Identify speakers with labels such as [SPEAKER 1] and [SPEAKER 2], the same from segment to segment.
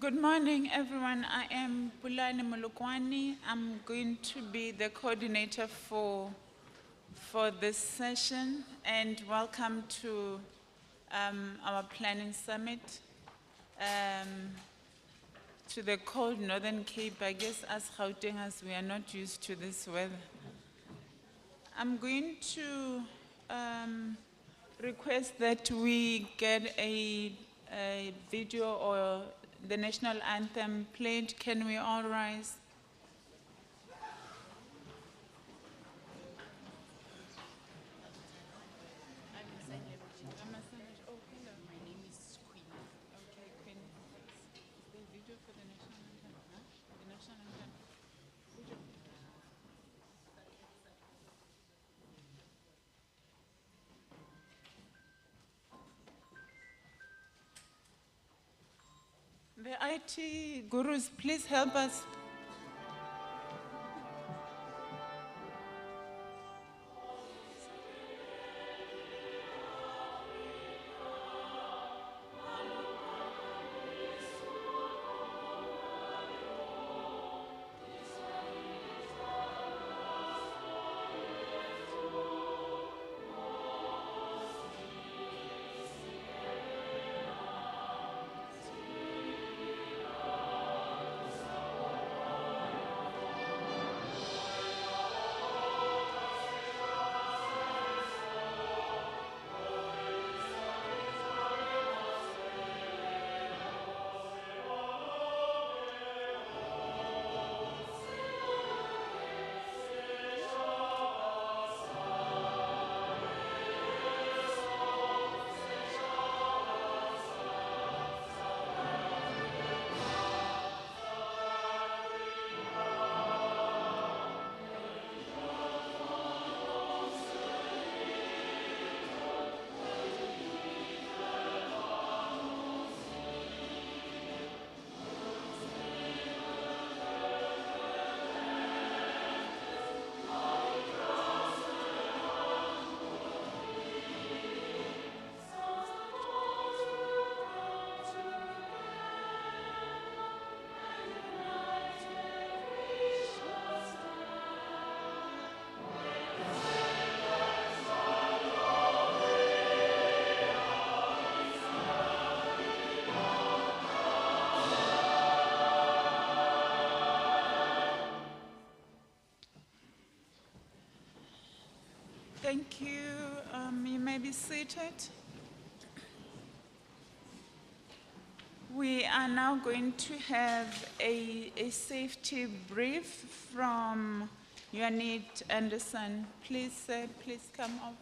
[SPEAKER 1] Good morning, everyone. I am Bulani Mulukwani. I'm going to be the coordinator for this session, and welcome to our planning summit. To the cold Northern Cape, I guess as Gautengers, we are not used to this weather. I'm going to request that we get a video or the national anthem played. Can we all rise? The IT gurus, please help us. Thank you. You may be seated. We are now going to have a safety brief from Yanit Anderson. Please come over.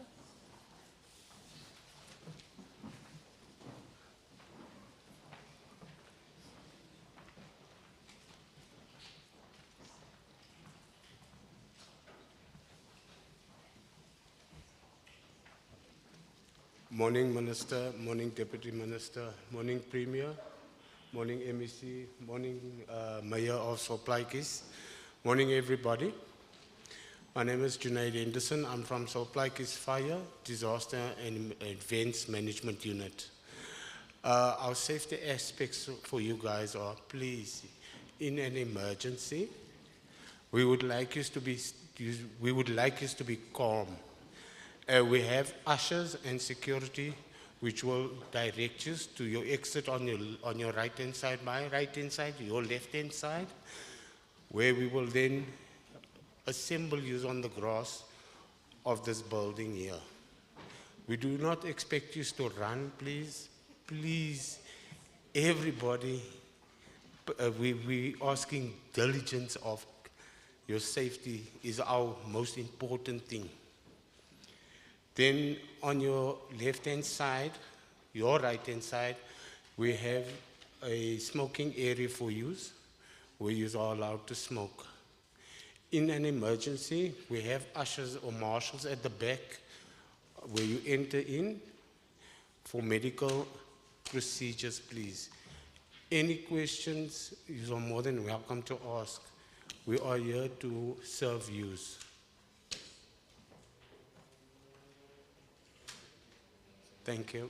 [SPEAKER 2] Morning, Minister. Morning, Deputy Minister. Morning, Premier. Morning, MEC. Morning, Mayor of Solplaikis. Morning, everybody. My name is Junaid Anderson. I'm from Solplaikis Fire, Disaster and Events Management Unit. Our safety aspects for you guys are, please, in an emergency, we would like you to be calm. We have ushers and security which will direct you to your exit on your right-hand side, my right-hand side, your left-hand side, where we will then assemble you on the grass of this building here. We do not expect you to run, please. Please, everybody, we asking diligence of your safety is our most important thing. Then on your left-hand side, your right-hand side, we have a smoking area for use, where you are allowed to smoke. In an emergency, we have ushers or marshals at the back where you enter in for medical procedures, please. Any questions, you are more than welcome to ask. We are here to serve you. Thank you.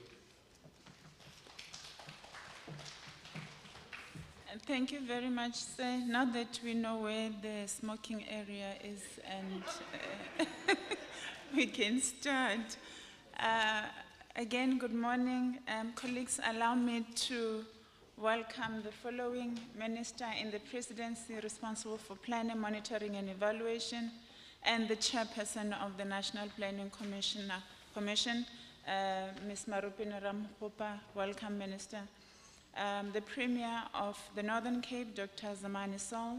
[SPEAKER 1] Thank you very much, sir. Now that we know where the smoking area is and we can start. Again, good morning. Colleagues, allow me to welcome the following Minister in the Presidency responsible for planning, monitoring and evaluation, and the Chairperson of the National Planning Commission, Ms. Marupini Rampopa. Welcome, Minister. The Premier of the Northern Cape, Dr. Zamani Sol.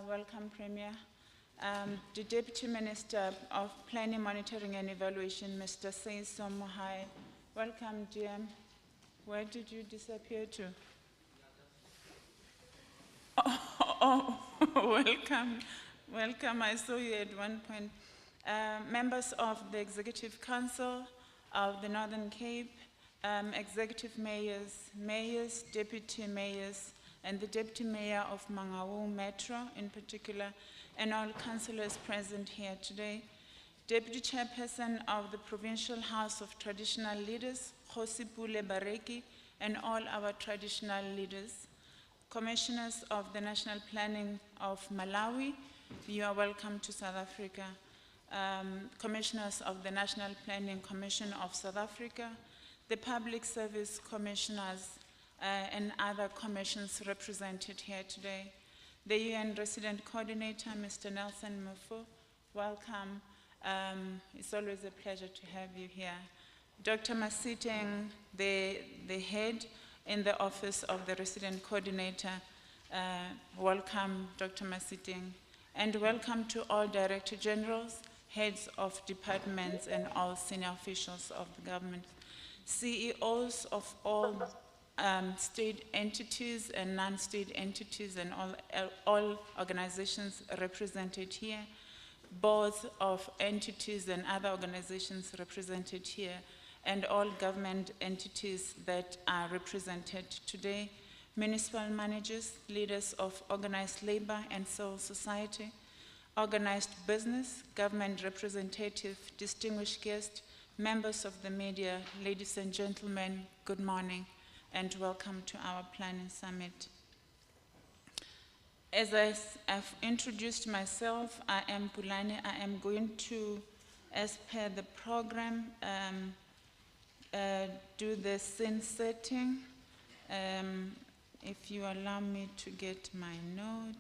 [SPEAKER 1] Welcome, Premier. The Deputy Minister of Planning, Monitoring and Evaluation, Mr. Seiso Mohai. Welcome, GM. Where did you disappear to? Welcome. Welcome. I saw you at one point. Members of the Executive Council of the Northern Cape, executive mayors, deputy mayors, and the deputy mayor of Mangaung Metro in particular, and all councillors present here today. Deputy Chairperson of the Provincial House of Traditional Leaders, Khosipule Bareki, and all our traditional leaders. Commissioners of the National Planning of Malawi, you are welcome to South Africa. Commissioners of the National Planning Commission of South Africa, the Public Service Commissioners, and other commissions represented here today. The UN Resident Coordinator, Mr. Nelson Mufo, welcome. It's always a pleasure to have you here. Dr. Masiteng, the head in the Office of the Resident Coordinator, welcome, Dr. Masiteng. And welcome to all Director Generals, heads of departments, and all senior officials of the government. CEOs of all state entities and non-state entities and all organizations represented here, boards of entities and other organizations represented here, and all government entities that are represented today, municipal managers, leaders of organized labor and civil society, organized business, government representative, distinguished guests, members of the media, ladies and gentlemen, good morning and welcome to our planning summit. As I've introduced myself, I am Pulane. I am going to, as per the program, do the scene setting. If you allow me to get my notes.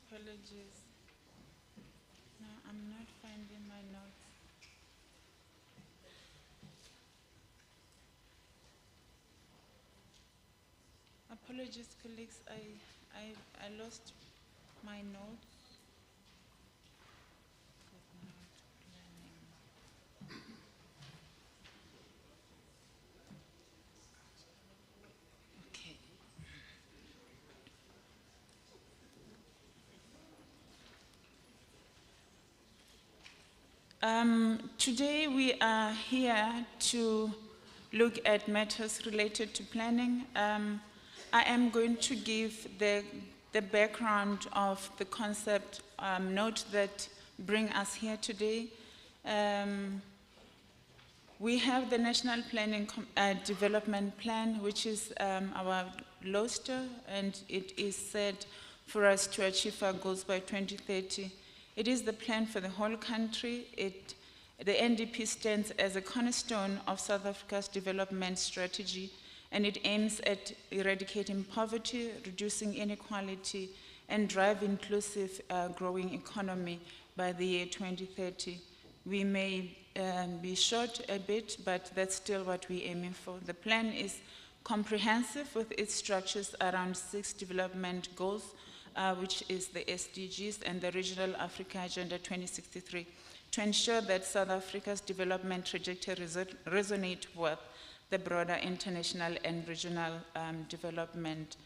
[SPEAKER 1] Apologies. No, I'm not finding my notes. Apologies, colleagues. I lost my notes. Today we are here to look at matters related to planning. I am going to give the background of the concept note that bring us here today. We have the National Planning Development Plan, which is our lodestar, and it is set for us to achieve our goals by 2030. It is the plan for the whole country. The NDP stands as a cornerstone of South Africa's development strategy, and it aims at eradicating poverty, reducing inequality, and drive inclusive growing economy by the year 2030. We may be short a bit, but that's still what we're aiming for. The plan is comprehensive with its structures around 6 development goals, which is the SDGs and the Regional Africa Agenda 2063, to ensure that South Africa's development trajectory resonate with the broader international and regional development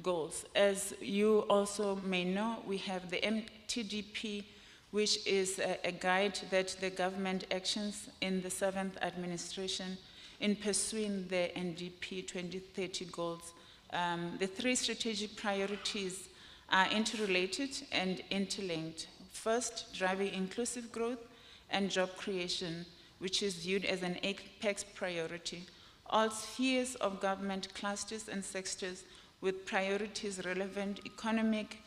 [SPEAKER 1] goals. As you also may know, we have the MTDP, which is a guide that the government actions in the 7th administration in pursuing the NDP 2030 goals. The three strategic priorities are interrelated and interlinked. First, driving inclusive growth and job creation, which is viewed as an apex priority. All spheres of government clusters and sectors with priorities relevant economic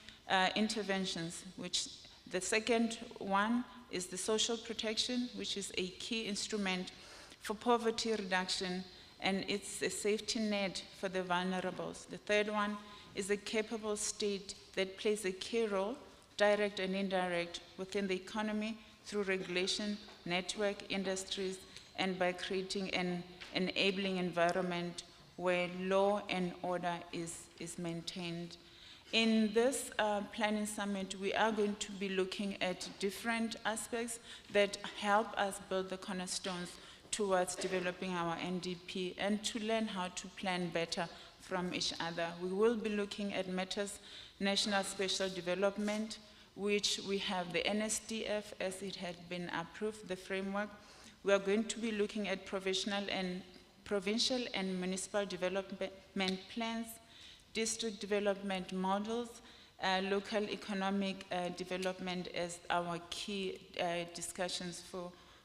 [SPEAKER 1] interventions, which the second one is the social protection, which is a key instrument for poverty reduction, and it's a safety net for the vulnerables. The third one is a capable state that plays a key role, direct and indirect, within the economy through regulation, network, industries, and by creating an enabling environment where law and order is maintained. In this planning summit, we are going to be looking at different aspects that help us build the cornerstones towards developing our NDP and to learn how to plan better from each other. We will be looking at matters national special development, which we have the NSDF as it had been approved, the framework. We are going to be looking at provincial and municipal development plans, district development models, local economic development as our key discussions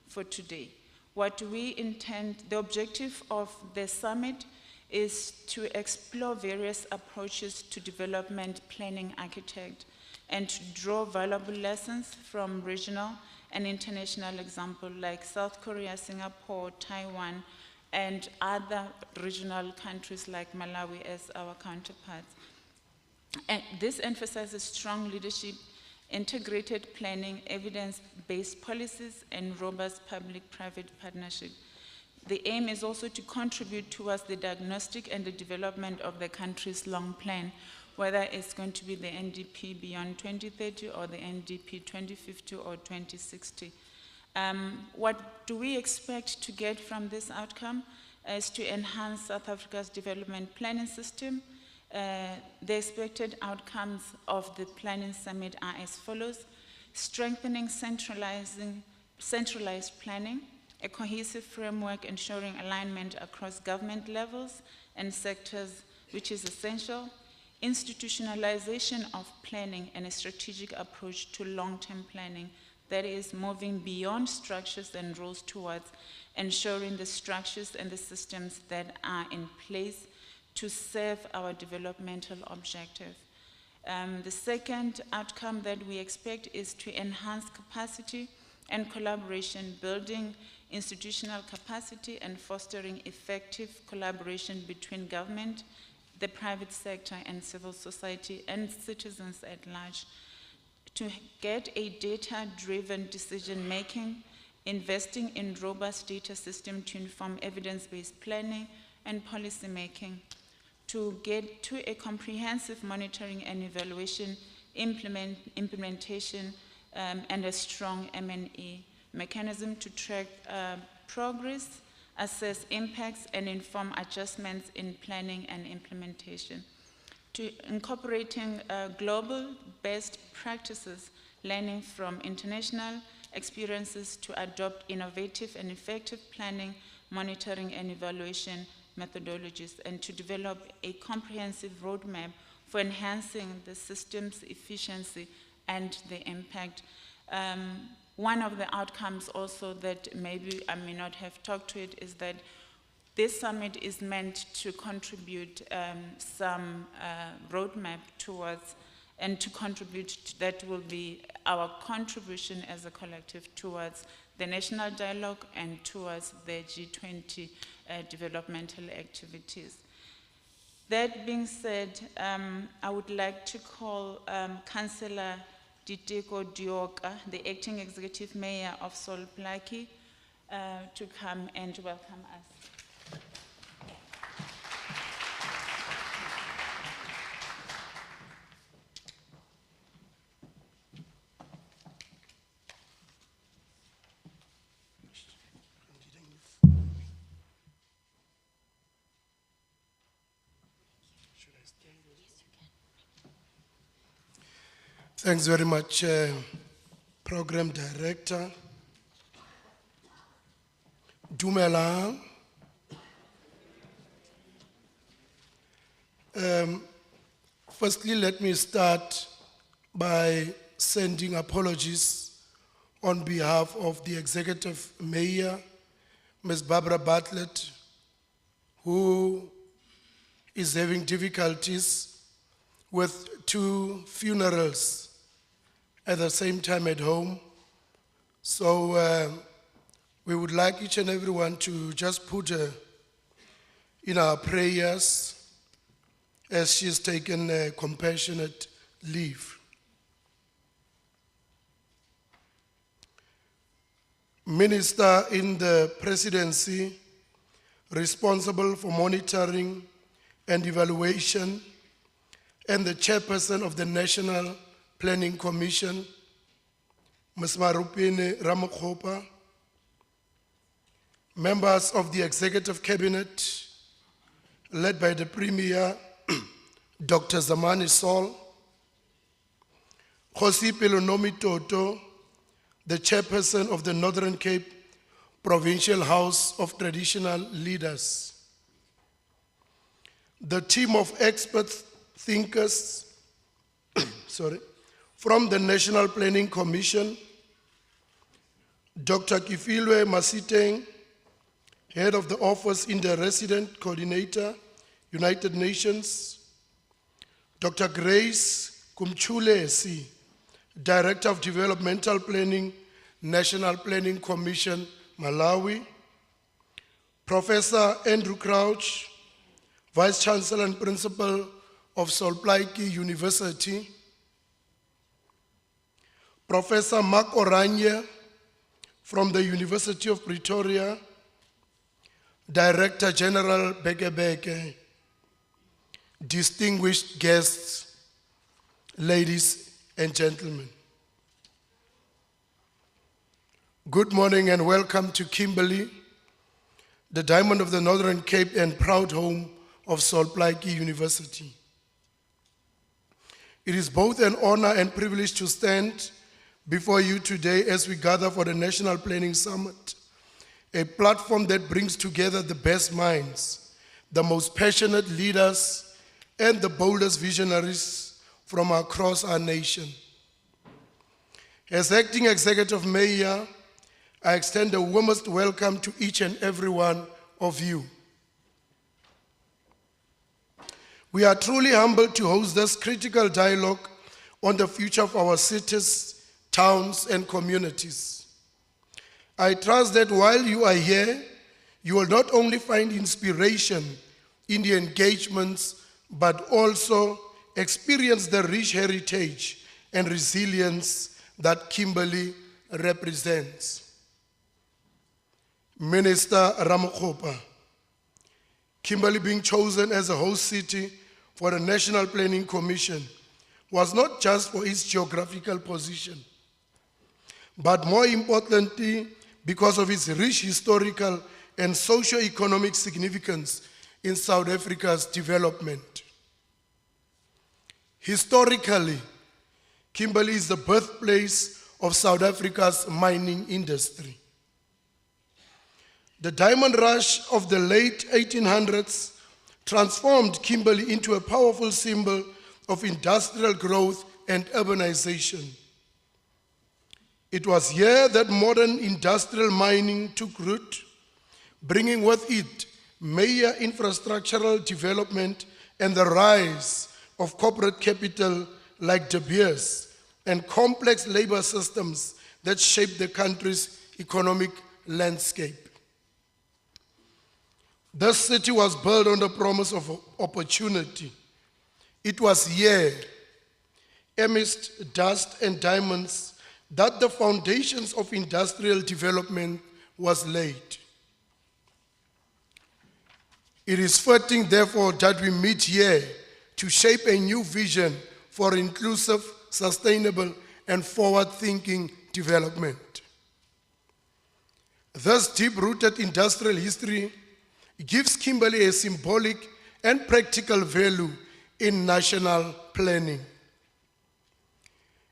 [SPEAKER 1] for today. What we intend, the objective of the summit is to explore various approaches to development planning architect and to draw valuable lessons from regional and international examples like South Korea, Singapore, Taiwan, and other regional countries like Malawi as our counterparts. And this emphasizes strong leadership, integrated planning, evidence-based policies, and robust public-private partnership. The aim is also to contribute towards the diagnostic and the development of the country's long plan, whether it's going to be the NDP beyond 2030 or the NDP 2050 or 2060. What do we expect to get from this outcome is to enhance South Africa's development planning system. The expected outcomes of the planning summit are as follows: strengthening centralized planning, a cohesive framework ensuring alignment across government levels and sectors, which is essential, institutionalization of planning and a strategic approach to long-term planning, that is moving beyond structures and rules towards ensuring the structures and the systems that are in place to serve our developmental objective. The second outcome that we expect is to enhance capacity and collaboration, building institutional capacity and fostering effective collaboration between government, the private sector, and civil society and citizens at large, to get a data-driven decision-making, investing in robust data system to inform evidence-based planning and policy making, to get to a comprehensive monitoring and evaluation, implementation, and a strong M&E mechanism to track progress, assess impacts, and inform adjustments in planning and implementation. To incorporating global best practices, learning from international experiences to adopt innovative and effective planning, monitoring, and evaluation methodologies, and to develop a comprehensive roadmap for enhancing the system's efficiency and the impact. One of the outcomes also that maybe I may not have talked to it is that this summit is meant to contribute some roadmap towards, and to contribute, that will be our contribution as a collective towards the national dialogue and towards the G-20 developmental activities. That being said, I would like to call Councillor Diteko Dioka, the Acting Executive Mayor of Sol Plaatje, to come and welcome us.
[SPEAKER 3] Thanks very much, Program Director. Dumelang, Firstly, let me start by sending apologies on behalf of the Executive Mayor, Ms. Barbara Bartlett, who is having difficulties with 2 funerals at the same time at home. So we would like each and everyone to just put her in our prayers as she has taken a compassionate leave. Minister in the presidency responsible for monitoring and evaluation, and the chairperson of the National Planning Commission, Ms. Marupine Ramokgopa, members of the Executive Cabinet, led by the Premier, Dr. Zamani Sol, Khosi Pelonomi Toto, the chairperson of the Northern Cape Provincial House of Traditional Leaders, the team of expert thinkers from the National Planning Commission, Dr. Kifilwe Masiteng, Head of the Office in the Resident Coordinator, United Nations, Dr. Grace Kumchulesi, Director of Developmental Planning, National Planning Commission, Malawi, Professor Andrew Crouch, Vice Chancellor and Principal of Solplaiki University, Professor Mark Oranje from the University of Pretoria, Director General Beke, distinguished guests, ladies and gentlemen. Good morning and welcome to Kimberley, the diamond of the Northern Cape and proud home of Solplaiki University. It is both an honor and privilege to stand before you today as we gather for the National Planning Summit, a platform that brings together the best minds, the most passionate leaders, and the boldest visionaries from across our nation. As Acting Executive Mayor, I extend the warmest welcome to each and every one of you. We are truly humbled to host this critical dialogue on the future of our cities, towns, and communities. I trust that while you are here, you will not only find inspiration in the engagements, but also experience the rich heritage and resilience that Kimberley represents. Minister Ramokgopa, Kimberley being chosen as a host city for the National Planning Commission was not just for its geographical position, but more importantly, because of its rich historical and socio-economic significance in South Africa's development. Historically, Kimberley is the birthplace of South Africa's mining industry. The diamond rush of the late 1800s transformed Kimberley into a powerful symbol of industrial growth and urbanization. It was here that modern industrial mining took root, bringing with it major infrastructural development and the rise of corporate capital like De Beers and complex labor systems that shaped the country's economic landscape. This city was built on the promise of opportunity. It was here, amidst dust and diamonds, that the foundations of industrial development was laid. It is fitting, therefore, that we meet here to shape a new vision for inclusive, sustainable, and forward-thinking development. This deep-rooted industrial history gives Kimberley a symbolic and practical value in national planning.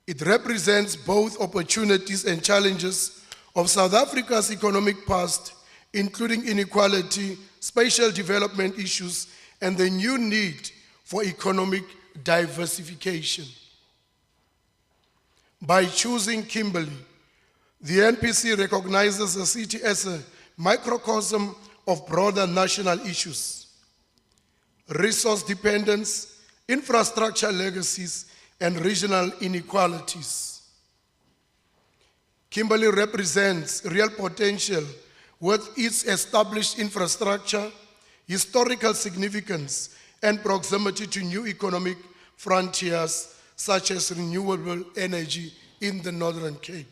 [SPEAKER 3] It represents both opportunities and challenges of South Africa's economic past, including inequality, spatial development issues, and the new need for economic diversification. By choosing Kimberley, the NPC recognizes the city as a microcosm of broader national issues: resource dependence, infrastructure legacies, and regional inequalities. Kimberley represents real potential with its established infrastructure, historical significance, and proximity to new economic frontiers such as renewable energy in the Northern Cape.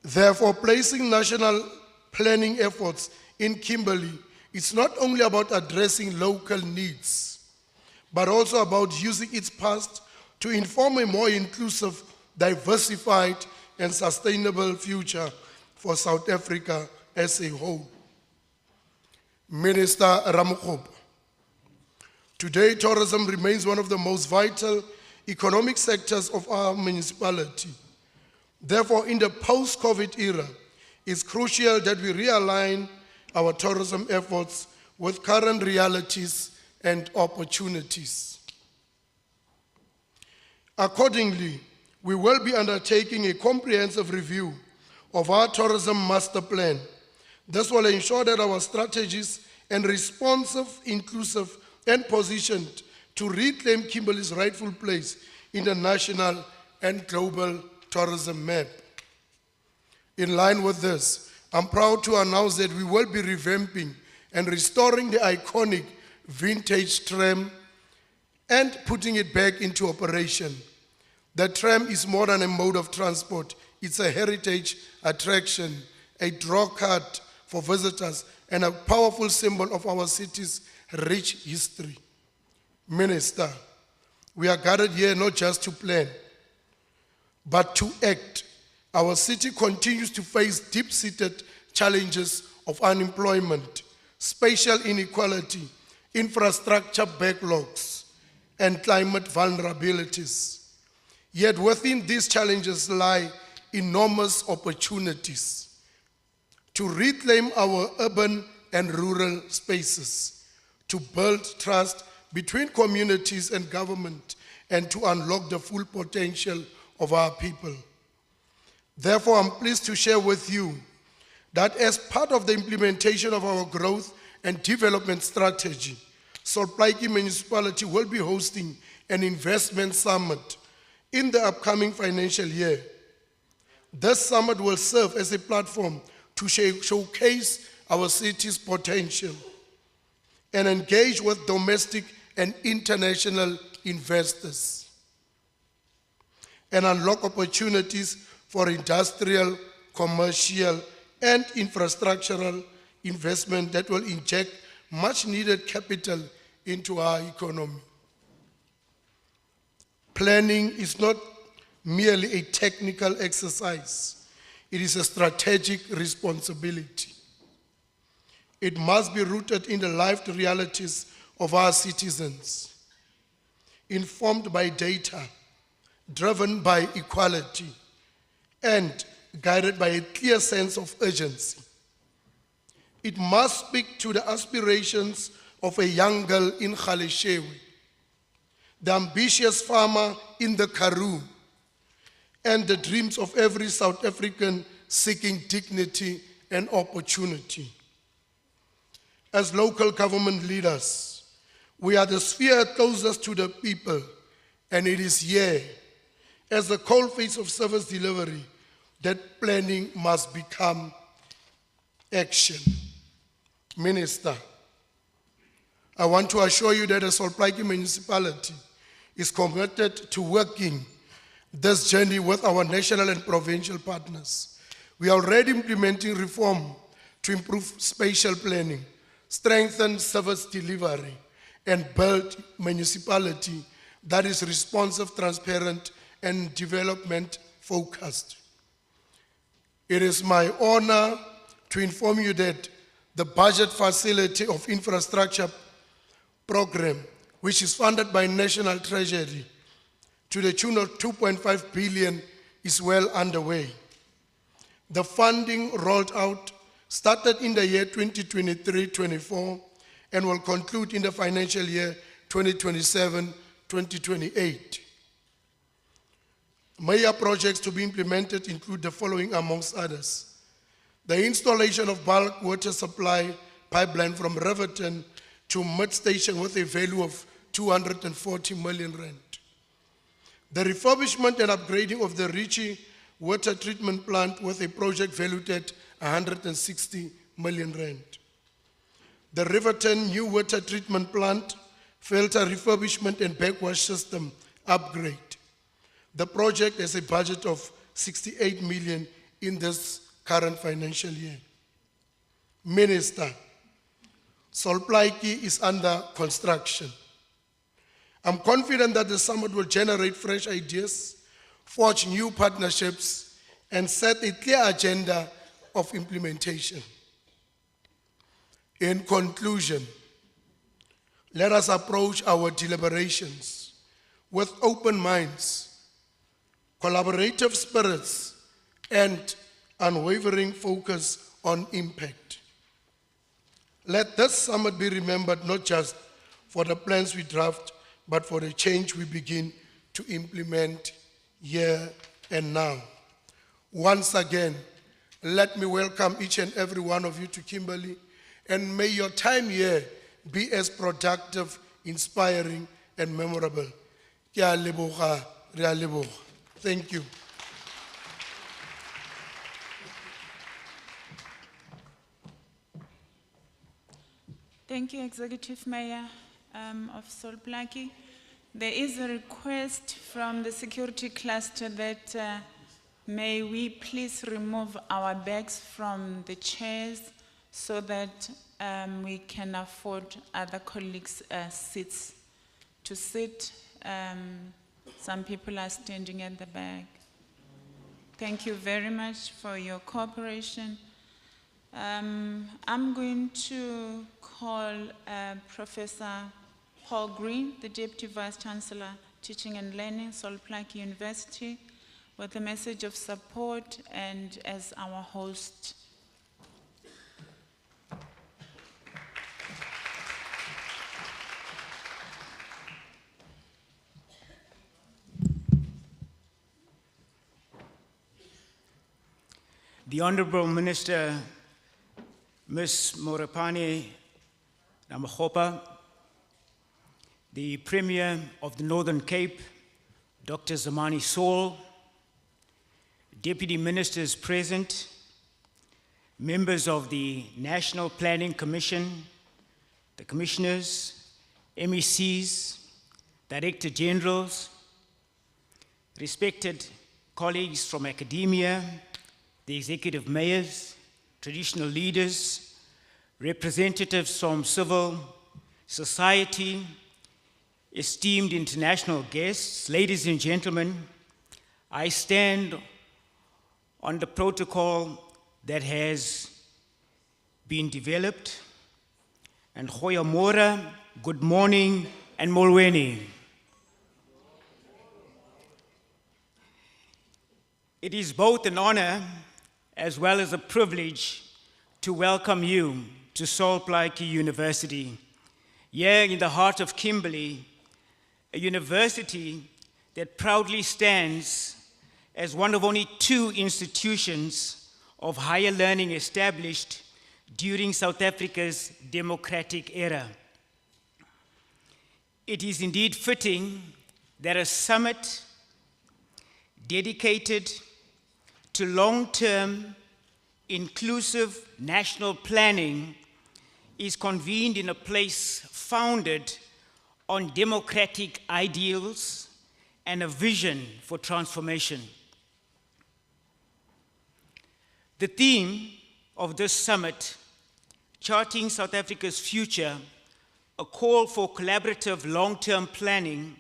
[SPEAKER 3] Therefore, placing national planning efforts in Kimberley is not only about addressing local needs, but also about using its past to inform a more inclusive, diversified, and sustainable future for South Africa as a whole. Minister Ramokgopa, today tourism remains one of the most vital economic sectors of our municipality. Therefore, in the post-COVID era, it's crucial that we realign our tourism efforts with current realities and opportunities. Accordingly, we will be undertaking a comprehensive review of our tourism master plan. This will ensure that our strategies are responsive, inclusive, and positioned to reclaim Kimberley's rightful place in the national and global tourism map. In line with this, I'm proud to announce that we will be revamping and restoring the iconic vintage tram and putting it back into operation. The tram is more than a mode of transport. It's a heritage attraction, a draw card for visitors, and a powerful symbol of our city's rich history. Minister, we are gathered here not just to plan, but to act. Our city continues to face deep-seated challenges of unemployment, spatial inequality, infrastructure backlogs, and climate vulnerabilities. Yet within these challenges lie enormous opportunities to reclaim our urban and rural spaces, to build trust between communities and government, and to unlock the full potential of our people. Therefore, I'm pleased to share with you that as part of the implementation of our growth and development strategy, Salt Lake Municipality will be hosting an investment summit in the upcoming financial year. This summit will serve as a platform to showcase our city's potential and engage with domestic and international investors and unlock opportunities for industrial, commercial, and infrastructural investment that will inject much needed capital into our economy. Planning is not merely a technical exercise. It is a strategic responsibility. It must be rooted in the lived realities of our citizens, informed by data, driven by equality, and guided by a clear sense of urgency. It must speak to the aspirations of a young girl in Galeshewe, the ambitious farmer in the Karoo, and the dreams of every South African seeking dignity and opportunity. As local government leaders, we are the sphere closest to the people, and it is here, as the coalface of service delivery, that planning must become action. Minister, I want to assure you that the Salt Lake Municipality is committed to working this journey with our national and provincial partners. We are already implementing reform to improve spatial planning, strengthen service delivery, and build municipality that is responsive, transparent, and development focused. It is my honor to inform you that the budget facility of infrastructure program, which is funded by National Treasury to the tune of 2.5 billion, is well underway. The funding rolled out started in the year 2023-24 and will conclude in the financial year 2027-2028. Major projects to be implemented include the following amongst others. The installation of bulk water supply pipeline from Riverton to mid-station with a value of 240 million rand. The refurbishment and upgrading of the Richie water treatment plant with a project valued at 160 million rand. The Riverton new water treatment plant, filter refurbishment and backwash system upgrade. The project has a budget of 68 million in this current financial year. Minister, Solplaiki is under construction. I'm confident that the summit will generate fresh ideas, forge new partnerships, and set a clear agenda of implementation. In conclusion, let us approach our deliberations with open minds, collaborative spirits, and unwavering focus on impact. Let this summit be remembered not just for the plans we draft, but for the change we begin to implement here and now. Once again, let me welcome each and every one of you to Kimberley, and may your time here be as productive, inspiring, and memorable. Ke a leboga, re a leboga. Thank you.
[SPEAKER 1] Thank you, Executive Mayor of Solplaiki. There is a request from the security cluster that may we please remove our bags from the chairs so that we can afford other colleagues' seats to sit. Some people are standing at the back. Thank you very much for your cooperation. I'm going to call Professor Paul Green, the Deputy Vice Chancellor, Teaching and Learning, Solplaiki University, with a message of support and as our host.
[SPEAKER 4] The Honorable Minister, Ms. Morapane Namagopa, the Premier of the Northern Cape, Dr. Zamani Saul, Deputy Ministers present, members of the National Planning Commission, the Commissioners, MECs, Director Generals, respected colleagues from academia, the executive mayors, traditional leaders, representatives from civil society, esteemed international guests, ladies and gentlemen, I stand on the protocol that has been developed, and Goeiemorgen, good morning, and Molweni. It is both an honor as well as a privilege to welcome you to Solplaiki University, here in the heart of Kimberley, a university that proudly stands as one of only 2 institutions of higher learning established during South Africa's democratic era. It is indeed fitting that a summit dedicated to long-term, inclusive national planning is convened in a place founded on democratic ideals and a vision for transformation. The theme of this summit, Charting South Africa's Future, a call for collaborative long-term planning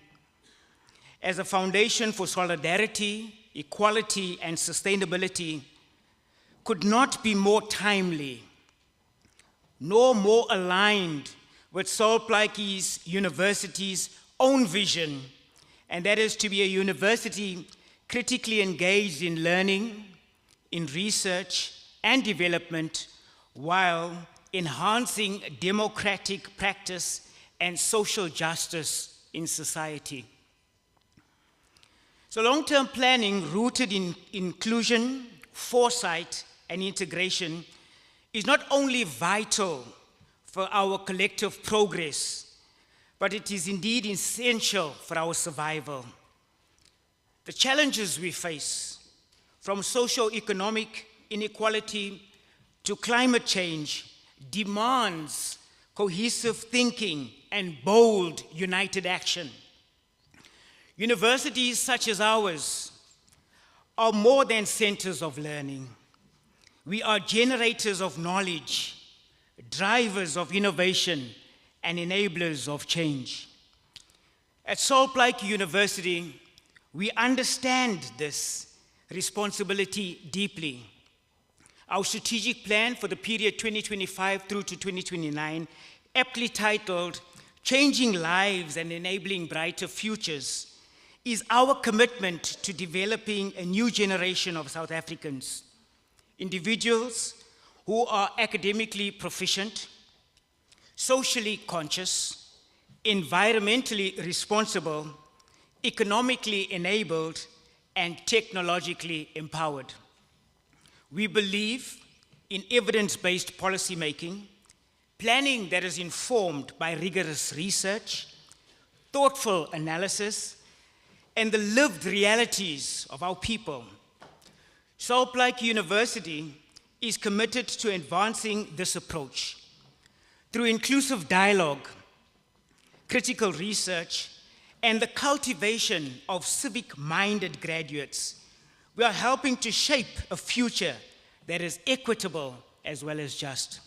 [SPEAKER 4] as a foundation for solidarity, equality, and sustainability, could not be more timely, nor more aligned with Solplaiki University's own vision, and that is to be a university critically engaged in learning, in research and development, while enhancing democratic practice and social justice in society. So long-term planning rooted in inclusion, foresight, and integration is not only vital for our collective progress, but it is indeed essential for our survival. The challenges we face, from socio-economic inequality to climate change, demands cohesive thinking and bold, united action. Universities such as ours are more than centers of learning. We are generators of knowledge, drivers of innovation, and enablers of change. At Salt Lake University, we understand this responsibility deeply. Our strategic plan for the period 2025 through to 2029, aptly titled Changing Lives and Enabling Brighter Futures, is our commitment to developing a new generation of South Africans, individuals who are academically proficient, socially conscious, environmentally responsible, economically enabled, and technologically empowered. We believe in evidence-based policymaking, planning that is informed by rigorous research, thoughtful analysis, and the lived realities of our people. Salt Lake University is committed to advancing this approach through inclusive dialogue, critical research, and the cultivation of civic-minded graduates. We are helping to shape a future that is equitable as well as just.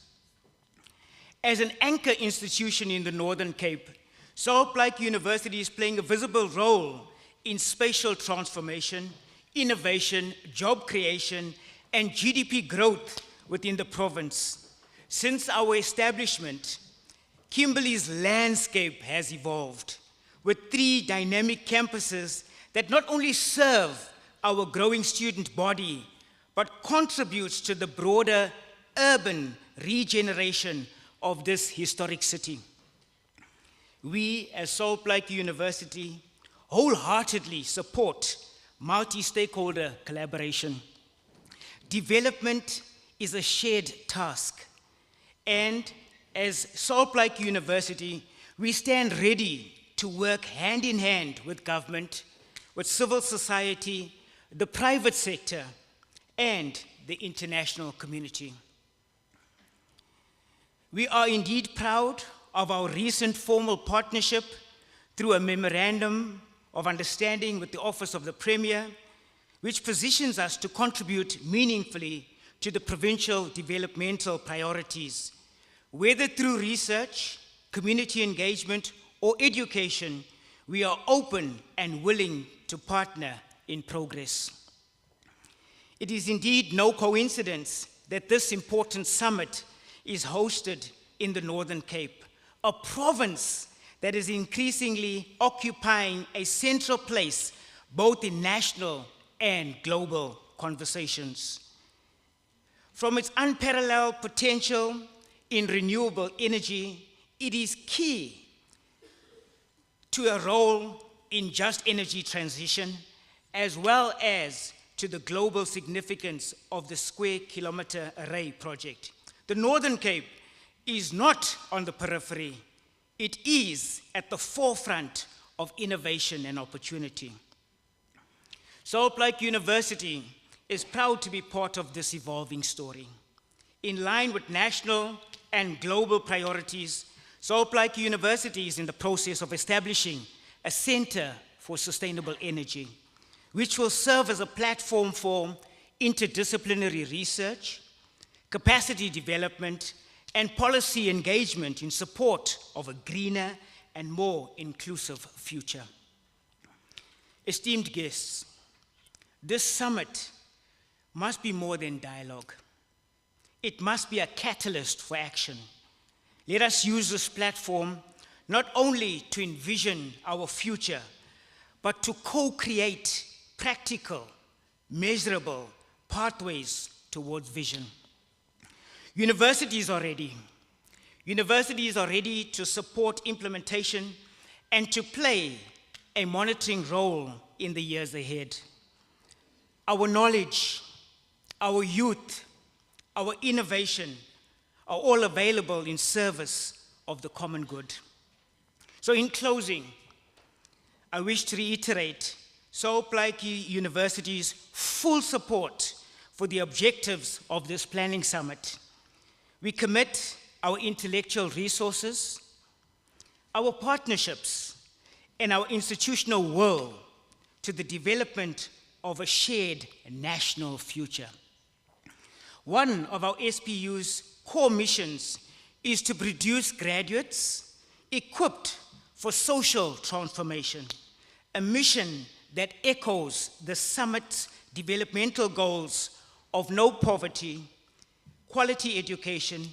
[SPEAKER 4] As an anchor institution in the Northern Cape, Salt Lake University is playing a visible role in spatial transformation, innovation, job creation, and GDP growth within the province. Since our establishment, Kimberley's landscape has evolved with 3 dynamic campuses that not only serve our growing student body, but contributes to the broader urban regeneration of this historic city. We, as Salt Lake University, wholeheartedly support multi-stakeholder collaboration. Development is a shared task, and as Salt Lake University, we stand ready to work hand in hand with government, with civil society, the private sector, and the international community. We are indeed proud of our recent formal partnership through a memorandum of understanding with the Office of the Premier, which positions us to contribute meaningfully to the provincial developmental priorities. Whether through research, community engagement, or education, we are open and willing to partner in progress. It is indeed no coincidence that this important summit is hosted in the Northern Cape, a province that is increasingly occupying a central place both in national and global conversations. From its unparalleled potential in renewable energy, it is key to a role in just energy transition, as well as to the global significance of the Square Kilometre Array project. The Northern Cape is not on the periphery. It is at the forefront of innovation and opportunity. Salt Lake University is proud to be part of this evolving story. In line with national and global priorities, Salt Lake University is in the process of establishing a Center for Sustainable Energy, which will serve as a platform for interdisciplinary research, capacity development, and policy engagement in support of a greener and more inclusive future. Esteemed guests, this summit must be more than dialogue. It must be a catalyst for action. Let us use this platform not only to envision our future, but to co-create practical, measurable pathways towards vision. Universities are ready. Universities are ready to support implementation and to play a monitoring role in the years ahead. Our knowledge, our youth, our innovation are all available in service of the common good. So in closing, I wish to reiterate South Plaiki University's full support for the objectives of this planning summit. We commit our intellectual resources, our partnerships, and our institutional will to the development of a shared national future. One of our SPU's core missions is to produce graduates equipped for social transformation, a mission that echoes the summit's developmental goals of no poverty, quality education,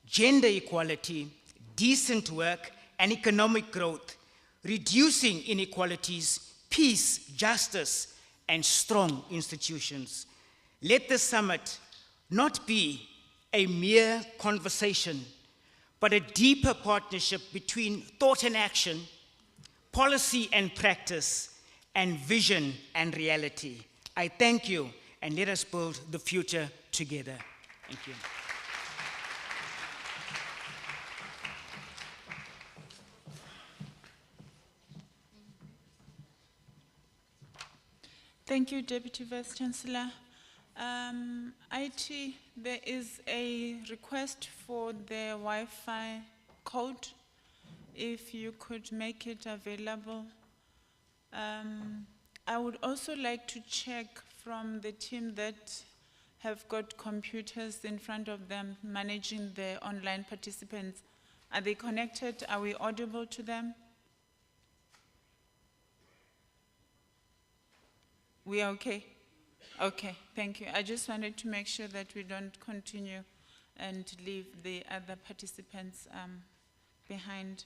[SPEAKER 4] gender equality, decent work, and economic growth, reducing inequalities, peace, justice, and strong institutions. Let the summit not be a mere conversation, but a deeper partnership between thought and action, policy and practice, and vision and reality. I thank you, and let us build the future together. Thank you.
[SPEAKER 1] Thank you, Deputy Vice-Chancellor. IT, there is a request for the Wi-Fi code. If you could make it available. I would also like to check from the team that have got computers in front of them managing the online participants. Are they connected? Are we audible to them? We are okay? Okay, thank you. I just wanted to make sure that we don't continue and leave the other participants behind.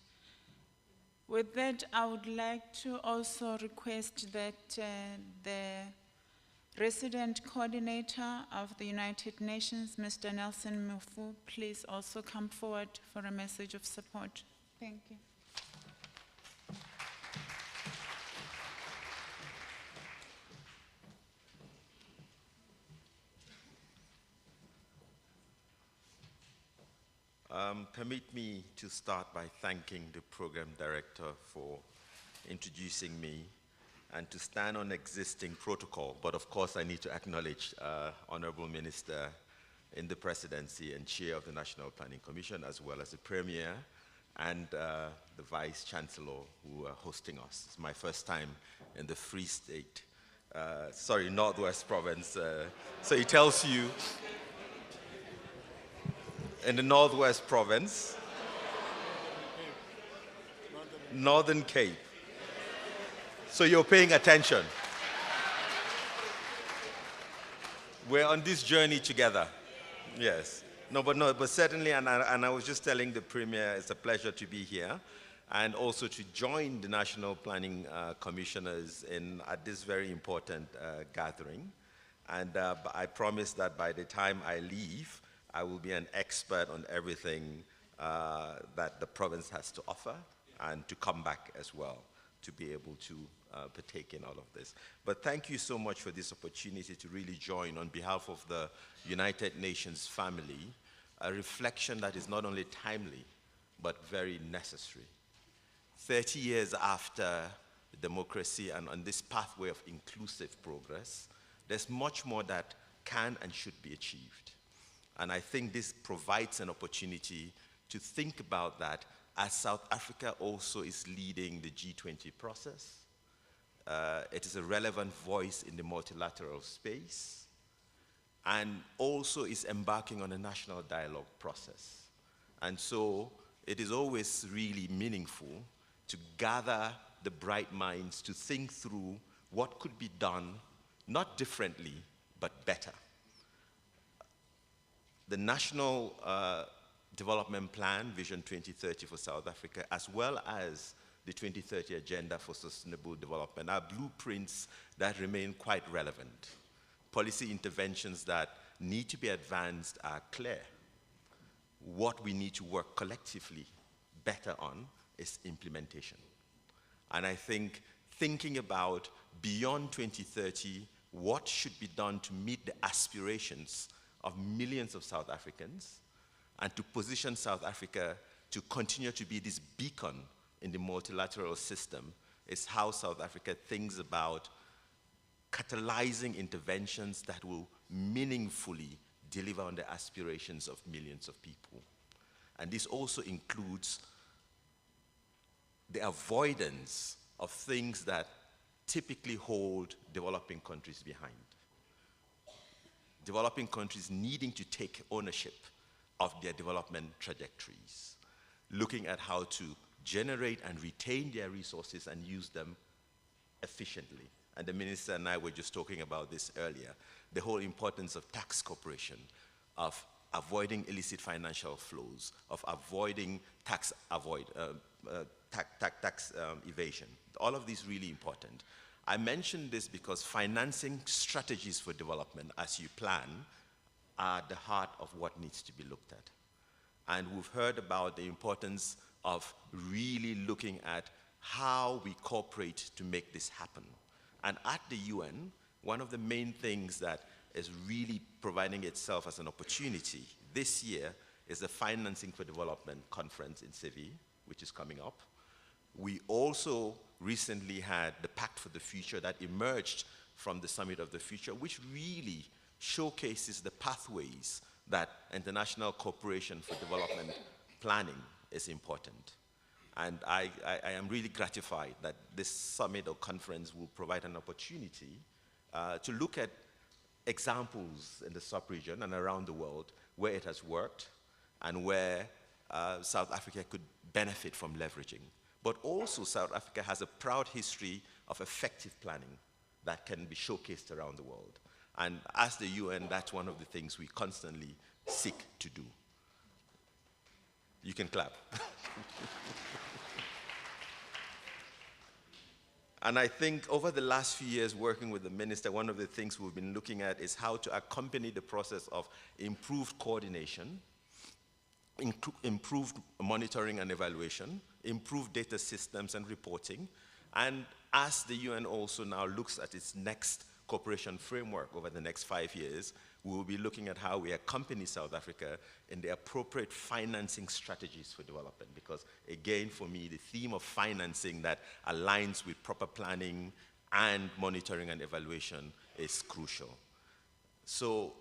[SPEAKER 1] With that, I would like to also request that the resident coordinator of the United Nations, Mr. Nelson Mufu, please also come forward for a message of support. Thank you.
[SPEAKER 5] Permit me to start by thanking the program director for introducing me and to stand on existing protocol. But of course, I need to acknowledge Honorable Minister in the presidency and chair of the National Planning Commission, as well as the Premier and the Vice Chancellor who are hosting us. It's my first time in the Free State, Northwest Province. So it tells you, in the Northwest Province, Northern Cape. So you're paying attention. We're on this journey together. Yes. But certainly, and I was just telling the Premier, it's a pleasure to be here and also to join the National Planning Commissioners at this very important gathering. And I promise that by the time I leave, I will be an expert on everything that the province has to offer and to come back as well to be able to partake in all of this. But thank you so much for this opportunity to really join on behalf of the United Nations family, a reflection that is not only timely, but very necessary. 30 years after democracy and on this pathway of inclusive progress, there's much more that can and should be achieved. And I think this provides an opportunity to think about that as South Africa also is leading the G-20 process. It is a relevant voice in the multilateral space and also is embarking on a national dialogue process. And so it is always really meaningful to gather the bright minds to think through what could be done, not differently, but better. The National Development Plan, Vision 2030 for South Africa, as well as the 2030 Agenda for Sustainable Development, are blueprints that remain quite relevant. Policy interventions that need to be advanced are clear. what we need to work collectively better on is implementation. And I think thinking about beyond 2030, what should be done to meet the aspirations of millions of South Africans and to position South Africa to continue to be this beacon in the multilateral system is how South Africa thinks about catalyzing interventions that will meaningfully deliver on the aspirations of millions of people. And this also includes the avoidance of things that typically hold developing countries behind. Developing countries needing to take ownership of their development trajectories, looking at how to generate and retain their resources and use them efficiently. And the minister and I were just talking about this earlier, the whole importance of tax cooperation, of avoiding illicit financial flows, of avoiding tax evasion. All of these really important. I mention this because financing strategies for development as you plan are at the heart of what needs to be looked at. And we've heard about the importance of really looking at how we cooperate to make this happen. And at the UN, one of the main things that is really providing itself as an opportunity this year is the Financing for Development Conference in Seville, which is coming up. We also recently had the Pact for the Future that emerged from the Summit of the Future, which really showcases the pathways that international cooperation for development planning is important. And I am really gratified that this summit or conference will provide an opportunity to look at examples in the sub-region and around the world where it has worked and where South Africa could benefit from leveraging. But also South Africa has a proud history of effective planning that can be showcased around the world. And as the UN, that's one of the things we constantly seek to do. You can clap. And I think over the last few years working with the minister, one of the things we've been looking at is how to accompany the process of improved coordination, improved monitoring and evaluation, improved data systems and reporting. And as the UN also now looks at its next cooperation framework over the next 5 years, we will be looking at how we accompany South Africa in the appropriate financing strategies for development. Because again, for me, the theme of financing that aligns with proper planning and monitoring and evaluation is crucial. So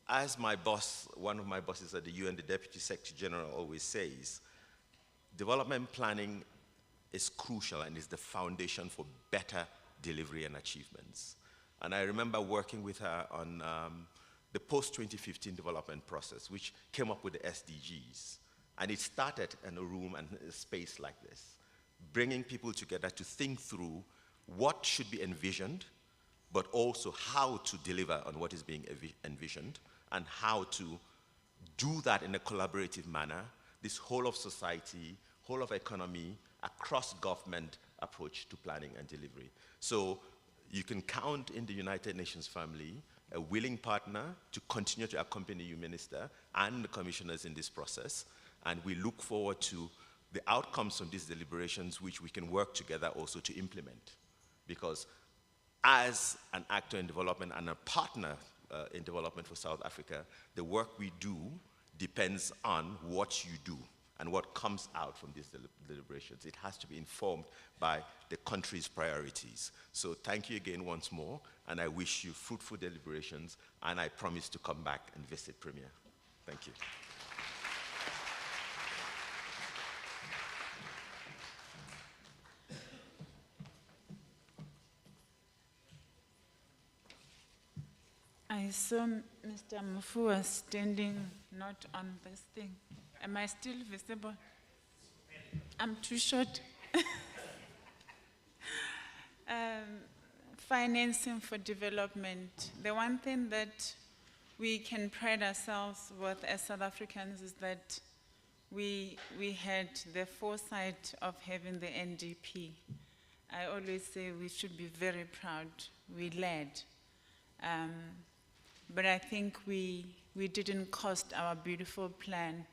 [SPEAKER 5] as my boss, one of my bosses at the UN, the Deputy Secretary General, always says, development planning is crucial and is the foundation for better delivery and achievements. And I remember working with her on the post-2015 development process, which came up with the SDGs. And it started in a room and a space like this, bringing people together to think through what should be envisioned, but also how to deliver on what is being envisioned, and how to do that in a collaborative manner, this whole of society, whole of economy, across government approach to planning and delivery. So you can count in the United Nations family a willing partner to continue to accompany you, Minister, and the commissioners in this process. And we look forward to the outcomes from these deliberations, which we can work together also to implement. Because as an actor in development and a partner in development for South Africa, the work we do depends on what you do and what comes out from these deliberations. It has to be informed by the country's priorities. So thank you again once more, and I wish you fruitful deliberations, and I promise to come back and visit Premier. Thank you.
[SPEAKER 1] I saw Mr. Mufua standing not on this thing. Am I still visible? I'm too short. Financing for development. The one thing that we can pride ourselves with as South Africans is that we had the foresight of having the NDP. I always say we should be very proud. We led. But I think we didn't cost our beautiful plan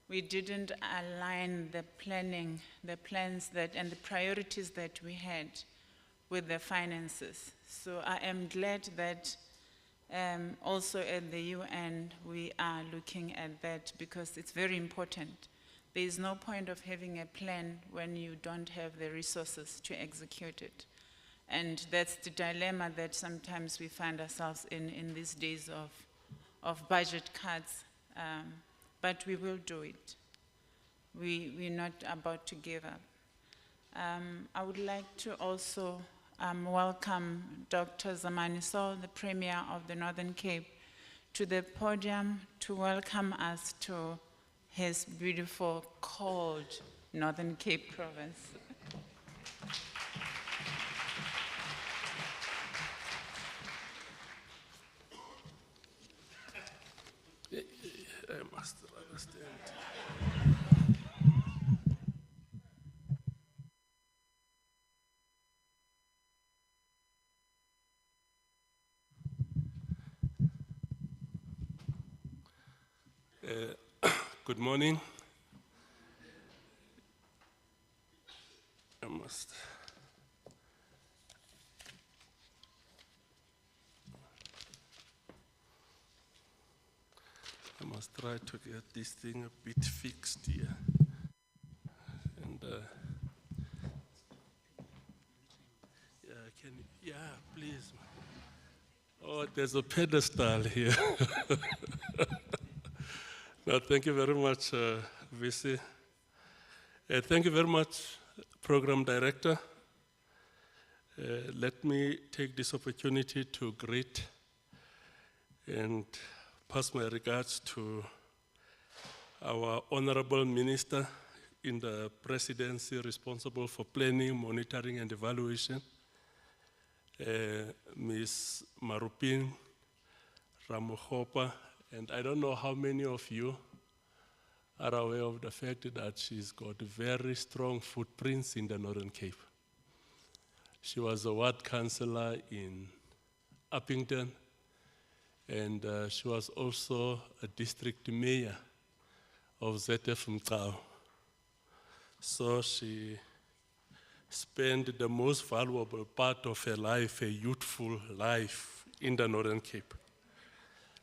[SPEAKER 1] we didn't align the planning, the plans that, and the priorities that we had with the finances. So I am glad that also at the UN we are looking at that, because it's very important. There is no point of having a plan when you don't have the resources to execute it. And that's the dilemma that sometimes we find ourselves in these days of budget cuts. But we will do it. We're not about to give up. I would like to also welcome Dr. Zamani Sol, the Premier of the Northern Cape, to the podium to welcome us to his beautiful, cold Northern Cape province.
[SPEAKER 6] I must understand. Good morning. I must try to get this thing a bit fixed here. And please. Oh, there's a pedestal here. No, thank you very much, VC. Thank you very much, Program Director. Let me take this opportunity to greet and pass my regards to our Honorable Minister in the Presidency responsible for planning, monitoring, and evaluation, Ms. Marupin Ramohopa. And I don't know how many of you are aware of the fact that she's got very strong footprints in the Northern Cape. She was a ward councillor in Uppington, and she was also a district mayor of ZF Mtao. So she spent the most valuable part of her life, a youthful life, in the Northern Cape.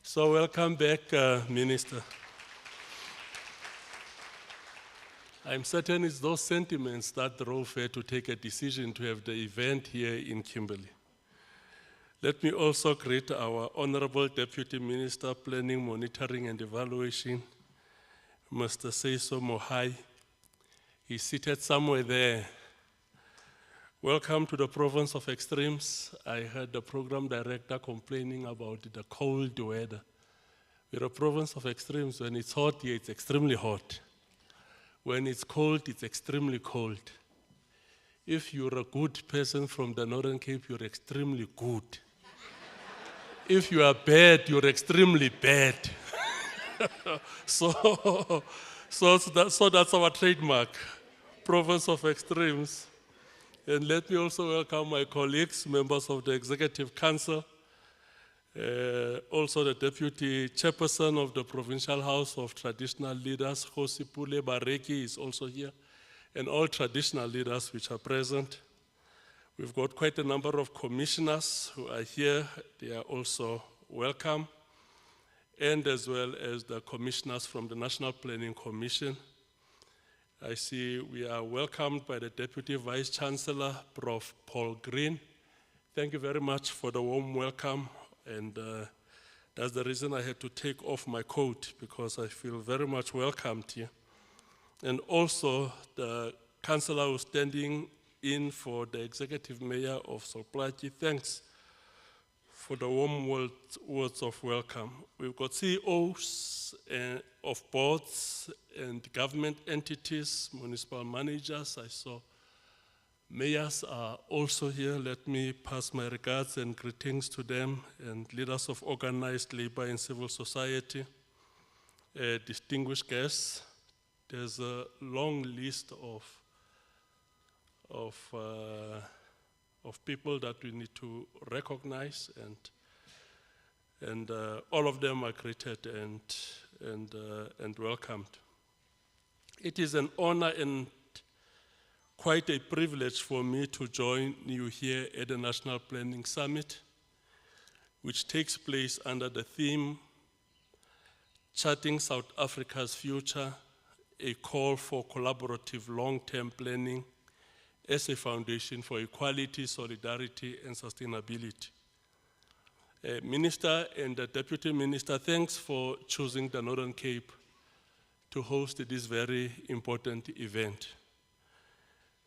[SPEAKER 6] So welcome back, Minister. I'm certain it's those sentiments that drove her to take a decision to have the event here in Kimberley. Let me also greet our Honorable Deputy Minister, Planning, Monitoring and Evaluation, Mr. Seiso Mohai. He's seated somewhere there. Welcome to the province of extremes. I heard the program director complaining about the cold weather. We're a province of extremes. When it's hot here, it's extremely hot. When it's cold, it's extremely cold. If you're a good person from the Northern Cape, you're extremely good. If you are bad, you're extremely bad. So that's our trademark, province of extremes. And let me also welcome my colleagues, members of the Executive Council, also the Deputy Chairperson of the Provincial House of Traditional Leaders, Hosipule Bareki is also here, and all traditional leaders which are present. We've got quite a number of commissioners who are here. They are also welcome, and as well as the commissioners from the National Planning Commission. I see we are welcomed by the Deputy Vice Chancellor, Prof. Paul Green. Thank you very much for the warm welcome, and that's the reason I had to take off my coat, because I feel very much welcomed here. And also the councillor who's standing in for the Executive Mayor of Soplaki, thanks for the warm words of welcome. We've got CEOs of boards and government entities, municipal managers. I saw mayors are also here. Let me pass my regards and greetings to them, and leaders of organized labor and civil society, distinguished guests. There's a long list of people that we need to recognize, and all of them are greeted and welcomed. It is an honor and quite a privilege for me to join you here at the National Planning Summit, which takes place under the theme, Charting South Africa's Future, a call for collaborative long-term planning as a foundation for equality, solidarity, and sustainability. Minister and the Deputy Minister, thanks for choosing the Northern Cape to host this very important event.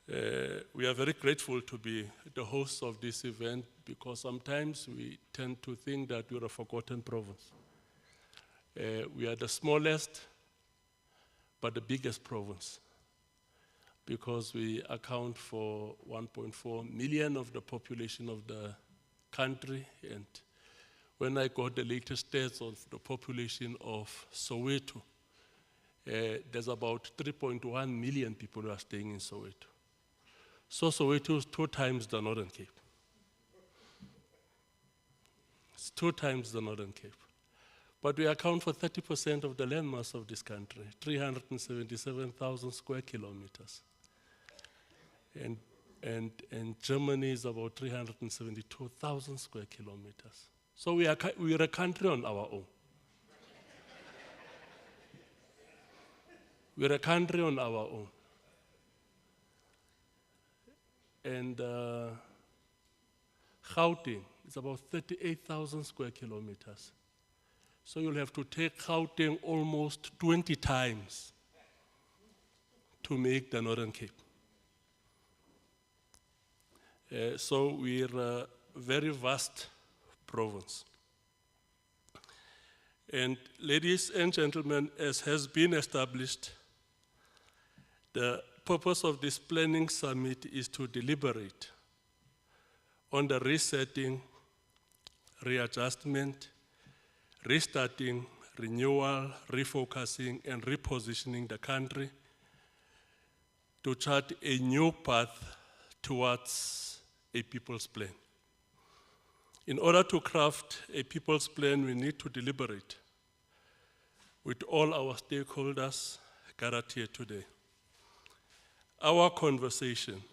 [SPEAKER 6] We are very grateful to be the hosts of this event because sometimes we tend to think that we're a forgotten province. We are the smallest, but the biggest province because we account for 1.4 million of the population of the country. And when I got the latest stats of the population of Soweto, there's about 3.1 million people who are staying in Soweto. So Soweto is 2 times the Northern Cape. It's 2 times the Northern Cape. But we account for 30% of the landmass of this country, 377,000 square kilometers. And Germany is about 372,000 square kilometers. So we are a country on our own. We're a country on our own. And Gauteng is about 38,000 square kilometers. So you'll have to take Gauteng almost 20 times to make the Northern Cape. So we're a very vast province. And ladies and gentlemen, as has been established, the purpose of this planning summit is to deliberate on the resetting, readjustment, restarting, renewal, refocusing, and repositioning the country to chart a new path towards a people's plan. In order to craft a people's plan, we need to deliberate with all our stakeholders gathered here today. Our conversation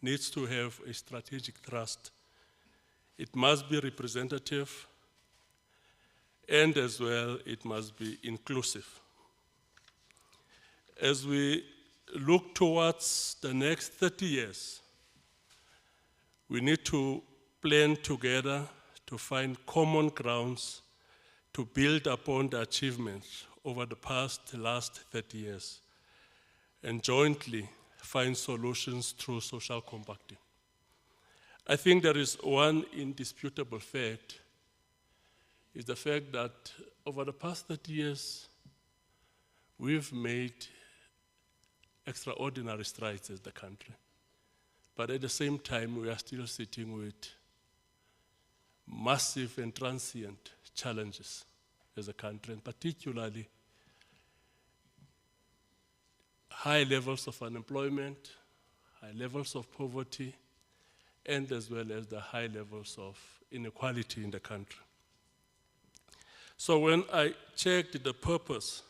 [SPEAKER 6] needs to have a strategic thrust. It must be representative, and as well, it must be inclusive. As we look towards the next 30 years, we need to plan together to find common grounds to build upon the achievements over the last 30 years, and jointly find solutions through social compacting. I think there is one indisputable fact, is the fact that over the past 30 years, we've made extraordinary strides as the country. But at the same time, we are still sitting with massive and transient challenges as a country, and particularly high levels of unemployment, high levels of poverty, and as well as the high levels of inequality in the country. So when I checked the purpose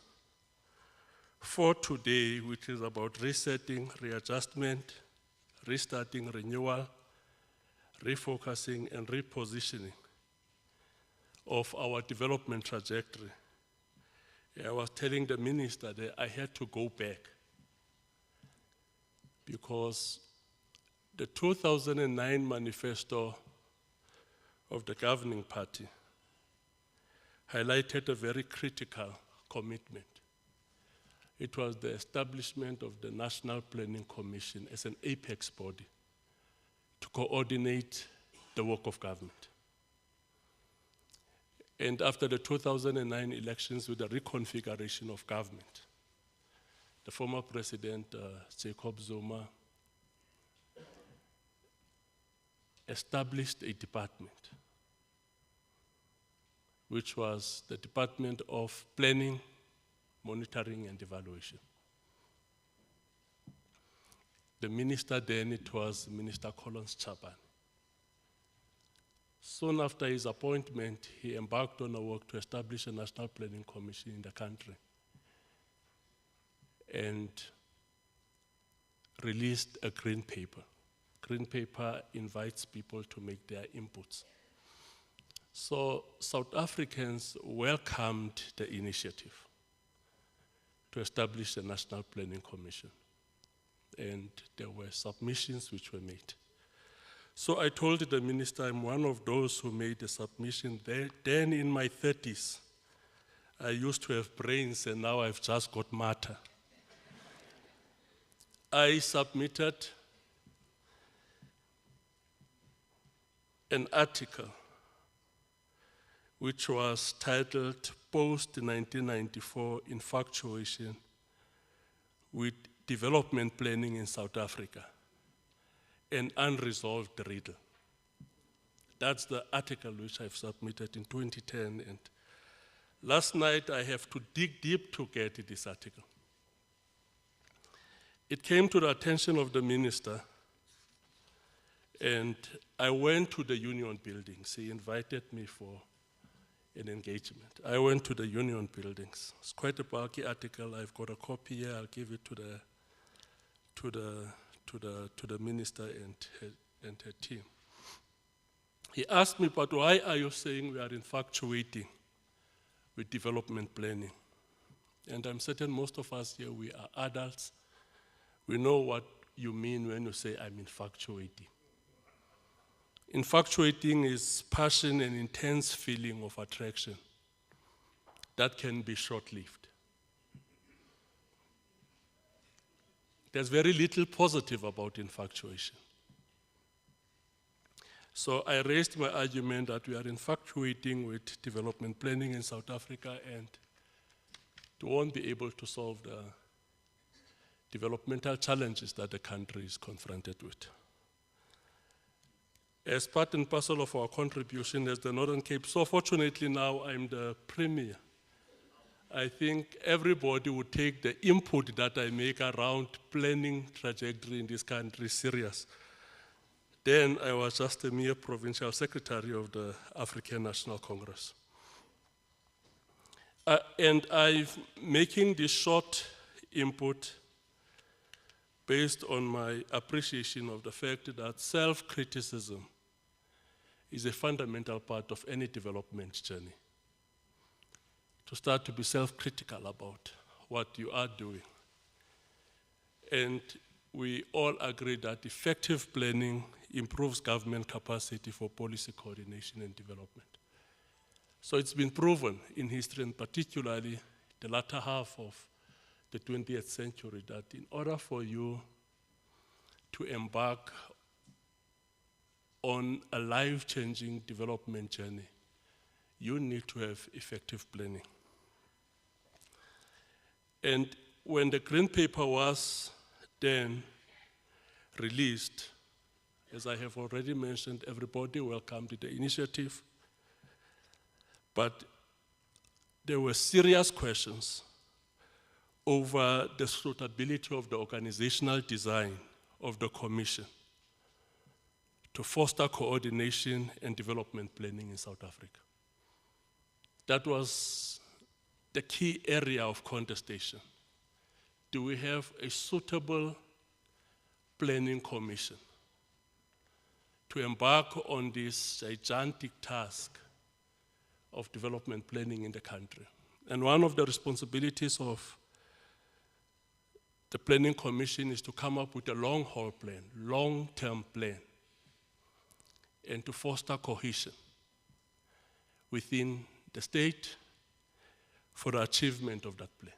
[SPEAKER 6] for today, which is about resetting, readjustment, restarting, renewal, refocusing, and repositioning of our development trajectory, I was telling the minister that I had to go back because the 2009 manifesto of the governing party highlighted a very critical commitment. It was the establishment of the National Planning Commission as an apex body to coordinate the work of government. And after the 2009 elections with the reconfiguration of government, the former president, Jacob Zuma, established a department, which was the Department of Planning, Monitoring, and Evaluation. The minister then, it was Minister Collins Chapman. Soon after his appointment, he embarked on a work to establish a National Planning Commission in the country. and released a green paper. Green paper invites people to make their inputs. So South Africans welcomed the initiative to establish the National Planning Commission. And there were submissions which were made. So I told the minister I'm one of those who made a submission. Then in my 30s, I used to have brains and now I've just got matter. I submitted an article which was titled Post-1994 Infatuation with Development Planning in South Africa, an Unresolved Riddle. That's the article which I've submitted in 2010, and last night I have to dig deep to get this article. It came to the attention of the minister, and I went to the union buildings. He invited me for an engagement. I went to the union buildings. It's quite a bulky article. I've got a copy here. I'll give it to the minister and her team. He asked me, but why are you saying we are infatuating with development planning? And I'm certain most of us here, we are adults. We know what you mean when you say I'm infatuating. Infatuating is passion and intense feeling of attraction that can be short-lived. There's very little positive about infatuation. So I raised my argument that we are infatuating with development planning in South Africa and we won't be able to solve the developmental challenges that the country is confronted with. As part and parcel of our contribution as the Northern Cape, so fortunately now I'm the Premier. I think everybody would take the input that I make around planning trajectory in this country serious. Then I was just a mere provincial secretary of the African National Congress. And I'm making this short input based on my appreciation of the fact that self-criticism is a fundamental part of any development journey. To start to be self-critical about what you are doing. And we all agree that effective planning improves government capacity for policy coordination and development. So it's been proven in history, and particularly the latter half of the 20th century, that in order for you to embark on a life-changing development journey, you need to have effective planning. And when the Green Paper was then released, as I have already mentioned, everybody welcomed the initiative, but there were serious questions over the suitability of the organizational design of the Commission to foster coordination and development planning in South Africa. That was the key area of contestation. Do we have a suitable planning commission to embark on this gigantic task of development planning in the country? And one of the responsibilities of the Planning Commission is to come up with a long-haul plan, long-term plan, and to foster cohesion within the state for the achievement of that plan.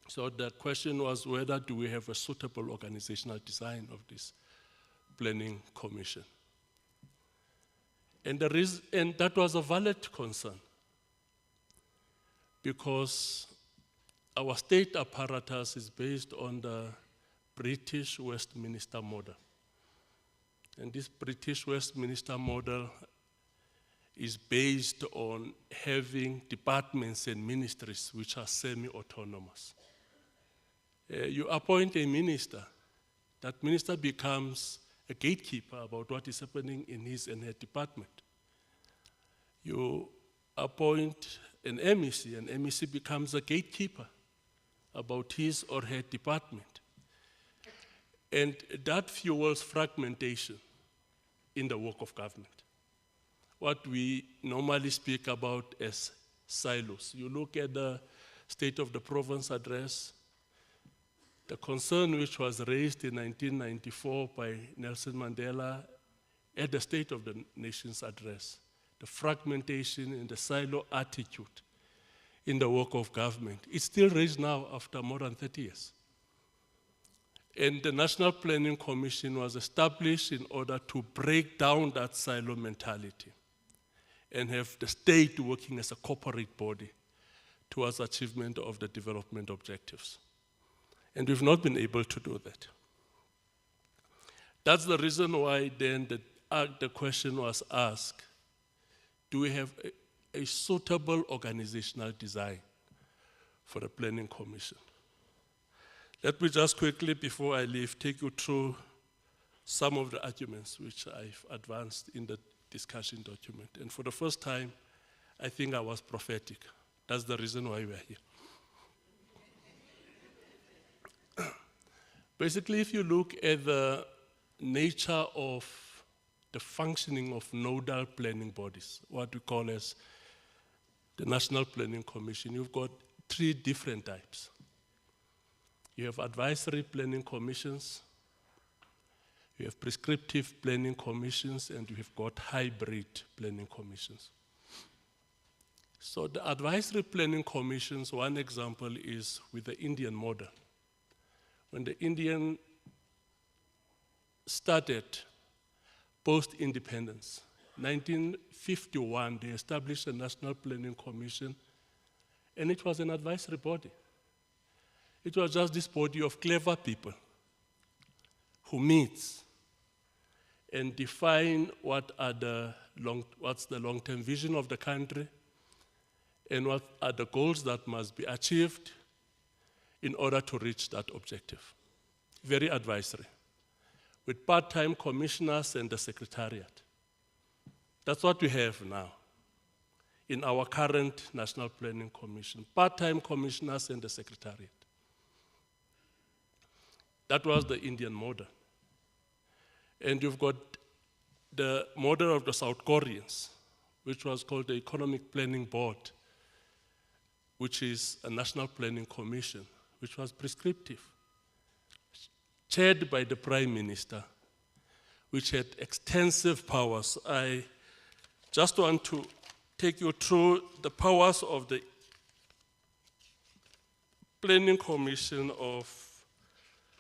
[SPEAKER 6] So the question was, whether do we have a suitable organizational design of this Planning Commission? And that was a valid concern, because our state apparatus is based on the British Westminster model. And this British Westminster model is based on having departments and ministries which are semi-autonomous. You appoint a minister, that minister becomes a gatekeeper about what is happening in his and her department. You appoint an MEC becomes a gatekeeper about his or her department. And that fuels fragmentation in the work of government. What we normally speak about as silos. You look at the State of the Province address, the concern which was raised in 1994 by Nelson Mandela at the State of the Nation's address, the fragmentation and the silo attitude in the work of government. It's still raised now after more than 30 years. And the National Planning Commission was established in order to break down that silo mentality and have the state working as a corporate body towards achievement of the development objectives. And we've not been able to do that. That's the reason why then the question was asked, do we have a suitable organizational design for the Planning Commission? Let me just quickly, before I leave, take you through some of the arguments which I've advanced in the discussion document. And for the first time, I think I was prophetic. That's the reason why we're here. Basically, if you look at the nature of the functioning of nodal planning bodies, what we call as the National Planning Commission, you've got three different types. You have advisory planning commissions, you have prescriptive planning commissions, and you have got hybrid planning commissions. So the advisory planning commissions, one example is with the Indian model. When the Indian started post-independence, 1951, they established a National Planning Commission, and it was an advisory body. It was just this body of clever people who meets and define what's the long-term vision of the country and what are the goals that must be achieved in order to reach that objective. Very advisory, with part-time commissioners and the secretariat. That's what we have now in our current National Planning Commission, part-time commissioners and the secretariat. That was the Indian model. And you've got the model of the South Koreans, which was called the Economic Planning Board, which is a National Planning Commission, which was prescriptive, chaired by the Prime Minister, which had extensive powers. I just want to take you through the powers of the Planning Commission of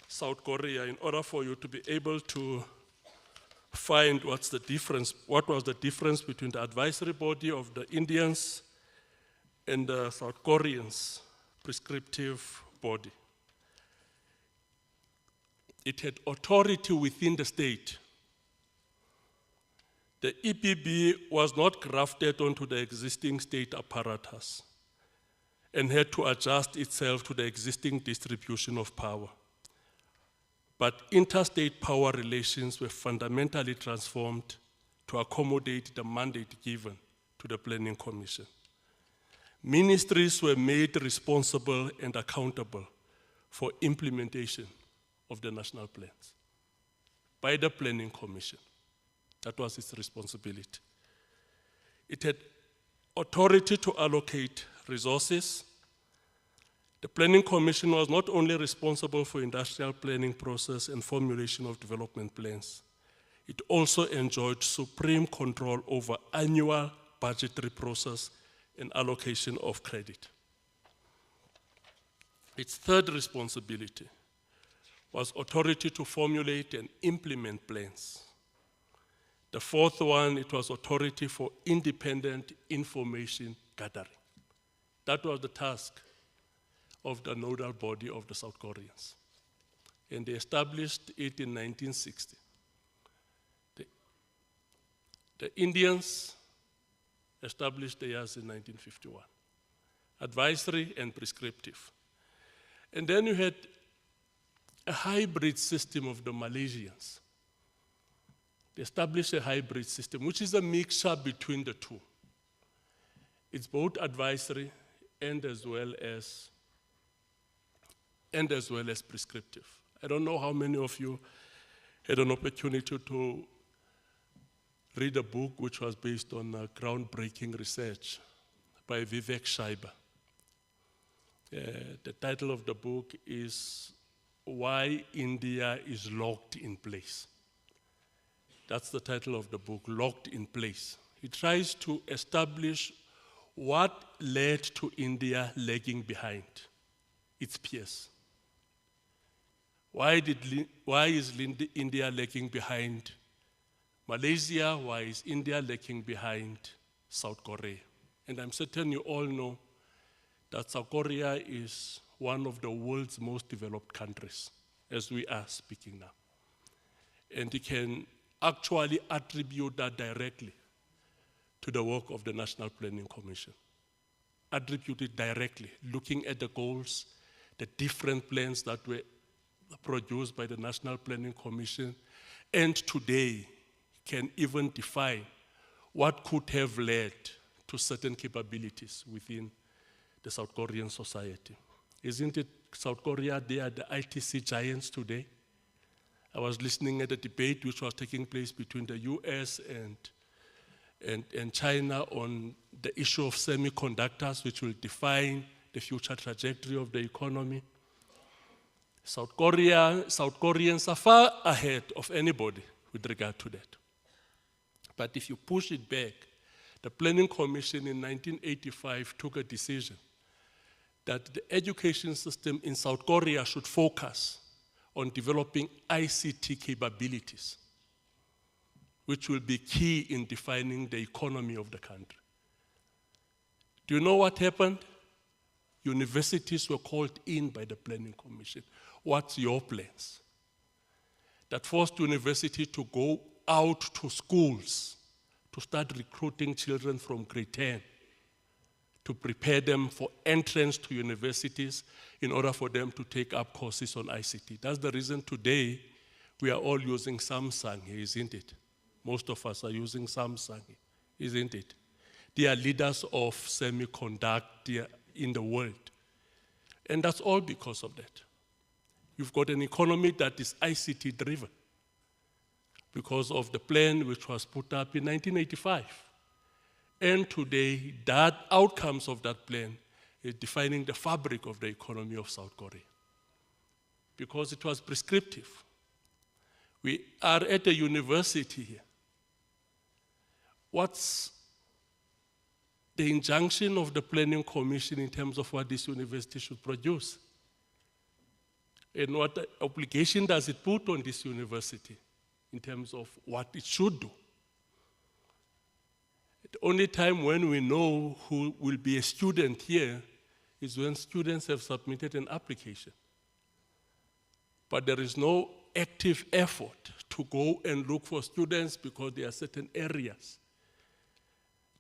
[SPEAKER 6] South Korea in order for you to be able to find what was the difference between the advisory body of the Indians and the South Koreans' prescriptive body. It had authority within the state. The EPB was not grafted onto the existing state apparatus and had to adjust itself to the existing distribution of power. But interstate power relations were fundamentally transformed to accommodate the mandate given to the Planning Commission. Ministries were made responsible and accountable for implementation of the national plans by the Planning Commission. That was its responsibility. It had authority to allocate resources. The Planning Commission was not only responsible for industrial planning process and formulation of development plans, it also enjoyed supreme control over annual budgetary process and allocation of credit. Its third responsibility was authority to formulate and implement plans. The fourth one, it was authority for independent information gathering. That was the task of the nodal body of the South Koreans. And they established it in 1960. The Indians established theirs in 1951. Advisory and prescriptive. And then you had a hybrid system of the Malaysians. They established a hybrid system, which is a mixture between the two. It's both advisory and as well as and as well as prescriptive. I don't know how many of you had an opportunity to read a book which was based on groundbreaking research by Vivek Scheiber. The title of the book is Why India is Locked in Place. That's the title of the book, Locked in Place. He tries to establish what led to India lagging behind its peers. Why is India lagging behind Malaysia? Why is India lagging behind South Korea? And I'm certain you all know that South Korea is one of the world's most developed countries, as we are speaking now. And you can actually attribute that directly to the work of the National Planning Commission. Attribute it directly, looking at the goals, the different plans that were produced by the National Planning Commission, and today can even define what could have led to certain capabilities within the South Korean society. Isn't it South Korea, they are the ITC giants today? I was listening at a debate which was taking place between the US and China on the issue of semiconductors, which will define the future trajectory of the economy. South Koreans are far ahead of anybody with regard to that. But if you push it back, the Planning Commission in 1985 took a decision that the education system in South Korea should focus on developing ICT capabilities, which will be key in defining the economy of the country. Do you know what happened? Universities were called in by the Planning Commission. What's your plans? That forced university to go out to schools to start recruiting children from grade 10 to prepare them for entrance to universities in order for them to take up courses on ICT. That's the reason today we are all using Samsung, isn't it? Most of us are using Samsung, isn't it? They are leaders of semiconductor in the world. And that's all because of that. You've got an economy that is ICT driven because of the plan which was put up in 1985. And today, that outcomes of that plan is defining the fabric of the economy of South Korea. Because it was prescriptive. We are at a university here. What's the injunction of the Planning Commission in terms of what this university should produce? And what obligation does it put on this university in terms of what it should do? The only time when we know who will be a student here is when students have submitted an application. But there is no active effort to go and look for students because there are certain areas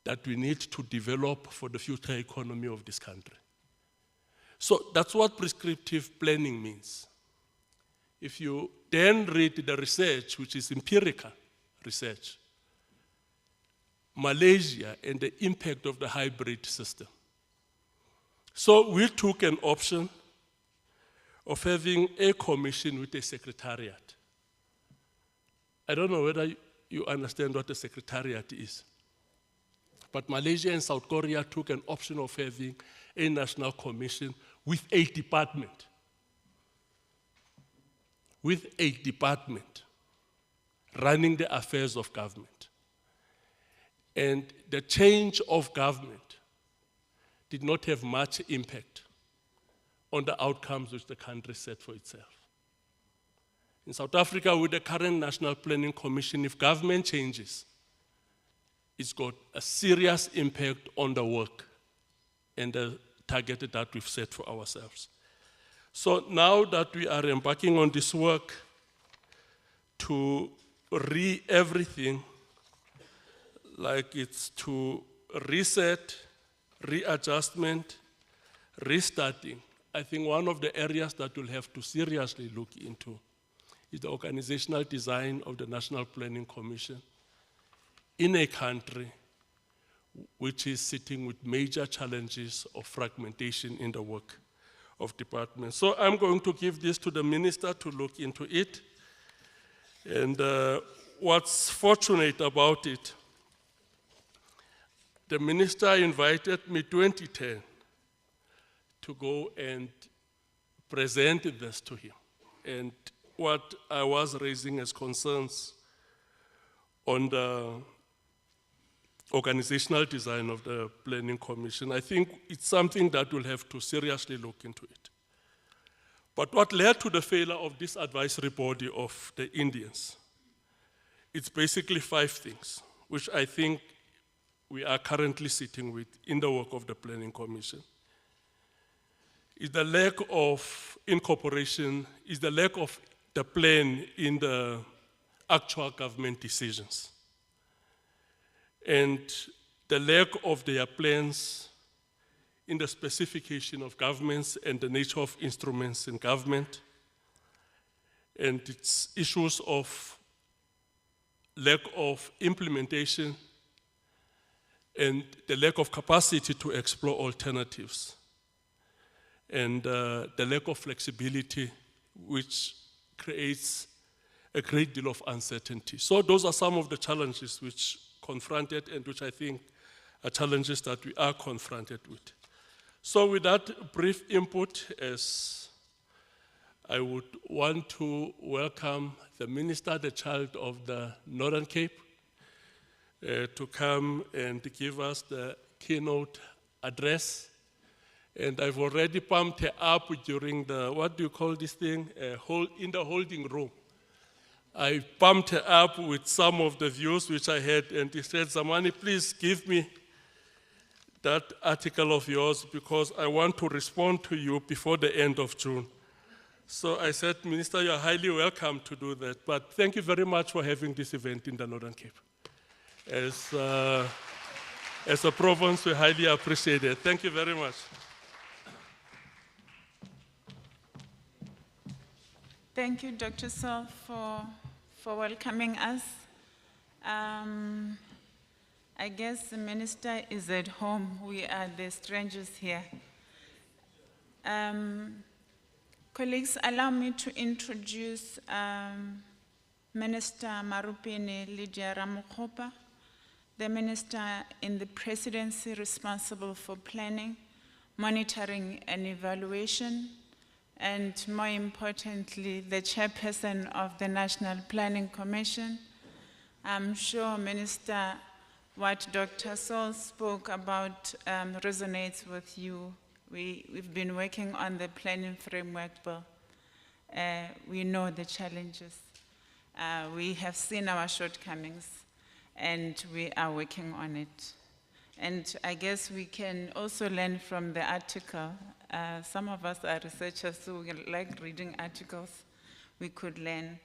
[SPEAKER 6] that we need to develop for the future economy of this country. So that's what prescriptive planning means. If you then read the research, which is empirical research, Malaysia and the impact of the hybrid system. So we took an option of having a commission with a secretariat. I don't know whether you understand what a secretariat is. But Malaysia and South Korea took an option of having a national commission with a department. With a department running the affairs of government. And the change of government did not have much impact on the outcomes which the country set for itself. In South Africa, with the current National Planning Commission, if government changes, it's got a serious impact on the work and the target that we've set for ourselves. So now that we are embarking on this work to everything, like it's to reset, readjustment, restarting, I think one of the areas that we'll have to seriously look into is the organizational design of the National Planning Commission in a country which is sitting with major challenges of fragmentation in the work of departments. So I'm going to give this to the minister to look into it. And what's fortunate about it, the minister invited me 2010 to go and present this to him. And what I was raising as concerns on the organizational design of the Planning Commission, I think it's something that we'll have to seriously look into it. But what led to the failure of this advisory body of the Indians, it's basically 5 things, which I think we are currently sitting with in the work of the Planning Commission. Is the lack of incorporation, is the lack of the plan in the actual government decisions, and the lack of their plans in the specification of governments and the nature of instruments in government, and its issues of lack of implementation and the lack of capacity to explore alternatives, and the lack of flexibility, which creates a great deal of uncertainty. So those are some of the challenges which confronted and which I think are challenges that we are confronted with. So with that brief input, as I would want to welcome the minister, the child of the Northern Cape, to come and give us the keynote address. And I've already pumped her up during the, what do you call this thing? In the holding room. I pumped her up with some of the views which I had, and he said, Zamani, please give me that article of yours because I want to respond to you before the end of June. So I said, Minister, you're highly welcome to do that, but thank you very much for having this event in the Northern Cape. As a province, we highly appreciate it. Thank you very much.
[SPEAKER 1] Thank you, Dr. Saul, for welcoming us. I guess the minister is at home. We are the strangers here. Colleagues, allow me to introduce Minister Marupini Lydia Ramokgopa, the minister in the presidency responsible for planning, monitoring and evaluation, and more importantly, the chairperson of the National Planning Commission. I'm sure, Minister, what Dr. Saul spoke about resonates with you. We've been working on the planning framework bill. We know the challenges. We have seen our shortcomings, and we are working on it. And I guess we can also learn from the article. Some of us are researchers, so we like reading articles. We could learn.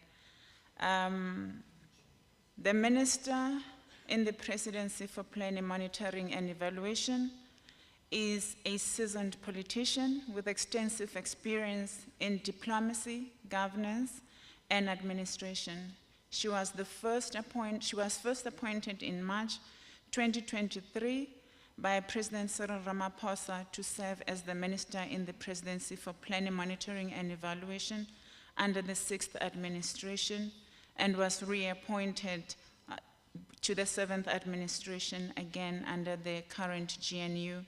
[SPEAKER 1] The minister in the presidency for planning, monitoring, and evaluation is a seasoned politician with extensive experience in diplomacy, governance, and administration. She was first appointed in March 2023 by President Cyril Ramaphosa to serve as the minister in the presidency for planning, monitoring, and evaluation under the 6th administration, and was reappointed to the 7th administration again under the current GNU.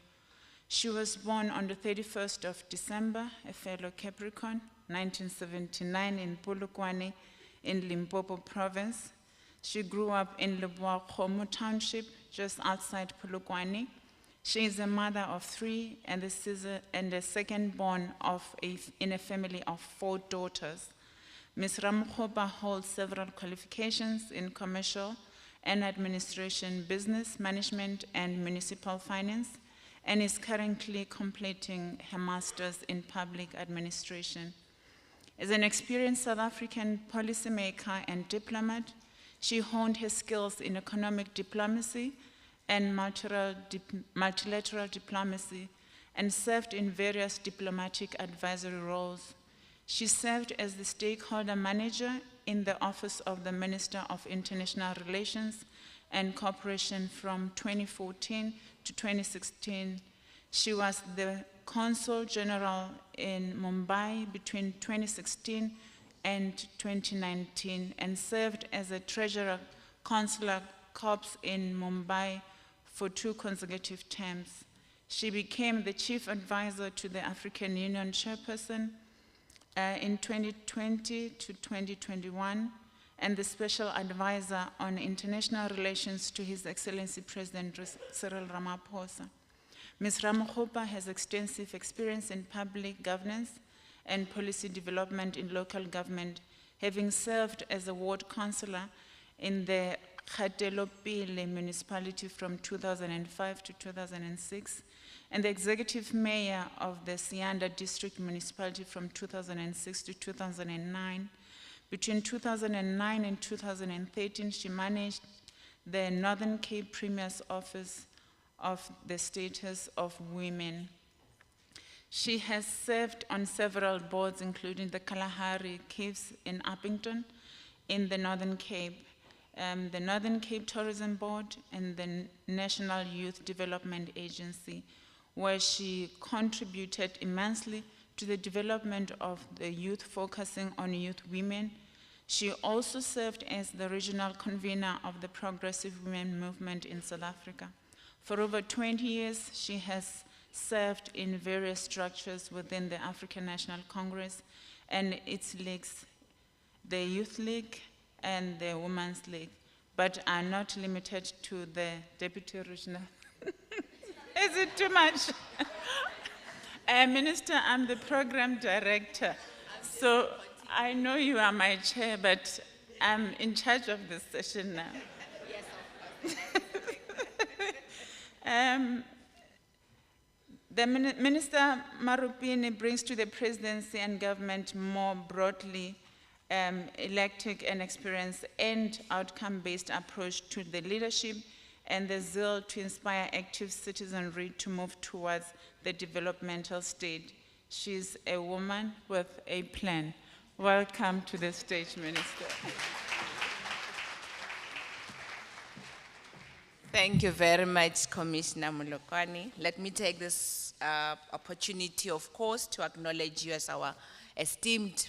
[SPEAKER 1] She was born on the 31st of December, a fellow Capricorn, 1979 in Polokwane in Limpopo province. She grew up in Leboa-Khomo Township, just outside Polokwane. She is a mother of 3 and the second born in a family of 4 daughters. Ms. Ramokgopa holds several qualifications in commercial and administration, business management, and municipal finance, and is currently completing her master's in public administration. As an experienced South African policymaker and diplomat, she honed her skills in economic diplomacy and multilateral diplomacy, and served in various diplomatic advisory roles. She served as the stakeholder manager in the Office of the Minister of International Relations and Cooperation from 2014 to 2016. She was the Consul General in Mumbai between 2016 and 2019 and served as a Treasurer Consular Corps in Mumbai for 2 consecutive terms. She became the Chief Advisor to the African Union Chairperson in 2020 to 2021 and the Special Advisor on International Relations to His Excellency President Cyril Ramaphosa. Ms. Ramokgopa has extensive experience in public governance and policy development in local government, having served as a ward councillor in the Kgatelopele municipality from 2005 to 2006, and the executive mayor of the Sianda district municipality from 2006 to 2009. Between 2009 and 2013, she managed the Northern Cape Premier's Office of the Status of Women. She has served on several boards, including the Kalahari Caves in Uppington in the Northern Cape, the Northern Cape Tourism Board, and the National Youth Development Agency, where she contributed immensely to the development of the youth focusing on youth women. She also served as the regional convener of the Progressive Women Movement in South Africa. For over 20 years, she has served in various structures within the African National Congress and its leagues, the Youth League and the Women's League, but are not limited to the Deputy Regional. Is it too much? Minister, I'm the Program Director, so I know you are my chair, but I'm in charge of this session now. Yes, the Minister Marupini brings to the presidency and government more broadly electric and experience and outcome-based approach to the leadership and the zeal to inspire active citizenry to move towards the developmental state. She's a woman with a plan. Welcome to the stage, Minister.
[SPEAKER 7] Thank you very much, Commissioner Molokwani. Let me take this opportunity, of course, to acknowledge you as our esteemed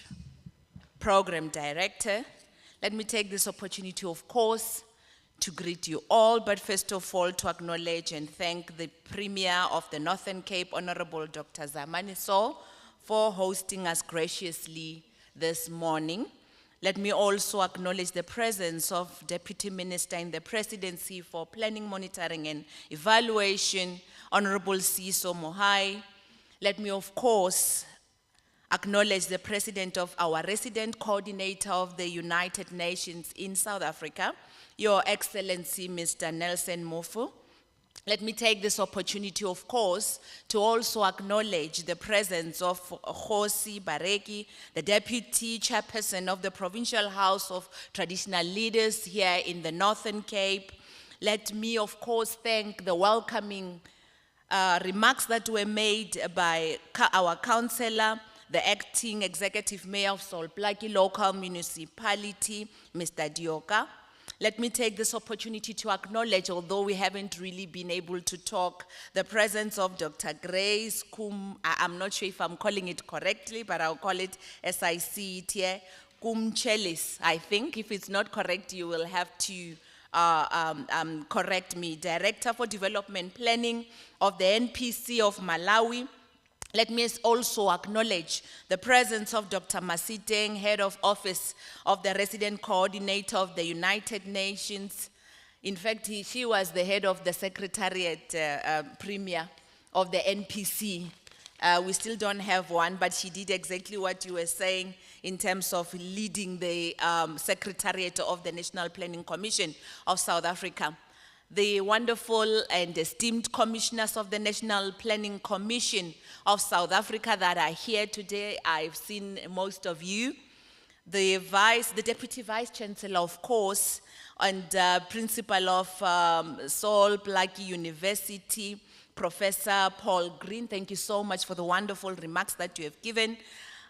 [SPEAKER 7] Program Director. Let me take this opportunity, of course, to greet you all, but first of all, to acknowledge and thank the Premier of the Northern Cape, Honorable Dr. Zamani Saul, for hosting us graciously this morning. Let me also acknowledge the presence of Deputy Minister in the Presidency for Planning, Monitoring and Evaluation, Honorable Siso Mohai. Let me, of course, acknowledge the President of our Resident Coordinator of the United Nations in South Africa, Your Excellency, Mr. Nelson Mofu. Let me take this opportunity, of course, to also acknowledge the presence of Kgosi Bareki, the Deputy Chairperson of the Provincial House of Traditional Leaders here in the Northern Cape. Let me, of course, thank the welcoming remarks that were made by our councillor, the Acting Executive Mayor of Sol Plaatje Local Municipality, Mr. Dioka. Let me take this opportunity to acknowledge, although we haven't really been able to talk, the presence of Dr. Grace I'm not sure if I'm calling it correctly, but I'll call it as I see it here, Chelis, I think. If it's not correct, you will have to correct me. Director for Development Planning of the NPC of Malawi. Let me also acknowledge the presence of Dr. Masiteng, Head of Office of the Resident Coordinator of the United Nations. In fact, she was the head of the Secretariat Premier of the NPC. We still don't have one, but she did exactly what you were saying in terms of leading the Secretariat of the National Planning Commission of South Africa. The wonderful and esteemed commissioners of the National Planning Commission of South Africa that are here today. I've seen most of you. The Deputy Vice Chancellor, of course, and Principal of Sol Plaatje University, Professor Paul Green. Thank you so much for the wonderful remarks that you have given.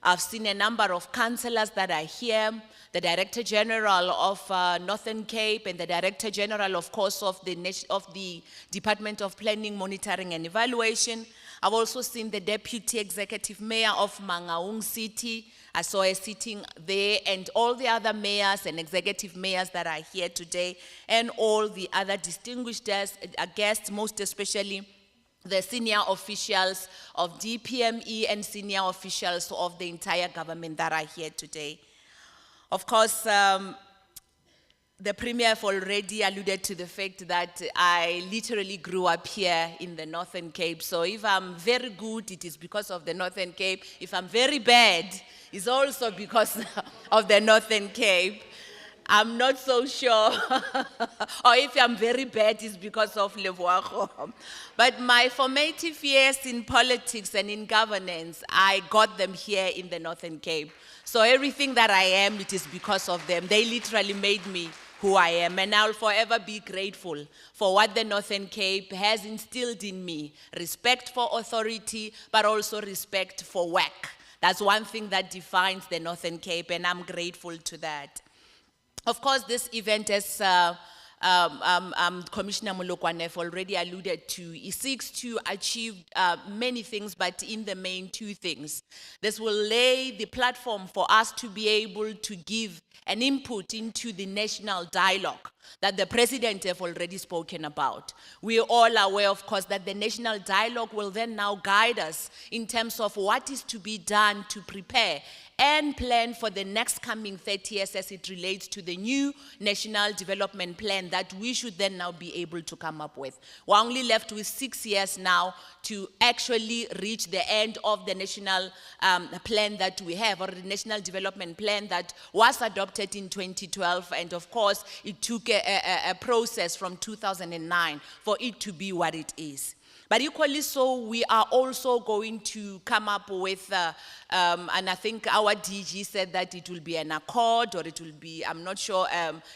[SPEAKER 7] I've seen a number of councillors that are here, the Director General of Northern Cape and the Director General, of course, of the Department of Planning, Monitoring and Evaluation. I've also seen the Deputy Executive Mayor of Mangaung City. I saw her sitting there, and all the other mayors and executive mayors that are here today, and all the other distinguished guests, most especially the senior officials of DPME and senior officials of the entire government that are here today. Of course, the Premier have already alluded to the fact that I literally grew up here in the Northern Cape. So if I'm very good, it is because of the Northern Cape. If I'm very bad, it's also because of the Northern Cape. I'm not so sure. Or if I'm very bad, it's because of Levoago. But my formative years in politics and in governance, I got them here in the Northern Cape. So everything that I am, it is because of them. They literally made me who I am, and I'll forever be grateful for what the Northern Cape has instilled in me. Respect for authority, but also respect for work. That's one thing that defines the Northern Cape, and I'm grateful to that. Of course, this event, as Commissioner Molokwane already alluded to, it seeks to achieve many things, but in the main, two things. This will lay the platform for us to be able to give an input into the national dialogue that the President have already spoken about. We are all aware, of course, that the national dialogue will then now guide us in terms of what is to be done to prepare and plan for the next coming 30 years as it relates to the new national development plan that we should then now be able to come up with. We're only left with 6 years now to actually reach the end of the national plan that we have, or the national development plan that was adopted in 2012, and of course it took a process from 2009 for it to be what it is. But equally so, we are also going to come up with, and I think our DG said that it will be an accord, or it will be, I'm not sure,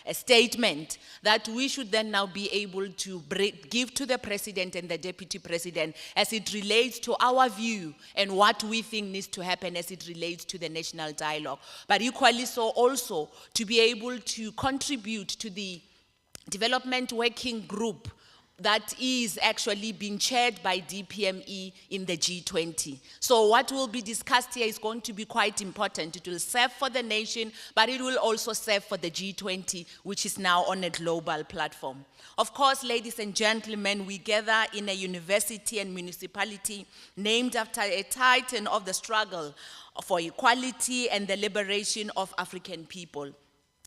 [SPEAKER 7] a statement that we should then now be able to give to the President and the Deputy President as it relates to our view and what we think needs to happen as it relates to the national dialogue. But equally so also to be able to contribute to the development working group that is actually being chaired by DPME in the G-20. So what will be discussed here is going to be quite important. It will serve for the nation, but it will also serve for the G-20, which is now on a global platform. Of course, ladies and gentlemen, we gather in a university and municipality named after a titan of the struggle for equality and the liberation of African people.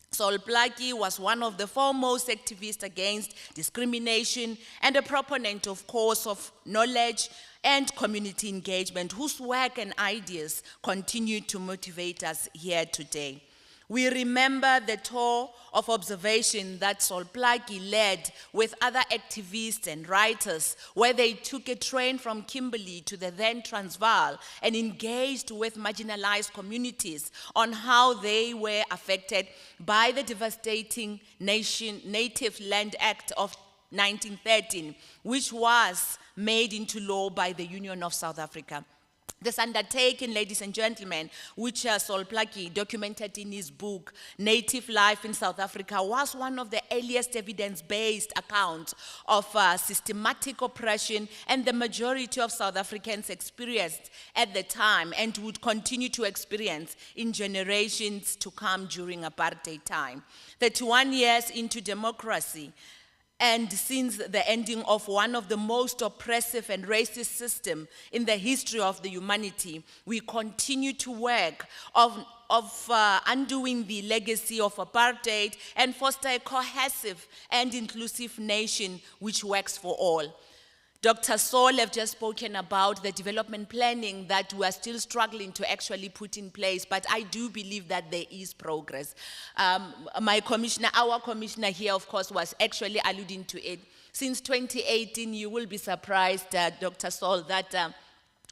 [SPEAKER 7] Sol Plaatje was one of the foremost activists against discrimination and a proponent, of course, of knowledge and community engagement, whose work and ideas continue to motivate us here today. We remember the tour of observation that Sol Plaatje led with other activists and writers, where they took a train from Kimberley to the then Transvaal and engaged with marginalized communities on how they were affected by the devastating Native Land Act of 1913, which was made into law by the Union of South Africa. This undertaking, ladies and gentlemen, which Sol Plaatje documented in his book, Native Life in South Africa, was one of the earliest evidence-based accounts of systematic oppression and the majority of South Africans experienced at the time and would continue to experience in generations to come during apartheid time. 31 years into democracy, and since the ending of one of the most oppressive and racist systems in the history of the humanity, we continue to work of undoing the legacy of apartheid and foster a cohesive and inclusive nation which works for all. Dr. Sol have just spoken about the development planning that we are still struggling to actually put in place, but I do believe that there is progress. Our commissioner here, of course, was actually alluding to it. Since 2018, you will be surprised, Dr. Sol, that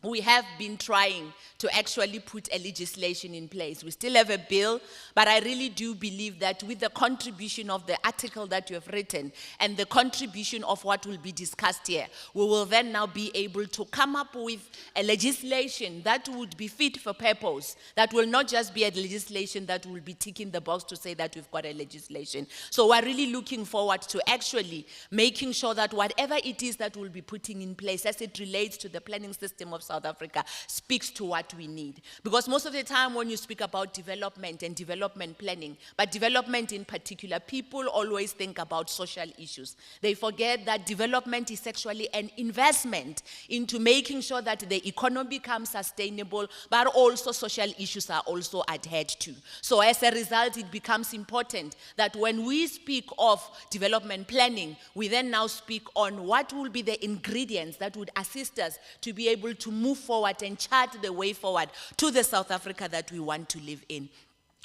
[SPEAKER 7] we have been trying to actually put a legislation in place. We still have a bill, but I really do believe that with the contribution of the article that you have written and the contribution of what will be discussed here, we will then now be able to come up with a legislation that would be fit for purpose, that will not just be a legislation that will be ticking the box to say that we've got a legislation. So we're really looking forward to actually making sure that whatever it is that we'll be putting in place as it relates to the planning system of South Africa speaks to what we need. Because most of the time when you speak about development and development planning, but development in particular, people always think about social issues. They forget that development is actually an investment into making sure that the economy becomes sustainable, but also social issues are also adhered to. So as a result, it becomes important that when we speak of development planning, we then now speak on what will be the ingredients that would assist us to be able to move forward and chart the way forward to the South Africa that we want to live in.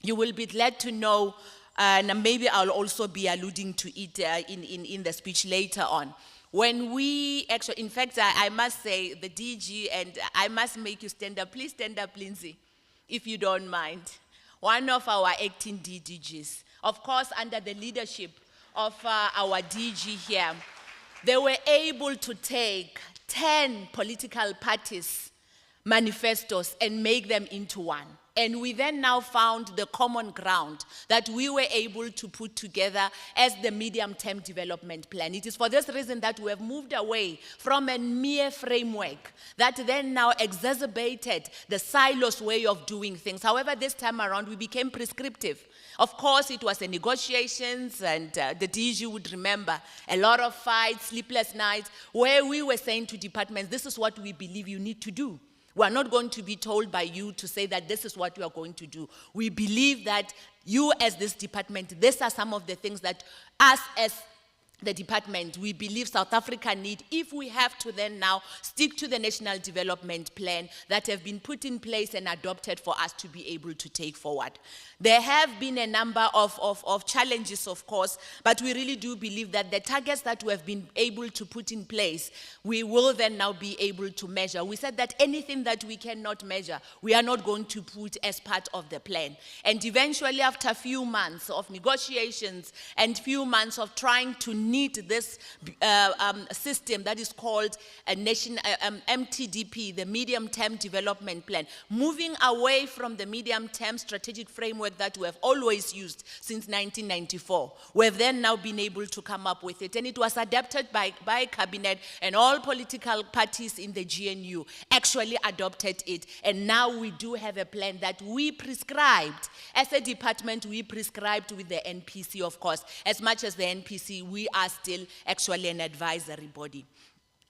[SPEAKER 7] You will be glad to know, and maybe I'll also be alluding to it in the speech later on. When we actually, in fact, I must say the DG, and I must make you stand up. Please stand up, Lindsay, if you don't mind. One of our acting DDGs, of course, under the leadership of our DG here, they were able to take 10 political parties' manifestos and make them into one. And we then now found the common ground that we were able to put together as the medium-term development plan. It is for this reason that we have moved away from a mere framework that then now exacerbated the silos way of doing things. However, this time around, we became prescriptive. Of course, it was a negotiations, and the DG would remember a lot of fights, sleepless nights, where we were saying to departments, this is what we believe you need to do. We are not going to be told by you to say that this is what you are going to do. We believe that you as this department, these are some of the things that us as the department, we believe South Africa need, if we have to then now stick to the national development plan that have been put in place and adopted for us to be able to take forward. There have been a number of challenges, of course, but we really do believe that the targets that we have been able to put in place, we will then now be able to measure. We said that anything that we cannot measure, we are not going to put as part of the plan. And eventually, after a few months of negotiations and few months of trying to knit this system that is called a MTDP, the Medium-Term Development Plan, moving away from the medium-term strategic framework that we have always used since 1994. We have then now been able to come up with it, and it was adopted by Cabinet, and all political parties in the GNU actually adopted it, and now we do have a plan that we prescribed. As a department, we prescribed with the NPC, of course. As much as the NPC, we are still actually an advisory body.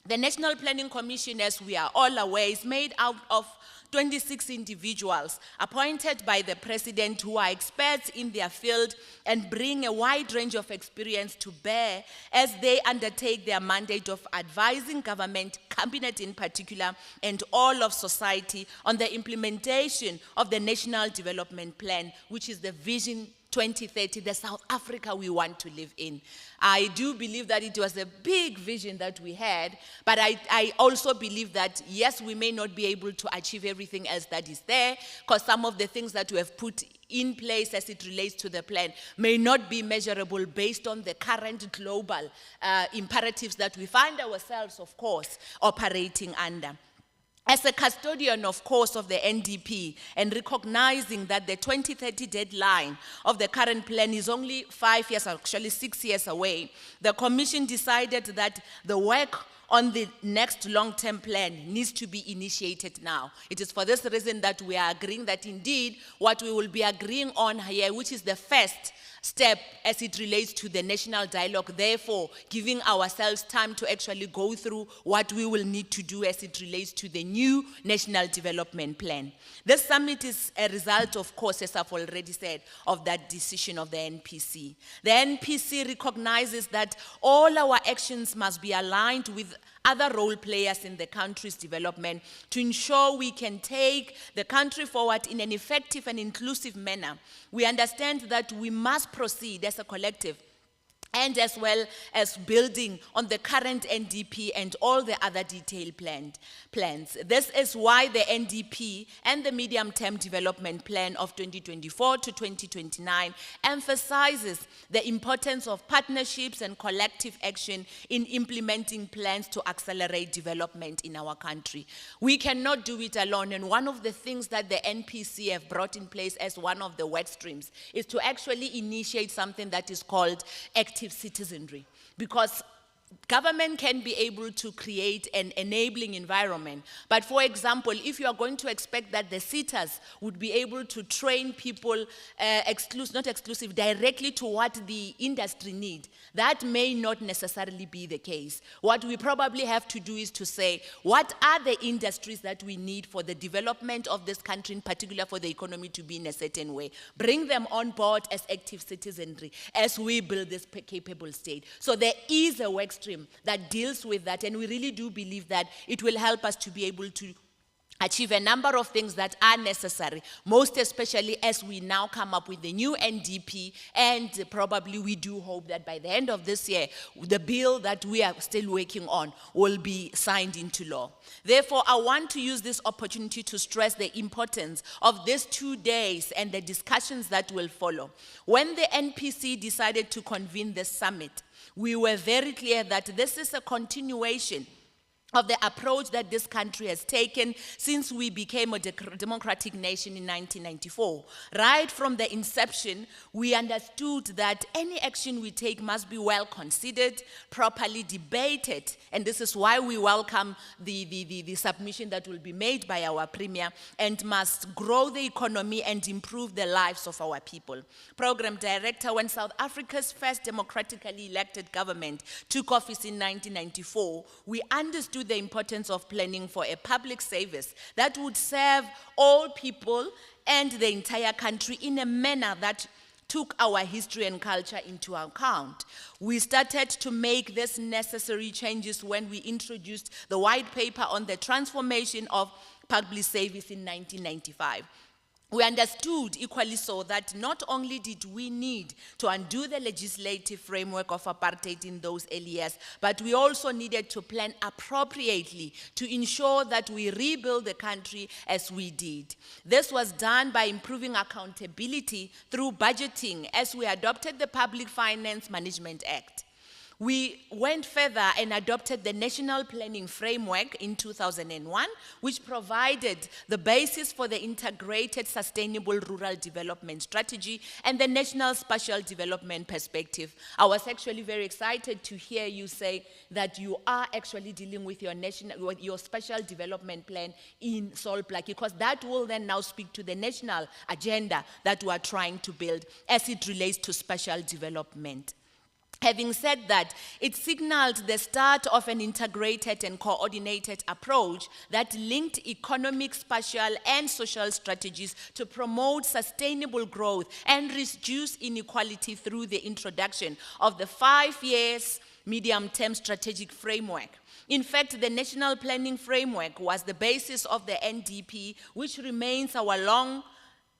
[SPEAKER 7] The National Planning Commission, as we are all aware, is made out of 26 individuals appointed by the president who are experts in their field and bring a wide range of experience to bear as they undertake their mandate of advising government, cabinet in particular, and all of society on the implementation of the National Development Plan, which is the Vision 2030, the South Africa we want to live in. I do believe that it was a big vision that we had, but I also believe that, yes, we may not be able to achieve everything else that is there, because some of the things that we have put in place as it relates to the plan may not be measurable based on the current global imperatives that we find ourselves, of course, operating under. As a custodian, of course, of the NDP, and recognizing that the 2030 deadline of the current plan is only 5 years, actually 6 years away, the Commission decided that the work on the next long-term plan needs to be initiated now. It is for this reason that we are agreeing that indeed what we will be agreeing on here, which is the first step as it relates to the national dialogue, therefore giving ourselves time to actually go through what we will need to do as it relates to the new national development plan. This summit is a result, of course, as I've already said, of that decision of the NPC. The NPC recognizes that all our actions must be aligned with other role players in the country's development to ensure we can take the country forward in an effective and inclusive manner. We understand that we must proceed as a collective and as well as building on the current NDP and all the other detailed plans. This is why the NDP and the Medium-Term Development Plan of 2024 to 2029 emphasizes the importance of partnerships and collective action in implementing plans to accelerate development in our country. We cannot do it alone, and one of the things that the NPC have brought in place as one of the work streams is to actually initiate something that is called active citizenry, because government can be able to create an enabling environment. But for example, if you are going to expect that the sitters would be able to train people, directly to what the industry need, that may not necessarily be the case. What we probably have to do is to say, what are the industries that we need for the development of this country, in particular for the economy to be in a certain way? Bring them on board as active citizenry as we build this capable state. So there is a work stream that deals with that, and we really do believe that it will help us to be able to achieve a number of things that are necessary, most especially as we now come up with the new NDP, and probably we do hope that by the end of this year, the bill that we are still working on will be signed into law. Therefore, I want to use this opportunity to stress the importance of these 2 days and the discussions that will follow. When the NPC decided to convene this summit, we were very clear that this is a continuation of the approach that this country has taken since we became a democratic nation in 1994. Right from the inception, we understood that any action we take must be well considered, properly debated, and this is why we welcome the submission that will be made by our Premier, and must grow the economy and improve the lives of our people. Program Director, when South Africa's first democratically elected government took office in 1994, we understood the importance of planning for a public service that would serve all people and the entire country in a manner that took our history and culture into account. We started to make these necessary changes when we introduced the white paper on the transformation of public service in 1995. We understood equally so that not only did we need to undo the legislative framework of apartheid in those early years, but we also needed to plan appropriately to ensure that we rebuild the country as we did. This was done by improving accountability through budgeting as we adopted the Public Finance Management Act. We went further and adopted the National Planning Framework in 2001, which provided the basis for the Integrated Sustainable Rural Development Strategy and the National Spatial Development Perspective. I was actually very excited to hear you say that you are actually dealing with your Spatial Development Plan in Sol Plaatje, because that will then now speak to the national agenda that we are trying to build as it relates to spatial development. Having said that, it signaled the start of an integrated and coordinated approach that linked economic, spatial, and social strategies to promote sustainable growth and reduce inequality through the introduction of the 5 years medium-term strategic framework. In fact, the National Planning Framework was the basis of the NDP, which remains our long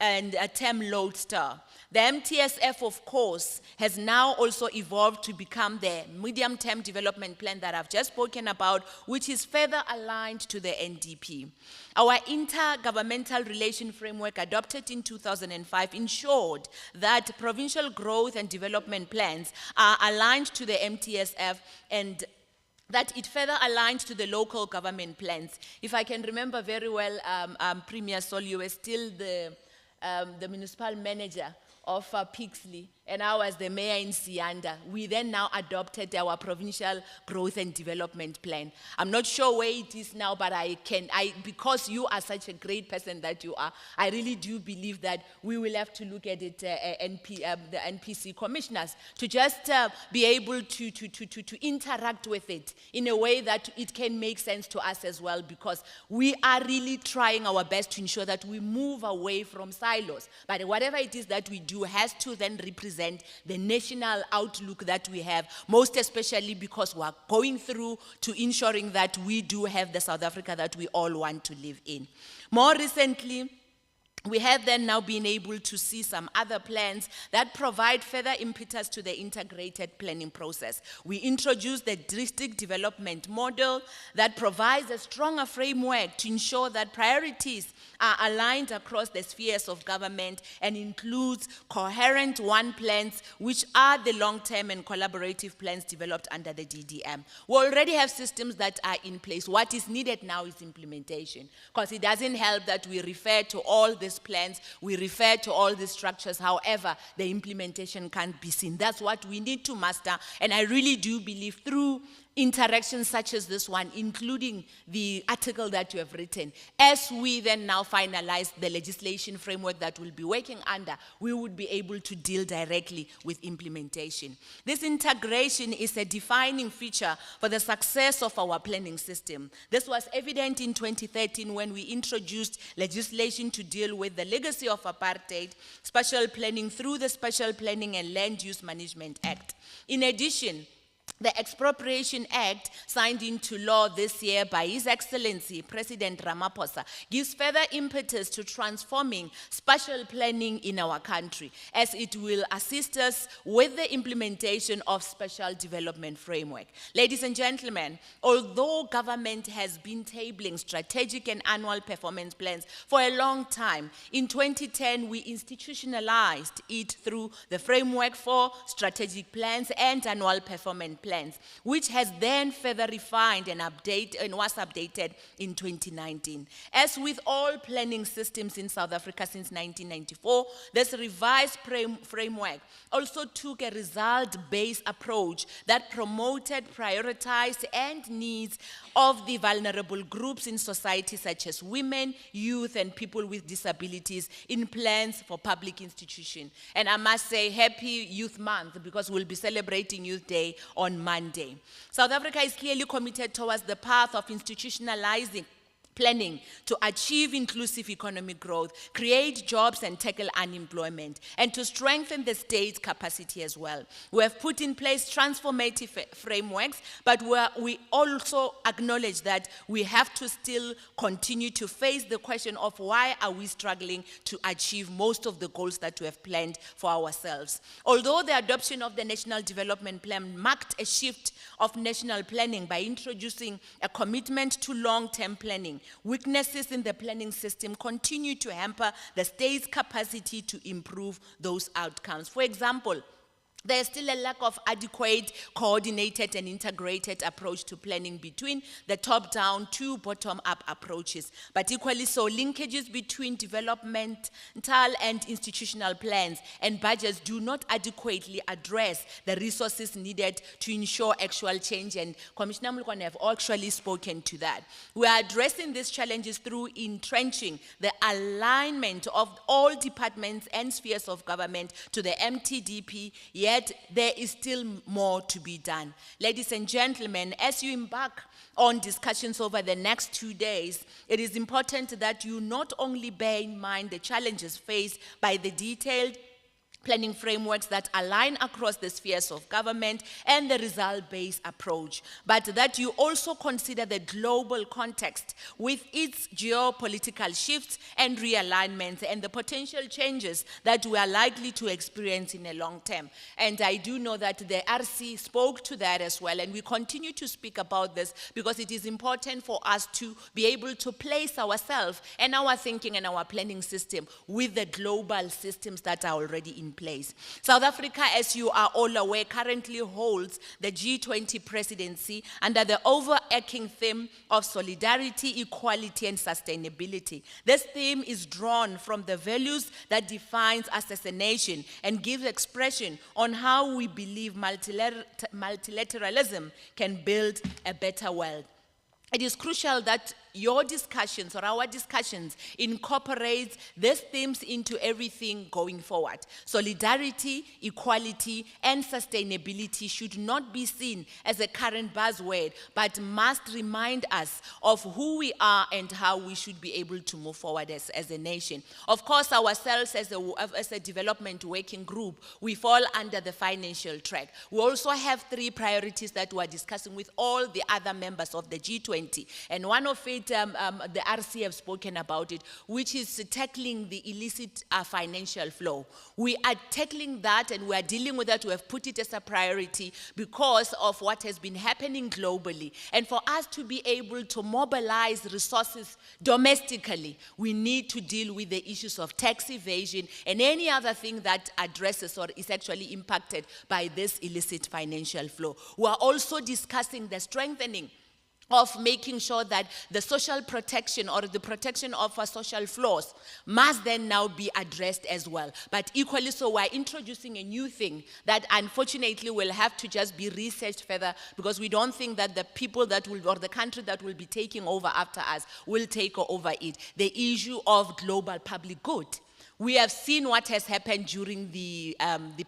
[SPEAKER 7] and a term lodestar. The MTSF, of course, has now also evolved to become the medium-term development plan that I've just spoken about, which is further aligned to the NDP. Our intergovernmental relation framework adopted in 2005 ensured that provincial growth and development plans are aligned to the MTSF and that it further aligns to the local government plans. If I can remember very well, Premier Sol, you were still the municipal manager of Pixley, and I was the mayor in Sianda. We then now adopted our provincial growth and development plan. I'm not sure where it is now, but because you are such a great person that you are, I really do believe that we will have to look at it, the NPC commissioners, to just be able to interact with it in a way that it can make sense to us as well, because we are really trying our best to ensure that we move away from silos. But whatever it is that we do has to then represent the national outlook that we have, most especially because we are going through to ensuring that we do have the South Africa that we all want to live in. More recently, we have then now been able to see some other plans that provide further impetus to the integrated planning process. We introduced the district development model that provides a stronger framework to ensure that priorities are aligned across the spheres of government and includes coherent one plans, which are the long-term and collaborative plans developed under the DDM. We already have systems that are in place. What is needed now is implementation, because it doesn't help that we refer to all these plans, we refer to all these structures, however, the implementation can't be seen. That's what we need to master, and I really do believe through interactions such as this one, including the article that you have written, as we then now finalize the legislation framework that we'll be working under, we would be able to deal directly with implementation. This integration is a defining feature for the success of our planning system. This was evident in 2013 when we introduced legislation to deal with the legacy of apartheid, spatial planning through the Spatial Planning and Land Use Management Act. In addition, the Expropriation Act, signed into law this year by His Excellency President Ramaphosa, gives further impetus to transforming spatial planning in our country, as it will assist us with the implementation of spatial development framework. Ladies and gentlemen, although government has been tabling strategic and annual performance plans for a long time, in 2010 we institutionalized it through the framework for strategic plans and annual performance plans, which has then further refined and was updated in 2019. As with all planning systems in South Africa since 1994, this revised framework also took a result-based approach that promoted, prioritized, and needs of the vulnerable groups in society, such as women, youth, and people with disabilities, in plans for public institutions. And I must say, happy Youth Month, because we'll be celebrating Youth Day on Monday. South Africa is clearly committed towards the path of institutionalizing planning to achieve inclusive economic growth, create jobs and tackle unemployment, and to strengthen the state's capacity as well. We have put in place transformative frameworks, but we also acknowledge that we have to still continue to face the question of why are we struggling to achieve most of the goals that we have planned for ourselves. Although the adoption of the National Development Plan marked a shift of national planning by introducing a commitment to long-term planning, weaknesses in the planning system continue to hamper the state's capacity to improve those outcomes. For example, there is still a lack of adequate, coordinated, and integrated approach to planning between the top-down to bottom-up approaches. But equally so, linkages between developmental and institutional plans and budgets do not adequately address the resources needed to ensure actual change, and Commissioner Mulkwane have actually spoken to that. We are addressing these challenges through entrenching the alignment of all departments and spheres of government to the MTDP, yet there is still more to be done. Ladies and gentlemen, as you embark on discussions over the next 2 days, it is important that you not only bear in mind the challenges faced by the detailed planning frameworks that align across the spheres of government and the result-based approach, but that you also consider the global context with its geopolitical shifts and realignments and the potential changes that we are likely to experience in the long term. And I do know that the RC spoke to that as well, and we continue to speak about this because it is important for us to be able to place ourselves and our thinking and our planning system with the global systems that are already in place. South Africa, as you are all aware, currently holds the G-20 presidency under the overarching theme of solidarity, equality, and sustainability. This theme is drawn from the values that defines us as a nation and gives expression on how we believe multilateralism can build a better world. It is crucial that your discussions or our discussions incorporate these themes into everything going forward. Solidarity, equality, and sustainability should not be seen as a current buzzword, but must remind us of who we are and how we should be able to move forward as a nation. Of course, ourselves as a development working group, we fall under the financial track. We also have 3 priorities that we are discussing with all the other members of the G20, and one of it it, the RC have spoken about it, which is tackling the illicit financial flow. We are tackling that and we are dealing with that. We have put it as a priority because of what has been happening globally. And for us to be able to mobilize resources domestically, we need to deal with the issues of tax evasion and any other thing that addresses or is actually impacted by this illicit financial flow. We are also discussing the strengthening of making sure that the social protection or the protection of our social flows must then now be addressed as well. But equally so, we're introducing a new thing that unfortunately will have to just be researched further because we don't think that the people that will, or the country that will be taking over after us will take over it. The issue of global public good. We have seen what has happened during the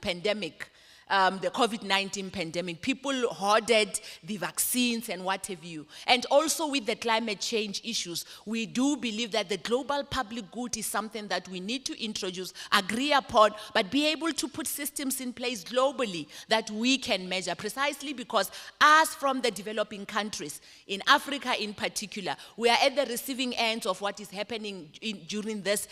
[SPEAKER 7] pandemic. The COVID-19 pandemic. People hoarded the vaccines and what have you. And also with the climate change issues, we do believe that the global public good is something that we need to introduce, agree upon, but be able to put systems in place globally that we can measure, precisely because us from the developing countries, in Africa in particular, we are at the receiving end of what is happening during this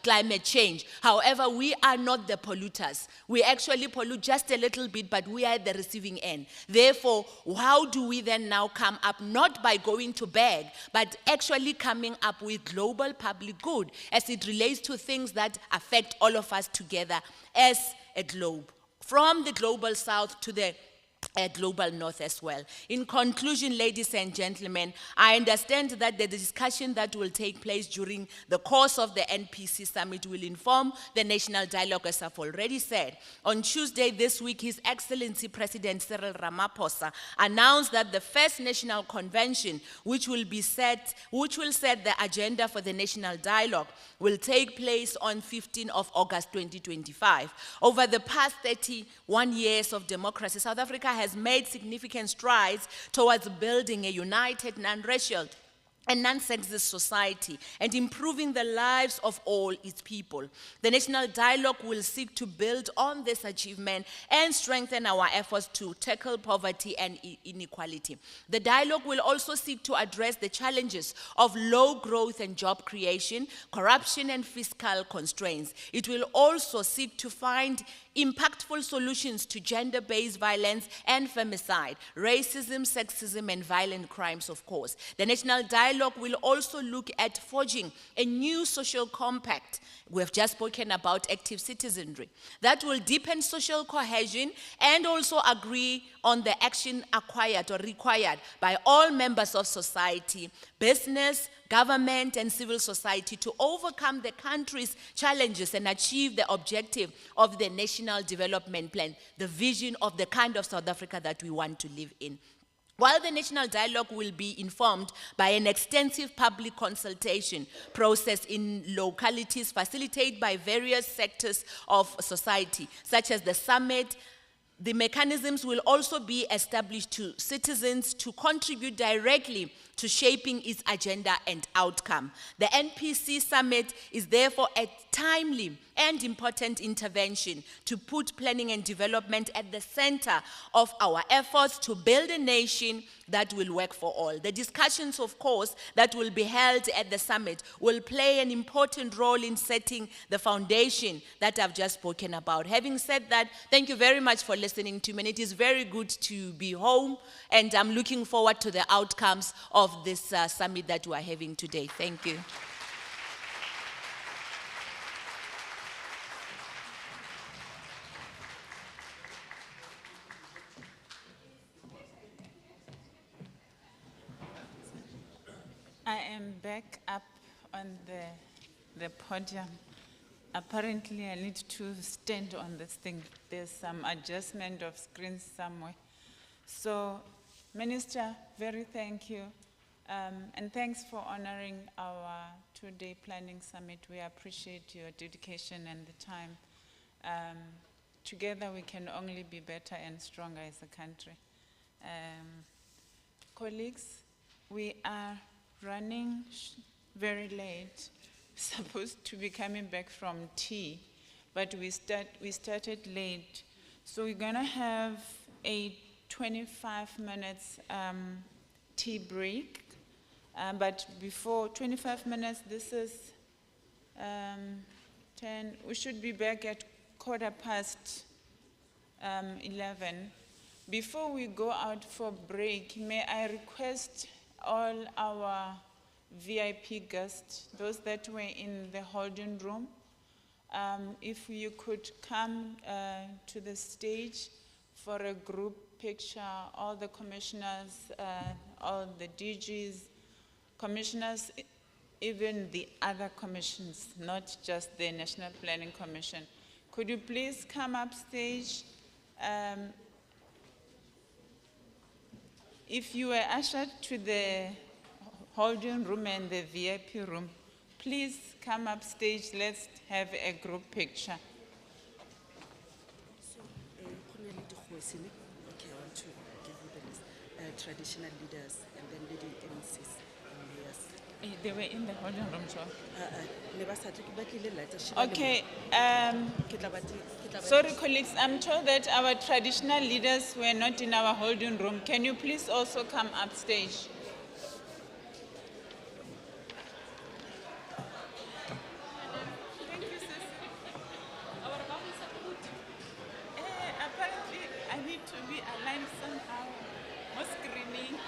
[SPEAKER 7] climate change. However, we are not the polluters. We actually pollute just a little bit, but we are at the receiving end. Therefore, how do we then now come up, not by going to beg, but actually coming up with global public good as it relates to things that affect all of us together as a globe, from the global south to the global north as well. In conclusion, ladies and gentlemen, I understand that the discussion that will take place during the course of the NPC summit will inform the national dialogue, as I've already said. On Tuesday this week, His Excellency President Cyril Ramaphosa announced that the first national convention, which will set the agenda for the national dialogue, will take place on 15th of August 2025. Over the past 31 years of democracy, South Africa has made significant strides towards building a united, non-racial, and non-sexist society and improving the lives of all its people. The national dialogue will seek to build on this achievement and strengthen our efforts to tackle poverty and inequality. The dialogue will also seek to address the challenges of low growth and job creation, corruption and fiscal constraints. It will also seek to find impactful solutions to gender-based violence and femicide, racism, sexism, and violent crimes, of course. The national dialogue will also look at forging a new social compact. We have just spoken about active citizenry. That will deepen social cohesion and also agree on the action acquired or required by all members of society, business, government, and civil society to overcome the country's challenges and achieve the objective of the National Development Plan, the vision of the kind of South Africa that we want to live in. While the national dialogue will be informed by an extensive public consultation process in localities facilitated by various sectors of society, such as the summit, the mechanisms will also be established to citizens to contribute directly to shaping its agenda and outcome. The NPC summit is therefore a timely and important intervention to put planning and development at the center of our efforts to build a nation that will work for all. The discussions, of course, that will be held at the summit will play an important role in setting the foundation that I've just spoken about. Having said that, thank you very much for listening to me. It is very good to be home, and I'm looking forward to the outcomes of this summit that we are having today. Thank you.
[SPEAKER 1] I am back up on the podium. Apparently, I need to stand on this thing. There's some adjustment of screens somewhere. So, Minister, very thank you. And thanks for honoring our two-day planning summit. We appreciate your dedication and the time. Together, we can only be better and stronger as a country. Colleagues, we are running very late. Supposed to be coming back from tea, but we started late. So we're gonna have a 25 minutes tea break. But before 25 minutes, this is 10, we should be back at 11:15. Before we go out for break, may I request all our VIP guests, those that were in the holding room, if you could come to the stage for a group picture, all the commissioners, all the DGs, commissioners, even the other commissions, not just the National Planning Commission. Could you please come up stage? If you were ushered to the holding room and the VIP room, please come up stage. Let's have a group picture.
[SPEAKER 8] Okay, I want to give you the list. Traditional leaders and then leading MCs and mayors.
[SPEAKER 1] They were in the holding room, so.
[SPEAKER 8] Ne ba sa tle ke batlile light, sheba le
[SPEAKER 1] Okay,
[SPEAKER 8] ke tla ba di-
[SPEAKER 1] sorry colleagues, I'm told that our traditional leaders were not in our holding room. Can you please also come up stage? Thank you, sis. Apparently, I need to be aligned somehow. No screening.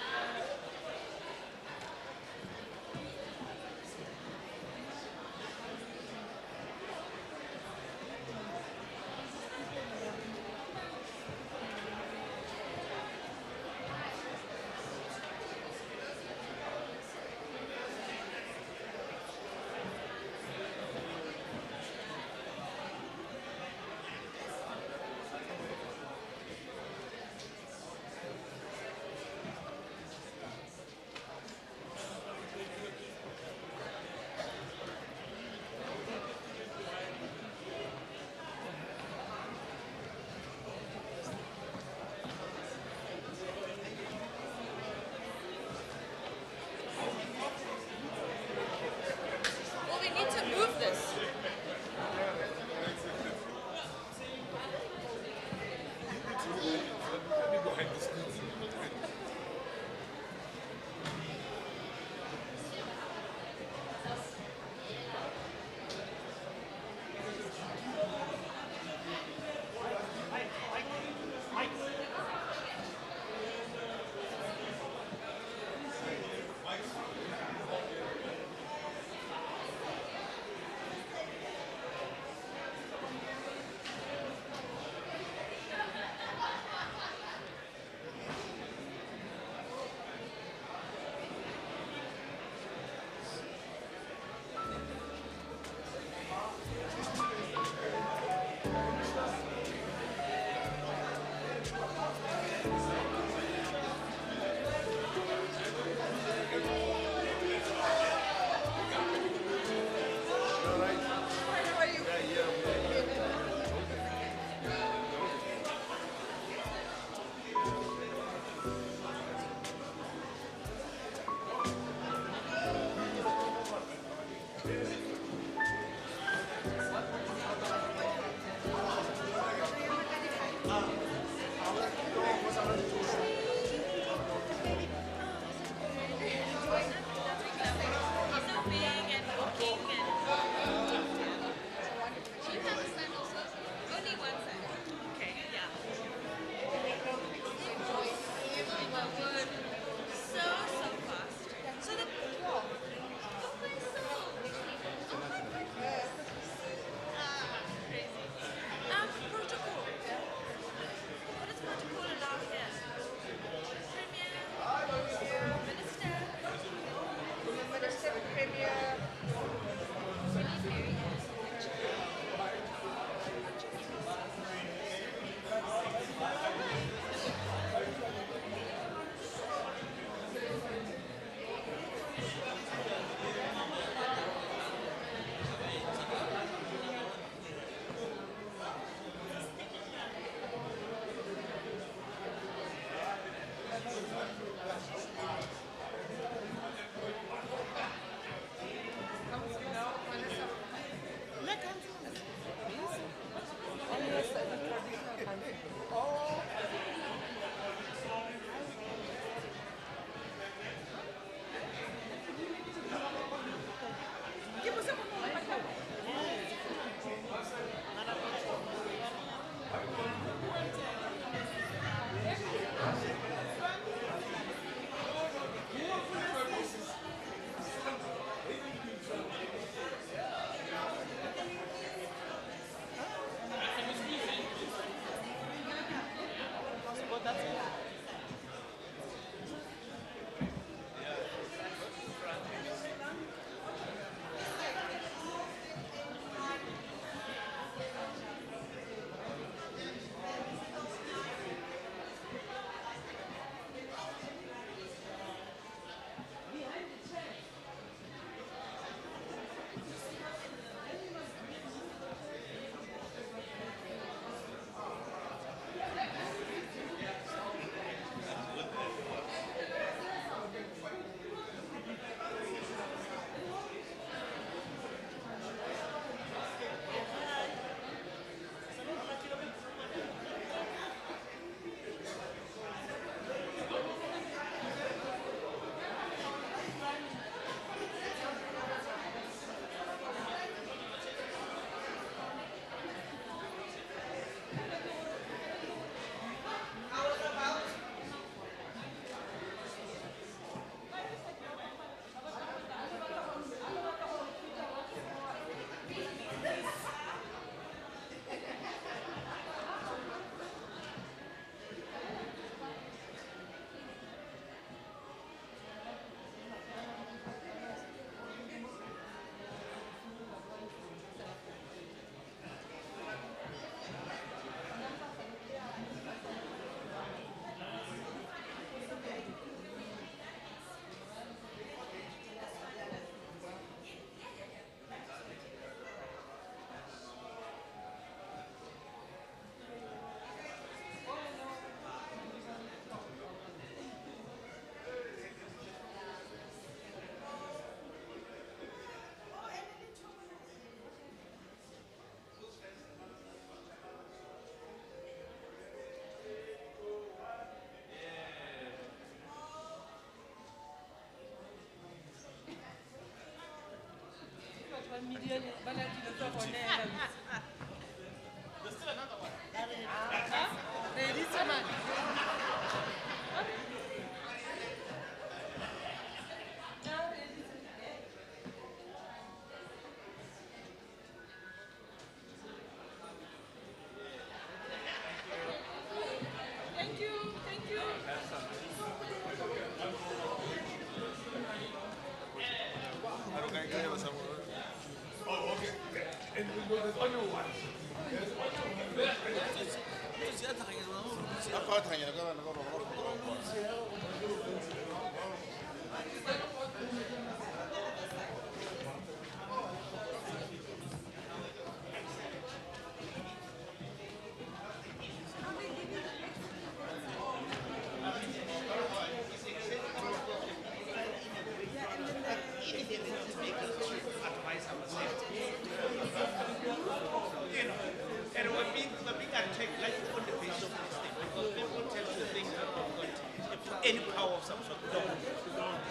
[SPEAKER 4] And we're being attacked like on the base of this thing because people tell you things that we've got any power of some sort.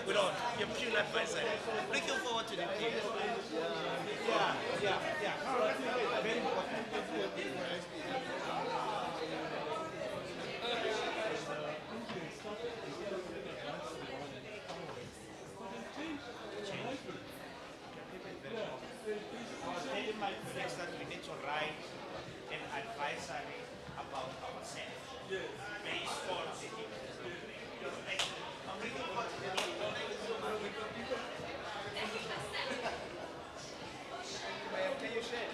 [SPEAKER 4] We don't. You're pure advisor. Looking forward to the day. Yeah. Very important. Telling my colleagues that we need to write an advisory about ourselves based on the I'm looking forward to the Can you share?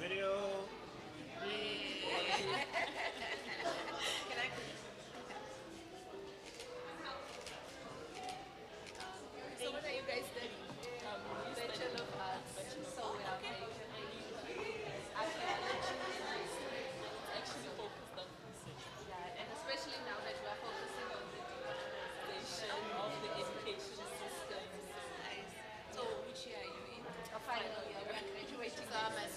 [SPEAKER 4] Video.
[SPEAKER 9] So what are you guys studying? Bachelor of Arts. So we are actually focused on research. Yeah, and especially now that we are focusing on the digitalization of the education system. Nice. So which year are you in? Final year. We are graduating. So I'm a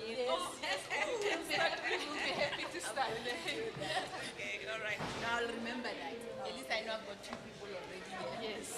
[SPEAKER 9] Yes. Oh, yes. We'll be happy to start there.
[SPEAKER 7] Okay, all right. Now I'll remember that. At least I know I've got 2 people already here.
[SPEAKER 9] Yes.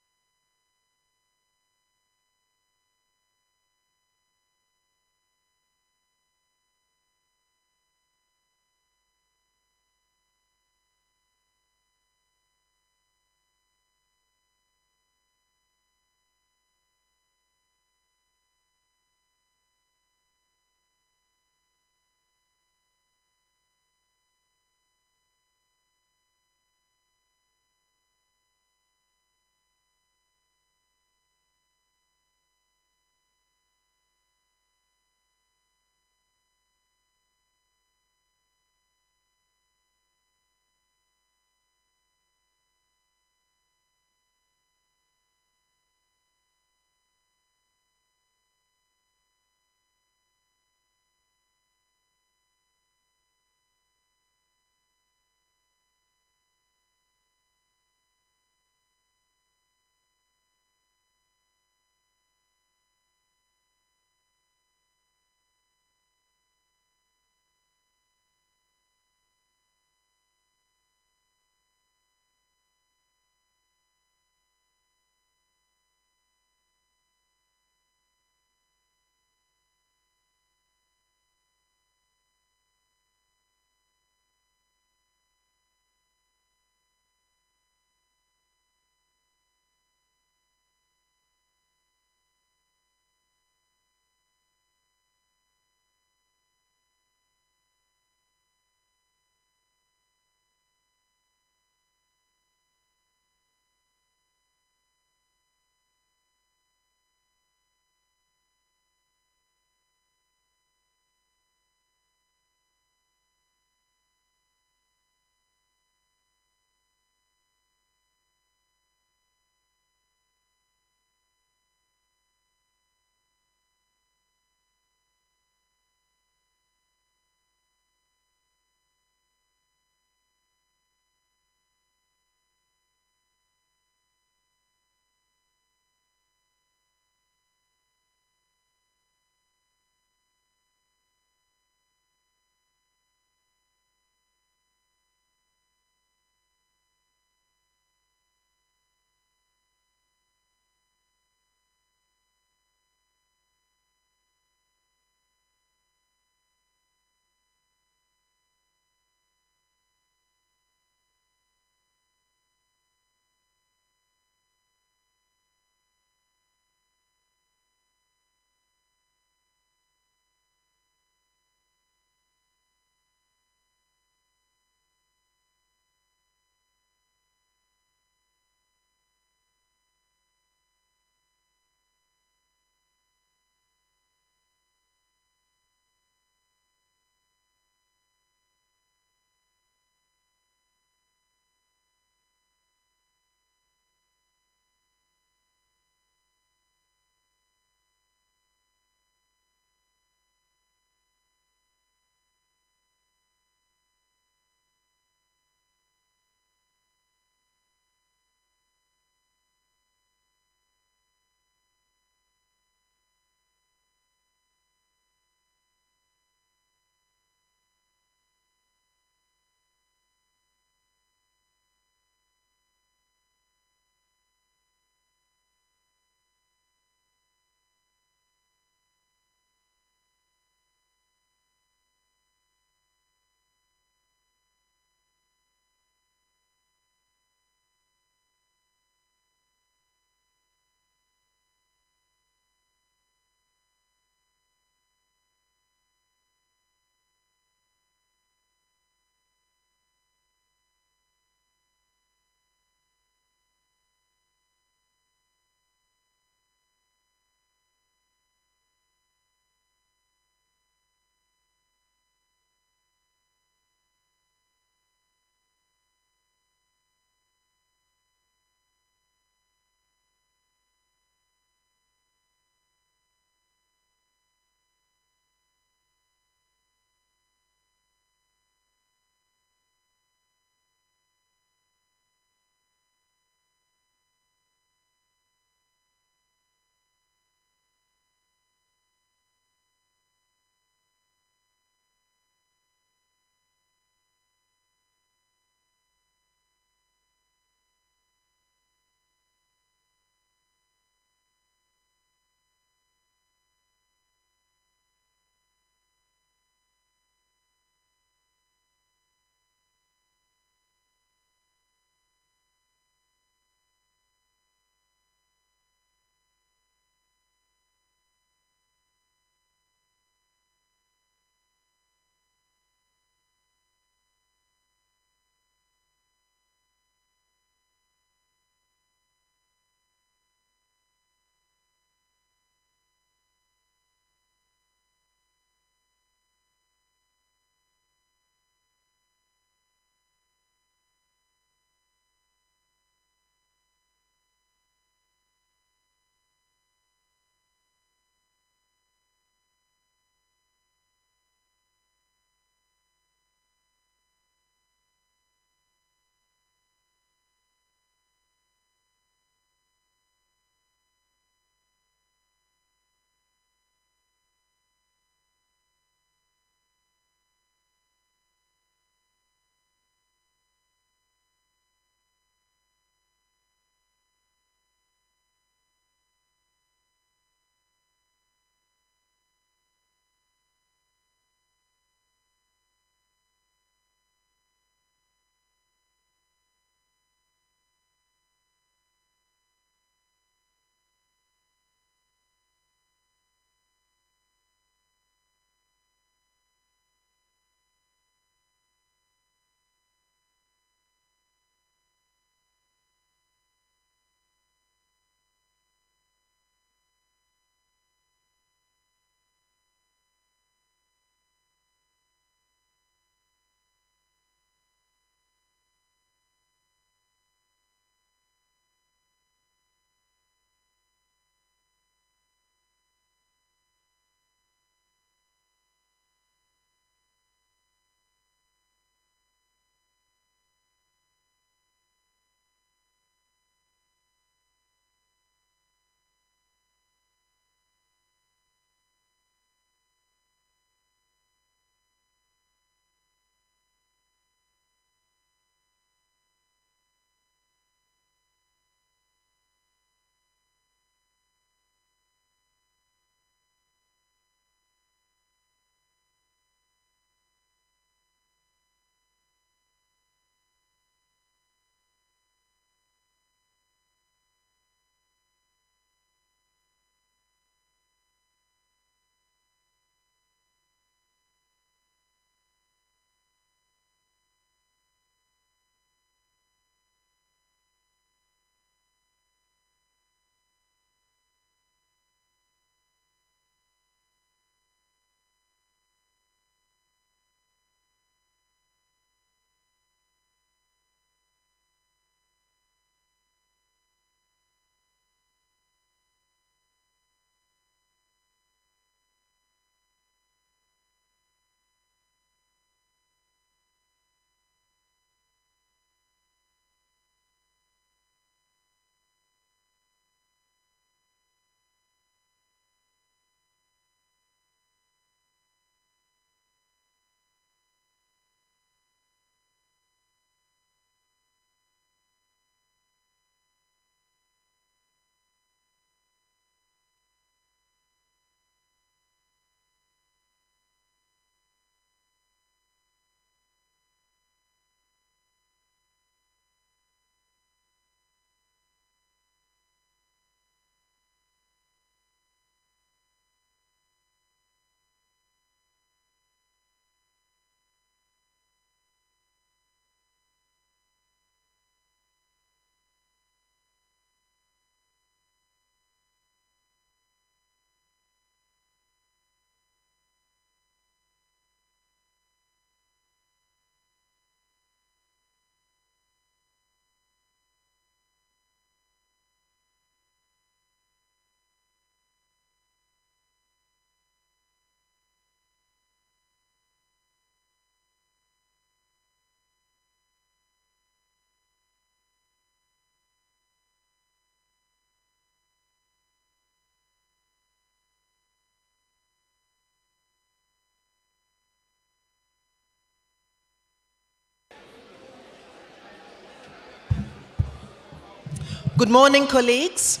[SPEAKER 10] Good morning, colleagues.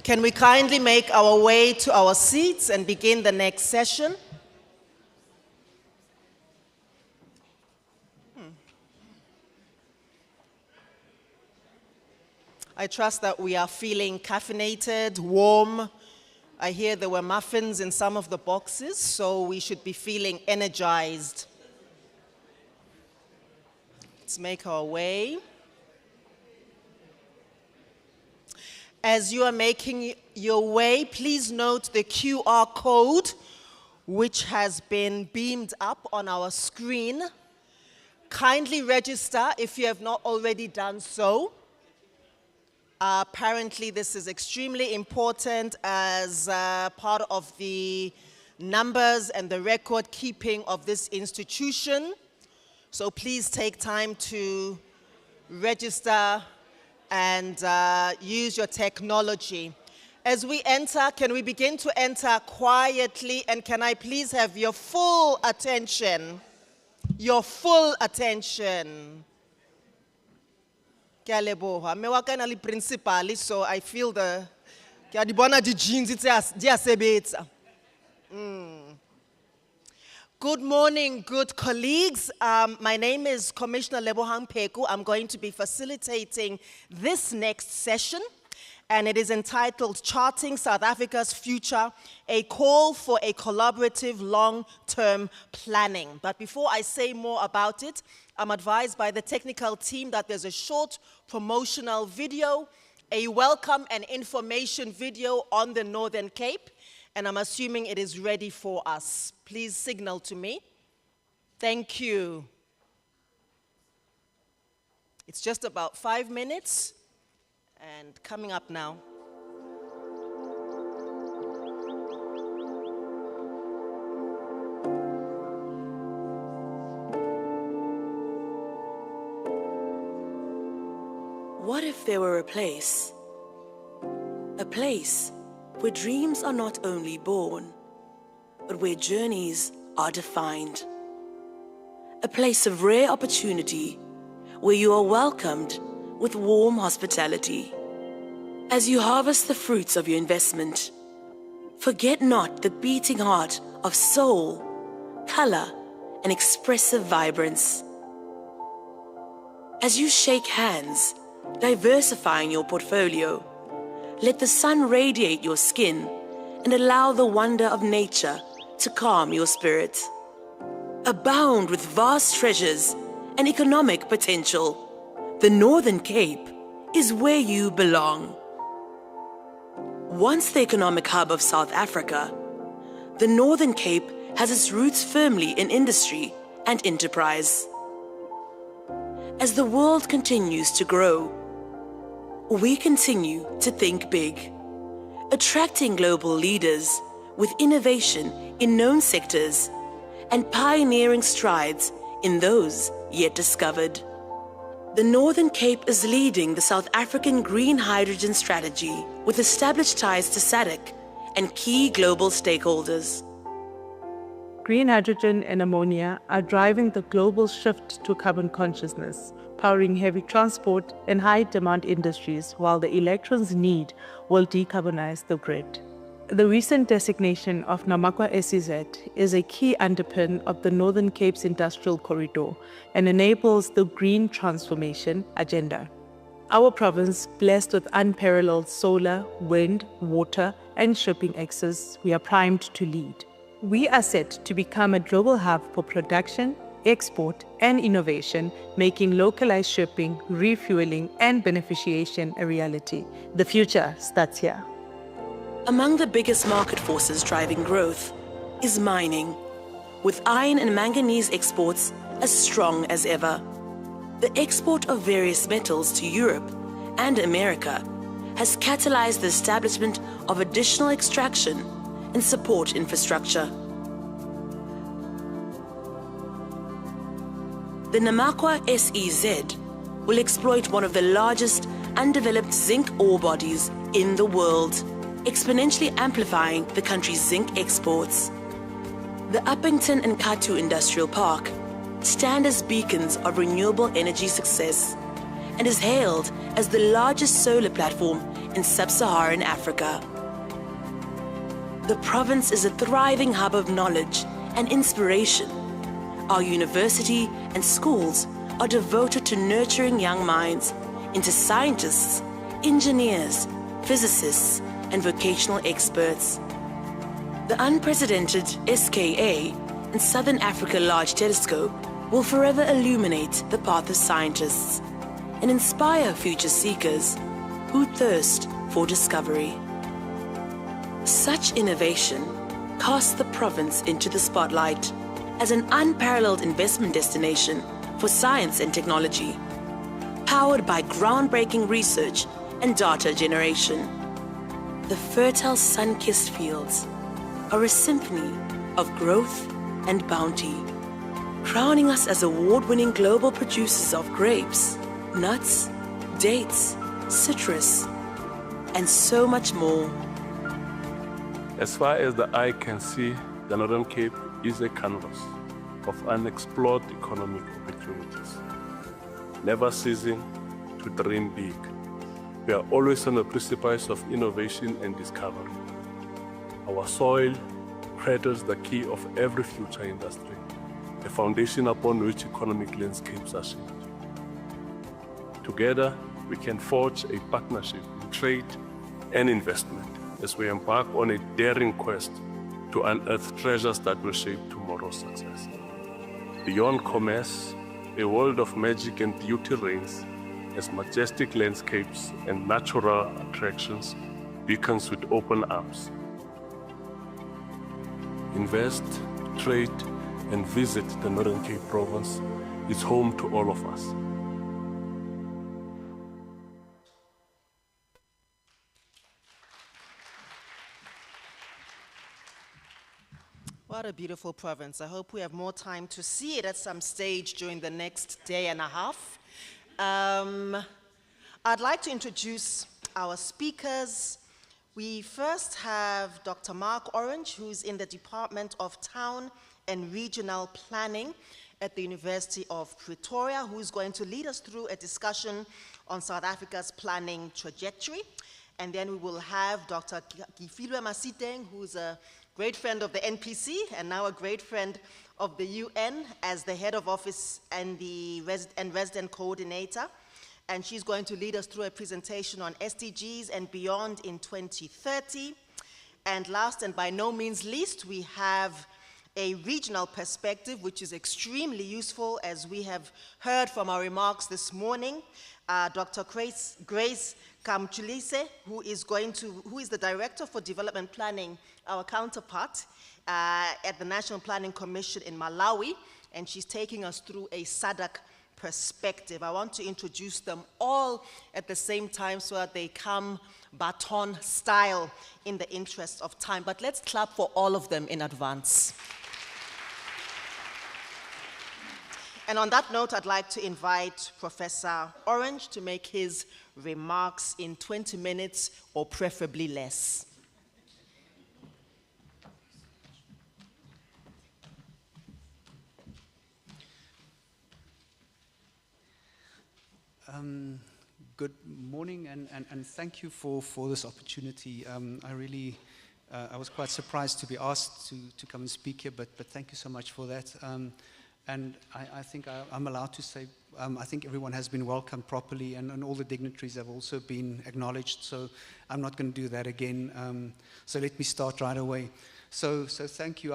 [SPEAKER 10] Can we kindly make our way to our seats and begin the next session? I trust that we are feeling caffeinated, warm. I hear there were muffins in some of the boxes, so we should be feeling energized. Let's make our way. As you are making your way, please note the QR code, which has been beamed up on our screen. Kindly register if you have not already done so. Apparently, this is extremely important as part of the numbers and the record keeping of this institution. So please take time to register and use your technology. As we enter, can we begin to enter quietly, and can I please have your full attention? Your full attention. Ke a leboha. Mme wa ka ena le principal, so I feel the ke a di bona di jeans di a sebetsa. Good morning, good colleagues. My name is Commissioner Lebohang Peku. I'm going to be facilitating this next session, and it is entitled Charting South Africa's Future, a Call for a Collaborative Long-Term Planning. But before I say more about it, I'm advised by the technical team that there's a short promotional video, a welcome and information video on the Northern Cape, and I'm assuming it is ready for us. Please signal to me. Thank you. It's just about 5 minutes, and coming up now.
[SPEAKER 11] What if there were a place where dreams are not only born, but where journeys are defined? A place of rare opportunity where you are welcomed with warm hospitality. As you harvest the fruits of your investment, forget not the beating heart of soul, color, and expressive vibrance. As you shake hands, diversifying your portfolio, let the sun radiate your skin and allow the wonder of nature to calm your spirit. Abound with vast treasures and economic potential, the Northern Cape is where you belong. Once the economic hub of South Africa, the Northern Cape has its roots firmly in industry and enterprise. As the world continues to grow, we continue to think big, attracting global leaders with innovation in known sectors and pioneering strides in those yet discovered. The Northern Cape is leading the South African green hydrogen strategy with established ties to SADC and key global stakeholders.
[SPEAKER 12] Green hydrogen and ammonia are driving the global shift to carbon consciousness, powering heavy transport and high-demand industries, while the electrons need will decarbonize the grid. The recent designation of Namakwa SEZ is a key underpin of the Northern Cape's industrial corridor and enables the green transformation agenda. Our province, blessed with unparalleled solar, wind, water, and shipping access, we are primed to lead. We are set to become a global hub for production, export, and innovation, making localized shipping, refueling, and beneficiation a reality. The future starts here.
[SPEAKER 11] Among the biggest market forces driving growth is mining, with iron and manganese exports as strong as ever. The export of various metals to Europe and America has catalyzed the establishment of additional extraction and support infrastructure. The Namakwa SEZ will exploit one of the largest undeveloped zinc ore bodies in the world, exponentially amplifying the country's zinc exports. The Uppington and Katu Industrial Park stand as beacons of renewable energy success and is hailed as the largest solar platform in sub-Saharan Africa. The province is a thriving hub of knowledge and inspiration. Our university and schools are devoted to nurturing young minds into scientists, engineers, physicists, and vocational experts. The unprecedented SKA and Southern Africa Large Telescope will forever illuminate the path of scientists and inspire future seekers who thirst for discovery. Such innovation casts the province into the spotlight as an unparalleled investment destination for science and technology, powered by groundbreaking research and data generation. The fertile sun-kissed fields are a symphony of growth and bounty, crowning us as award-winning global producers of grapes, nuts, dates, citrus, and so much more.
[SPEAKER 6] As far as the eye can see, the Northern Cape is a canvas of unexplored economic opportunities, never ceasing to dream big. We are always on the precipice of innovation and discovery. Our soil cradles the key of every future industry, a foundation upon which economic landscapes are shaped. Together, we can forge a partnership in trade and investment as we embark on a daring quest to unearth treasures that will shape tomorrow's success. Beyond commerce, a world of magic and beauty reigns as majestic landscapes and natural attractions beacons with open arms. Invest, trade, and visit the Northern Cape Province. It's home to all of us.
[SPEAKER 10] What a beautiful province. I hope we have more time to see it at some stage during the next day and a half. I'd like to introduce our speakers. We first have Dr. Mark Orange, who's in the Department of Town and Regional Planning at the University of Pretoria, who's going to lead us through a discussion on South Africa's planning trajectory. And then we will have Dr. Gifilwe Masiteng, who's a great friend of the NPC and now a great friend of the UN as the head of office and the resident coordinator. And she's going to lead us through a presentation on SDGs and beyond in 2030. And last and by no means least, we have a regional perspective, which is extremely useful, as we have heard from our remarks this morning. Dr. Grace Kamchulise, who is the Director for Development Planning, our counterpart at the National Planning Commission in Malawi, and she's taking us through a SADC perspective. I want to introduce them all at the same time so that they come baton style in the interest of time. But let's clap for all of them in advance. And on that note, I'd like to invite Professor Orange to make his remarks in 20 minutes or preferably less.
[SPEAKER 13] Good morning, and thank you for this opportunity. I was quite surprised to be asked to come and speak here, but thank you so much for that. And I think I'm allowed to say, I think everyone has been welcomed properly, and all the dignitaries have also been acknowledged, so I'm not going to do that again. So let me start right away. So thank you.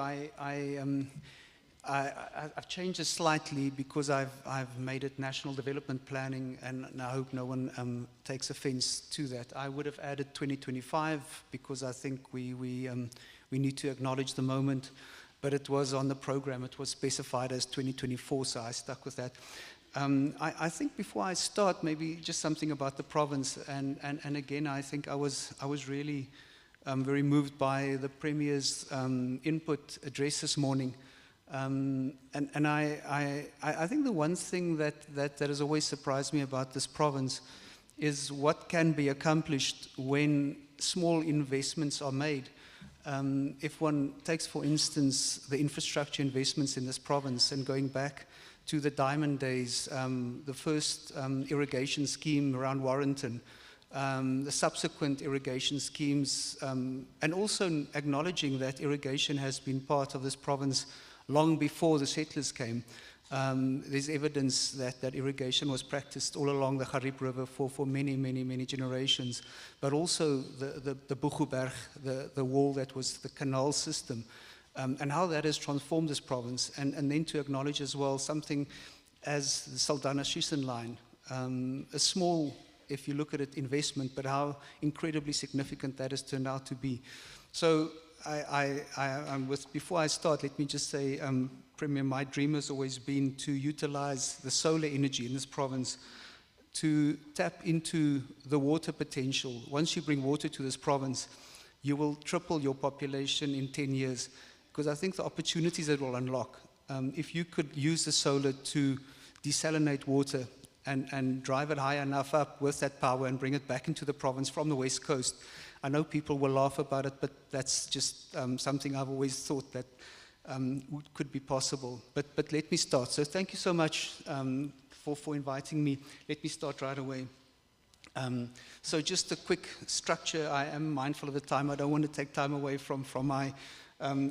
[SPEAKER 13] I've changed it slightly because I've made it national development planning, and I hope no one takes offense to that. I would have added 2025 because I think we need to acknowledge the moment, but it was on the program. It was specified as 2024, so I stuck with that. I think before I start, maybe just something about the province, and again, I think I was really very moved by the Premier's input address this morning. And I think the one thing that has always surprised me about this province is what can be accomplished when small investments are made. If one takes, for instance, the infrastructure investments in this province, and going back to the Diamond Days, the first irrigation scheme around Warrenton, the subsequent irrigation schemes, and also acknowledging that irrigation has been part of this province long before the settlers came. There's evidence that irrigation was practiced all along the Garib River for many, many, many generations, but also the Boegoeberg, the wall that was the canal system, and how that has transformed this province, and then to acknowledge as well something as the Saldanha-Schissen line, a small, if you look at it, investment, but how incredibly significant that has turned out to be. So before I start, let me just say, Premier, my dream has always been to utilize the solar energy in this province to tap into the water potential. Once you bring water to this province, you will triple your population in 10 years, because I think the opportunities that will unlock, if you could use the solar to desalinate water and drive it high enough up with that power and bring it back into the province from the west coast. I know people will laugh about it, but that's just something I've always thought that could be possible. But let me start. So thank you so much for inviting me. Let me start right away. So just a quick structure. I am mindful of the time. I don't want to take time away from my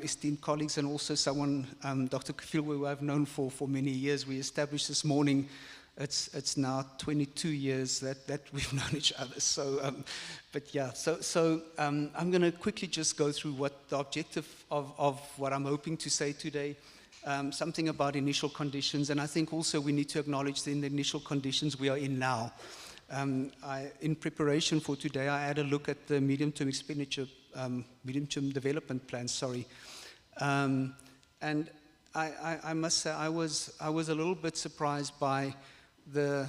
[SPEAKER 13] esteemed colleagues, and also someone, Dr. Kafilwe, who I've known for many years. We established this morning, it's now 22 years that we've known each other. So, but yeah, so I'm going to quickly just go through what the objective of what I'm hoping to say today, something about initial conditions, and I think also we need to acknowledge the initial conditions we are in now. In preparation for today, I had a look at the medium-term expenditure, medium-term development plan, sorry. And I must say I was a little bit surprised by the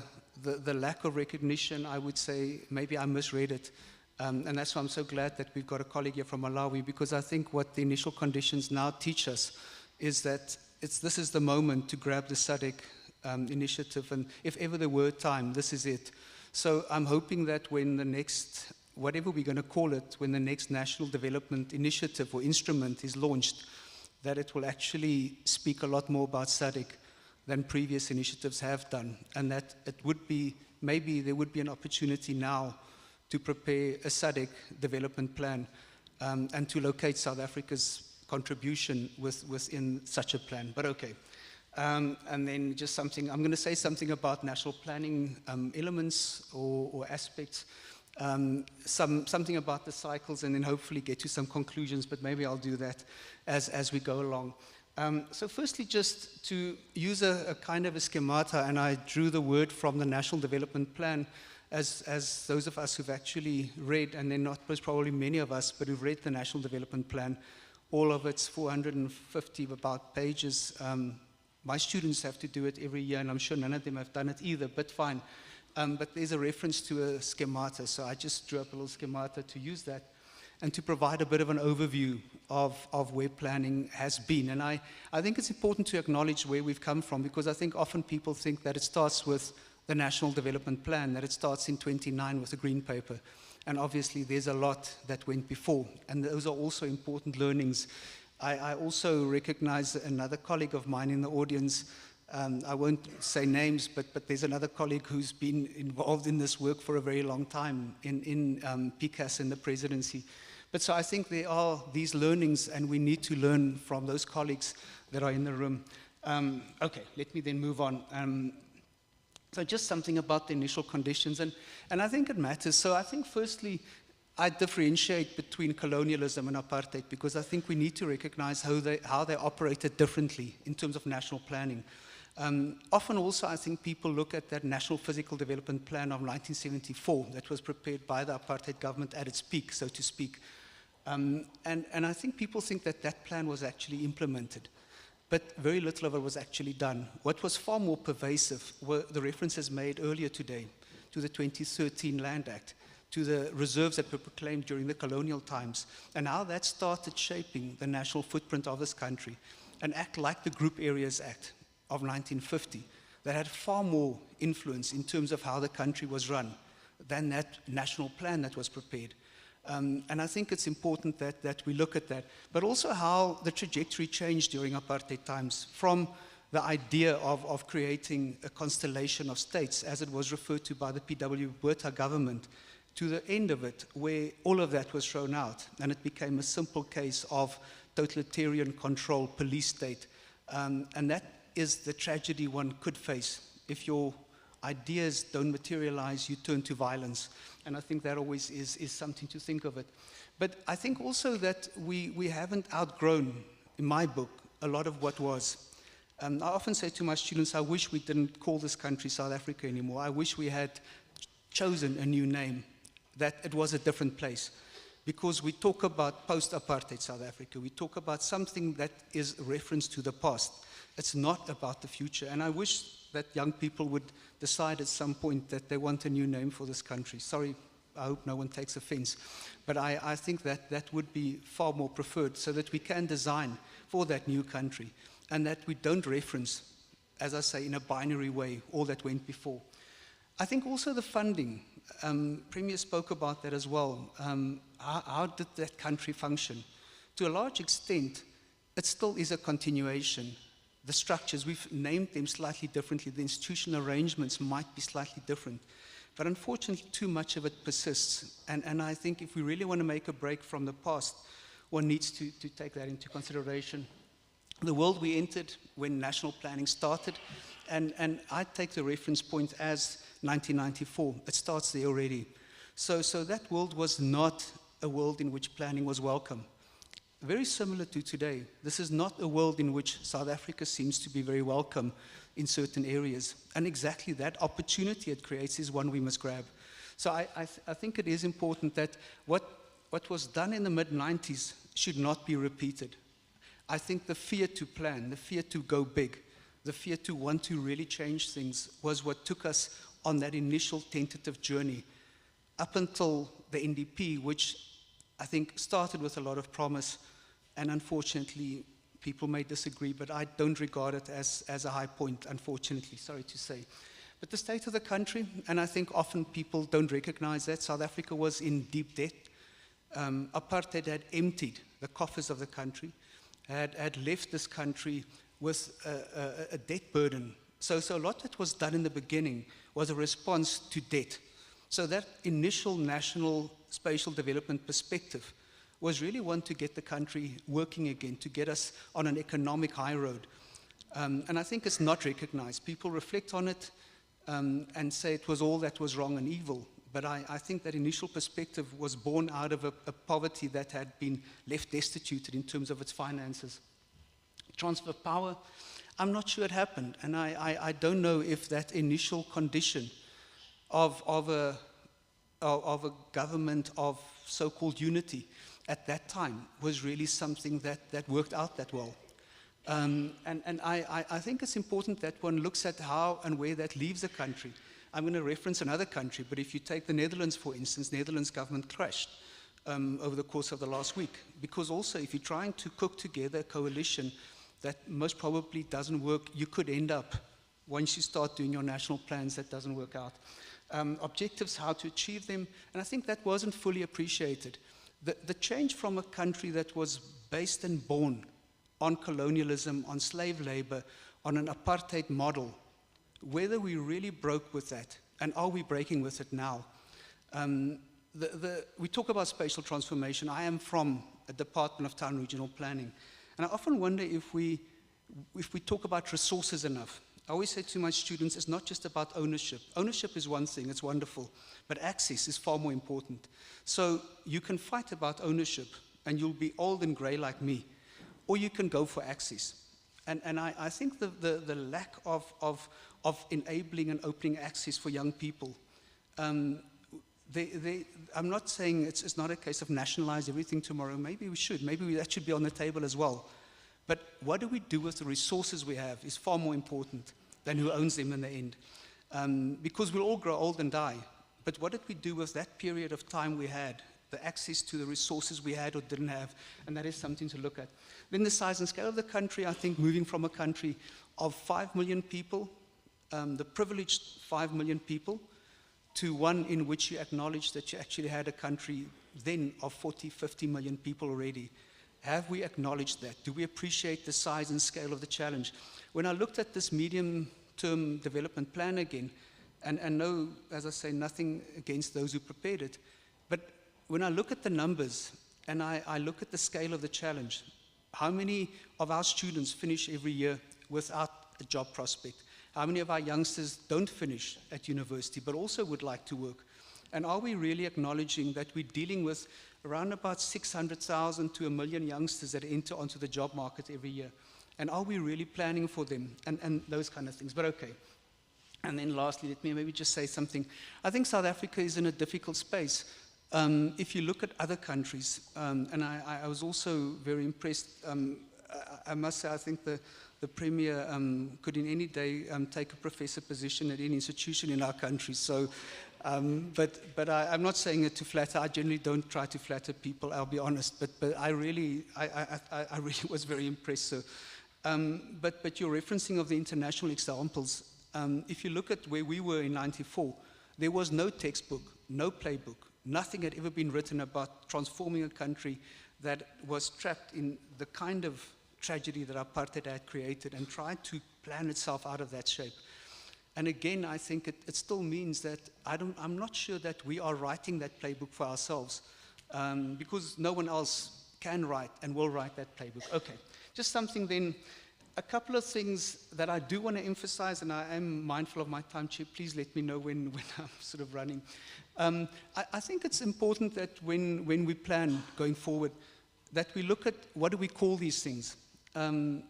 [SPEAKER 13] lack of recognition. I would say maybe I misread it. And that's why I'm so glad that we've got a colleague here from Malawi, because I think what the initial conditions now teach us is that this is the moment to grab the SADC initiative, and if ever there were time, this is it. So I'm hoping that when the next, whatever we're going to call it, when the next National Development Initiative or instrument is launched, that it will actually speak a lot more about SADC than previous initiatives have done, and that it would be, maybe there would be an opportunity now to prepare a SADC development plan and to locate South Africa's contribution within such a plan, but okay. And then just something, I'm going to say something about national planning elements or aspects, something about the cycles, and then hopefully get to some conclusions, but maybe I'll do that as we go along. So firstly, just to use a kind of a schemata, and I drew the word from the National Development Plan, as those of us who've actually read, and then not most probably many of us, but who've read the National Development Plan, all of its 450 about pages. My students have to do it every year, and I'm sure none of them have done it either, but fine. But there's a reference to a schemata, so I just drew up a little schemata to use that and to provide a bit of an overview of where planning has been. And I think it's important to acknowledge where we've come from, because I think often people think that it starts with the National Development Plan, that it starts in 29 with the Green Paper. And obviously there's a lot that went before, and those are also important learnings. I also recognize another colleague of mine in the audience. I won't say names, but there's another colleague who's been involved in this work for a very long time in PCAS and the presidency. But so I think there are these learnings, and we need to learn from those colleagues that are in the room. Okay, let me then move on. So just something about the initial conditions, and I think it matters. So I think firstly, I differentiate between colonialism and apartheid, because I think we need to recognize how they operated differently in terms of national planning. Often also I think people look at that National Physical Development Plan of 1974 that was prepared by the apartheid government at its peak, so to speak. And I think people think that that plan was actually implemented, but very little of it was actually done. What was far more pervasive were the references made earlier today to the 2013 Land Act, to the reserves that were proclaimed during the colonial times, and how that started shaping the national footprint of this country. An act like the Group Areas Act of 1950 that had far more influence in terms of how the country was run than that national plan that was prepared. And I think it's important that we look at that, but also how the trajectory changed during apartheid times from the idea of creating a constellation of states, as it was referred to by the P.W. Botha government, to the end of it, where all of that was thrown out, and it became a simple case of totalitarian control, police state. And that is the tragedy one could face. If your ideas don't materialize, you turn to violence. And I think that always is something to think of it. But I think also that we haven't outgrown, in my book, a lot of what was. I often say to my students, I wish we didn't call this country South Africa anymore. I wish we had chosen a new name, that it was a different place. Because we talk about post-apartheid South Africa. We talk about something that is a reference to the past. It's not about the future. And I wish that young people would decide at some point that they want a new name for this country. Sorry, I hope no one takes offense. But I think that that would be far more preferred, so that we can design for that new country, and that we don't reference, as I say, in a binary way, all that went before. I think also the funding, Premier spoke about that as well. How did that country function? To a large extent, it still is a continuation. The structures, we've named them slightly differently. The institutional arrangements might be slightly different. But unfortunately, too much of it persists. And I think if we really want to make a break from the past, one needs to take that into consideration. The world we entered when national planning started, and I take the reference point as 1994. It starts there already. So that world was not a world in which planning was welcome. Very similar to today. This is not a world in which South Africa seems to be very welcome in certain areas. And exactly that opportunity it creates is one we must grab. So I think it is important that what was done in the mid-90s should not be repeated. I think the fear to plan, the fear to go big, the fear to want to really change things was what took us on that initial tentative journey up until the NDP, which I think started with a lot of promise, and unfortunately people may disagree, but I don't regard it as a high point, unfortunately, sorry to say. But the state of the country, and I think often people don't recognize that, South Africa was in deep debt. Apartheid had emptied the coffers of the country, had left this country with a debt burden. So a lot that was done in the beginning was a response to debt. So that initial national spatial development perspective was really one to get the country working again, to get us on an economic high road. And I think it's not recognized. People reflect on it and say it was all that was wrong and evil. But I think that initial perspective was born out of a poverty that had been left destituted in terms of its finances. Transfer of power, I'm not sure it happened. And I don't know if that initial condition of a government of so-called unity at that time was really something that worked out that well. And I think it's important that one looks at how and where that leaves the country. I'm going to reference another country, but if you take the Netherlands, for instance, Netherlands government crashed over the course of the last week. Because also, if you're trying to cook together a coalition that most probably doesn't work, you could end up, once you start doing your national plans, that doesn't work out. Objectives, how to achieve them, and I think that wasn't fully appreciated. The change from a country that was based and born on colonialism, on slave labor, on an apartheid model, whether we really broke with that, and are we breaking with it now? We talk about spatial transformation. I am from a Department of Town Regional Planning, and I often wonder if we talk about resources enough. I always say to my students, it's not just about ownership. Ownership is one thing, it's wonderful, but access is far more important. So you can fight about ownership, and you'll be old and gray like me, or you can go for access. And I think the lack of enabling and opening access for young people, I'm not saying it's not a case of nationalize everything tomorrow. Maybe we should. Maybe that should be on the table as well. But what do we do with the resources we have is far more important than who owns them in the end. Because we'll all grow old and die. But what did we do with that period of time we had, the access to the resources we had or didn't have? And that is something to look at. Then the size and scale of the country, I think moving from a country of 5 million people, the privileged 5 million people, to one in which you acknowledge that you actually had a country then of 40, 50 million people already. Have we acknowledged that? Do we appreciate the size and scale of the challenge? When I looked at this medium-term development plan again, and no, as I say, nothing against those who prepared it, but when I look at the numbers and I look at the scale of the challenge, how many of our students finish every year without a job prospect? How many of our youngsters don't finish at university but also would like to work? And are we really acknowledging that we're dealing with around about 600,000 to 1 million youngsters that enter onto the job market every year? And are we really planning for them? And those kind of things, but okay. And then lastly, let me maybe just say something. I think South Africa is in a difficult space. If you look at other countries, and I was also very impressed, I must say I think the Premier could in any day take a professor position at any institution in our country. So, but I'm not saying it to flatter. I generally don't try to flatter people, I'll be honest, but I really was very impressed. So, but your referencing of the international examples, if you look at where we were in '94, there was no textbook, no playbook, nothing had ever been written about transforming a country that was trapped in the kind of tragedy that apartheid had created and tried to plan itself out of that shape. And again, I think it still means that I'm not sure that we are writing that playbook for ourselves, because no one else can write and will write that playbook. Okay, just something then. A couple of things that I do want to emphasize, and I am mindful of my time, Chair. Please let me know when I'm sort of running. I think it's important that when we plan going forward, that we look at what do we call these things.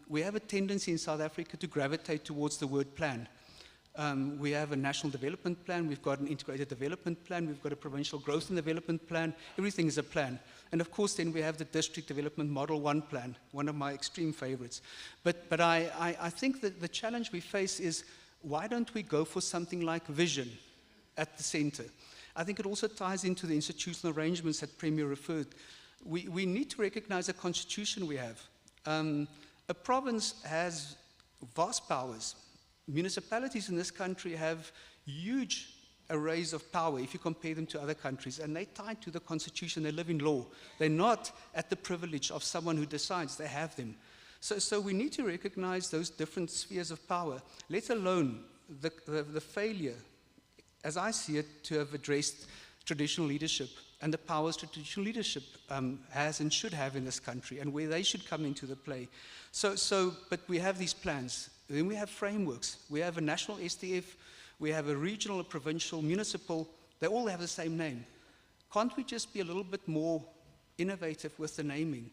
[SPEAKER 13] We have a tendency in South Africa to gravitate towards the word plan. We have a national development plan, we've got an integrated development plan, we've got a provincial growth and development plan, everything is a plan. And of course then we have the district development model 1 plan, one of my extreme favorites. But I think that the challenge we face is, why don't we go for something like vision at the center? I think it also ties into the institutional arrangements that Premier referred. We need to recognize the constitution we have. A province has vast powers. Municipalities in this country have huge arrays of power if you compare them to other countries, and they're tied to the constitution, they live in law. They're not at the privilege of someone who decides, they have them. So we need to recognize those different spheres of power, let alone the failure, as I see it, to have addressed traditional leadership and the powers traditional leadership has and should have in this country, and where they should come into the play. But we have these plans. Then we have frameworks. We have a national SDF, we have a regional, a provincial, municipal. They all have the same name. Can't we just be a little bit more innovative with the naming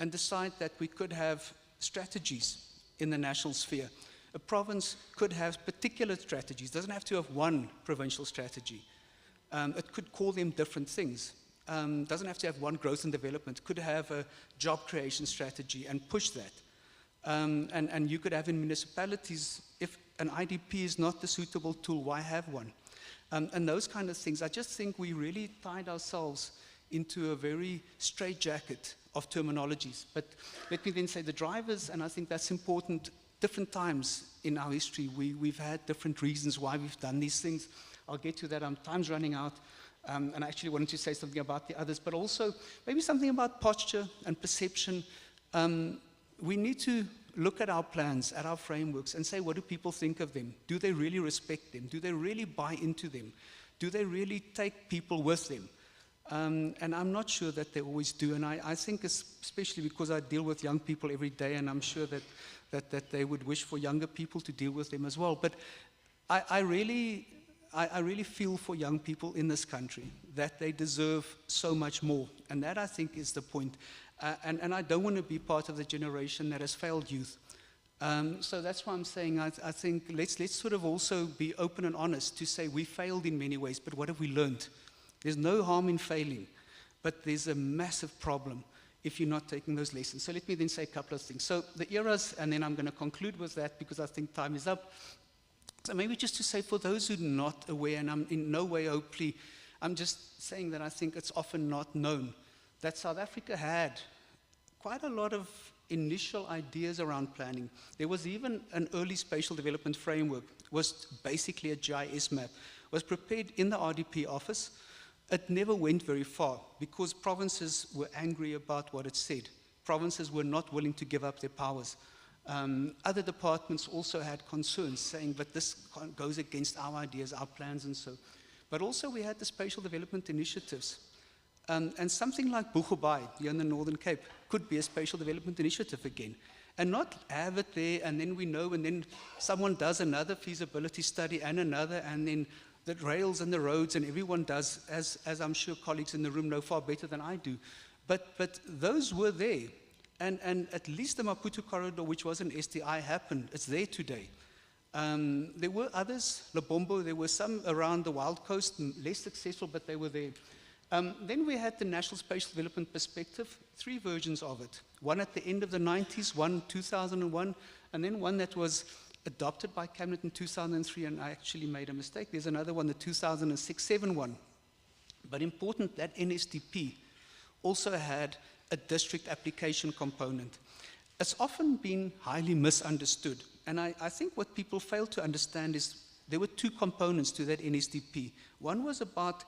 [SPEAKER 13] and decide that we could have strategies in the national sphere? A province could have particular strategies. It doesn't have to have one provincial strategy. It could call them different things. Doesn't have to have one growth and development. It could have a job creation strategy and push that. And you could have in municipalities, if an IDP is not the suitable tool, why have one? And those kind of things. I just think we really tied ourselves into a very straitjacket of terminologies. But let me then say the drivers, and I think that's important, different times in our history, we've had different reasons why we've done these things. I'll get to that, time's running out. And I actually wanted to say something about the others, but also maybe something about posture and perception. We need to look at our plans, at our frameworks, and say, what do people think of them? Do they really respect them? Do they really buy into them? Do they really take people with them? And I'm not sure that they always do. And I think, especially because I deal with young people every day, and I'm sure that they would wish for younger people to deal with them as well. But I really feel for young people in this country, that they deserve so much more. And that, I think, is the point. And I don't want to be part of the generation that has failed youth. So that's why I'm saying I think let's sort of also be open and honest to say we failed in many ways, but what have we learned? There's no harm in failing, but there's a massive problem if you're not taking those lessons. So let me then say a couple of things. So the eras, and then I'm going to conclude with that because I think time is up. So maybe just to say, for those who are not aware, and I'm in no way hopefully, I'm just saying that I think it's often not known, that South Africa had quite a lot of initial ideas around planning. There was even an early spatial development framework, was basically a GIS map, was prepared in the RDP office. It never went very far because provinces were angry about what it said. provinces were not willing to give up their powers. Other departments also had concerns, saying, but this goes against our ideas, our plans, and so. But also we had the spatial development initiatives. And something like Boegoebaai, here in the Northern Cape, could be a spatial development initiative again. And not have it there, and then we know, and then someone does another feasibility study and another, and then the rails and the roads, and everyone does, as I'm sure colleagues in the room know far better than I do. But those were there. And at least the Maputo corridor, which was an SDI, happened. It's there today. There were others, Lebombo, there were some around the Wild Coast, less successful, but they were there. Then we had the National Spatial Development Perspective, 3 versions of it. One at the end of the 90s, one 2001, and then one that was adopted by Cabinet in 2003, and I actually made a mistake. There's another one, the 2006-7 one. But important, that NSDP also had a district application component. It's often been highly misunderstood. And I think what people fail to understand is there were 2 components to that NSDP. One was about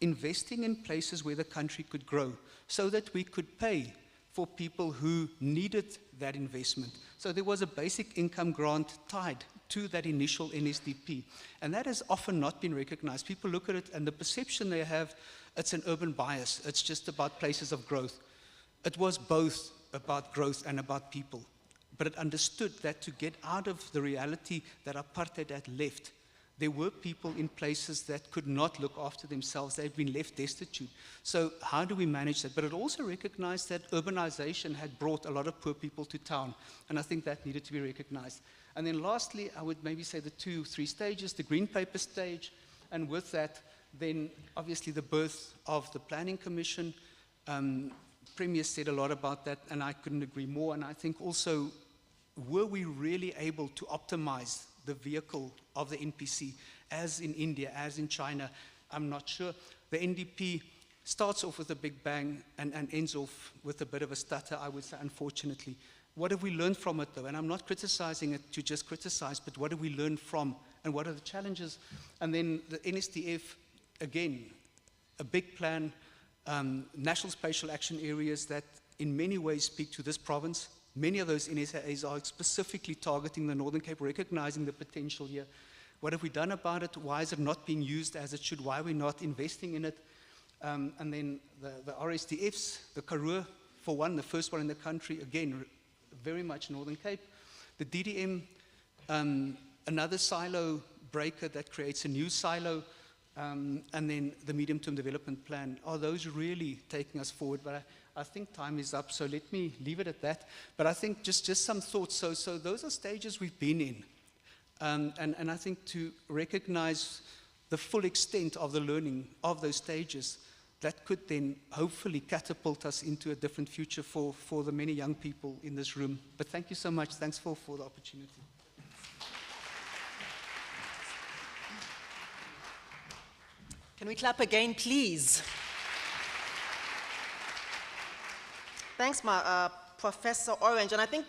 [SPEAKER 13] investing in places where the country could grow so that we could pay for people who needed that investment. So there was a basic income grant tied to that initial NSDP. And that has often not been recognized. People look at it and the perception they have, it's an urban bias. It's just about places of growth. It was both about growth and about people. But it understood that to get out of the reality that apartheid had left, there were people in places that could not look after themselves. They'd been left destitute. So how do we manage that? But it also recognized that urbanization had brought a lot of poor people to town. And I think that needed to be recognized. And then lastly, I would maybe say the 2, 3 stages, the green paper stage, and with that, then obviously the birth of the Planning Commission. Premier said a lot about that, and I couldn't agree more. And I think also, were we really able to optimize the vehicle of the NPC, as in India, as in China? I'm not sure. The NDP starts off with a big bang and ends off with a bit of a stutter, I would say, unfortunately. What have we learned from it, though? And I'm not criticizing it to just criticize, but what have we learned from, and what are the challenges? And then the NSDF, again, a big plan, national spatial action areas that in many ways speak to this province. Many of those NSAs are specifically targeting the Northern Cape, recognizing the potential here. What have we done about it? Why is it not being used as it should? Why are we not investing in it? And then the RSDFs, the Karoo, for one, the first one in the country, again, very much Northern Cape. The DDM, another silo breaker that creates a new silo. And then the medium-term development plan. Are those really taking us forward? But I think time is up, so let me leave it at that. But I think just some thoughts. So those are stages we've been in. And I think to recognize the full extent of the learning of those stages, that could then hopefully catapult us into a different future for the many young people in this room. But thank you so much. Thanks for the opportunity.
[SPEAKER 10] Can we clap again, please? Thanks, Professor Orange. And I think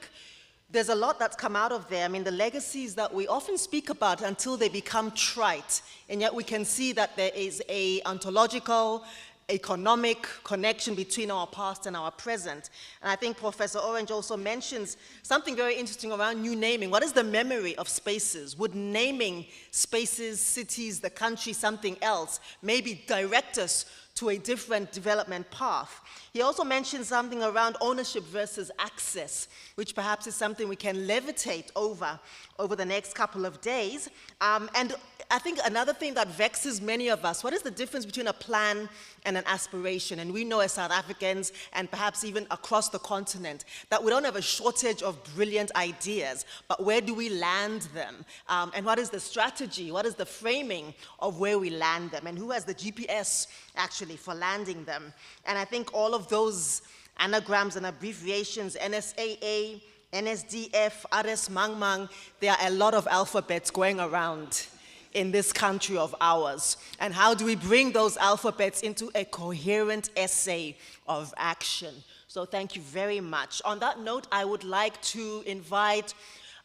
[SPEAKER 10] there's a lot that's come out of there. I mean, the legacies that we often speak about until they become trite. And yet we can see that there is an ontological, economic connection between our past and our present. And I think Professor Orange also mentions something very interesting around new naming. What is the memory of spaces? Would naming spaces, cities, the country, something else, maybe direct us to a different development path? He also mentioned something around ownership versus access, which perhaps is something we can levitate over the next couple of days. And I think another thing that vexes many of us, what is the difference between a plan and an aspiration? And we know as South Africans, and perhaps even across the continent, that we don't have a shortage of brilliant ideas, but where do we land them? And what is the strategy? What is the framing of where we land them? And who has the GPS, actually, for landing them? And I think all of those anagrams and abbreviations, NSAA, NSDF, RS Mangmang, there are a lot of alphabets going around in this country of ours. And how do we bring those alphabets into a coherent essay of action? So thank you very much. On that note, I would like to invite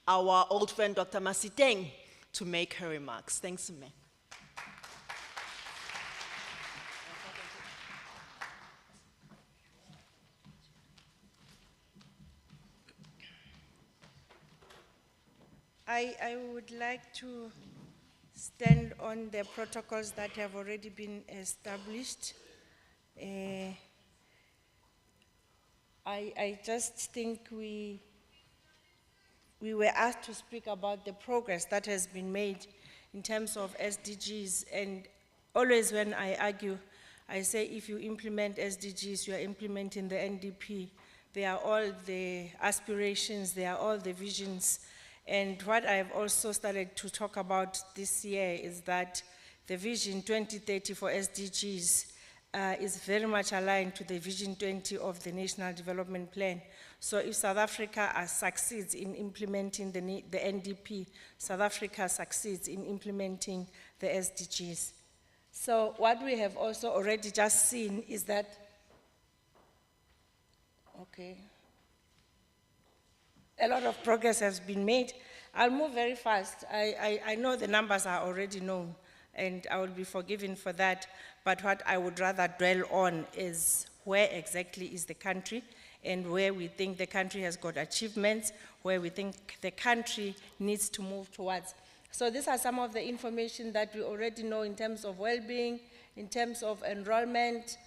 [SPEAKER 10] our old friend, Dr. Masiteng, to make her remarks. Thanks, Mme.
[SPEAKER 14] I would like to stand on the protocols that have already been established. I just think we were asked to speak about the progress that has been made in terms of SDGs, and always when I argue, I say if you implement SDGs, you are implementing the NDP. They are all the aspirations, they are all the visions. And what I've also started to talk about this year is that the Vision 2030 for SDGs is very much aligned to the Vision 20 of the National Development Plan. So if South Africa succeeds in implementing the NDP, South Africa succeeds in implementing the SDGs. So what we have also already just seen is that, okay, a lot of progress has been made. I'll move very fast. I know the numbers are already known, and I will be forgiven for that. But what I would rather dwell on is where exactly is the country, and where we think the country has got achievements, where we think the country needs to move towards. So these are some of the information that we already know in terms of well-being, in terms of enrollment.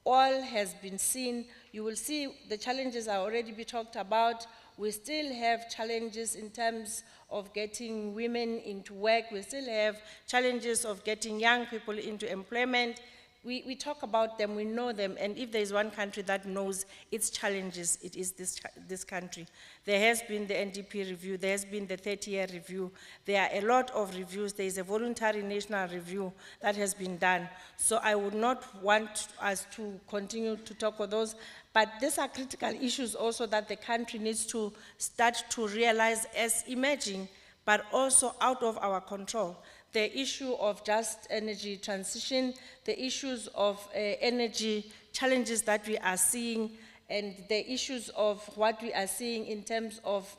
[SPEAKER 14] All has been seen. You will see the challenges are already be talked about. We still have challenges in terms of getting women into work. We still have challenges of getting young people into employment. We talk about them, we know them, and if there is one country that knows its challenges, it is this country. There has been the NDP review, there has been the 30-year review, there are a lot of reviews, there is a voluntary national review that has been done. So I would not want us to continue to talk of those, but these are critical issues also that the country needs to start to realize as emerging, but also out of our control. The issue of just energy transition, the issues of energy challenges that we are seeing, and the issues of what we are seeing in terms of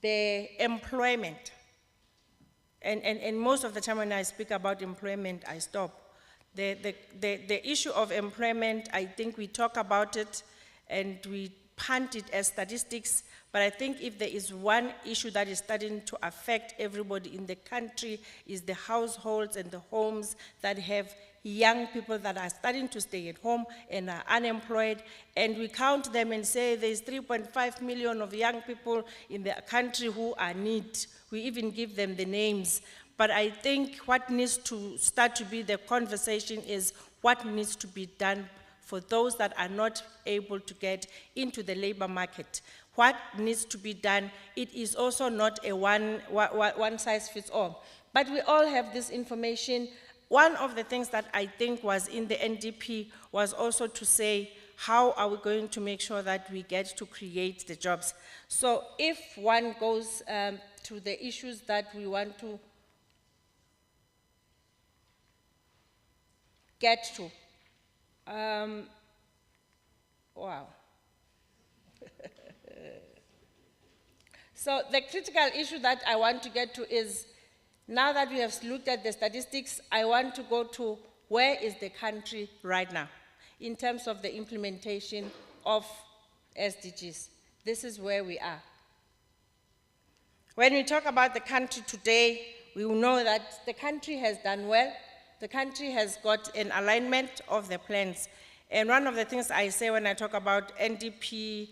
[SPEAKER 14] the employment. And most of the time when I speak about employment, I stop. The issue of employment, I think we talk about it and we punt it as statistics, but I think if there is one issue that is starting to affect everybody in the country is the households and the homes that have young people that are starting to stay at home and are unemployed, and we count them and say there's 3.5 million of young people in the country who are in need. We even give them the names. But I think what needs to start to be the conversation is what needs to be done for those that are not able to get into the labor market. What needs to be done? It is also not a one size fits all. But we all have this information. One of the things that I think was in the NDP was also to say, how are we going to make sure that we get to create the jobs? So if one goes to the issues that we want to get to, wow. So the critical issue that I want to get to is, now that we have looked at the statistics, I want to go to where is the country right now in terms of the implementation of SDGs. This is where we are. When we talk about the country today, we will know that the country has done well. The country has got an alignment of the plans. And one of the things I say when I talk about NDP,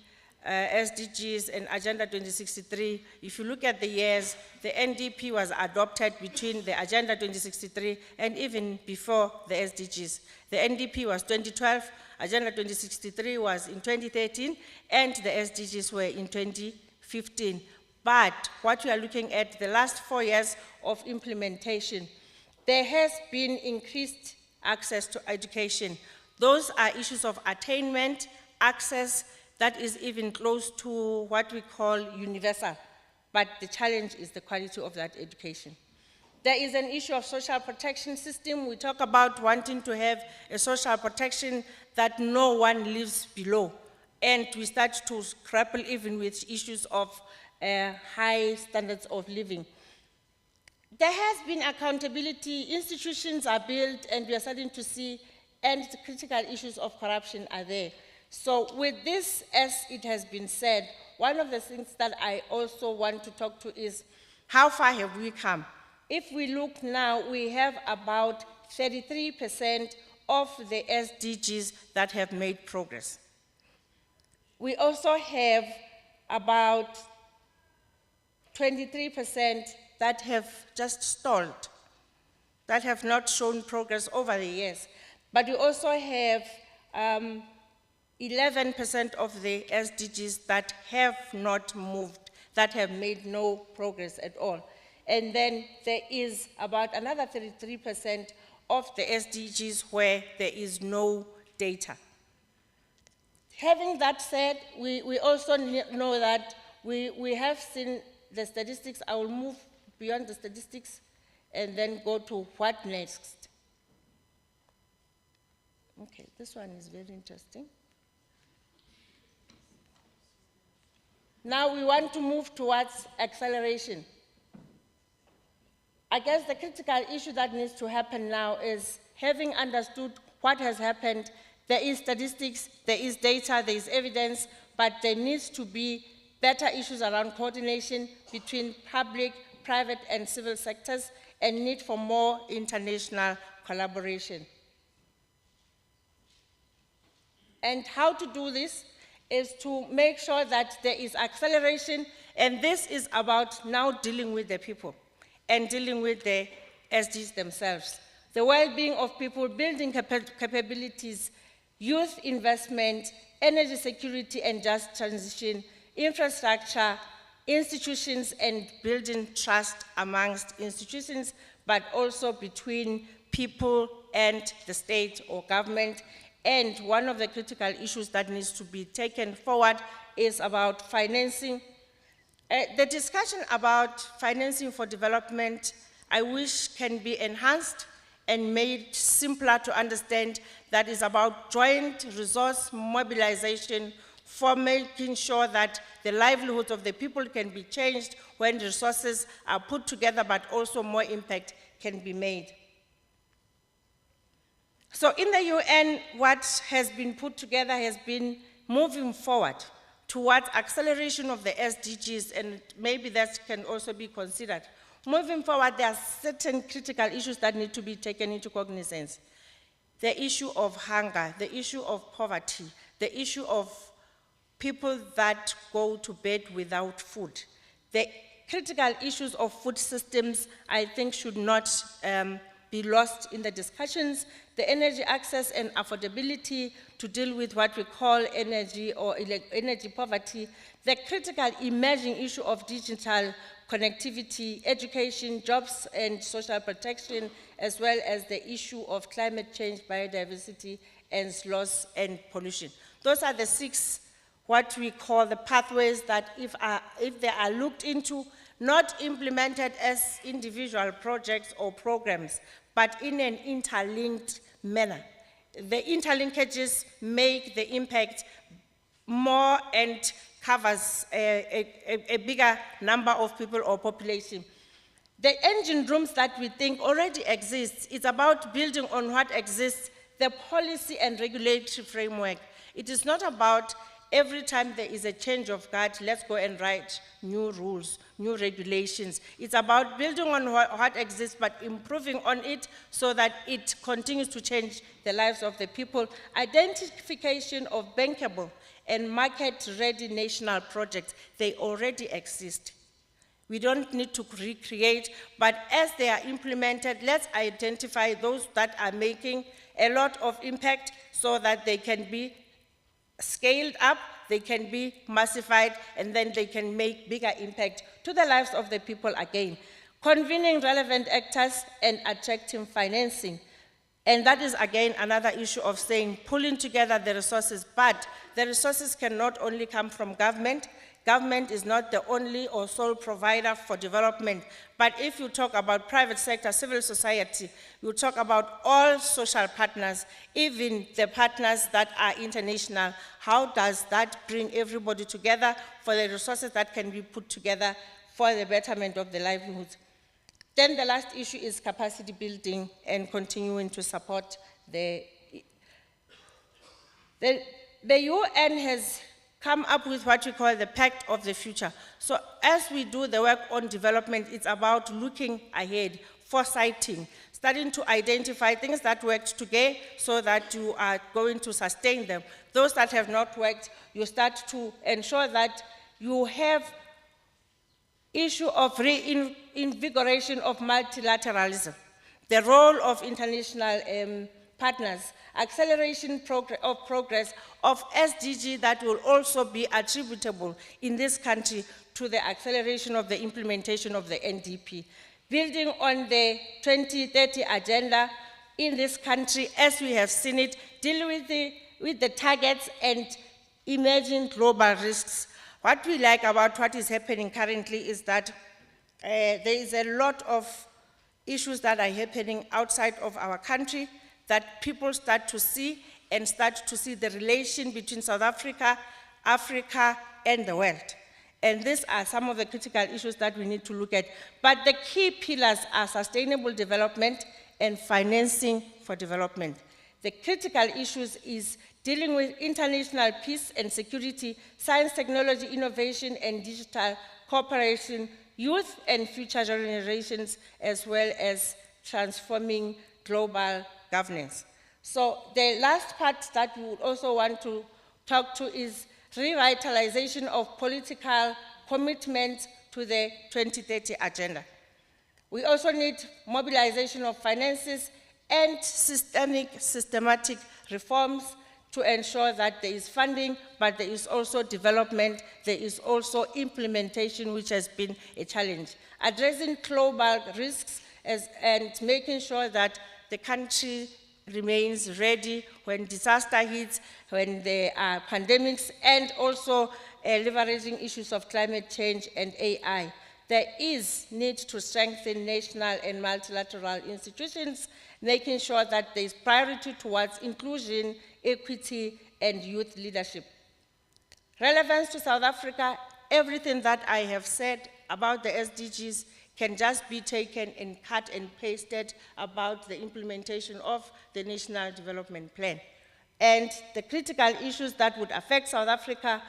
[SPEAKER 14] SDGs and Agenda 2063, if you look at the years, the NDP was adopted between the Agenda 2063 and even before the SDGs. The NDP was 2012, Agenda 2063 was in 2013, and the SDGs were in 2015. But what we are looking at, the last 4 years of implementation, there has been increased access to education. Those are issues of attainment, access, that is even close to what we call universal. But the challenge is the quality of that education. There is an issue of social protection system. We talk about wanting to have a social protection that no one lives below. And we start to grapple even with issues of high standards of living. There has been accountability, institutions are built, and we are starting to see, and the critical issues of corruption are there. So with this, as it has been said, one of the things that I also want to talk to is How far have we come? If we look now, we have about 33% of the SDGs that have made progress. We also have about 23% that have just stalled, that have not shown progress over the years. But we also have 11% of the SDGs that have not moved, that have made no progress at all. And then there is about another 33% of the SDGs where there is no data. Having that said, we also know that we have seen the statistics. I will move beyond the statistics and then go to what next. Okay, this one is very interesting. Now we want to move towards acceleration. I guess the critical issue that needs to happen now is, having understood what has happened, there is statistics, there is data, there is evidence, but there needs to be better issues around coordination between public, private, and civil sectors, and need for more international collaboration. And how to do this is to make sure that there is acceleration, and this is about now dealing with the people and dealing with the SDGs themselves. The well-being of people, building capabilities, youth investment, energy security and just transition, infrastructure, institutions, and building trust amongst institutions, but also between people and the state or government. And one of the critical issues that needs to be taken forward is about financing. The discussion about financing for development, I wish, can be enhanced and made simpler to understand. That is about joint resource mobilization for making sure that the livelihoods of the people can be changed when resources are put together, but also more impact can be made. So in the UN, what has been put together has been moving forward towards acceleration of the SDGs, and maybe that can also be considered. Moving forward, there are certain critical issues that need to be taken into cognizance. The issue of hunger, the issue of poverty, the issue of people that go to bed without food. The critical issues of food systems, I think, should not be lost in the discussions. The energy access and affordability to deal with what we call energy or energy poverty. The critical emerging issue of digital connectivity, education, jobs and social protection, as well as the issue of climate change, biodiversity, and loss and pollution. Those are the 6, what we call the pathways that if they are looked into, not implemented as individual projects or programs, but in an interlinked manner. The interlinkages make the impact more and covers a bigger number of people or population. The engine rooms that we think already exist, it's about building on what exists, the policy and regulatory framework. It is not about every time there is a change of guard, let's go and write new rules, new regulations. It's about building on what exists, but improving on it so that it continues to change the lives of the people. Identification of bankable and market-ready national projects, they already exist. We don't need to recreate, but as they are implemented, let's identify those that are making a lot of impact so that they can be scaled up, they can be massified, and then they can make bigger impact to the lives of the people again. Convening relevant actors and attracting financing. And that is, again, another issue of saying, pulling together the resources, but the resources cannot only come from government. Government is not the only or sole provider for development. But if you talk about private sector, civil society, you talk about all social partners, even the partners that are international, how does that bring everybody together for the resources that can be put together for the betterment of the livelihoods? Then the last issue is capacity building and continuing to support the UN has come up with what we call the Pact of the Future. So as we do the work on development, it's about looking ahead, foresighting, starting to identify things that worked today so that you are going to sustain them. Those that have not worked, you start to ensure that you have issue of reinvigoration of multilateralism, the role of international partners, acceleration of progress of SDG that will also be attributable in this country to the acceleration of the implementation of the NDP. Building on the 2030 agenda in this country as we have seen it, dealing with the targets and emerging global risks. What we like about what is happening currently is that there is a lot of issues that are happening outside of our country that people start to see the relation between South Africa, Africa, and the world. And these are some of the critical issues that we need to look at. But the key pillars are sustainable development and financing for development. The critical issues is dealing with international peace and security, science, technology, innovation, and digital cooperation, youth and future generations, as well as transforming global governance. So the last part that we would also want to talk to is revitalization of political commitment to the 2030 agenda. We also need mobilization of finances and systematic reforms to ensure that there is funding, but there is also development, there is also implementation, which has been a challenge. Addressing global risks and making sure that the country remains ready when disaster hits, when there are pandemics, and also leveraging issues of climate change and AI. There is need to strengthen national and multilateral institutions, making sure that there is priority towards inclusion, equity, and youth leadership. Relevance to South Africa, everything that I have said about the SDGs can just be taken and cut and pasted about the implementation of the National Development Plan. And the critical issues that would affect South Africa,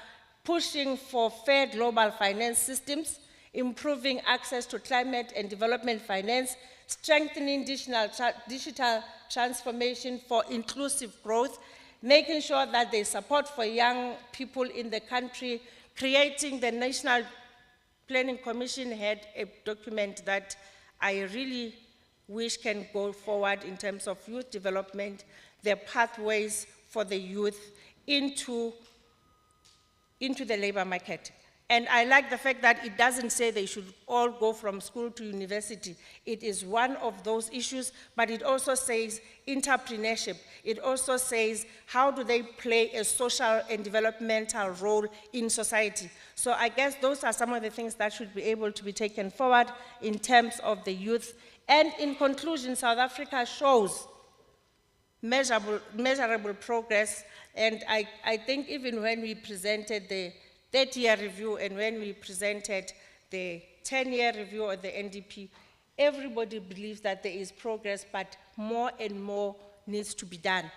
[SPEAKER 14] pushing for fair global finance systems, improving access to climate and development finance, strengthening digital transformation for inclusive growth, making sure that there's support for young people in the country, creating the National Planning Commission had a document that I really wish can go forward in terms of youth development, the pathways for the youth into the labor market. And I like the fact that it doesn't say they should all go from school to university. It is one of those issues, but it also says entrepreneurship. It also says how do they play a social and developmental role in society. So I guess those are some of the things that should be able to be taken forward in terms of the youth. And in conclusion, South Africa shows measurable progress. And I think even when we presented the 30-year review and when we presented the 10-year review of the NDP, everybody believes that there is progress, but more and more needs to be done.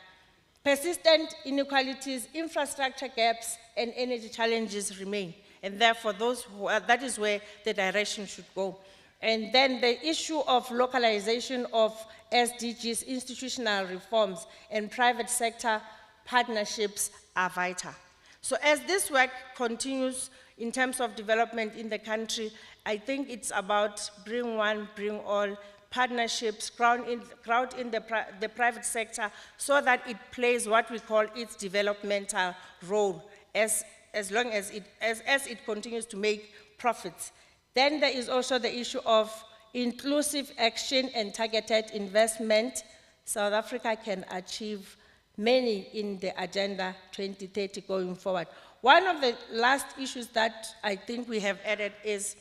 [SPEAKER 14] Persistent inequalities, infrastructure gaps, and energy challenges remain. And therefore, that is where the direction should go. And then the issue of localization of SDGs, institutional reforms, and private sector partnerships are vital. So as this work continues in terms of development in the country, I think it's about bring one, bring all, partnerships, crowd in the private sector so that it plays what we call its developmental role as long as it continues to make profits. Then there is also the issue of inclusive action and targeted investment. South Africa can achieve many in the Agenda 2030 going forward. One of the last issues that I think we have added is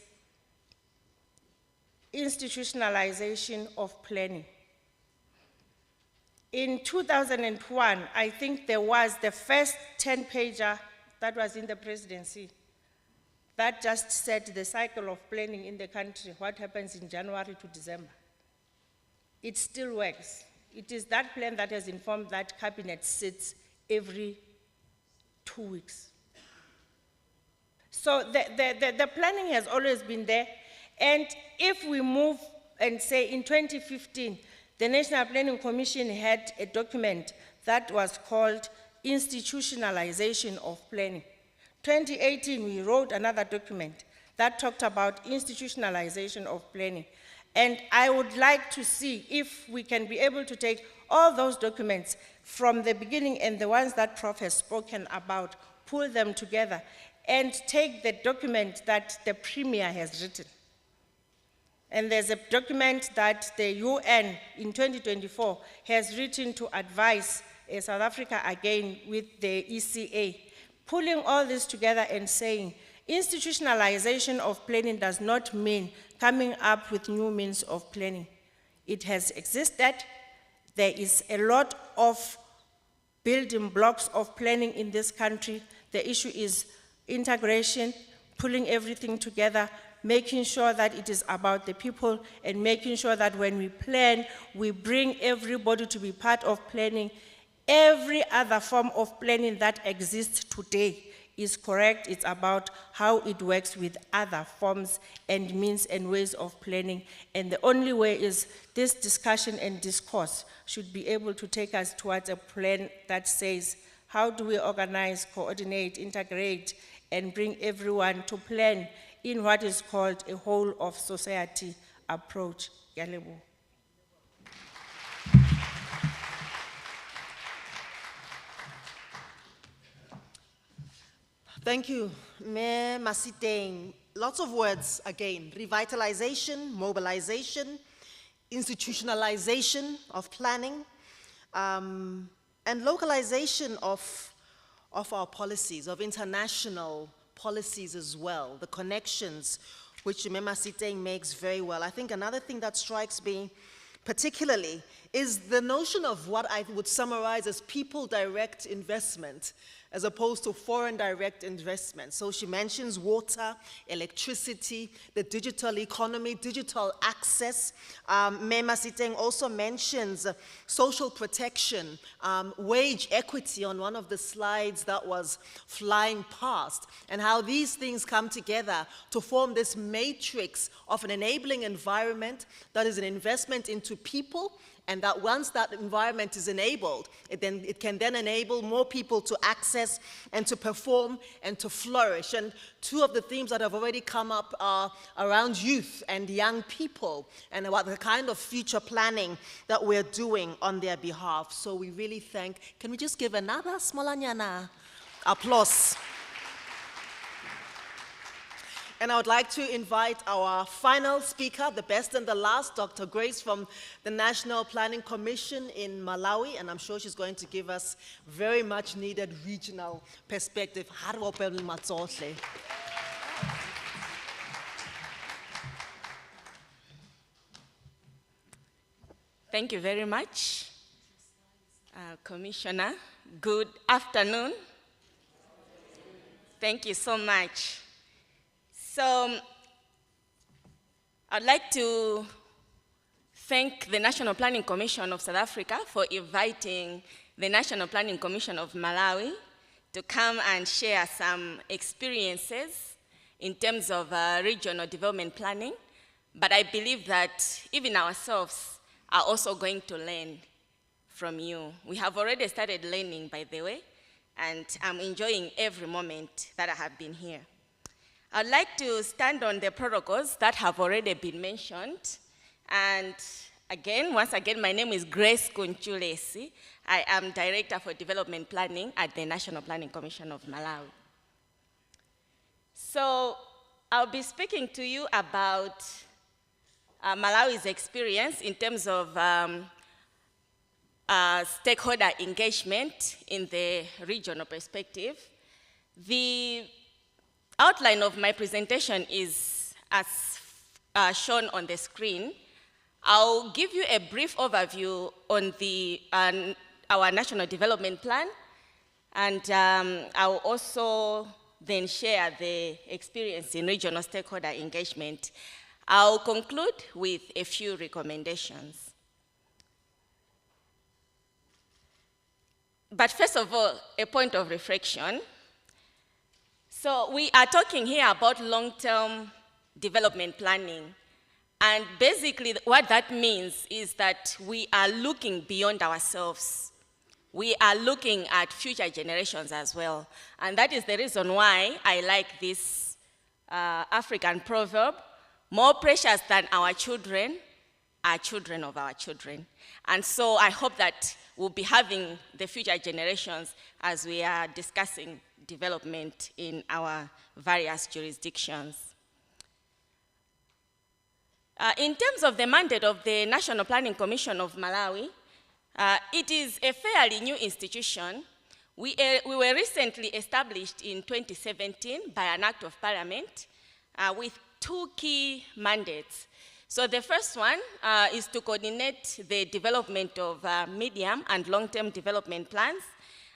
[SPEAKER 14] institutionalization of planning. In 2001, I think there was the first 10-pager that was in the presidency that just said the cycle of planning in the country, what happens in January to December. It still works. It is that plan that has informed that cabinet sits every 2 weeks. So the planning has always been there. And if we move and say in 2015, the National Planning Commission had a document that was called Institutionalization of Planning. 2018, we wrote another document that talked about institutionalization of planning. And I would like to see if we can be able to take all those documents from the beginning and the ones that Prof has spoken about, pull them together, and take the document that the Premier has written. And there's a document that the UN in 2024 has written to advise South Africa again with the ECA, pulling all this together and saying, institutionalization of planning does not mean coming up with new means of planning. It has existed. There is a lot of building blocks of planning in this country. The issue is integration, pulling everything together, making sure that it is about the people, and making sure that when we plan, we bring everybody to be part of planning. Every other form of planning that exists today is correct. It's about how it works with other forms and means and ways of planning. And the only way is this discussion and discourse should be able to take us towards a plan that says, how do we organize, coordinate, integrate, and bring everyone to plan in what is called a whole of society approach. Yalebo.
[SPEAKER 10] Thank you, Mayor Masiteng. Lots of words again: revitalization, mobilization, institutionalization of planning, and localization of our policies, of international policies as well, the connections which Mayor Masiteng makes very well. I think another thing that strikes me particularly is the notion of what I would summarize as people direct investment as opposed to foreign direct investment. So she mentions water, electricity, the digital economy, digital access. Mayor Masiteng also mentions social protection, wage equity on one of the slides that was flying past, and how these things come together to form this matrix of an enabling environment that is an investment into people, and that once that environment is enabled, it can then enable more people to access and to perform and to flourish. And two of the themes that have already come up are around youth and young people, and about the kind of future planning that we're doing on their behalf. So we really can we just give another smolanyana applause? And I would like to invite our final speaker, the best and the last, Dr. Grace from the National Planning Commission in Malawi, and I'm sure she's going to give us very much needed regional perspective.
[SPEAKER 7] Thank you very much, Commissioner. Good afternoon. Thank you so much. So, I'd like to thank the National Planning Commission of South Africa for inviting the National Planning Commission of Malawi to come and share some experiences in terms of regional development planning. But I believe that even ourselves are also going to learn from you. We have already started learning, by the way, and I'm enjoying every moment that I have been here. I'd like to stand on the protocols that have already been mentioned. And again, once again, my name is Grace Kunchulesi. I am Director for Development Planning at the National Planning Commission of Malawi. So I'll be speaking to you about Malawi's experience in terms of stakeholder engagement in the regional perspective. The outline of my presentation is as shown on the screen. I'll give you a brief overview on our National Development Plan, and I'll also then share the experience in regional stakeholder engagement. I'll conclude with a few recommendations. But first of all, a point of reflection.
[SPEAKER 15] So we are talking here about long-term development planning. And basically what that means is that we are looking beyond ourselves. We are looking at future generations as well. And that is the reason why I like this African proverb, more precious than our children are children of our children. And so I hope that we'll be having the future generations as we are discussing development in our various jurisdictions. In terms of the mandate of the National Planning Commission of Malawi, it is a fairly new institution. We were recently established in 2017 by an act of parliament with two key mandates. So the first one is to coordinate the development of medium and long-term development plans.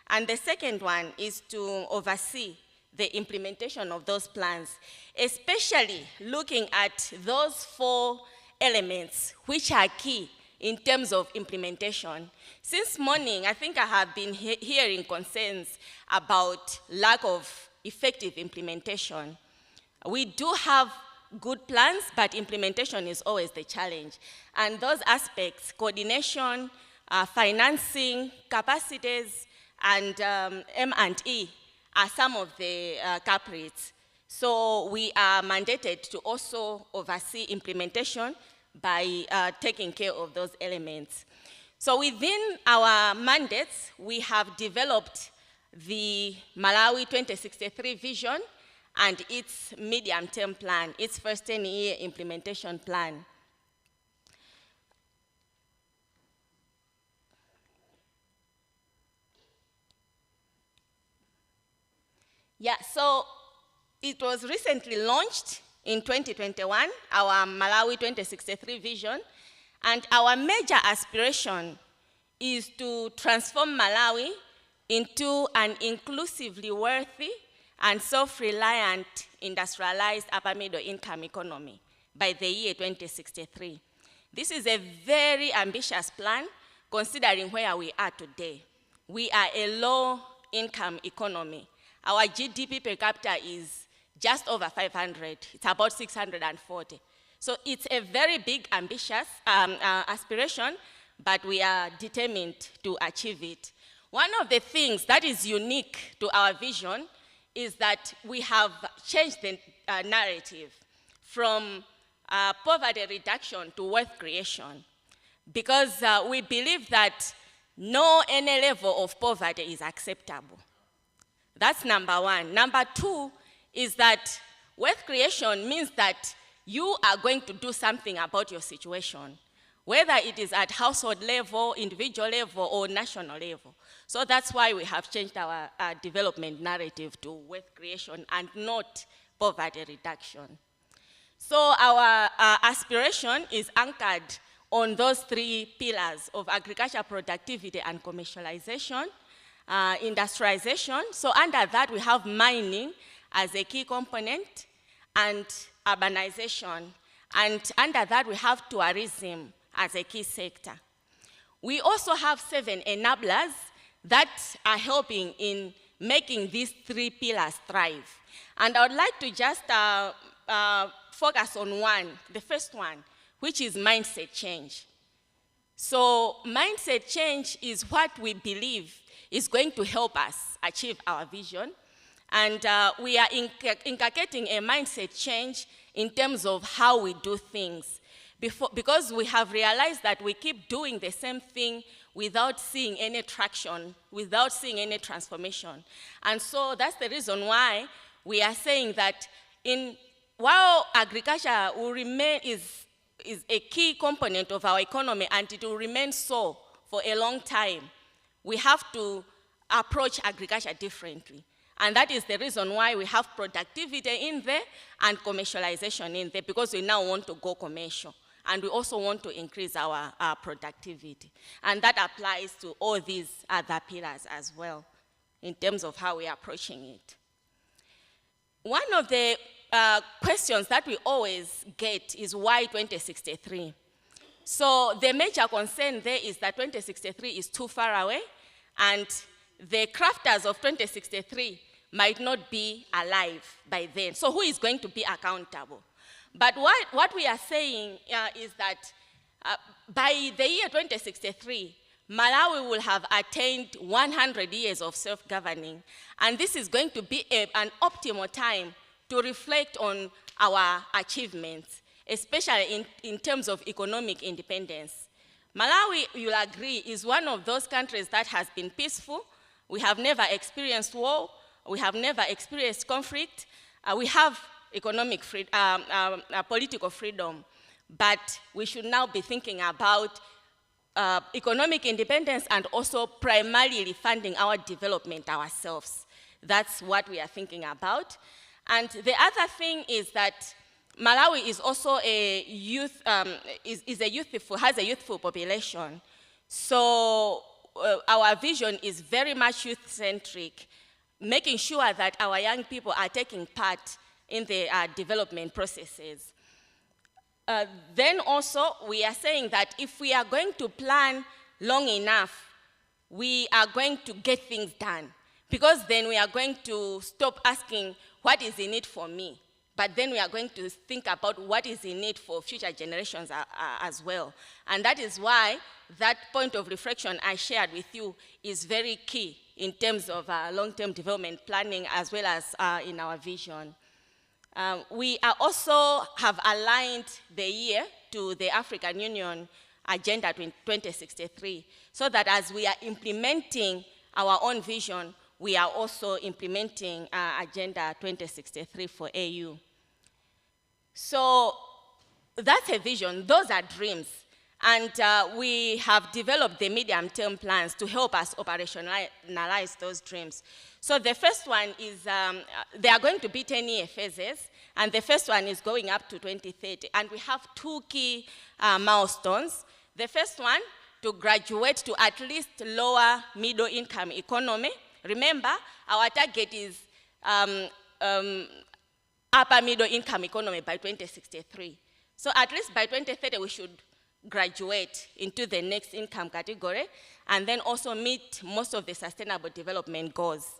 [SPEAKER 15] And the second one is to oversee the implementation of those plans, especially looking at those 4 elements which are key in terms of implementation. Since morning, I think I have been hearing concerns about lack of effective implementation. We do have good plans, but implementation is always the challenge. And those aspects, coordination, financing, capacities, and M&E are some of the culprits. So we are mandated to also oversee implementation by taking care of those elements. So within our mandates, we have developed the Malawi 2063 vision and its medium-term plan, its first 10-year implementation plan. Yeah, so it was recently launched in 2021, our Malawi 2063 vision, and our major aspiration is to transform Malawi into an inclusively wealthy and self-reliant industrialized upper middle income economy by the year 2063. This is a very ambitious plan considering where we are today. We are a low income economy. Our GDP per capita is just over 500. It's about 640. So it's a very big, ambitious aspiration, but we are determined to achieve it. One of the things that is unique to our vision is that we have changed the narrative from poverty reduction to wealth creation, because we believe that any level of poverty is acceptable. That's number one. Number two is that wealth creation means that you are going to do something about your situation, whether it is at household level, individual level, or national level. So that's why we have changed our development narrative to wealth creation and not poverty reduction. So our aspiration is anchored on those 3 pillars of agriculture productivity and commercialization, industrialization. So under that, we have mining as a key component, and urbanization. And under that, we have tourism as a key sector. We also have 7 enablers that are helping in making these 3 pillars thrive. And I would like to just focus on one, the first one, which is mindset change. So mindset change is what we believe is going to help us achieve our vision. And we are inculcating a mindset change in terms of how we do things. Because we have realized that we keep doing the same thing without seeing any traction, without seeing any transformation. And so that's the reason why we are saying that while agriculture will remain is a key component of our economy, and it will remain so for a long time, we have to approach agriculture differently. And that is the reason why we have productivity in there and commercialization in there, because we now want to go commercial. And we also want to increase our productivity. And that applies to all these other pillars as well, in terms of how we are approaching it. One of the questions that we always get is why 2063? So the major concern there is that 2063 is too far away, and the crafters of 2063 might not be alive by then. So who is going to be accountable? But what we are saying is that by the year 2063, Malawi will have attained 100 years of self-governing, and this is going to be an optimal time to reflect on our achievements, especially in terms of economic independence. Malawi, you'll agree, is one of those countries that has been peaceful. We have never experienced war. We have never experienced conflict. We have economic political freedom, but we should now be thinking about economic independence and also primarily funding our development ourselves. That's what we are thinking about. And the other thing is that Malawi is also a youth, has a youthful population. So our vision is very much youth-centric, making sure that our young people are taking part in the development processes. Then also, we are saying that if we are going to plan long enough, we are going to get things done. Because then we are going to stop asking, what is in it for me? But then we are going to think about what is in it for future generations as well. And that is why that point of reflection I shared with you is very key in terms of long-term development planning as well as in our vision. We are also have aligned the year to the African Union Agenda 2063, so that as we are implementing our own vision, we are also implementing Agenda 2063 for AU. So that's a vision, those are dreams. And we have developed the medium-term plans to help us operationalize those dreams. So the first one is, there are going to be 10-year phases, and the first one is going up to 2030. And we have two key milestones. The first one, to graduate to at least lower middle income economy. Remember, our target is upper middle income economy by 2063. So at least by 2030, we should graduate into the next income category, and then also meet most of the sustainable development goals.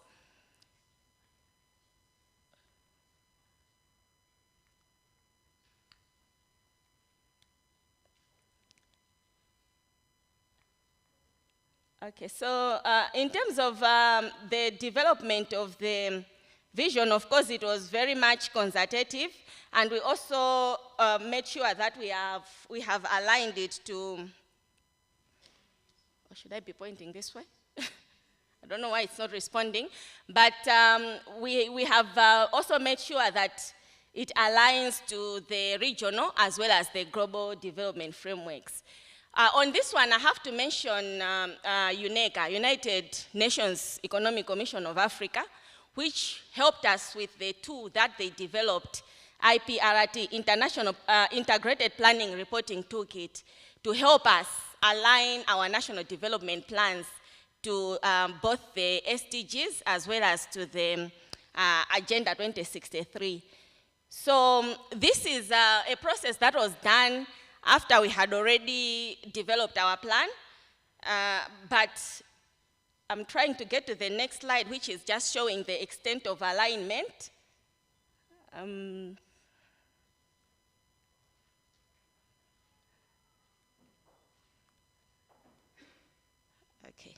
[SPEAKER 15] Okay, so in terms of the development of the vision, of course, it was very much consultative, and we also made sure that we have aligned it to, or should I be pointing this way? I don't know why it's not responding, but we have also made sure that it aligns to the regional as well as the global development frameworks. On this one, I have to mention UNECA, United Nations Economic Commission of Africa, which helped us with the tool that they developed, IPRT, International Integrated Planning Reporting Toolkit, to help us align our national development plans to both the SDGs as well as to the Agenda 2063. So this is a process that was done after we had already developed our plan, but I'm trying to get to the next slide, which is just showing the extent of alignment. Okay.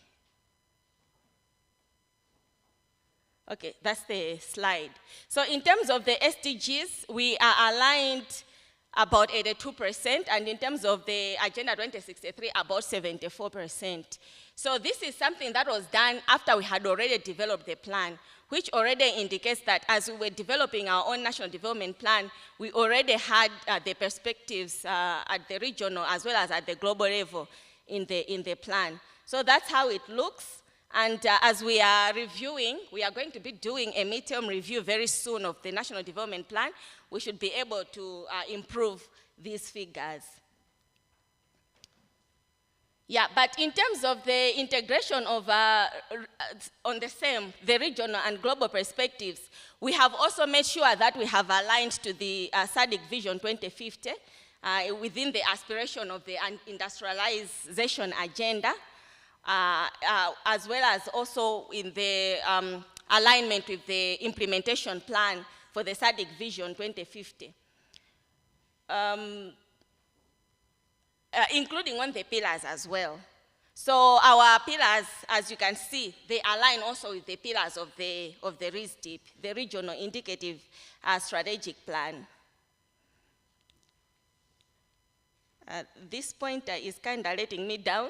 [SPEAKER 15] Okay, that's the slide. So in terms of the SDGs, we are aligned about 82%, and in terms of the Agenda 2063, about 74%. So this is something that was done after we had already developed the plan, which already indicates that as we were developing our own national development plan, we already had the perspectives at the regional as well as at the global level in the plan. So that's how it looks. And as we are reviewing, we are going to be doing a midterm review very soon of the National Development Plan. We should be able to improve these figures. Yeah, but in terms of the integration of, on the same, the regional and global perspectives, we have also made sure that we have aligned to the SADC Vision 2050 within the aspiration of the industrialization agenda, as well as also in the alignment with the implementation plan for the SADC Vision 2050. Including on the pillars as well. So our pillars, as you can see, they align also with the pillars of the RISDIP, the Regional Indicative Strategic Plan. This pointer is kind of letting me down.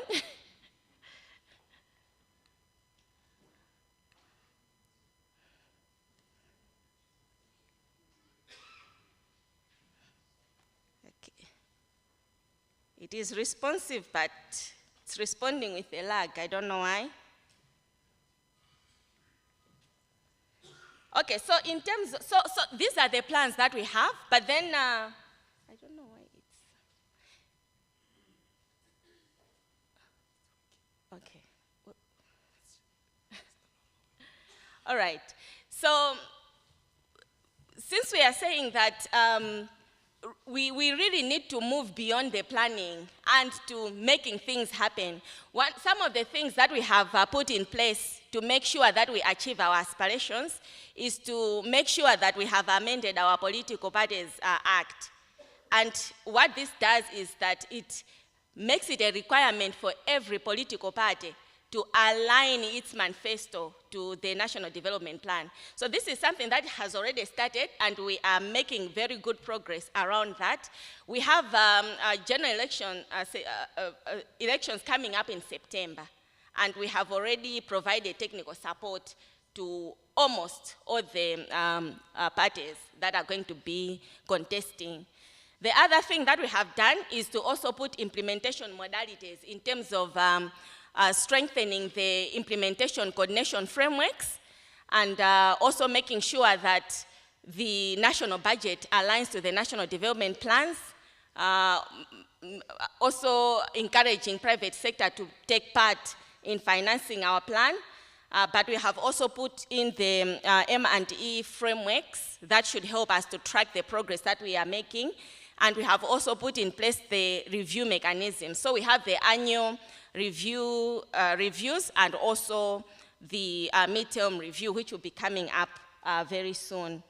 [SPEAKER 15] It is responsive, but it's responding with a lag. I don't know why. Okay, so in terms of, so these are the plans that we have, but then, I don't know why it's, okay. All right, so since we are saying that we really need to move beyond the planning and to making things happen. Some of the things that we have put in place to make sure that we achieve our aspirations is to make sure that we have amended our Political Parties Act. And what this does is that it makes it a requirement for every political party to align its manifesto to the National Development Plan. So this is something that has already started, and we are making very good progress around that. We have general elections coming up in September, and we have already provided technical support to almost all the parties that are going to be contesting. The other thing that we have done is to also put implementation modalities in terms of strengthening the implementation coordination frameworks, and also making sure that the national budget aligns to the national development plans, also encouraging private sector to take part in financing our plan. But we have also put in the M&E frameworks that should help us to track the progress that we are making. And we have also put in place the review mechanism. So we have the annual reviews, and also the midterm review, which will be coming up very soon.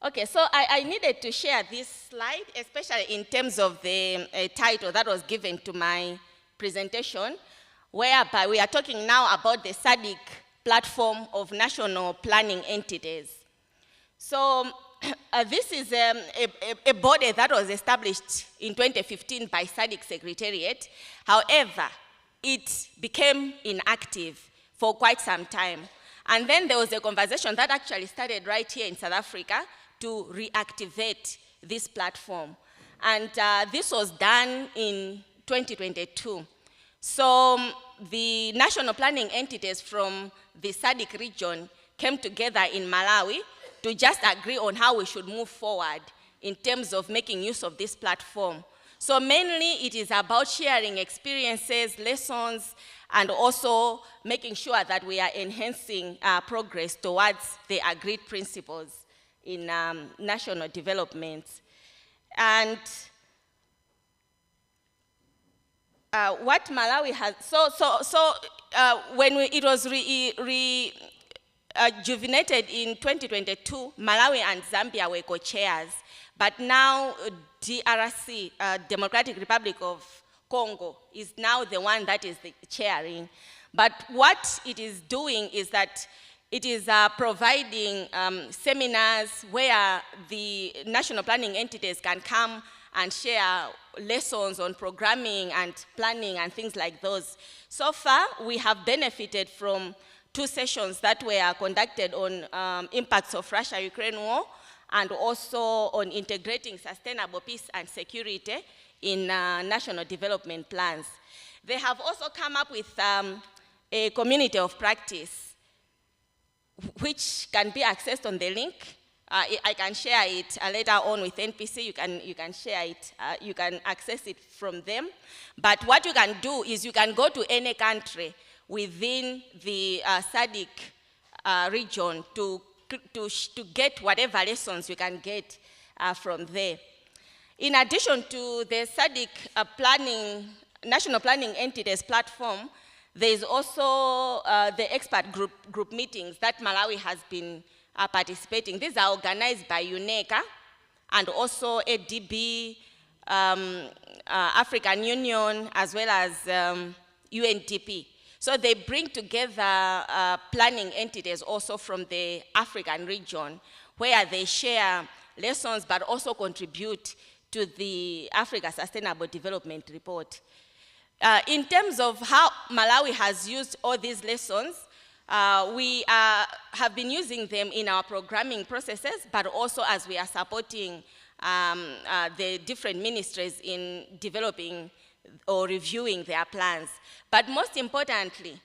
[SPEAKER 15] Okay, so I needed to share this slide, especially in terms of the title that was given to my presentation, whereby we are talking now about the SADC platform of national planning entities. So this is a body that was established in 2015 by SADC Secretariat. However, it became inactive for quite some time. And then there was a conversation that actually started right here in South Africa to reactivate this platform. And this was done in 2022. So the national planning entities from the SADC region came together in Malawi to just agree on how we should move forward in terms of making use of this platform. So mainly it is about sharing experiences, lessons, and also making sure that we are enhancing progress towards the agreed principles in national development. And what Malawi has, when it was rejuvenated in 2022, Malawi and Zambia were co-chairs, but now DRC, Democratic Republic of Congo, is now the one that is the chairing. But what it is doing is that it is providing seminars where the national planning entities can come and share lessons on programming and planning and things like those. So far, we have benefited from 2 sessions that were conducted on impacts of Russia-Ukraine war, and also on integrating sustainable peace and security in national development plans. They have also come up with a community of practice, which can be accessed on the link. I can share it later on with NPC. You can share it. You can access it from them. But what you can do is you can go to any country within the SADC region to get whatever lessons you can get from there. In addition to the SADC planning national planning entities platform, there is also the expert group meetings that Malawi has been participating. These are organized by UNECA and also ADB, African Union, as well as UNDP. So they bring together planning entities also from the African region, where they share lessons but also contribute to the Africa Sustainable Development Report. In terms of how Malawi has used all these lessons, we have been using them in our programming processes, but also as we are supporting the different ministries in developing or reviewing their plans. But most importantly,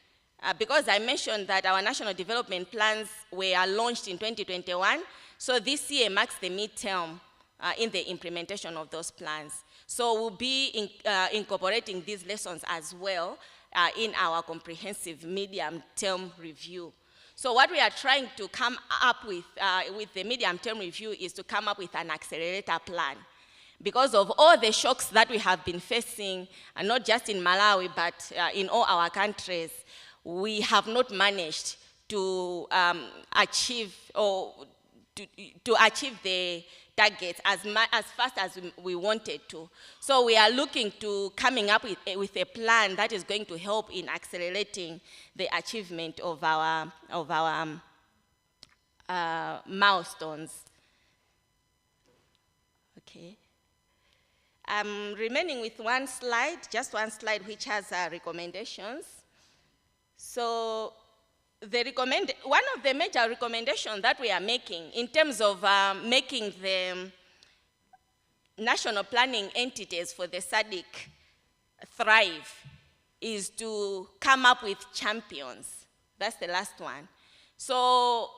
[SPEAKER 15] because I mentioned that our national development plans were launched in 2021, so this year marks the midterm in the implementation of those plans. So we'll be incorporating these lessons as well in our comprehensive medium-term review. So what we are trying to come up with the medium-term review is to come up with an accelerator plan. Because of all the shocks that we have been facing, and not just in Malawi, but in all our countries, we have not managed to achieve the targets as fast as we wanted to. So we are looking to coming up with a plan that is going to help in accelerating the achievement of our milestones. Okay. I'm remaining with one slide, just one slide, which has recommendations. So one of the major recommendations that we are making in terms of making the national planning entities for the SADC thrive is to come up with champions. That's the last one. So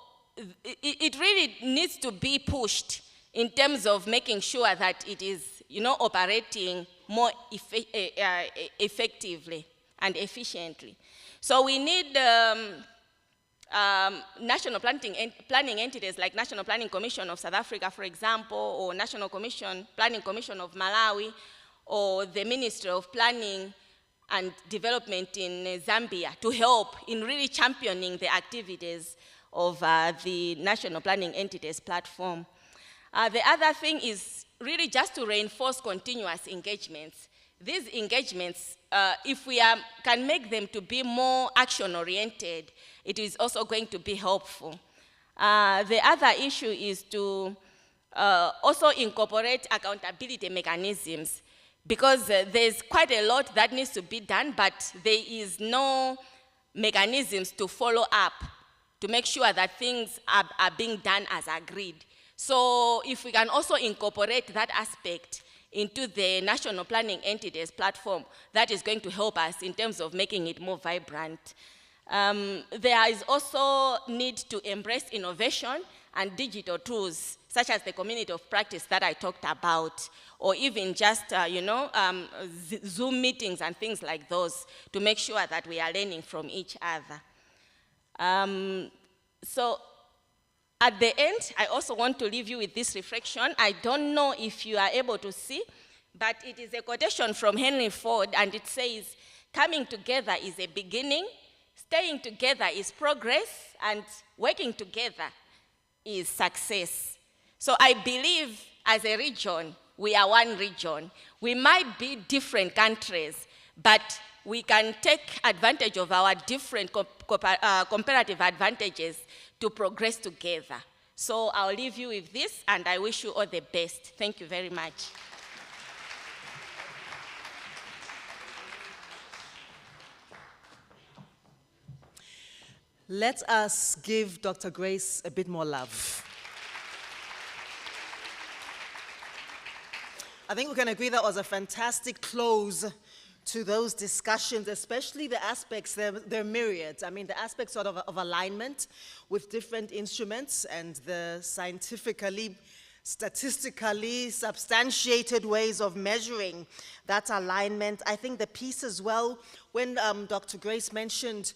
[SPEAKER 15] it really needs to be pushed in terms of making sure that it is, operating more effectively and efficiently. So we need national planning entities like National Planning Commission of South Africa, for example, or National Planning Commission of Malawi, or the Ministry of Planning and Development in Zambia to help in really championing the activities of the National Planning Entities platform. The other thing is really just to reinforce continuous engagements. These engagements, if we can make them to be more action-oriented, it is also going to be helpful. The other issue is to also incorporate accountability mechanisms, because there's quite a lot that needs to be done, but there is no mechanisms to follow up to make sure that things are being done as agreed. So if we can also incorporate that aspect into the National Planning Entities platform, that is going to help us in terms of making it more vibrant. There is also need to embrace innovation and digital tools, such as the community of practice that I talked about, or even just, Zoom meetings and things like those, to make sure that we are learning from each other. So at the end, I also want to leave you with this reflection. I don't know if you are able to see, but it is a quotation from Henry Ford, and it says, "Coming together is a beginning, staying together is progress, and working together is success." So I believe as a region, we are one region. We might be different countries, but we can take advantage of our different comparative advantages to progress together. So I'll leave you with this, and I wish you all the best. Thank you very much.
[SPEAKER 10] Let us give Dr. Grace a bit more love. I think we can agree that was a fantastic close to those discussions, especially the aspects, they're myriad. I mean, the aspects sort of alignment with different instruments and the scientifically, statistically substantiated ways of measuring that alignment. I think the piece as well, when Dr. Grace mentioned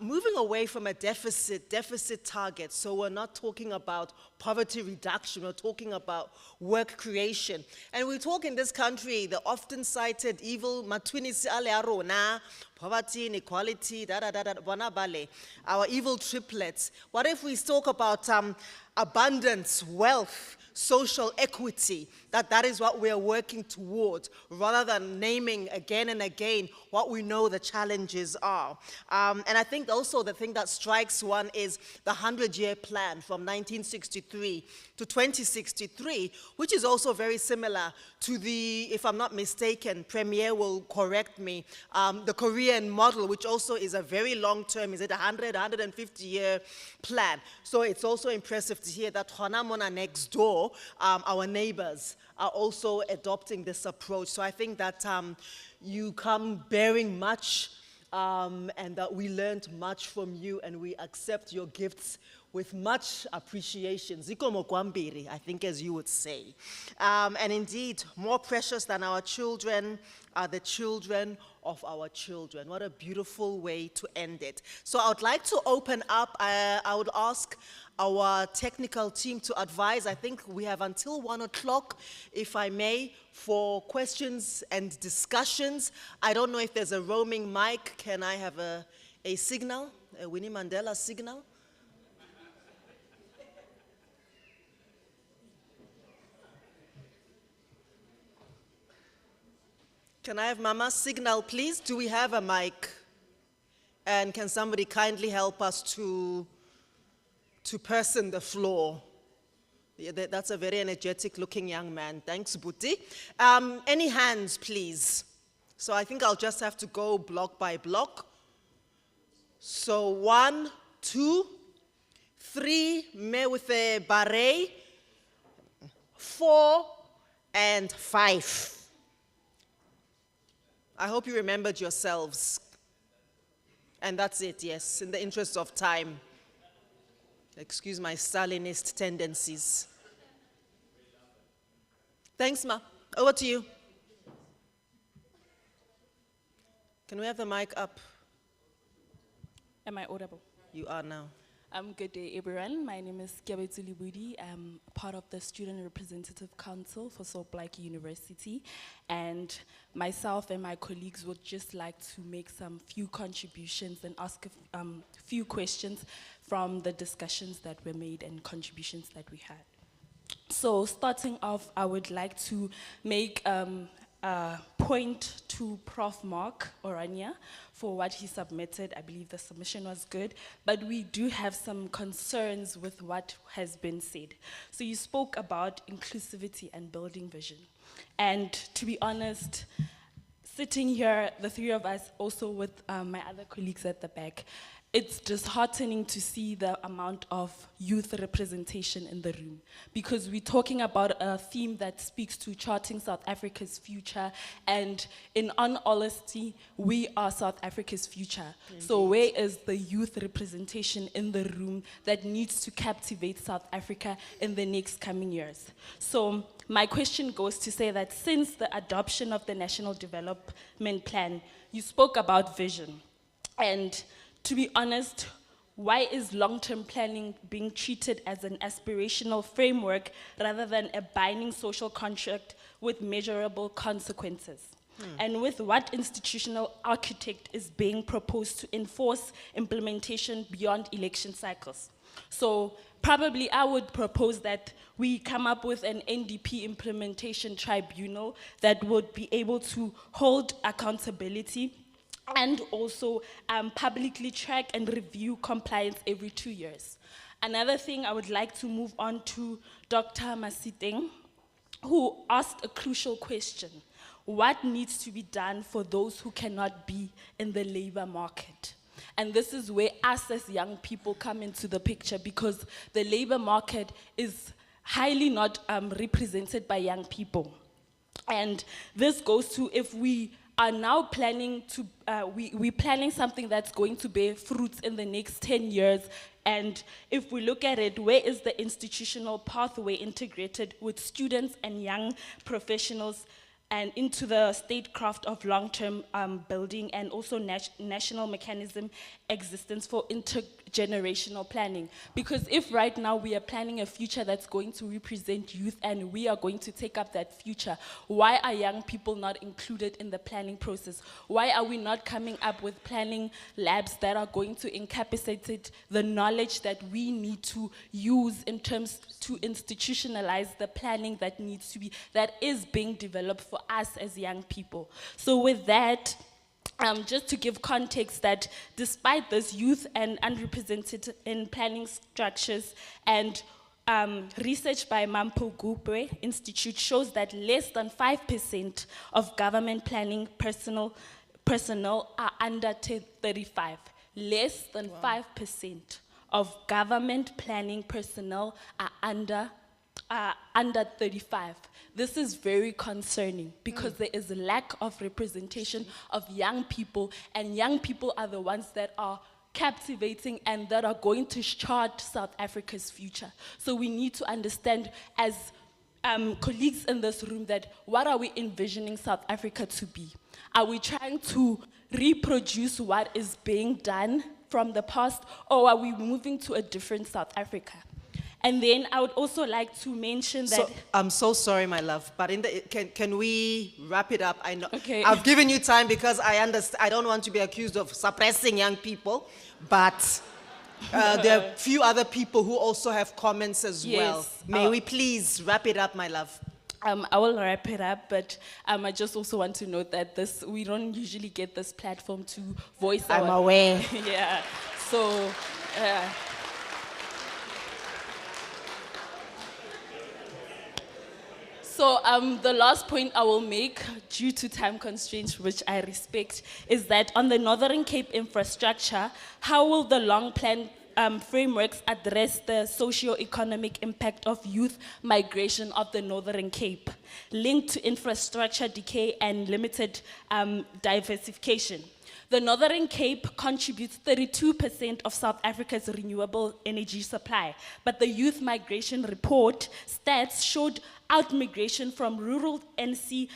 [SPEAKER 10] moving away from a deficit target. So we're not talking about poverty reduction, we're talking about work creation. And we talk in this country, the often cited evil, matwinisi ale arona, poverty, inequality, our evil triplets. What if we talk about abundance, wealth, social equity, that is what we are working towards, rather than naming again and again what we know the challenges are. And I think also the thing that strikes one is the 100-year plan from 1963 to 2063, which is also very similar to the, if I'm not mistaken, Premier will correct me, the Korean model, which also is a very long-term, is it 150-year plan. So it's also impressive to hear that Honamona next door, our neighbors, are also adopting this approach. So I think that you come bearing much and that we learned much from you, and we accept your gifts with much appreciation. Zikomo kwambiri, I think, as you would say. And indeed, more precious than our children are the children of our children. What a beautiful way to end it. So I would like to open up, I would ask our technical team to advise. I think we have until 1 o'clock, if I may, for questions and discussions. I don't know if there's a roaming mic. Can I have a signal, a Winnie Mandela signal? Can I have Mama's signal, please? Do we have a mic? And can somebody kindly help us to person the floor? Yeah, that's a very energetic looking young man. Thanks, Buti. Any hands, please? So I think I'll just have to go block by block. So 1, 2, 3, me with a beret, 4, and 5. I hope you remembered yourselves. And that's it, yes, in the interest of time. Excuse my Stalinist tendencies. Thanks, Ma. Over to you. Can we have the mic up?
[SPEAKER 16] Am I audible?
[SPEAKER 10] You are now.
[SPEAKER 16] Good day, everyone. My name is Kiabetsu Libudi. I'm part of the Student Representative Council for Salt Lake University. And myself and my colleagues would just like to make some few contributions and ask a few questions from the discussions that were made and contributions that we had. So starting off, I would like to make a point to Prof. Mark Orania for what he submitted. I believe the submission was good, but we do have some concerns with what has been said. So you spoke about inclusivity and building vision. And to be honest, sitting here, the three of us, also with my other colleagues at the back, it's disheartening to see the amount of youth representation in the room, because we're talking about a theme that speaks to charting South Africa's future, and in all honesty, we are South Africa's future. Indeed. So where is the youth representation in the room that needs to captivate South Africa in the next coming years? So my question goes to say that since the adoption of the National Development Plan, you spoke about vision, and to be honest, why is long-term planning being treated as an aspirational framework rather than a binding social contract with measurable consequences? And with what institutional architect is being proposed to enforce implementation beyond election cycles? So probably I would propose that we come up with an NDP implementation tribunal that would be able to hold accountability and also publicly track and review compliance every 2 years. Another thing, I would like to move on to Dr. Masiteng, who asked a crucial question. What needs to be done for those who cannot be in the labor market? And this is where us as young people come into the picture, because the labor market is highly not represented by young people. And this goes to, if we are now planning to, we're planning something that's going to bear fruits in the next 10 years. And if we look at it, where is the institutional pathway integrated with students and young professionals and into the statecraft of long-term building and also national mechanism existence for intergenerational planning. Because if right now we are planning a future that's going to represent youth and we are going to take up that future, why are young people not included in the planning process? Why are we not coming up with planning labs that are going to encapsulate the knowledge that we need to use in terms to institutionalize the planning that needs to be, that is being developed for us as young people? So with that, just to give context that despite this, youth and underrepresented in planning structures and research by Mampo Gupwe Institute shows that less than 5% of government planning personnel are under 35. Less than 5% of government planning personnel are under 35. This is very concerning because there is a lack of representation of young people, and young people are the ones that are captivating and that are going to chart South Africa's future. So we need to understand as colleagues in this room that what are we envisioning South Africa to be? Are we trying to reproduce what is being done from the past, or are we moving to a different South Africa? And then I would also like to mention that...
[SPEAKER 10] So, I'm so sorry, my love, but can we wrap it up? I know,
[SPEAKER 16] okay.
[SPEAKER 10] I've given you time because I don't want to be accused of suppressing young people, but there are a few other people who also have comments as well. May we please wrap it up, my love?
[SPEAKER 16] I will wrap it up, but I just also want to note that we don't usually get this platform to voice
[SPEAKER 10] I'm aware.
[SPEAKER 16] Yeah, so... So the last point I will make, due to time constraints, which I respect, is that on the Northern Cape infrastructure, how will the long plan frameworks address the socio-economic impact of youth migration of the Northern Cape, linked to infrastructure decay and limited diversification? The Northern Cape contributes 32% of South Africa's renewable energy supply, but the youth migration report stats showed out-migration from rural NC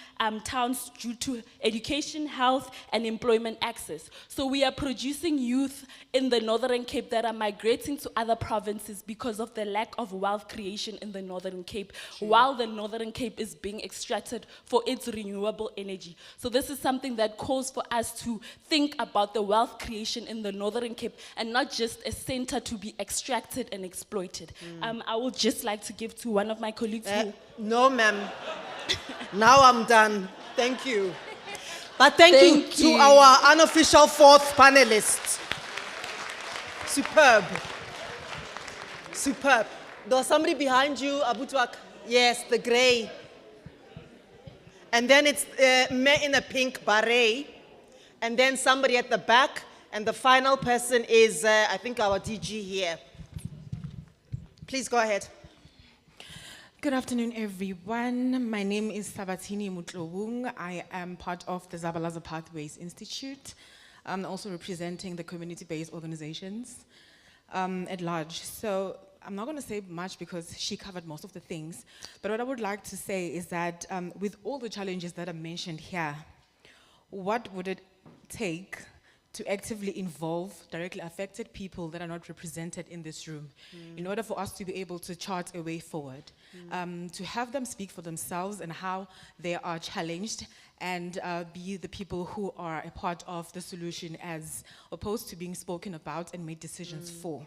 [SPEAKER 16] towns due to education, health, and employment access. So we are producing youth in the Northern Cape that are migrating to other provinces because of the lack of wealth creation in the Northern Cape, while the Northern Cape is being extracted for its renewable energy. So this is something that calls for us to think about the wealth creation in the Northern Cape and not just a center to be extracted and exploited. I would just like to give to one of my colleagues who...
[SPEAKER 10] No, ma'am. Now I'm done. Thank you. But thank you to our unofficial fourth panelist. Superb. Superb. There was somebody behind you, Abutwak. Yes, the gray. And then it's me in a pink beret. And then somebody at the back. And the final person is, I think, our DG here. Please go ahead.
[SPEAKER 17] Good afternoon, everyone. My name is Sabatini Mutlobung. I am part of the Zabalaza Pathways Institute. I'm also representing the community-based organizations at large. So I'm not going to say much because she covered most of the things. But what I would like to say is that with all the challenges that are mentioned here, what would it take to actively involve directly affected people that are not represented in this room in order for us to be able to chart a way forward, to have them speak for themselves and how they are challenged and be the people who are a part of the solution as opposed to being spoken about and made decisions for.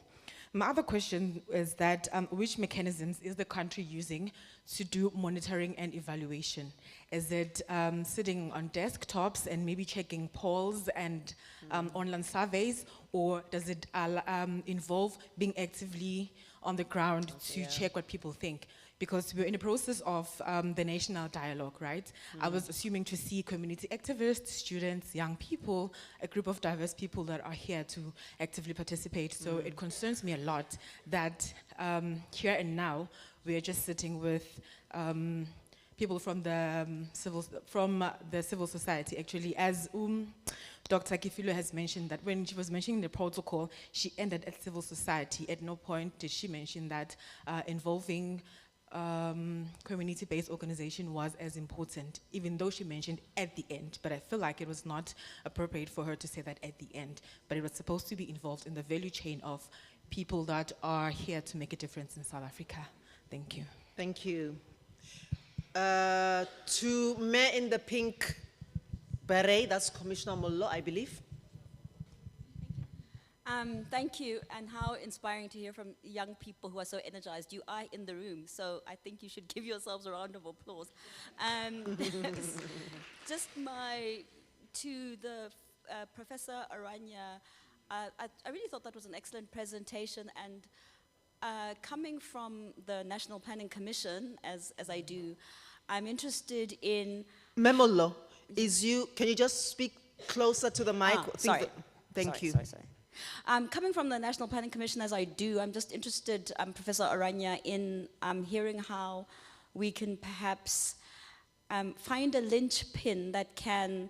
[SPEAKER 17] My other question is that which mechanisms is the country using to do monitoring and evaluation? Is it sitting on desktops and maybe checking polls and online surveys, or does it involve being actively on the ground to check what people think? Because we're in the process of the national dialogue, right? I was assuming to see community activists, students, young people, a group of diverse people that are here to actively participate. So it concerns me a lot that here and now, we are just sitting with people from the civil society, actually, as Dr. Kifilo has mentioned that when she was mentioning the protocol, she ended at civil society. At no point did she mention that involving community-based organization was as important, even though she mentioned at the end, but I feel like it was not appropriate for her to say that at the end, but it was supposed to be involved in the value chain of people that are here to make a difference in South Africa. Thank you.
[SPEAKER 10] Thank you. To Mayor in the pink beret, that's Commissioner Mollo, I believe.
[SPEAKER 18] Thank you, and how inspiring to hear from young people who are so energized. You are in the room, so I think you should give yourselves a round of applause. Just to the Professor Aranya, I really thought that was an excellent presentation, and coming from the National Planning Commission, as I do, I'm interested in...
[SPEAKER 10] Memolo, can you just speak closer to the mic?
[SPEAKER 18] Sorry.
[SPEAKER 10] Thank you.
[SPEAKER 18] Sorry. Coming from the National Planning Commission, as I do, I'm just interested, Professor Aranya, in hearing how we can perhaps find a linchpin that can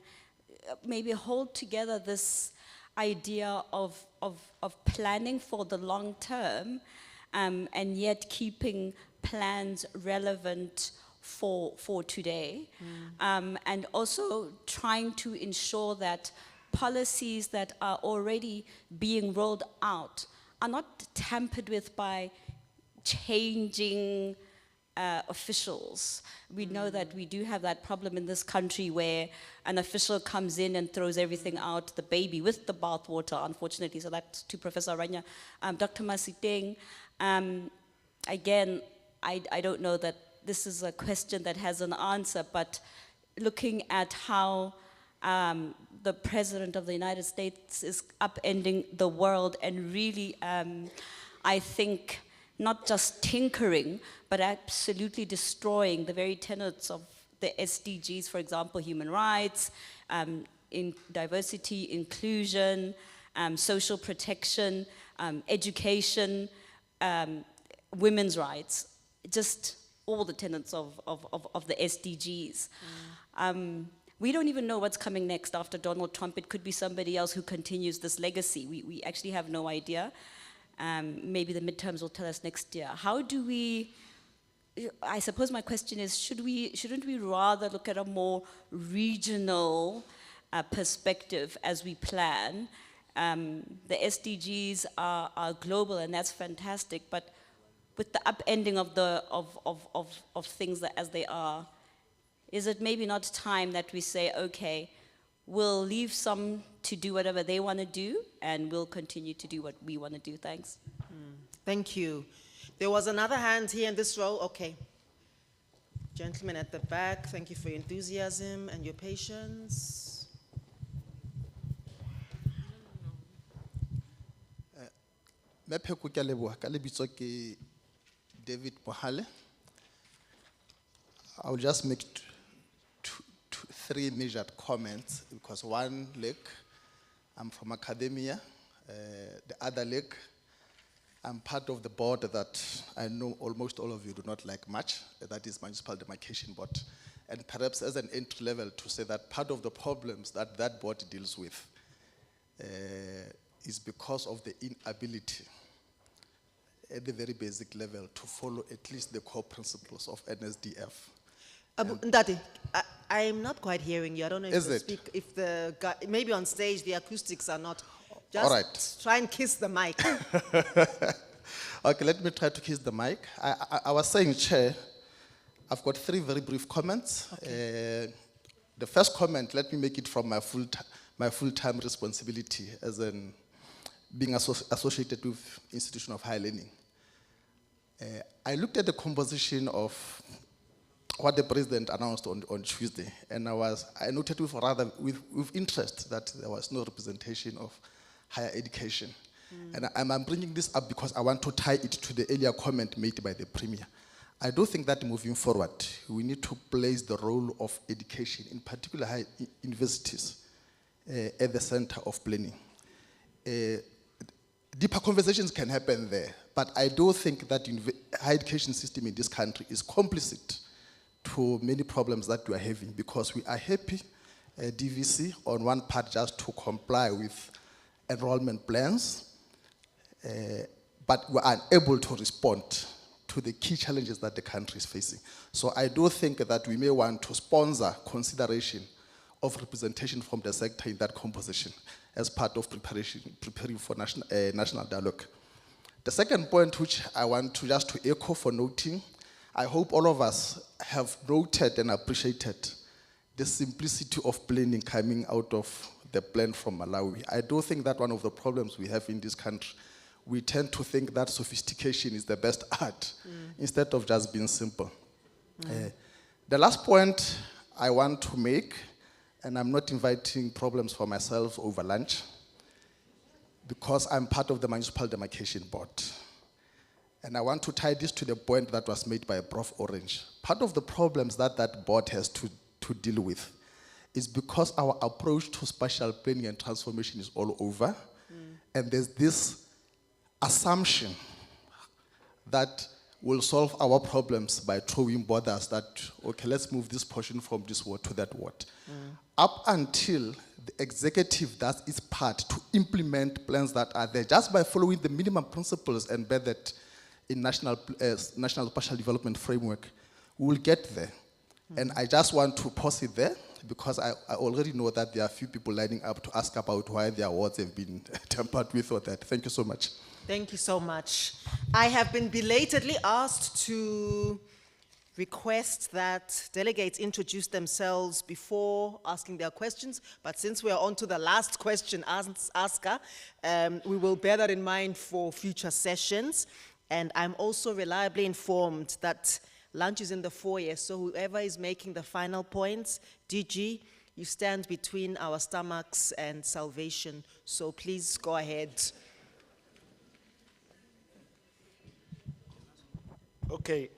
[SPEAKER 18] maybe hold together this idea of planning for the long term, and yet keeping plans relevant for today, and also trying to ensure that policies that are already being rolled out are not tampered with by changing officials. We know that we do have that problem in this country where an official comes in and throws everything out, the baby with the bathwater, unfortunately. So that's to Professor Aranya. Dr. Masiteng, again, I don't know that this is a question that has an answer, but looking at how the President of the United States is upending the world and really, I think, not just tinkering, but absolutely destroying the very tenets of the SDGs, for example, human rights, in diversity, inclusion, social protection, education, women's rights, just all the tenets of the SDGs. We don't even know what's coming next after Donald Trump. It could be somebody else who continues this legacy. We actually have no idea. Maybe the midterms will tell us next year. How do we, I suppose my question is, shouldn't we rather look at a more regional perspective as we plan? The SDGs are global, and that's fantastic, but with the upending of things as they are, is it maybe not time that we say, okay, we'll leave some to do whatever they want to do, and we'll continue to do what we want to do? Thanks.
[SPEAKER 10] Thank you. There was another hand here in this row. Okay. Gentleman at the back, thank you for your enthusiasm and your patience.
[SPEAKER 19] David Mohale. I'll just make three measured comments, because one leg, I'm from academia. The other leg, I'm part of the board that I know almost all of you do not like much, that is Municipal Demarcation Board. And perhaps as an entry level to say that part of the problems that that board deals with is because of the inability at the very basic level to follow at least the core principles of NSDF.
[SPEAKER 10] Ndati, I'm not quite hearing you. I don't know if you speak, if the guy, maybe on stage the acoustics are not. Just
[SPEAKER 19] all right.
[SPEAKER 10] Try and kiss the mic.
[SPEAKER 19] Okay, let me try to kiss the mic. I was saying, Chair, I've got three very brief comments. Okay. The first comment, let me make it from my full-time responsibility as being associated with institution of higher learning. I looked at the composition of what the president announced on Tuesday, and I noted with interest that there was no representation of higher education. And I'm bringing this up because I want to tie it to the earlier comment made by the Premier. I do think that moving forward, we need to place the role of education, in particular high universities, at the center of planning. Deeper conversations can happen there, but I do think that the higher education system in this country is complicit to many problems that we are having, because we are happy, DVC, on one part just to comply with enrollment plans, but we are unable to respond to to the key challenges that the country is facing. So I do think that we may want to sponsor consideration of representation from the sector in that composition as part of preparing for national dialogue. The second point which I want to just to echo for noting, I hope all of us have noted and appreciated the simplicity of planning coming out of the plan from Malawi. I do think that one of the problems we have in this country, we tend to think that sophistication is the best art instead of just being simple. The last point I want to make, and I'm not inviting problems for myself over lunch, because I'm part of the Municipal Demarcation Board. And I want to tie this to the point that was made by Prof. Orange. Part of the problems that that board has to deal with is because our approach to spatial planning and transformation is all over. And there's this assumption that we'll solve our problems by throwing borders that, okay, let's move this portion from this ward to that ward. Up until the executive does its part to implement plans that are there, just by following the minimum principles embedded in National Spatial Development Framework, we will get there. And I just want to pause it there, because I already know that there are a few people lining up to ask about why their awards have been tampered with or that. Thank you so much.
[SPEAKER 10] Thank you so much. I have been belatedly asked to request that delegates introduce themselves before asking their questions, but since we are on to the last question asker, we will bear that in mind for future sessions. And I'm also reliably informed that lunch is in the foyer, so whoever is making the final points, DG, you stand between our stomachs and salvation, so please go ahead.
[SPEAKER 20] Okay,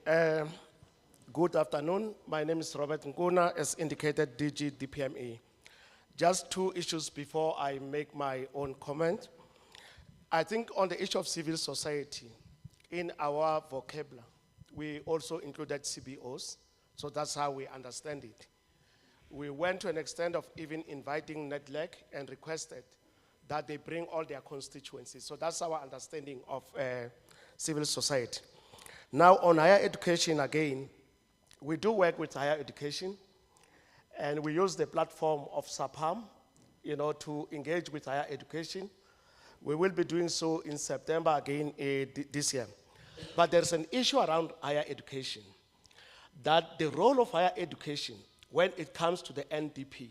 [SPEAKER 20] good afternoon. My name is Robert Nkuna, as indicated, DG DPME. Just two issues before I make my own comment. I think on the issue of civil society, in our vocabulary, we also included CBOs, so that's how we understand it. We went to an extent of even inviting NEDLEC and requested that they bring all their constituencies. So that's our understanding of civil society. Now on higher education again, we do work with higher education, and we use the platform of SAPAM, to engage with higher education. We will be doing so in September again this year. But there's an issue around higher education, that the role of higher education when it comes to the NDP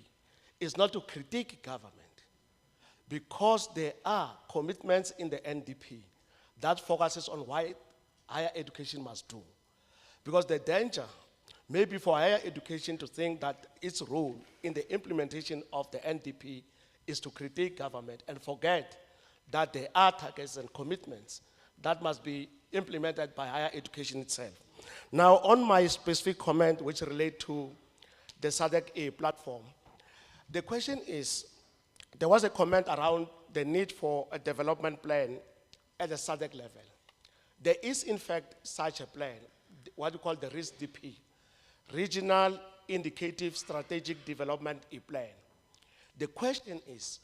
[SPEAKER 20] is not to critique government, because there are commitments in the NDP that focuses on what higher education must do. Because the danger may be for higher education to think that its role in the implementation of the NDP is to critique government and forget that there are targets and commitments that must be implemented by higher education itself. Now, on my specific comment, which relate to the SADC-A platform, the question is, there was a comment around the need for a development plan at the SADC level. There is, in fact, such a plan, what we call the RISDP, Regional Indicative Strategic Development Plan. The question is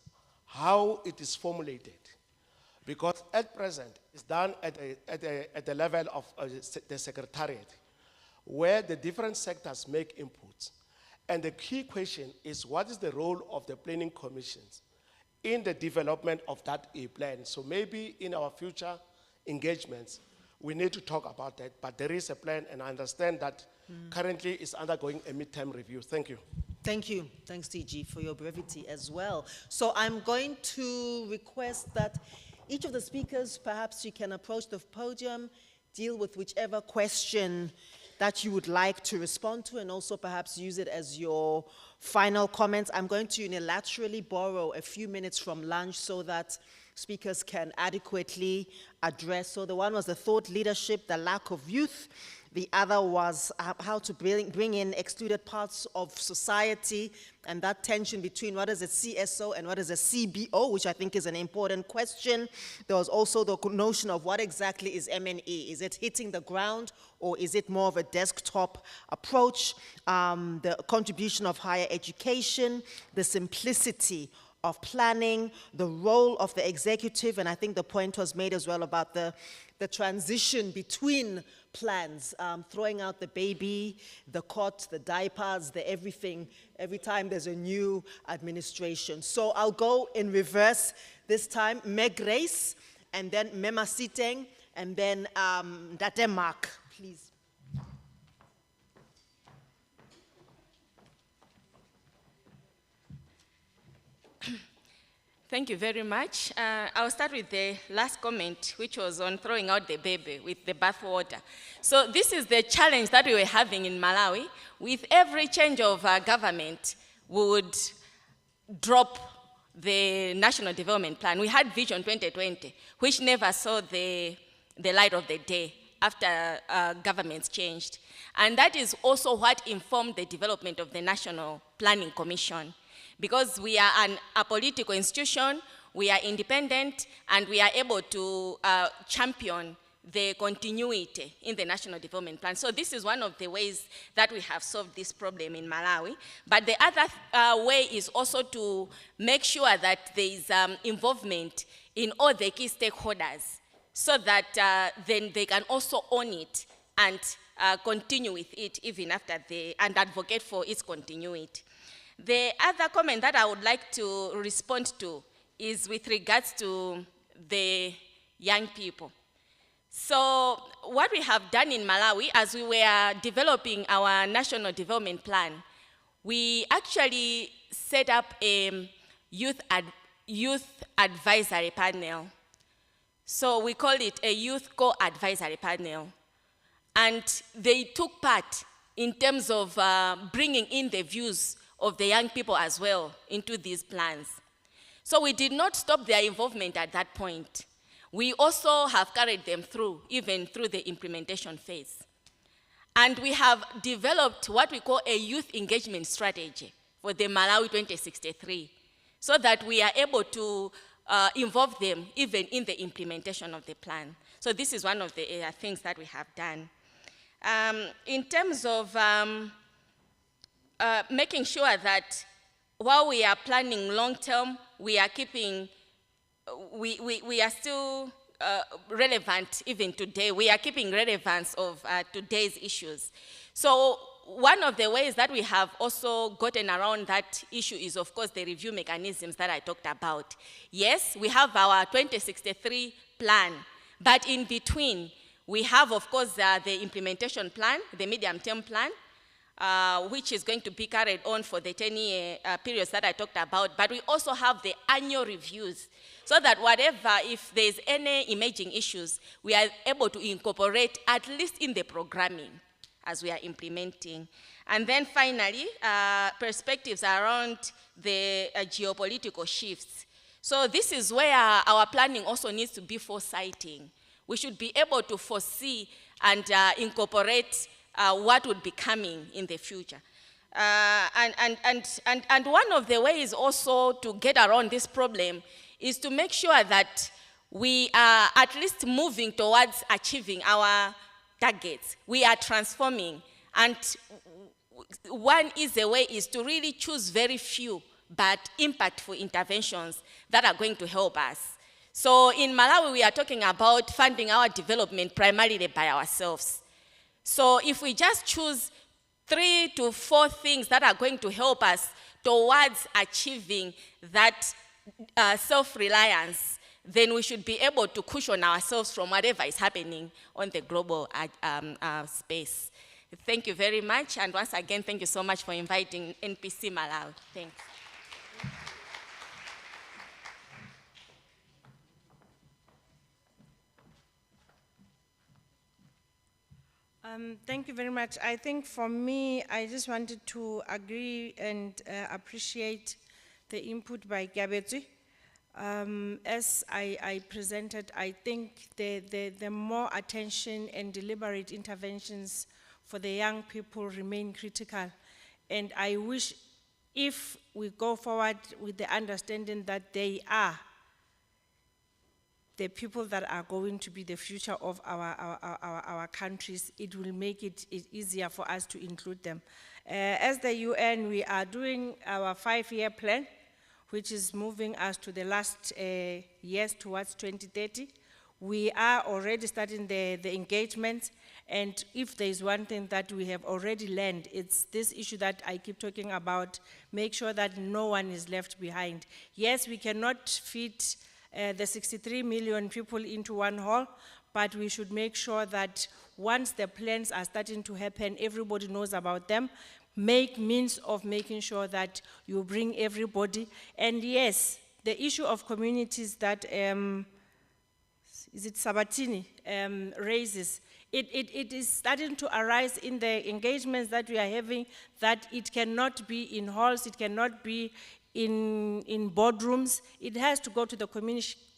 [SPEAKER 20] how it is formulated, because at present it's done at the level of the Secretariat, where the different sectors make inputs. And the key question is, what is the role of the planning commissions in the development of that plan? So maybe in our future engagements, we need to talk about that, but there is a plan, and I understand that currently it's undergoing a midterm review. Thank you.
[SPEAKER 10] Thank you. Thanks, DG, for your brevity as well. So I'm going to request that each of the speakers, perhaps you can approach the podium, deal with whichever question that you would like to respond to, and also perhaps use it as your final comments. I'm going to unilaterally borrow a few minutes from lunch so that speakers can adequately address. So the one was the thought leadership, the lack of youth. The other was how to bring in excluded parts of society, and that tension between what is a CSO and what is a CBO, which I think is an important question. There was also the notion of what exactly is M&E. Is it hitting the ground, or is it more of a desktop approach? The contribution of higher education, the simplicity of planning, the role of the executive, and I think the point was made as well about the the transition between plans, throwing out the baby, the cot, the diapers, the everything, every time there's a new administration. So I'll go in reverse this time. Meg Grace, and then Mema Siteng, and then Date Mark, please.
[SPEAKER 15] Thank you very much. I'll start with the last comment, which was on throwing out the baby with the bathwater. So this is the challenge that we were having in Malawi. With every change of government, we would drop the National Development Plan. We had Vision 2020, which never saw the light of the day after governments changed. And that is also what informed the development of the National Planning Commission. Because we are an apolitical institution, we are independent, and we are able to champion the continuity in the National Development Plan. So this is one of the ways that we have solved this problem in Malawi. But the other way is also to make sure that there is involvement in all the key stakeholders, so that then they can also own it and continue with it even after and advocate for its continuity. The other comment that I would like to respond to is with regards to the young people. So what we have done in Malawi, as we were developing our National Development Plan, we actually set up a youth advisory panel. So we call it a youth co-advisory panel. And they took part in terms of bringing in the views of the young people as well into these plans. So we did not stop their involvement at that point. We also have carried them through, even through the implementation phase. And we have developed what we call a youth engagement strategy for the Malawi 2063, so that we are able to involve them even in the implementation of the plan. So this is one of the things that we have done. In terms of making sure that while we are planning long-term, we are keeping, we are still relevant even today. We are keeping relevance of today's issues. So one of the ways that we have also gotten around that issue is, of course, the review mechanisms that I talked about. Yes, we have our 2063 plan, but in between, we have, of course, the implementation plan, the medium-term plan, which is going to be carried on for the 10-year periods that I talked about. But we also have the annual reviews, so that whatever, if there's any emerging issues, we are able to incorporate at least in the programming as we are implementing. And then finally, perspectives around the geopolitical shifts. So this is where our planning also needs to be foresighting. We should be able to foresee and incorporate what would be coming in the future. And one of the ways also to get around this problem is to make sure that we are at least moving towards achieving our targets. We are transforming. And one easy way is to really choose very few but impactful interventions that are going to help us. So in Malawi, we are talking about funding our development primarily by ourselves. So if we just choose 3 to 4 things that are going to help us towards achieving that self-reliance, then we should be able to cushion ourselves from whatever is happening on the global space. Thank you very much, and once again, thank you so much for inviting NPC Malawi. Thanks.
[SPEAKER 14] Thank you very much. I think for me, I just wanted to agree and appreciate the input by Gabetsi. As I presented, I think the more attention and deliberate interventions for the young people remain critical. And I wish if we go forward with the understanding that they are the people that are going to be the future of our countries, it will make it easier for us to include them. As the UN, we are doing our 5-year plan, which is moving us to the last years towards 2030. We are already starting the engagements, and if there is one thing that we have already learned, it's this issue that I keep talking about, make sure that no one is left behind. Yes, we cannot fit the 63 million people into one hall, but we should make sure that once the plans are starting to happen, everybody knows about them, make means of making sure that you bring everybody. And yes, the issue of communities that, is it Sabatini, raises, it is starting to arise in the engagements that we are having, that it cannot be in halls, it cannot be in boardrooms, it has to go to the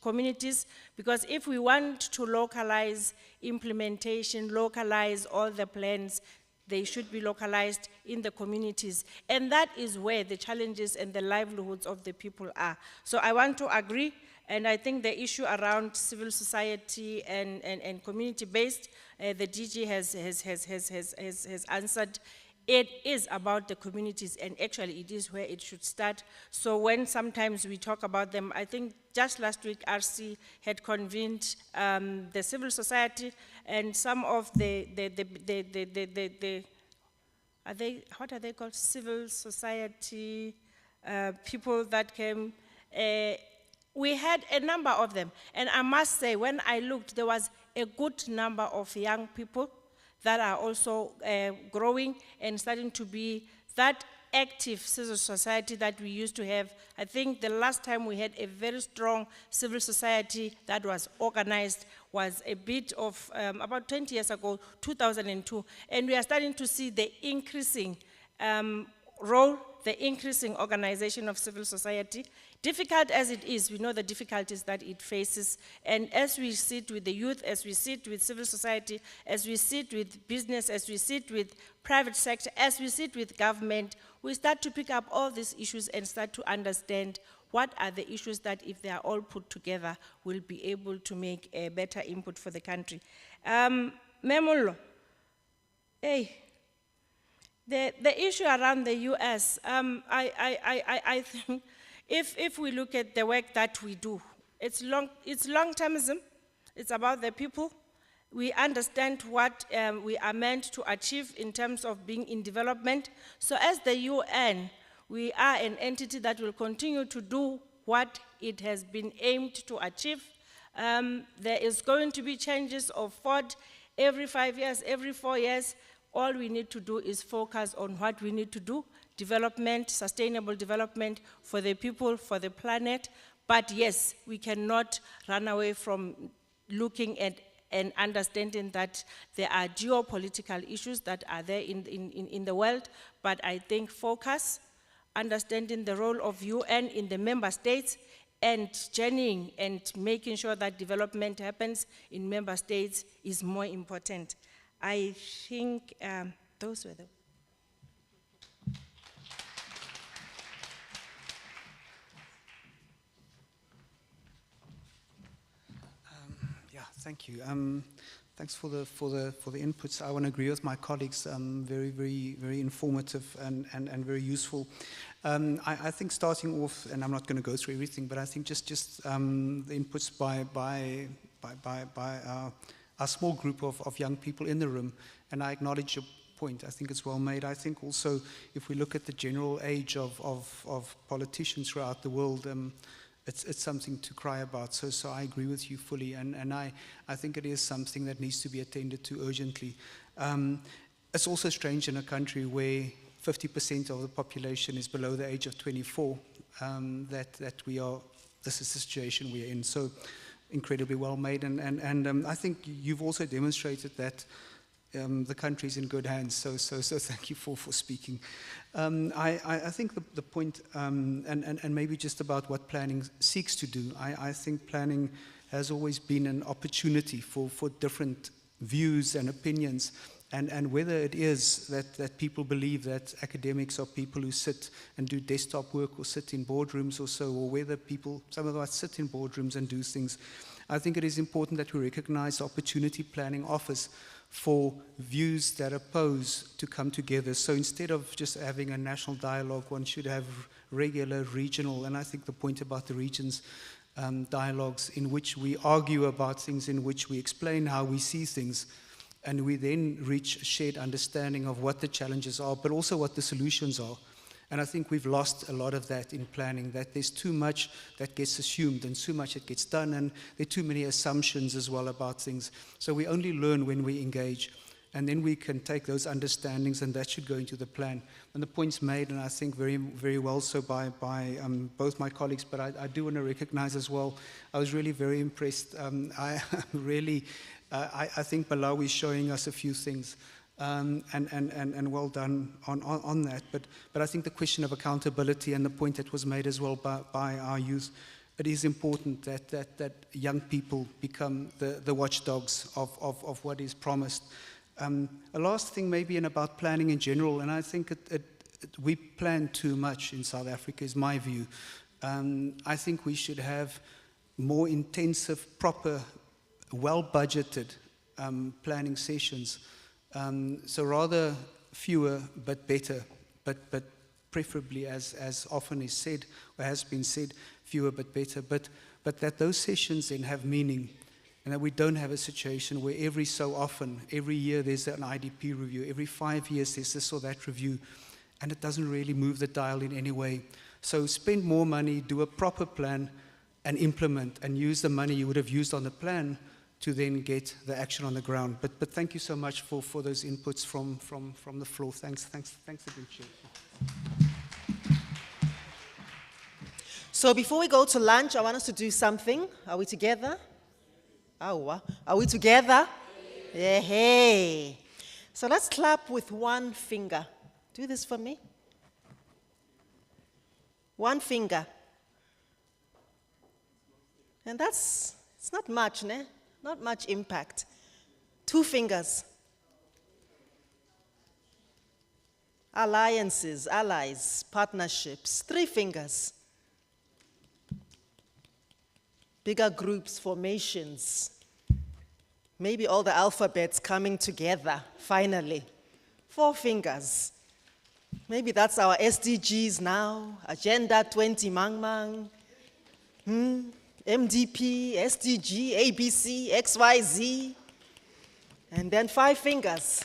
[SPEAKER 14] communities, because if we want to localize implementation, localize all the plans, they should be localized in the communities. And that is where the challenges and the livelihoods of the people are. So I want to agree, and I think the issue around civil society and community-based, the DG has answered. It is about the communities, and actually it is where it should start. So when sometimes we talk about them, I think just last week RC had convened the civil society and some of what are they called? Civil society people that came. We had a number of them, and I must say, when I looked, there was a good number of young people that are also growing and starting to be that active civil society that we used to have. I think the last time we had a very strong civil society that was organized was a bit of about 20 years ago, 2002. And we are starting to see the increasing role, the increasing organization of civil society. Difficult as it is, we know the difficulties that it faces. And as we sit with the youth, as we sit with civil society, as we sit with business, as we sit with private sector, as we sit with government, we start to pick up all these issues and start to understand what are the issues that, if they are all put together, will be able to make a better input for the country. Mayoral, hey, the issue around the US, I think, if we look at the work that we do, it's long-termism, it's about the people. We understand what we are meant to achieve in terms of being in development. So as the UN, we are an entity that will continue to do what it has been aimed to achieve. There is going to be changes of FOD every 5 years, every 4 years. All we need to do is focus on what we need to do. Development, sustainable development for the people, for the planet. But yes, we cannot run away from looking at and understanding that there are geopolitical issues that are there in the world. But I think focus, understanding the role of UN in the member states, and journeying and making sure that development happens in member states is more important. I think those were the...
[SPEAKER 13] Thank you. Thanks for the inputs. I want to agree with my colleagues. Very informative and very useful. I think starting off, and I'm not going to go through everything, but I think just the inputs by our small group of young people in the room, and I acknowledge your point. I think it's well made. I think also, if we look at the general age of politicians throughout the world, it's something to cry about. So I agree with you fully, and I think it is something that needs to be attended to urgently. It's also strange in a country where 50% of the population is below the age of 24 that this is the situation we are in. So incredibly well made, and I think you've also demonstrated that the country is in good hands, so thank you for speaking. I think the point, and maybe just about what planning seeks to do, I think planning has always been an opportunity for different views and opinions, and whether it is that people believe that academics are people who sit and do desktop work or sit in boardrooms or so, or whether some of us sit in boardrooms and do things, I think it is important that we recognize opportunity planning offers for views that oppose to come together. So instead of just having a national dialogue, one should have regular regional, and I think the point about the regions dialogues in which we argue about things, in which we explain how we see things, and we then reach a shared understanding of what the challenges are, but also what the solutions are. And I think we've lost a lot of that in planning, that there's too much that gets assumed and too much that gets done, and there are too many assumptions as well about things. So we only learn when we engage, and then we can take those understandings, and that should go into the plan. And the points made, and I think very, very well so by both my colleagues, but I do want to recognize as well, I was really very impressed. I think Malawi is showing us a few things. And well done on that. But I think the question of accountability and the point that was made as well by our youth, it is important that young people become the watchdogs of what is promised. A last thing maybe about planning in general, and I think we plan too much in South Africa, is my view. I think we should have more intensive, proper, well-budgeted planning sessions. So rather fewer but better, but preferably, as often is said or has been said, fewer but better, but that those sessions then have meaning, and that we don't have a situation where every so often, every year there's an IDP review, every 5 years there's this or that review, and it doesn't really move the dial in any way. So spend more money, do a proper plan, and implement, and use the money you would have used on the plan to then get the action on the ground. But thank you so much for those inputs from the floor. Thanks again, Chair.
[SPEAKER 10] So before we go to lunch, I want us to do something. Are we together? Oh, are we together? Yeah. Hey. So let's clap with one finger. Do this for me. One finger. And it's not much, ne? Not much impact. 2 fingers. Alliances, allies, partnerships. 3 fingers. Bigger groups, formations. Maybe all the alphabets coming together, finally. 4 fingers. Maybe that's our SDGs now. Agenda 20 Mang Mang. MDP, SDG, ABC, XYZ, and then 5 fingers.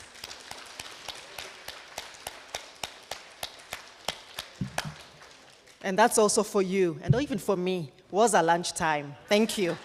[SPEAKER 10] And that's also for you, and even for me. Was a lunchtime. Thank you.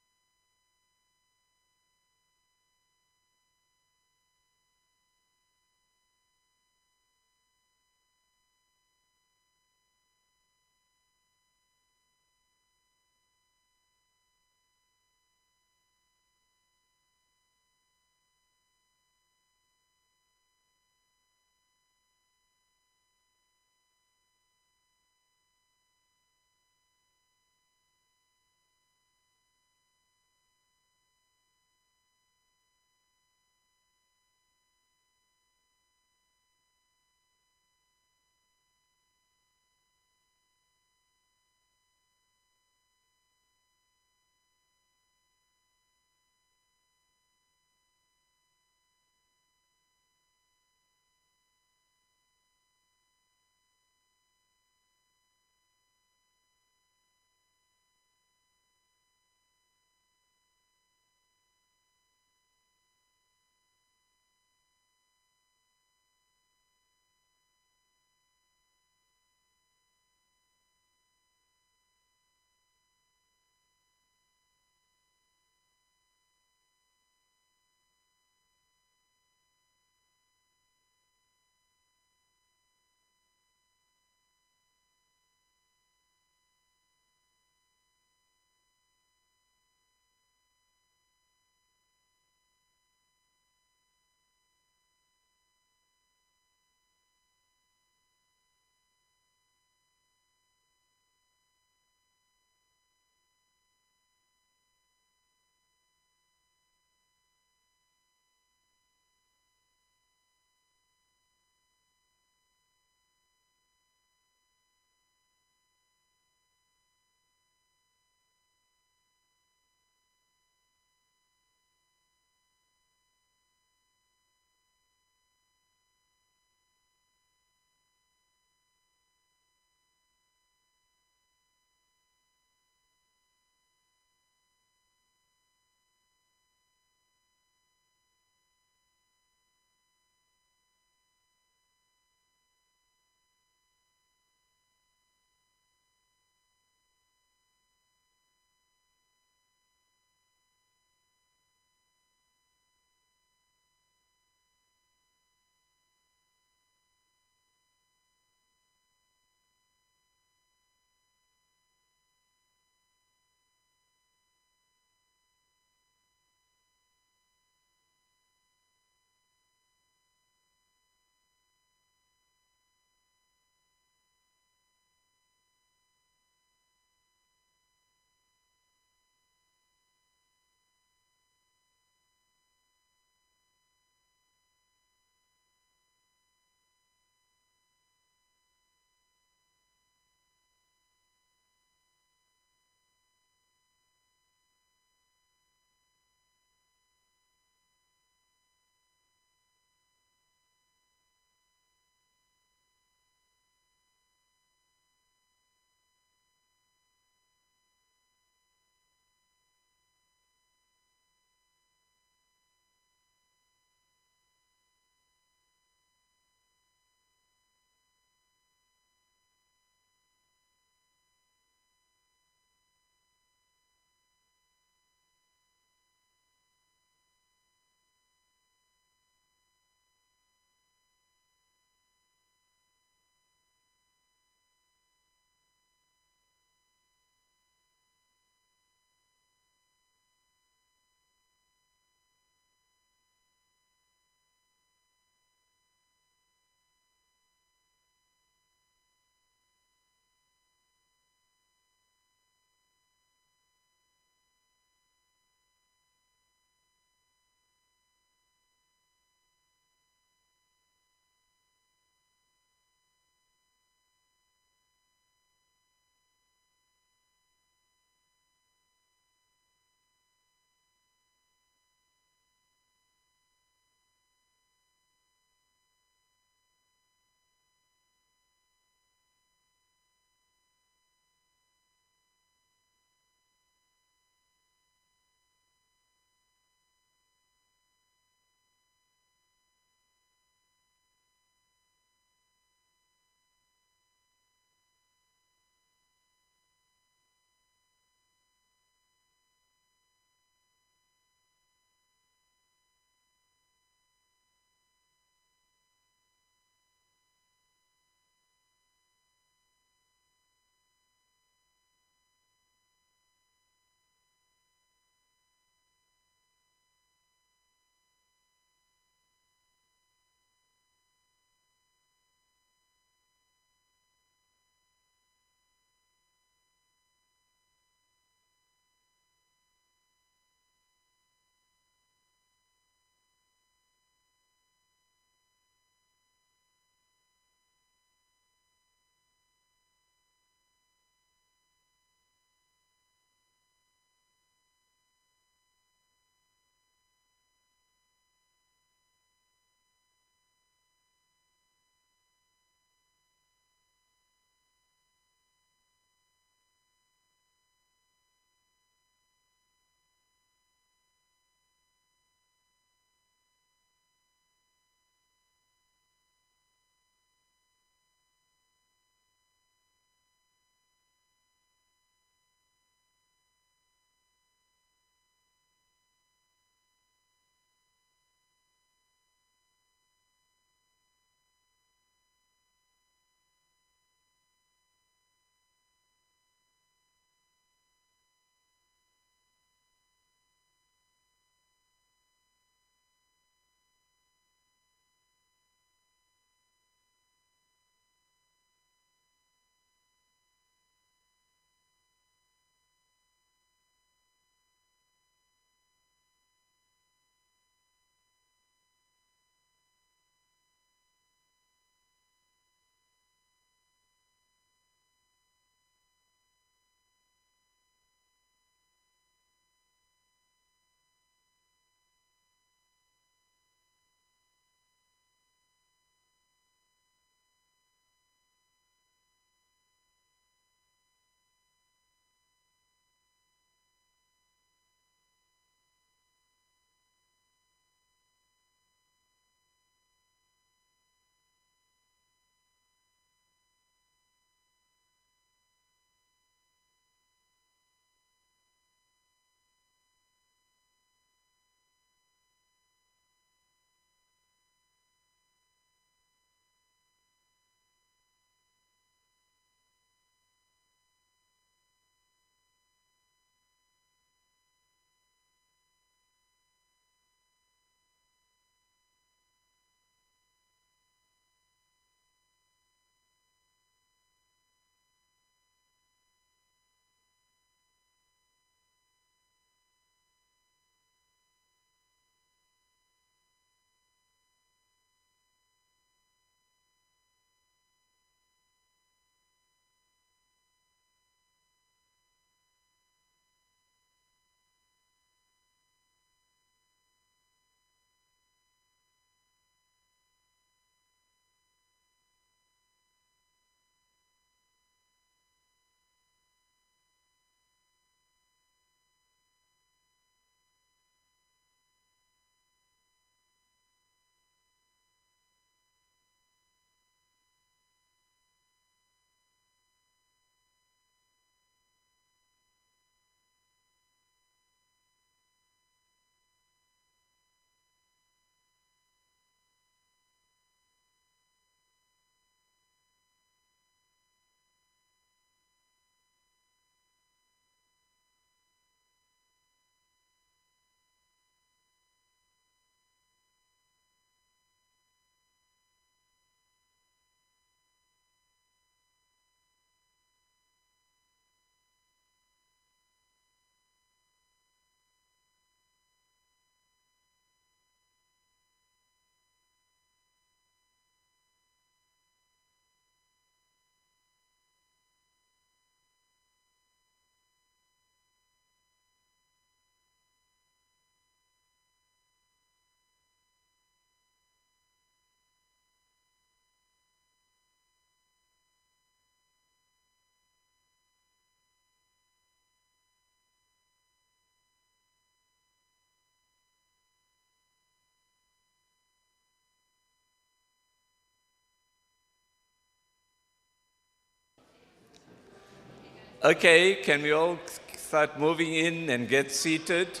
[SPEAKER 21] Okay, can we all start moving in and get seated?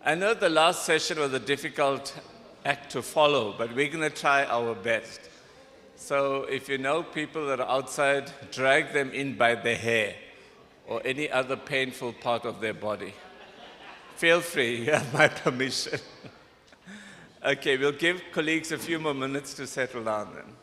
[SPEAKER 21] I know the last session was a difficult act to follow, but we're going to try our best. So if you know people that are outside, drag them in by the hair or any other painful part of their body. Feel free, you have my permission. Okay, we'll give colleagues a few more minutes to settle down then.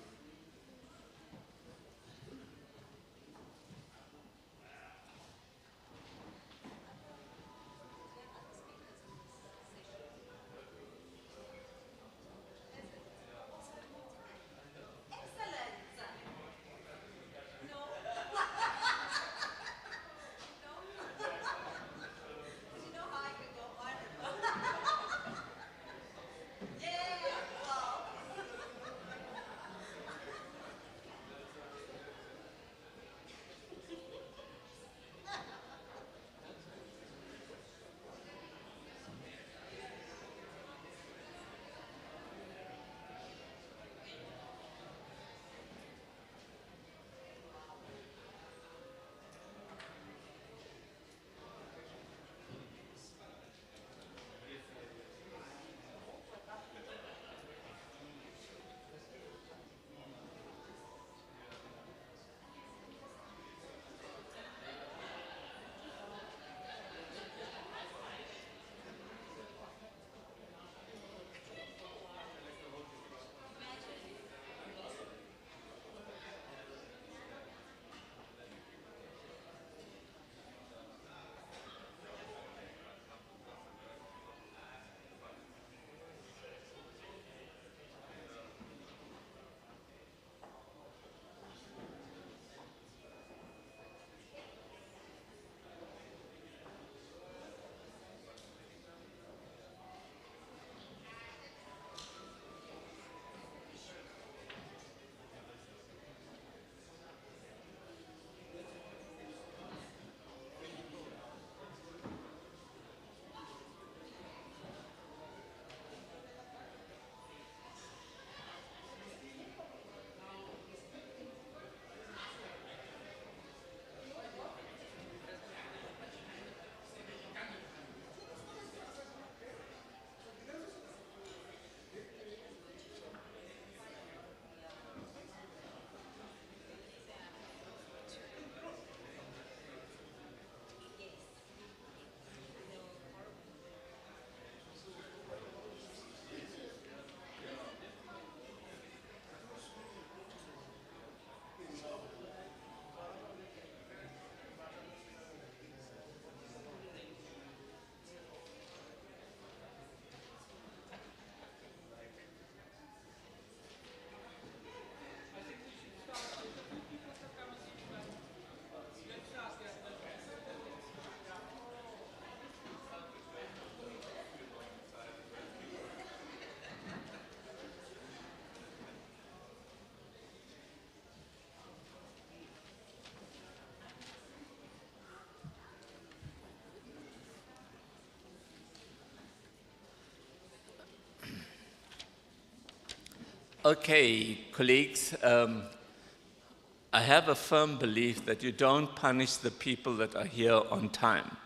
[SPEAKER 21] Okay, colleagues, I have a firm belief that you don't punish the people that are here on time.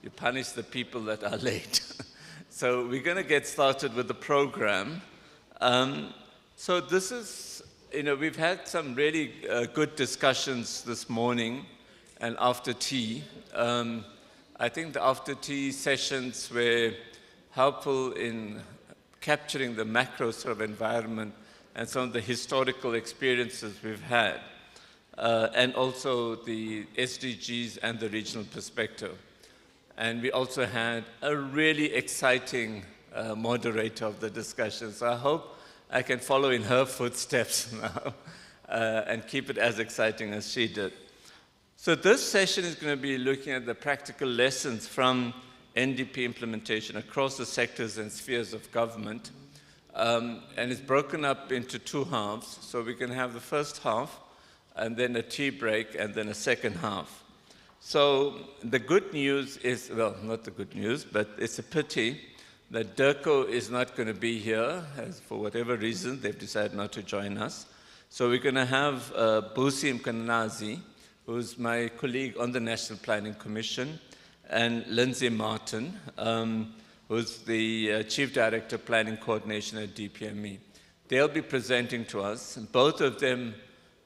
[SPEAKER 21] You punish the people that are late. So we're going to get started with the program. So this is, we've had some really good discussions this morning and after tea. I think the after tea sessions were helpful in capturing the macro sort of environment and some of the historical experiences we've had, and also the SDGs and the regional perspective. And we also had a really exciting moderator of the discussion. So I hope I can follow in her footsteps now and keep it as exciting as she did. So this session is going to be looking at the practical lessons from NDP implementation across the sectors and spheres of government. And it's broken up into two halves. So we can have the first half, and then a tea break, and then a second half. So the good news is, well, not the good news, but it's a pity that DIRCO is not going to be here. As for whatever reason, they've decided not to join us. So we're going to have Busi Mkanazi, who's my colleague on the National Planning Commission, and Lindsay Martin, who's the Chief Director Planning Coordination at DPME. They'll be presenting to us, and both of them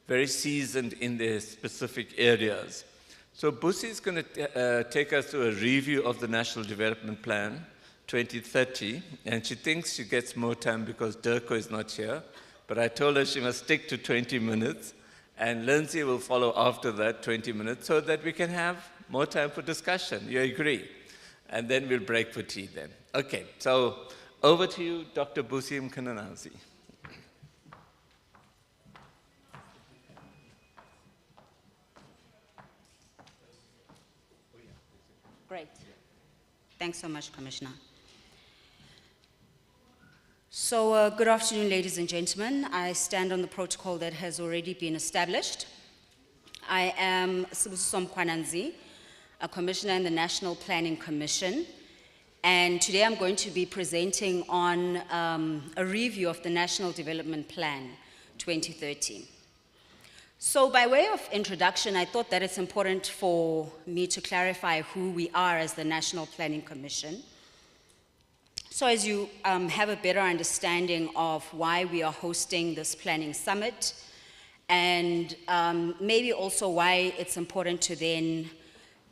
[SPEAKER 21] very seasoned in their specific areas. So Busi is going to take us through a review of the National Development Plan 2030, and she thinks she gets more time because Dirko is not here, but I told her she must stick to 20 minutes, and Lindsay will follow after that 20 minutes so that we can have more time for discussion. You agree? And then we'll break for tea then. Okay, so over to you, Dr. Busi Mkananazi.
[SPEAKER 2] Great. Thanks so much, Commissioner. So, good afternoon, ladies and gentlemen. I stand on the protocol that has already been established. I am Sibusiso Mkhwananzi, a commissioner in the National Planning Commission, and today I'm going to be presenting on a review of the National Development Plan 2030. So by way of introduction, I thought that it's important for me to clarify who we are as the National Planning Commission. So as you have a better understanding of why we are hosting this planning summit, and maybe also why it's important to then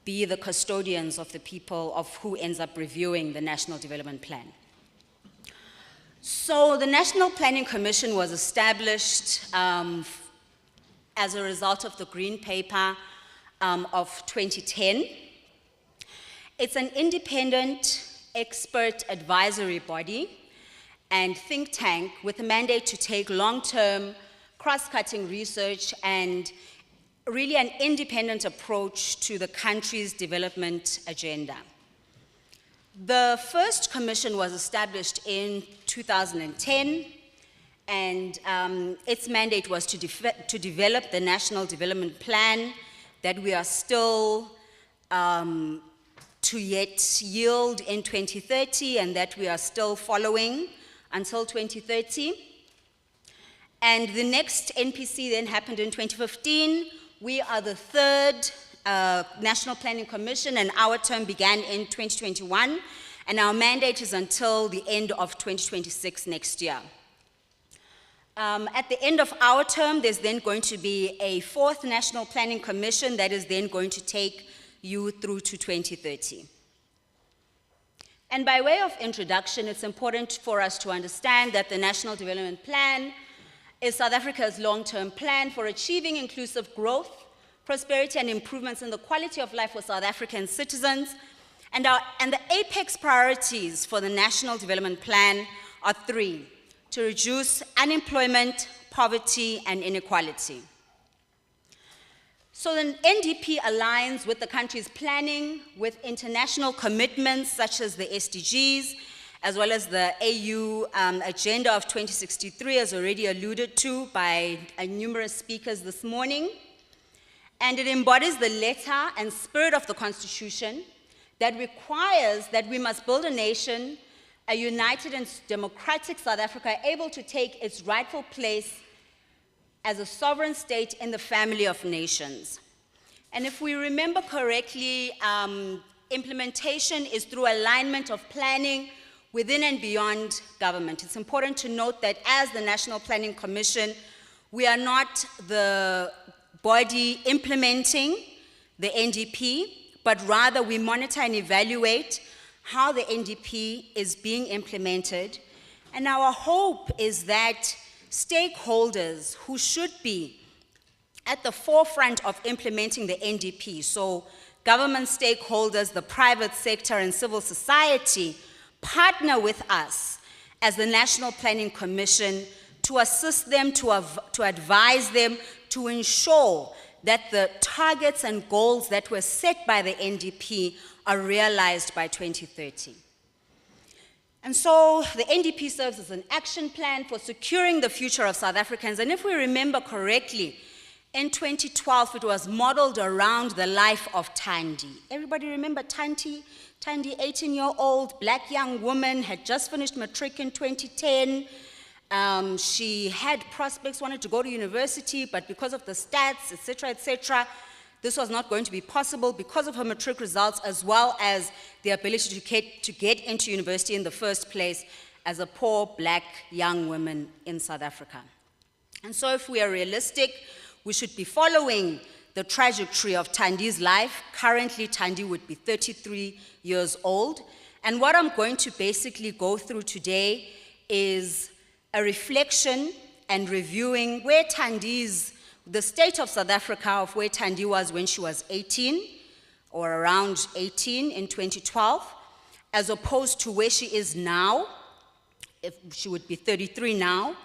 [SPEAKER 2] be the custodians of the people of who ends up reviewing the National Development Plan. So the National Planning Commission was established as a result of the Green Paper of 2010. It's an independent expert advisory body and think tank with a mandate to take long-term, cross-cutting research and really an independent approach to the country's development agenda. The first commission was established in 2010, and its mandate was to develop the National Development Plan that we are still to yet yield in 2030, and that we are still following until 2030. And the next NPC then happened in 2015. We are the third National Planning Commission, and our term began in 2021, and our mandate is until the end of 2026 next year. At the end of our term, there's then going to be a fourth National Planning Commission that is then going to take you through to 2030. And by way of introduction, it's important for us to understand that the National Development Plan is South Africa's long-term plan for achieving inclusive growth, prosperity, and improvements in the quality of life for South African citizens. And the apex priorities for the National Development Plan are three: to reduce unemployment, poverty, and inequality. So the NDP aligns with the country's planning with international commitments such as the SDGs, as well as the AU Agenda of 2063, as already alluded to by numerous speakers this morning. And it embodies the letter and spirit of the Constitution that requires that we must build a nation, a united and democratic South Africa, able to take its rightful place as a sovereign state in the family of nations. And if we remember correctly, implementation is through alignment of planning within and beyond government. It's important to note that as the National Planning Commission, we are not the body implementing the NDP, but rather we monitor and evaluate how the NDP is being implemented. And our hope is that stakeholders who should be at the forefront of implementing the NDP, so government stakeholders, the private sector, and civil society, partner with us as the National Planning Commission to assist them, to advise them, to ensure that the targets and goals that were set by the NDP are realized by 2030. And so the NDP serves as an action plan for securing the future of South Africans. And if we remember correctly, in 2012, it was modeled around the life of Thandi. Everybody remember Thandi? Thandi, 18-year-old black young woman, had just finished matric in 2010. She had prospects, wanted to go to university, but because of the stats, etc., This was not going to be possible because of her matric results, as well as the ability to get into university in the first place as a poor black young woman in South Africa. And so if we are realistic, we should be following the trajectory of Tandi's life. Currently, Tandi would be 33 years old. And what I'm going to basically go through today is a reflection and reviewing where the state of South Africa of where Tandi was when she was 18, or around 18 in 2012, as opposed to where she is now, if she would be 33 now,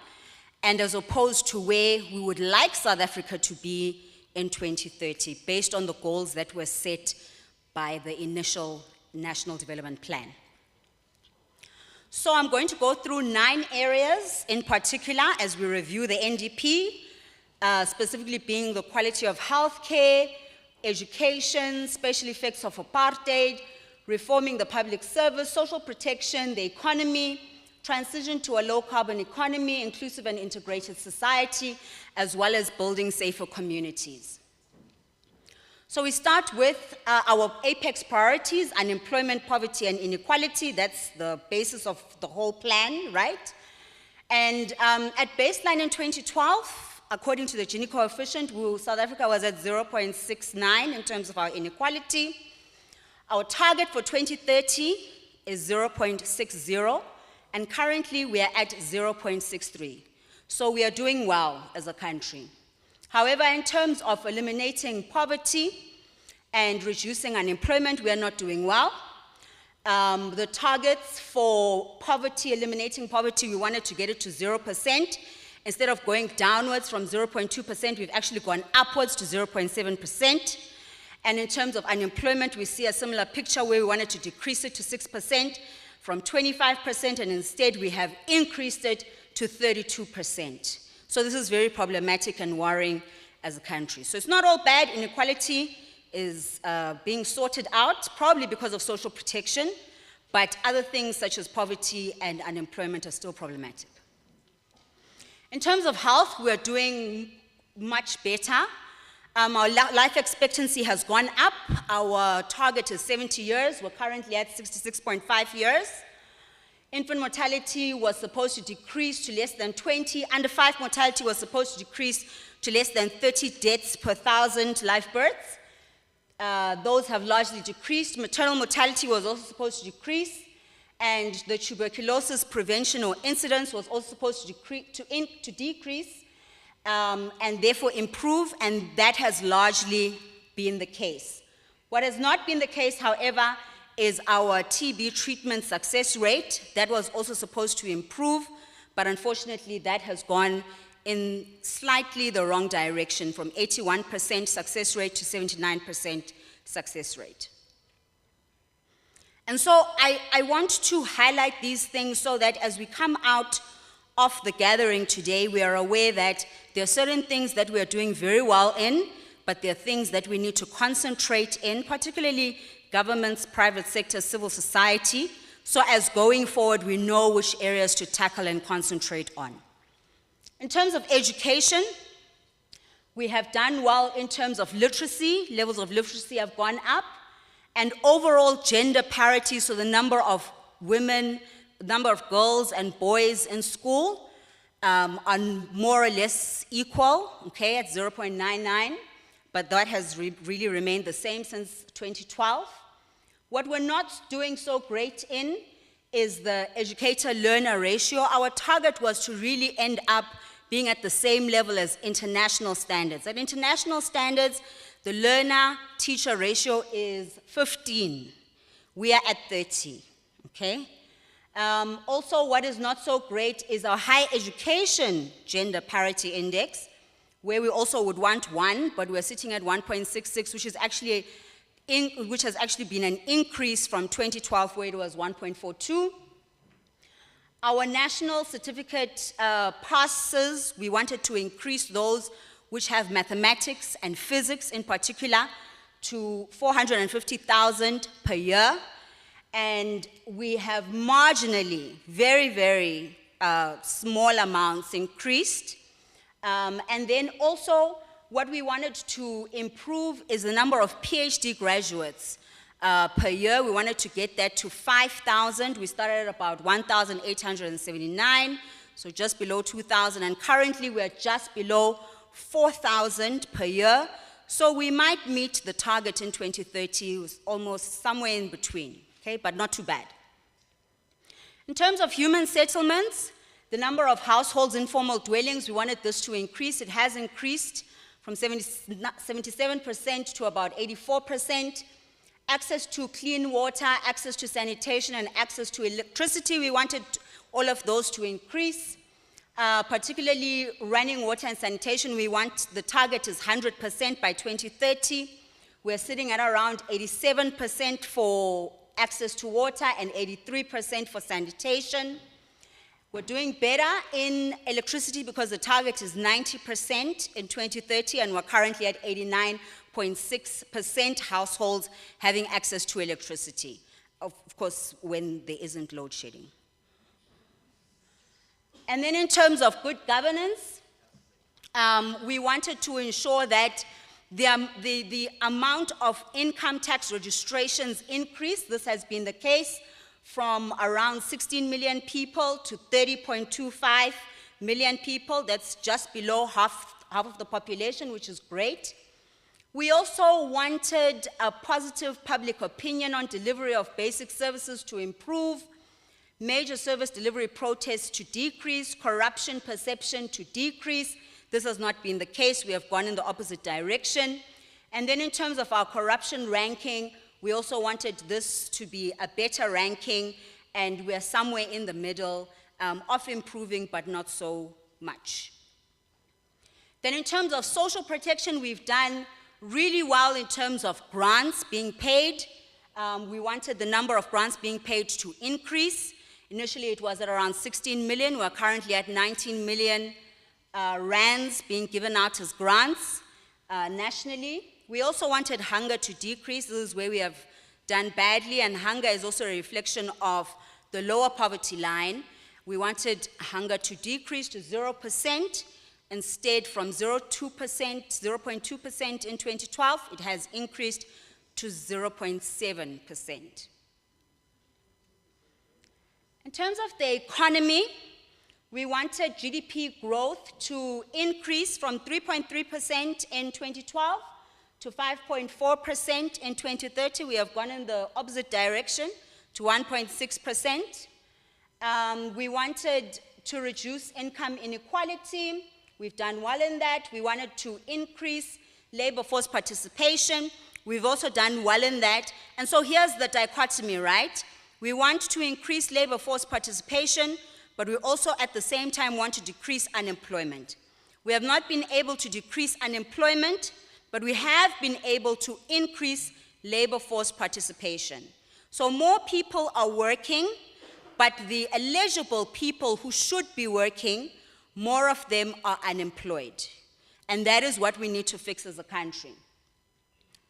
[SPEAKER 2] and as opposed to where we would like South Africa to be in 2030, based on the goals that were set by the initial National Development Plan. So I'm going to go through 9 areas in particular as we review the NDP, specifically being the quality of healthcare, education, special effects of apartheid, reforming the public service, social protection, the economy, transition to a low-carbon economy, inclusive and integrated society, as well as building safer communities. So we start with our apex priorities: unemployment, poverty, and inequality. That's the basis of the whole plan, right? And at baseline in 2012, according to the Gini coefficient, South Africa was at 0.69 in terms of our inequality. Our target for 2030 is 0.60, and currently we are at 0.63. So we are doing well as a country. However, in terms of eliminating poverty and reducing unemployment, we are not doing well. The targets for poverty, eliminating poverty, we wanted to get it to 0%. Instead of going downwards from 0.2%, we've actually gone upwards to 0.7%. And in terms of unemployment, we see a similar picture where we wanted to decrease it to 6% from 25%, and instead we have increased it to 32%. So this is very problematic and worrying as a country. So it's not all bad. Inequality is being sorted out, probably because of social protection, but other things such as poverty and unemployment are still problematic. In terms of health, we're doing much better. Our life expectancy has gone up. Our target is 70 years. We're currently at 66.5 years. Infant mortality was supposed to decrease to less than 20. Under 5 mortality was supposed to decrease to less than 30 deaths per 1,000 live births. Those have largely decreased. Maternal mortality was also supposed to decrease. And the tuberculosis prevention or incidence was also supposed to decrease and therefore improve, and that has largely been the case. What has not been the case, however, is our TB treatment success rate. That was also supposed to improve, but unfortunately that has gone in slightly the wrong direction, from 81% success rate to 79% success rate. And so I want to highlight these things so that as we come out of the gathering today, we are aware that there are certain things that we are doing very well in, but there are things that we need to concentrate in, particularly governments, private sector, civil society, so as going forward we know which areas to tackle and concentrate on. In terms of education, we have done well in terms of literacy. Levels of literacy have gone up. And overall gender parity, so the number of women, number of girls and boys in school are more or less equal, okay, at 0.99, but that has really remained the same since 2012. What we're not doing so great in is the educator-learner ratio. Our target was to really end up being at the same level as international standards. At international standards, the learner-teacher ratio is 15. We are at 30, okay? Also, what is not so great is our higher education gender parity index, where we also would want 1, but we're sitting at 1.66, which has actually been an increase from 2012, where it was 1.42. Our national certificate passes, we wanted to increase those which have mathematics and physics in particular to 450,000 per year. And we have marginally, very, very small amounts increased. And then also what we wanted to improve is the number of PhD graduates per year. We wanted to get that to 5,000. We started at about 1,879, so just below 2,000. And currently we're just below 4,000 per year. So we might meet the target in 2030, was almost somewhere in between, okay, but not too bad. In terms of human settlements, the number of households, informal dwellings, we wanted this to increase. It has increased from 77% to about 84%. Access to clean water, access to sanitation, and access to electricity, we wanted all of those to increase. Particularly running water and sanitation, the target is 100% by 2030. We're sitting at around 87% for access to water and 83% for sanitation. We're doing better in electricity because the target is 90% in 2030, and we're currently at 89.6% households having access to electricity, of course, when there isn't load shedding. And then in terms of good governance, we wanted to ensure that the amount of income tax registrations increased. This has been the case from around 16 million people to 30.25 million people. That's just below half of the population, which is great. We also wanted a positive public opinion on delivery of basic services to improve, major service delivery protests to decrease, corruption perception to decrease. This has not been the case. We have gone in the opposite direction. And then in terms of our corruption ranking, we also wanted this to be a better ranking, and we're somewhere in the middle of improving, but not so much. Then in terms of social protection, we've done really well in terms of grants being paid. We wanted the number of grants being paid to increase. Initially, it was at around 16 million. We're currently at 19 million rands being given out as grants nationally. We also wanted hunger to decrease. This is where we have done badly, and hunger is also a reflection of the lower poverty line. We wanted hunger to decrease to 0%. Instead, from 0.2% in 2012, it has increased to 0.7%. In terms of the economy, we wanted GDP growth to increase from 3.3% in 2012 to 5.4% in 2030. We have gone in the opposite direction to 1.6%. We wanted to reduce income inequality. We've done well in that. We wanted to increase labor force participation. We've also done well in that. And so here's the dichotomy, right? We want to increase labor force participation, but we also at the same time want to decrease unemployment. We have not been able to decrease unemployment, but we have been able to increase labor force participation. So more people are working, but the eligible people who should be working, more of them are unemployed. And that is what we need to fix as a country.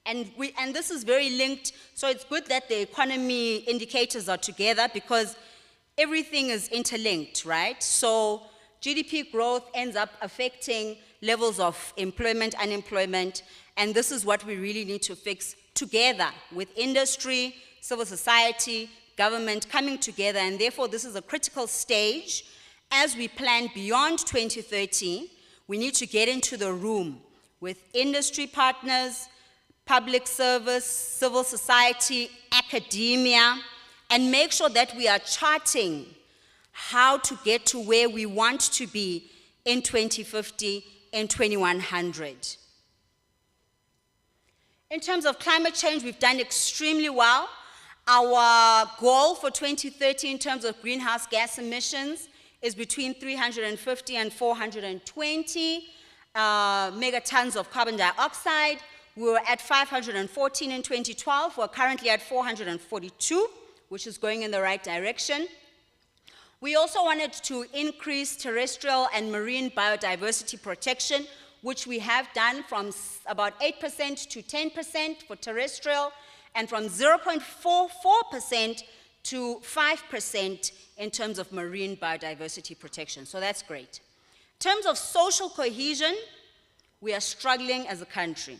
[SPEAKER 2] And this is very linked, so it's good that the economy indicators are together because everything is interlinked, right? So GDP growth ends up affecting levels of employment, unemployment, and this is what we really need to fix together with industry, civil society, government coming together, and therefore this is a critical stage. As we plan beyond 2030, we need to get into the room with industry partners, public service, civil society, academia, and make sure that we are charting how to get to where we want to be in 2050 and 2100. In terms of climate change, we've done extremely well. Our goal for 2030 in terms of greenhouse gas emissions is between 350 and 420 megatons of carbon dioxide. We were at 514 in 2012. We're currently at 442, which is going in the right direction. We also wanted to increase terrestrial and marine biodiversity protection, which we have done from about 8% to 10% for terrestrial, and from 0.44% to 5% in terms of marine biodiversity protection. So that's great. In terms of social cohesion, We are struggling as a country.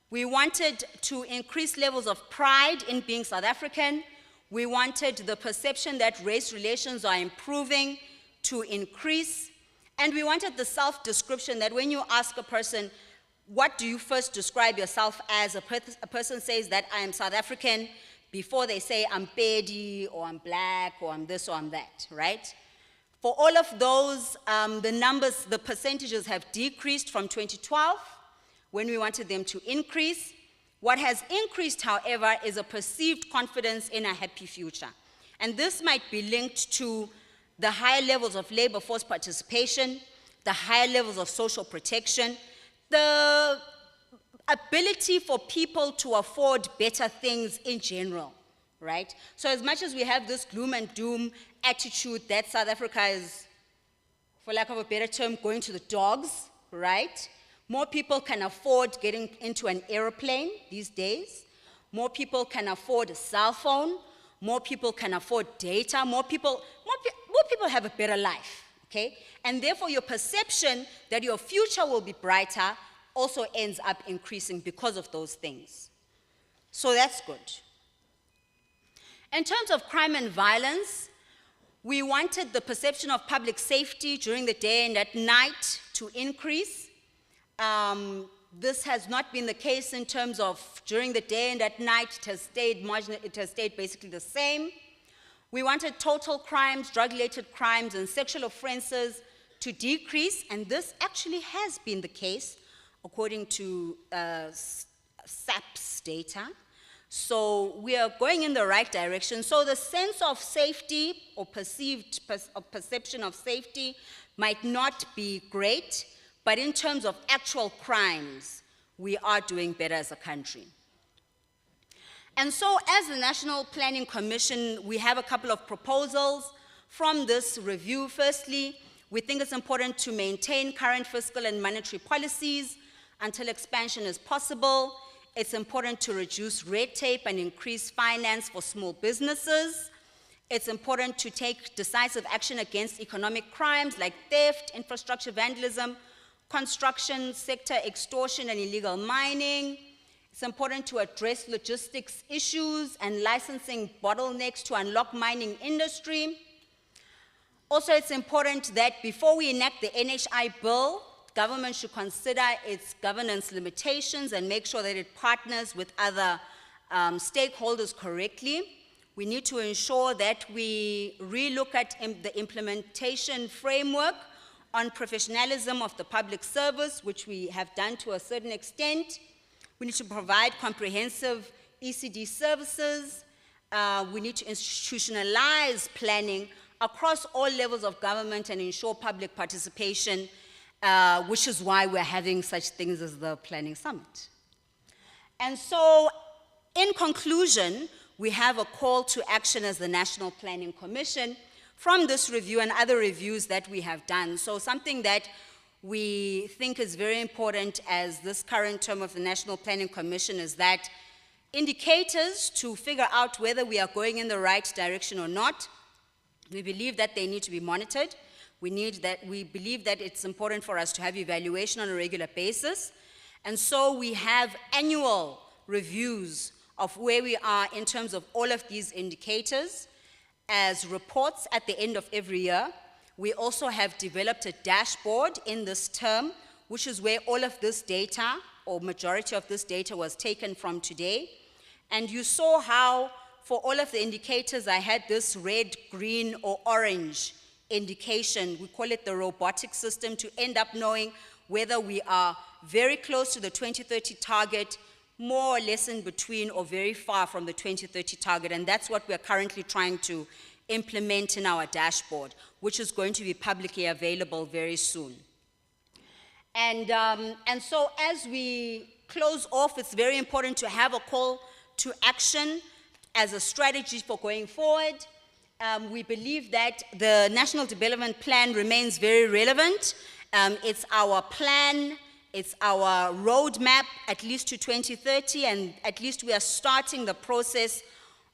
[SPEAKER 2] We wanted to increase levels of pride in being South African. We wanted the perception that race relations are improving to increase. And we wanted the self-description that when you ask a person, what do you first describe yourself as? A person says that I am South African before they say I'm Pedi or I'm black or I'm this or I'm that, right? For all of those, the numbers, the percentages have decreased from 2012 when we wanted them to increase. What has increased, however, is a perceived confidence in a happy future. And this might be linked to the higher levels of labor force participation, the higher levels of social protection, the ability for people to afford better things in general, right? So as much as we have this gloom and doom attitude that South Africa is, for lack of a better term, going to the dogs, right? More people can afford getting into an airplane these days. More people can afford a cell phone. More people can afford data. More people have a better life, okay? And therefore your perception that your future will be brighter also ends up increasing because of those things. So that's good. In terms of crime and violence, we wanted the perception of public safety during the day and at night to increase. This has not been the case in terms of during the day and at night. It has stayed basically the same. We wanted total crimes, drug-related crimes, and sexual offenses to decrease, and this actually has been the case according to SAP's data. So we are going in the right direction. So the sense of safety or perception of safety might not be great, but in terms of actual crimes, we are doing better as a country. And so as the National Planning Commission, we have a couple of proposals from this review. Firstly, we think it's important to maintain current fiscal and monetary policies until expansion is possible. It's important to reduce red tape and increase finance for small businesses. It's important to take decisive action against economic crimes like theft, infrastructure vandalism, construction sector extortion and illegal mining. It's important to address logistics issues and licensing bottlenecks to unlock mining industry. Also, it's important that before we enact the NHI bill, government should consider its governance limitations and make sure that it partners with other stakeholders correctly. We need to ensure that we relook at the implementation framework on professionalism of the public service, which we have done to a certain extent. We need to provide comprehensive ECD services. We need to institutionalize planning across all levels of government and ensure public participation, which is why we're having such things as the Planning Summit. And so, in conclusion, we have a call to action as the National Planning Commission from this review and other reviews that we have done. So something that we think is very important as this current term of the National Planning Commission is that indicators to figure out whether we are going in the right direction or not, we believe that they need to be monitored. We believe that it's important for us to have evaluation on a regular basis. And so we have annual reviews of where we are in terms of all of these indicators as reports at the end of every year. We also have developed a dashboard in this term, which is where all of this data, or majority of this data, was taken from today. And you saw how, for all of the indicators, I had this red, green, or orange indication. We call it the robotic system, to end up knowing whether we are very close to the 2030 target, more or less in between, or very far from the 2030 target. And that's what we're currently trying to implement in our dashboard, which is going to be publicly available very soon. And so as we close off, it's very important to have a call to action as a strategy for going forward. We believe that the National Development Plan remains very relevant. It's our plan, it's our roadmap, at least to 2030, and at least we are starting the process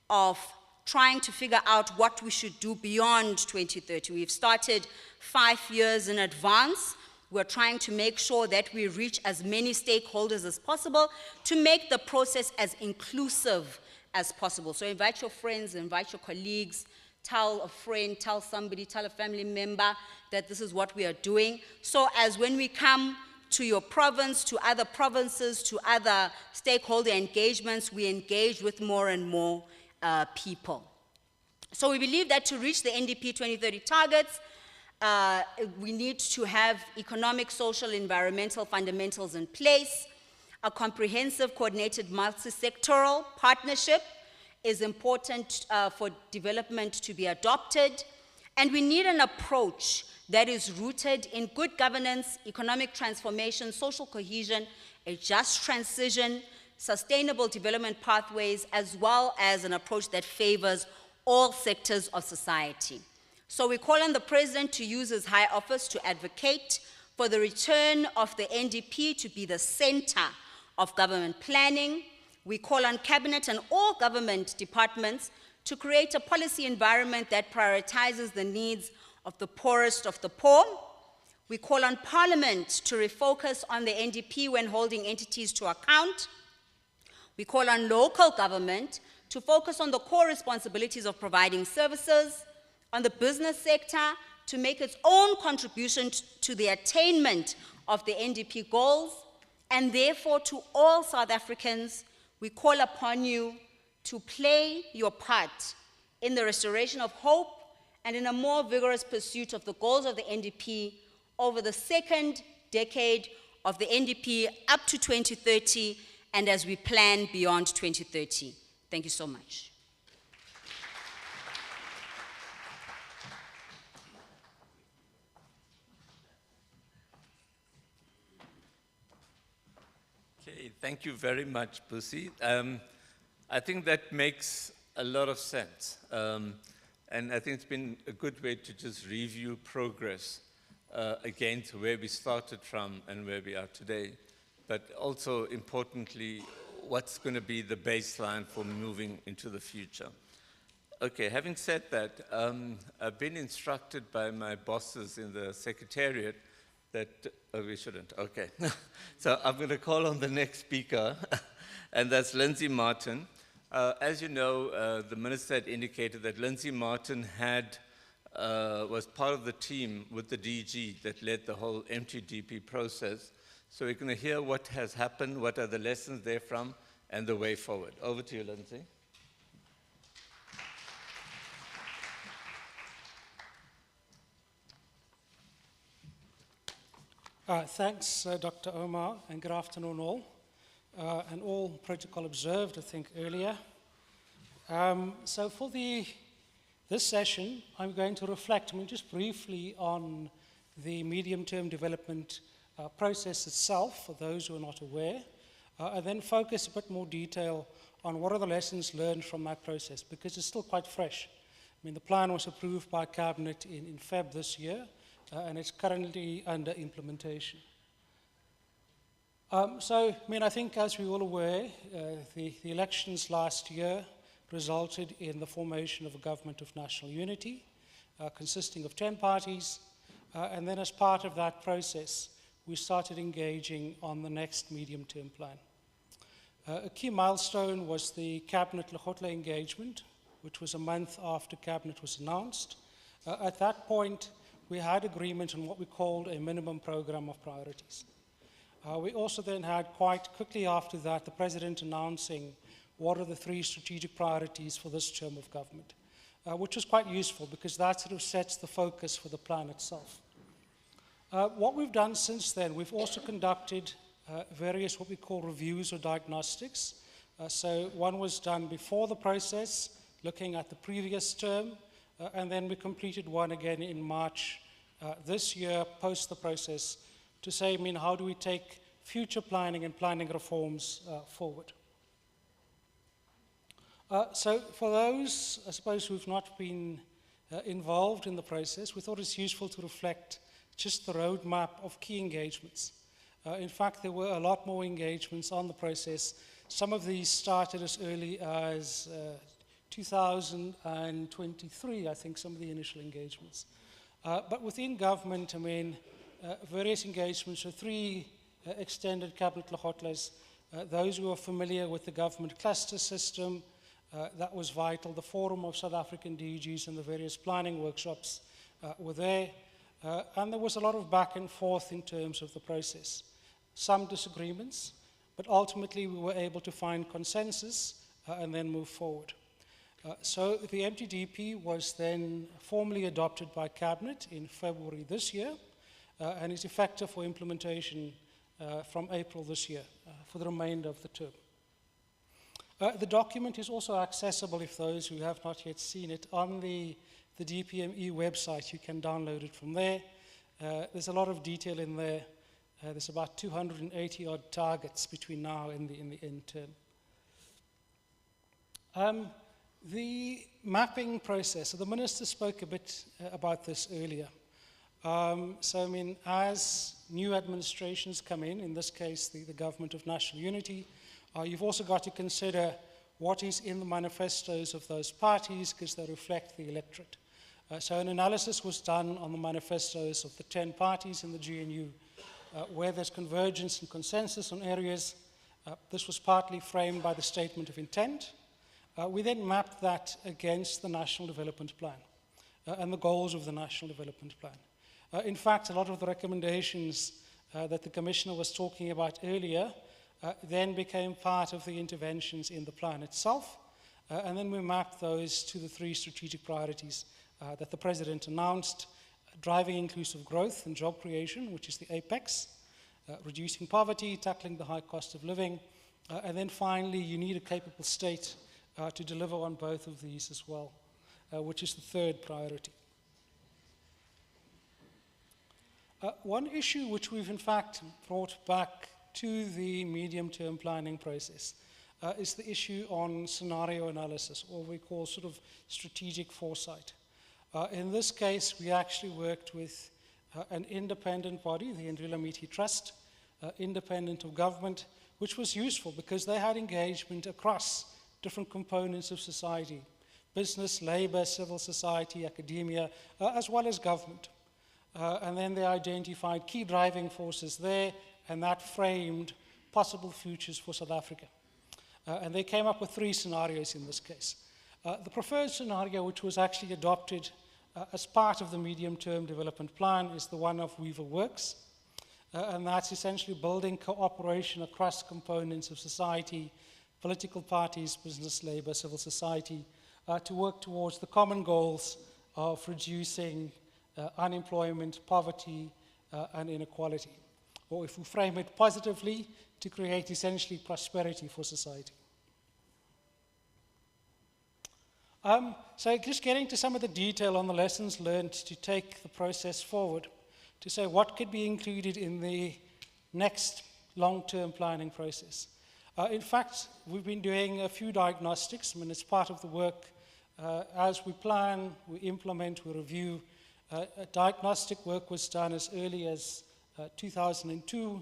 [SPEAKER 2] of trying to figure out what we should do beyond 2030. We've started 5 years in advance, We're trying to make sure that we reach as many stakeholders as possible to make the process as inclusive as possible. So invite your friends, invite your colleagues, tell a friend, tell somebody, tell a family member that this is what we are doing. So as when we come to your province, to other provinces, to other stakeholder engagements, we engage with more and more people. So we believe that to reach the NDP 2030 targets, we need to have economic, social, environmental fundamentals in place. A comprehensive, coordinated, multi-sectoral partnership is important for development to be adopted. And we need an approach that is rooted in good governance, economic transformation, social cohesion, a just transition, sustainable development pathways, as well as an approach that favors all sectors of society. So we call on the President to use his high office to advocate for the return of the NDP to be the center of government planning. We call on Cabinet and all government departments to create a policy environment that prioritizes the needs of the poorest of the poor. We call on Parliament to refocus on the NDP when holding entities to account. We call on local government to focus on the core responsibilities of providing services, on the business sector to make its own contribution to the attainment of the NDP goals, and therefore to all South Africans, we call upon you to play your part in the restoration of hope and in a more vigorous pursuit of the goals of the NDP over the second decade of the NDP up to 2030 and as we plan beyond 2030. Thank you so much.
[SPEAKER 21] Okay, thank you very much, Pussy. I think that makes a lot of sense. And I think it's been a good way to just review progress against where we started from and where we are today. But also, importantly, what's going to be the baseline for moving into the future. Okay, having said that, I've been instructed by my bosses in the Secretariat that, oh, we shouldn't, okay. So I'm going to call on the next speaker, and that's Lindsay Martin. As you know, the Minister had indicated that Lindsay Martin was part of the team with the DG that led the whole MTDP process. So we're going to hear what has happened, what are the lessons therefrom, and the way forward. Over to you, Lindsay.
[SPEAKER 3] Thanks, Dr. Omar, and good afternoon all, and all protocol observed, I think, earlier. So for this session, I'm going to reflect, just briefly on the medium-term development process itself, for those who are not aware, and then focus a bit more detail on what are the lessons learned from that process, because it's still quite fresh. The plan was approved by Cabinet in Feb this year, and it's currently under implementation. I think as we're all aware, the elections last year resulted in the formation of a government of national unity, consisting of 10 parties, and then as part of that process, we started engaging on the next medium-term plan. A key milestone was the Cabinet Lekgotla engagement, which was a month after Cabinet was announced. At that point, we had agreement on what we called a minimum program of priorities. We also then had, quite quickly after that, the President announcing what are the 3 strategic priorities for this term of government, which was quite useful because that sort of sets the focus for the plan itself. What we've done since then, we've also conducted various what we call reviews or diagnostics. So one was done before the process, looking at the previous term, and then we completed one again in March this year, post the process, to say, how do we take future planning and planning reforms forward? So for those, I suppose, who've not been involved in the process, we thought it's useful to reflect just the roadmap of key engagements. In fact, there were a lot more engagements on the process. Some of these started as early as 2023, I think, some of the initial engagements. But within government, various engagements, so 3 extended cabinet lekgotlas. Those who are familiar with the government cluster system, that was vital. The Forum of South African DGs and the various planning workshops were there. And there was a lot of back and forth in terms of the process. Some disagreements, but ultimately we were able to find consensus and then move forward. So the MTDP was then formally adopted by Cabinet in February this year and is effective for implementation from April this year for the remainder of the term. The document is also accessible, if those who have not yet seen it, on the DPME website. You can download it from there. There's a lot of detail in there. There's about 280 odd targets between now and the end term. The mapping process, so the Minister spoke a bit about this earlier. So, I mean, as new administrations come in this case, the Government of National Unity, you've also got to consider what is in the manifestos of those parties because they reflect the electorate. So an analysis was done on the manifestos of the 10 parties in the GNU, where there's convergence and consensus on areas. This was partly framed by the Statement of Intent. We then mapped that against the National Development Plan and the goals of the National Development Plan. In fact, a lot of the recommendations that the Commissioner was talking about earlier then became part of the interventions in the plan itself. And then we mapped those to the 3 strategic priorities that the President announced: driving inclusive growth and job creation, which is the apex, reducing poverty, tackling the high cost of living, and then finally, you need a capable state to deliver on both of these as well, which is the 3rd priority. One issue which we've in fact brought back to the medium-term planning process is the issue on scenario analysis, or we call sort of strategic foresight. In this case, we actually worked with an independent body, the Ndrila Miti Trust, independent of government, which was useful because they had engagement across different components of society: business, labor, civil society, academia, as well as government. And then they identified key driving forces there, and that framed possible futures for South Africa. And they came up with 3 scenarios in this case. The preferred scenario, which was actually adopted as part of the medium-term development plan, is the one of Weaver Works. And that's essentially building cooperation across components of society, political parties, business, labor, civil society, to work towards the common goals of reducing unemployment, poverty, and inequality. Or if we frame it positively, to create essentially prosperity for society. So just getting to some of the detail on the lessons learned to take the process forward, to say what could be included in the next long-term planning process. In fact, we've been doing a few diagnostics. I mean, it's part of the work. As we plan, we implement, we review. Diagnostic work was done as early as 2002,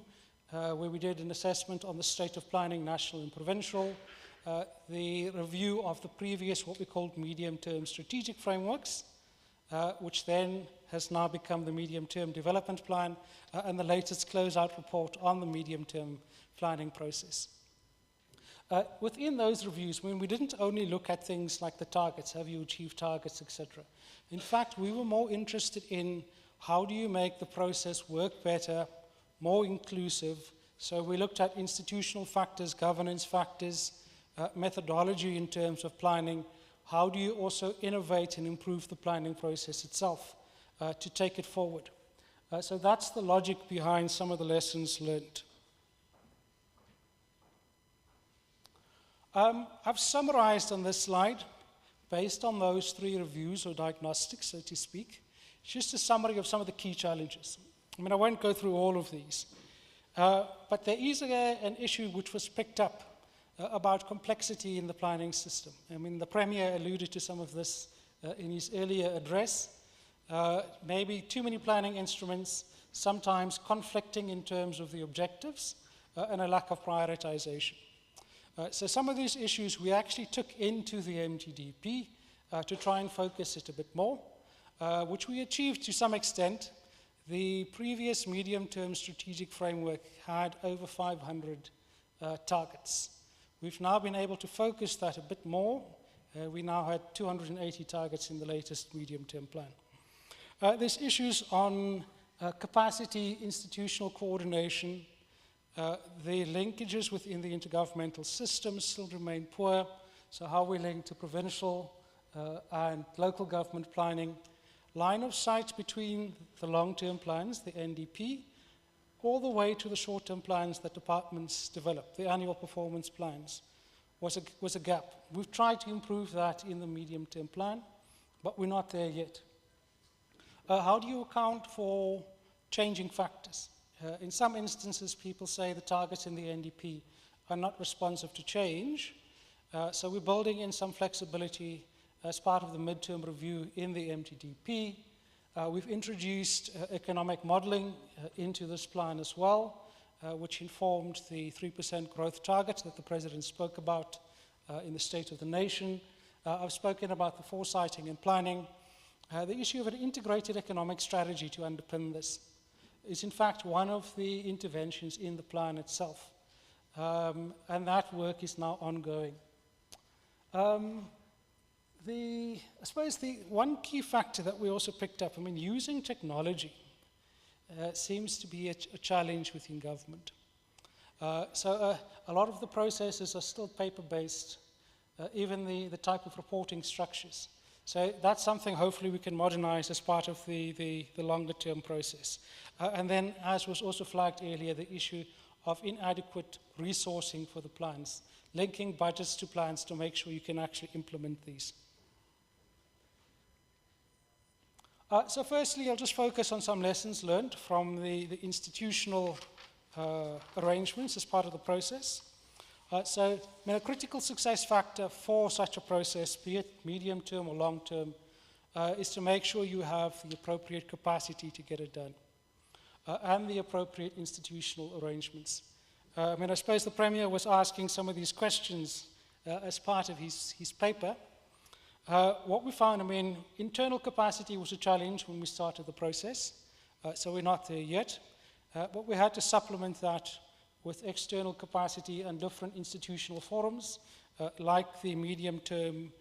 [SPEAKER 3] where we did an assessment on the state of planning, national and provincial, the review of the previous, what we called medium-term strategic frameworks, which then has now become the medium-term development plan, and the latest closeout report on the medium-term planning process. Within those reviews, I mean, we didn't only look at things like the targets, have you achieved targets, etc. In fact, we were more interested in how do you make the process work better, more inclusive. So we looked at institutional factors, governance factors, methodology in terms of planning. How do you also innovate and improve the planning process itself to take it forward? So that's the logic behind some of the lessons learned. I've summarized on this slide, based on those 3 reviews or diagnostics, so to speak, just a summary of some of the key challenges. I mean, I won't go through all of these, but there is an issue which was picked up about complexity in the planning system. I mean, the Premier alluded to some of this in his earlier address. Maybe too many planning instruments, sometimes conflicting in terms of the objectives, and a lack of prioritization. So some of these issues we actually took into the MTDP to try and focus it a bit more, which we achieved to some extent. The previous medium-term strategic framework had over 500 targets. We've now been able to focus that a bit more. We now had 280 targets in the latest medium-term plan. There's issues on capacity, institutional coordination. The linkages within the intergovernmental system still remain poor. So how we link to provincial and local government planning. Line of sight between the long-term plans, the NDP, all the way to the short-term plans that departments develop, the annual performance plans, was a gap. We've tried to improve that in the medium-term plan, but we're not there yet. How do you account for changing factors? In some instances, people say the targets in the NDP are not responsive to change, so we're building in some flexibility as part of the midterm review in the MTDP. We've introduced economic modeling into this plan as well, which informed the 3% growth target that the President spoke about in the State of the Nation. I've spoken about the foresighting and planning. The issue of an integrated economic strategy to underpin this is in fact one of the interventions in the plan itself. And that work is now ongoing. I suppose the one key factor that we also picked up, using technology seems to be a challenge within government. So a lot of the processes are still paper-based, even the type of reporting structures. So that's something hopefully we can modernize as part of the longer-term process. And then, as was also flagged earlier, the issue of inadequate resourcing for the plans, linking budgets to plans to make sure you can actually implement these. So firstly, I'll just focus on some lessons learned from the institutional arrangements as part of the process. So a critical success factor for such a process, be it medium-term or long-term, is to make sure you have the appropriate capacity to get it done and the appropriate institutional arrangements. I suppose the Premier was asking some of these questions as part of his paper. What we found, internal capacity was a challenge when we started the process, so we're not there yet. But we had to supplement that with external capacity and different institutional forums, like the medium-term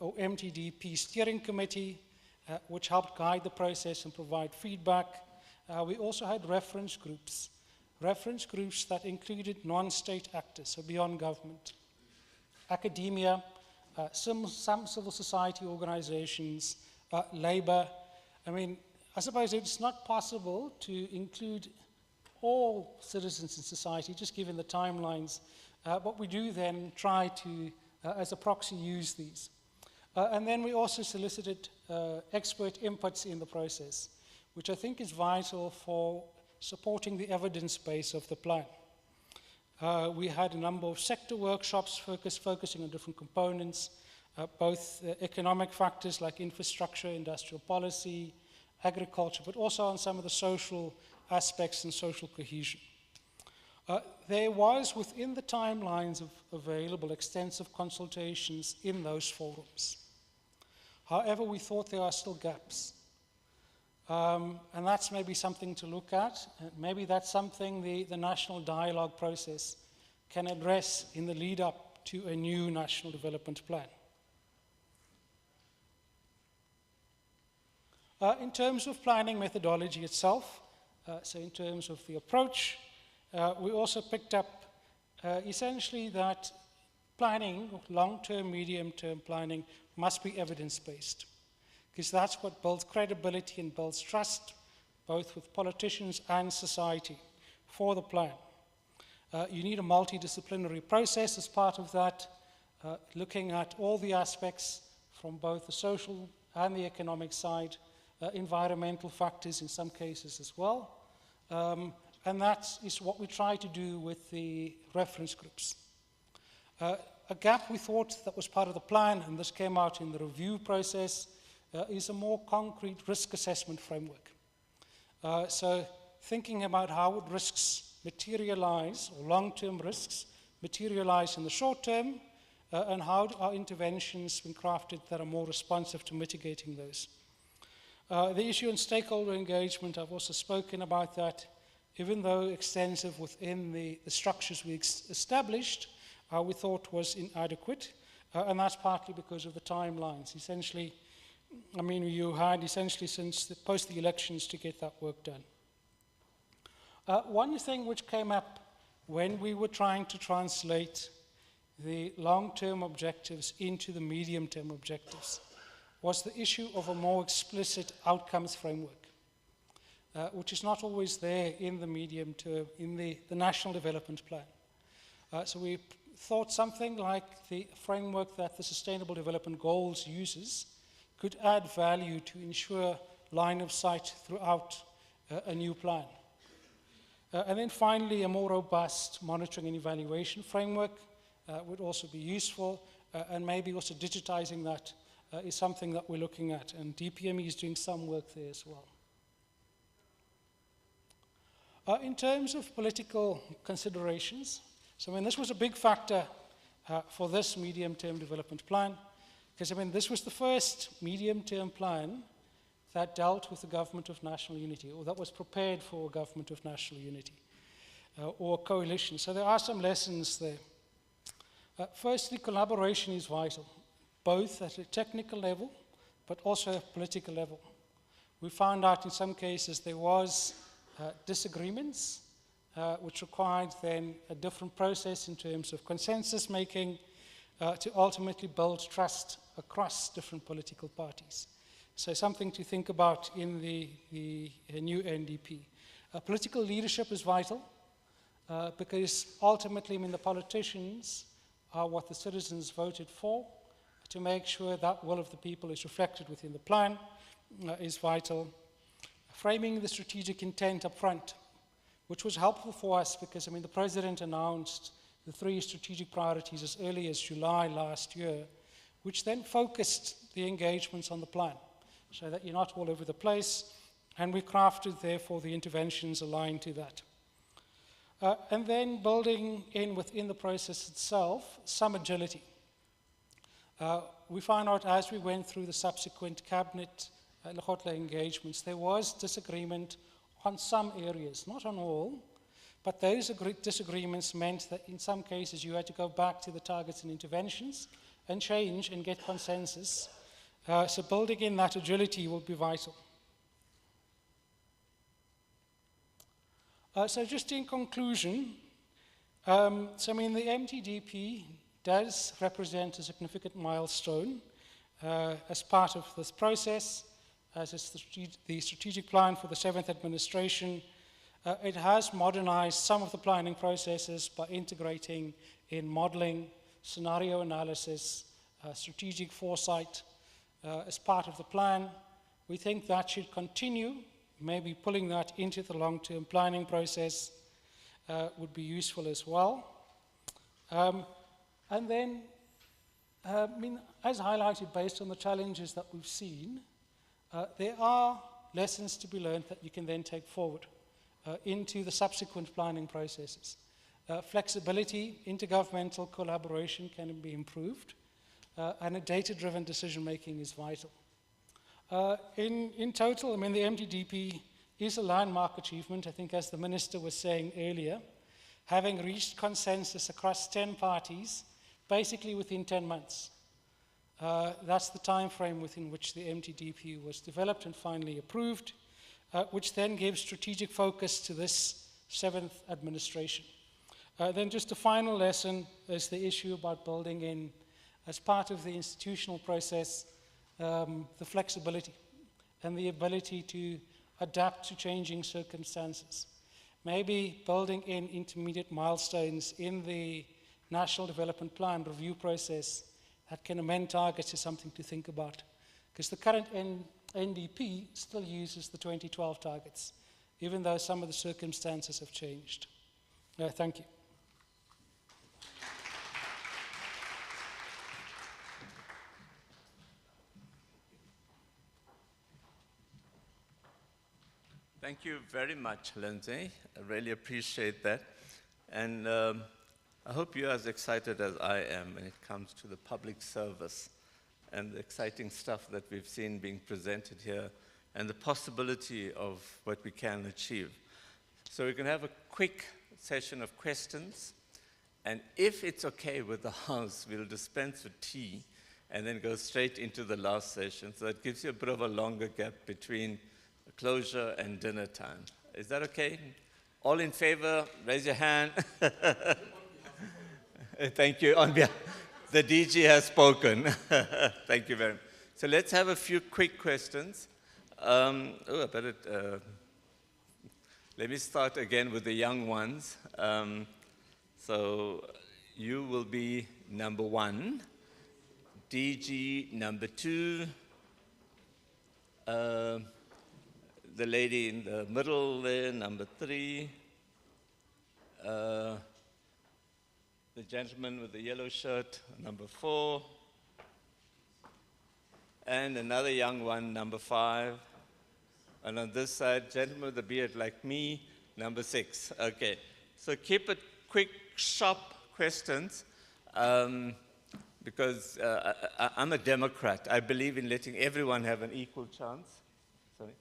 [SPEAKER 3] or MTDP steering committee, which helped guide the process and provide feedback. We also had reference groups that included non-state actors, so beyond government, academia, some civil society organizations, labor. I suppose it's not possible to include all citizens in society, just given the timelines, but we do then try to, as a proxy, use these. And then we also solicited expert inputs in the process, which I think is vital for supporting the evidence base of the plan. We had a number of sector workshops focusing on different components, both economic factors like infrastructure, industrial policy, agriculture, but also on some of the social aspects and social cohesion. There was, within the timelines available, extensive consultations in those forums. However, we thought there are still gaps. And that's maybe something to look at. Maybe that's something the national dialogue process can address in the lead up to a new national development plan. In terms of planning methodology itself, so in terms of the approach, we also picked up essentially that planning, long-term, medium-term planning, must be evidence-based, because that's what builds credibility and builds trust, both with politicians and society, for the plan. You need a multidisciplinary process as part of that, looking at all the aspects from both the social and the economic side, environmental factors in some cases as well. And that is what we try to do with the reference groups. A gap we thought that was part of the plan, and this came out in the review process, is a more concrete risk assessment framework. So thinking about how would risks materialize, or long-term risks, materialize in the short term, and how are interventions been crafted that are more responsive to mitigating those. The issue on stakeholder engagement, I've also spoken about that. Even though extensive within the structures we established, we thought was inadequate, and that's partly because of the timelines. Essentially, I mean, you had essentially since post the elections to get that work done. One thing which came up when we were trying to translate the long-term objectives into the medium-term objectives was the issue of a more explicit outcomes framework, which is not always there in the medium term, in the National Development Plan. So we thought something like the framework that the Sustainable Development Goals uses could add value to ensure line of sight throughout a new plan. And then finally, a more robust monitoring and evaluation framework would also be useful, and maybe also digitizing that is something that we're looking at, and DPME is doing some work there as well. In terms of political considerations, so I mean, this was a big factor for this medium-term development plan, because I mean, this was the first medium-term plan that dealt with the government of national unity, or that was prepared for a government of national unity, or coalition. So there are some lessons there. Firstly, collaboration is vital, both at a technical level, but also at a political level. We found out in some cases there was disagreements, which required then a different process in terms of consensus making to ultimately build trust across different political parties. So something to think about in the new NDP. Political leadership is vital because ultimately, I mean, the politicians are what the citizens voted for. To make sure that will of the people is reflected within the plan is vital. Framing the strategic intent up front, which was helpful for us because, I mean, the President announced the 3 strategic priorities as early as July last year, which then focused the engagements on the plan so that you're not all over the place, and we crafted, therefore, the interventions aligned to that. And then building in within the process itself some agility. We found out as we went through the subsequent cabinet Lekgotla engagements, there was disagreement on some areas, not on all, but those disagreements meant that in some cases you had to go back to the targets and interventions and change and get consensus. So building in that agility will be vital. So just in conclusion, so I mean the MTDP does represent a significant milestone as part of this process, as is the strategic plan for the 7th administration. It has modernized some of the planning processes by integrating in modeling, scenario analysis, strategic foresight as part of the plan. We think that should continue, maybe pulling that into the long-term planning process would be useful as well. And then, I mean, as highlighted based on the challenges that we've seen, there are lessons to be learned that you can then take forward into the subsequent planning processes. Flexibility, intergovernmental collaboration can be improved, and a data-driven decision-making is vital. In total, I mean, the MTDP is a landmark achievement, I think, as the Minister was saying earlier, having reached consensus across 10 parties, basically within 10 months. That's the time frame within which the MTDP was developed and finally approved, which then gives strategic focus to this 7th administration. Then just a final lesson is the issue about building in, as part of the institutional process, the flexibility and the ability to adapt to changing circumstances. Maybe building in intermediate milestones in the National Development Plan review process that can amend targets is something to think about. Because the current NDP still uses the 2012 targets, even though some of the circumstances have changed. Thank you.
[SPEAKER 21] Thank you very much, Lindsay. I really appreciate that. And I hope you're as excited as I am when it comes to the public service and the exciting stuff that we've seen being presented here and the possibility of what we can achieve. So we're going to have a quick session of questions, and if it's okay with the House, we'll dispense with tea and then go straight into the last session. So that gives you a bit of a longer gap between closure and dinner time. Is that okay? All in favor, raise your hand. Thank you. On behalf, the DG has spoken. Thank you very much. So let's have a few quick questions. Let me start again with the young ones. So you will be number 1, DG number 2, the lady in the middle there, number 3, the gentleman with the yellow shirt, number 4, and another young one, number 5. And on this side, gentleman with the beard like me, number 6. Okay, so keep it quick, sharp questions, because I'm a Democrat. I believe in letting everyone have an equal chance. Sorry.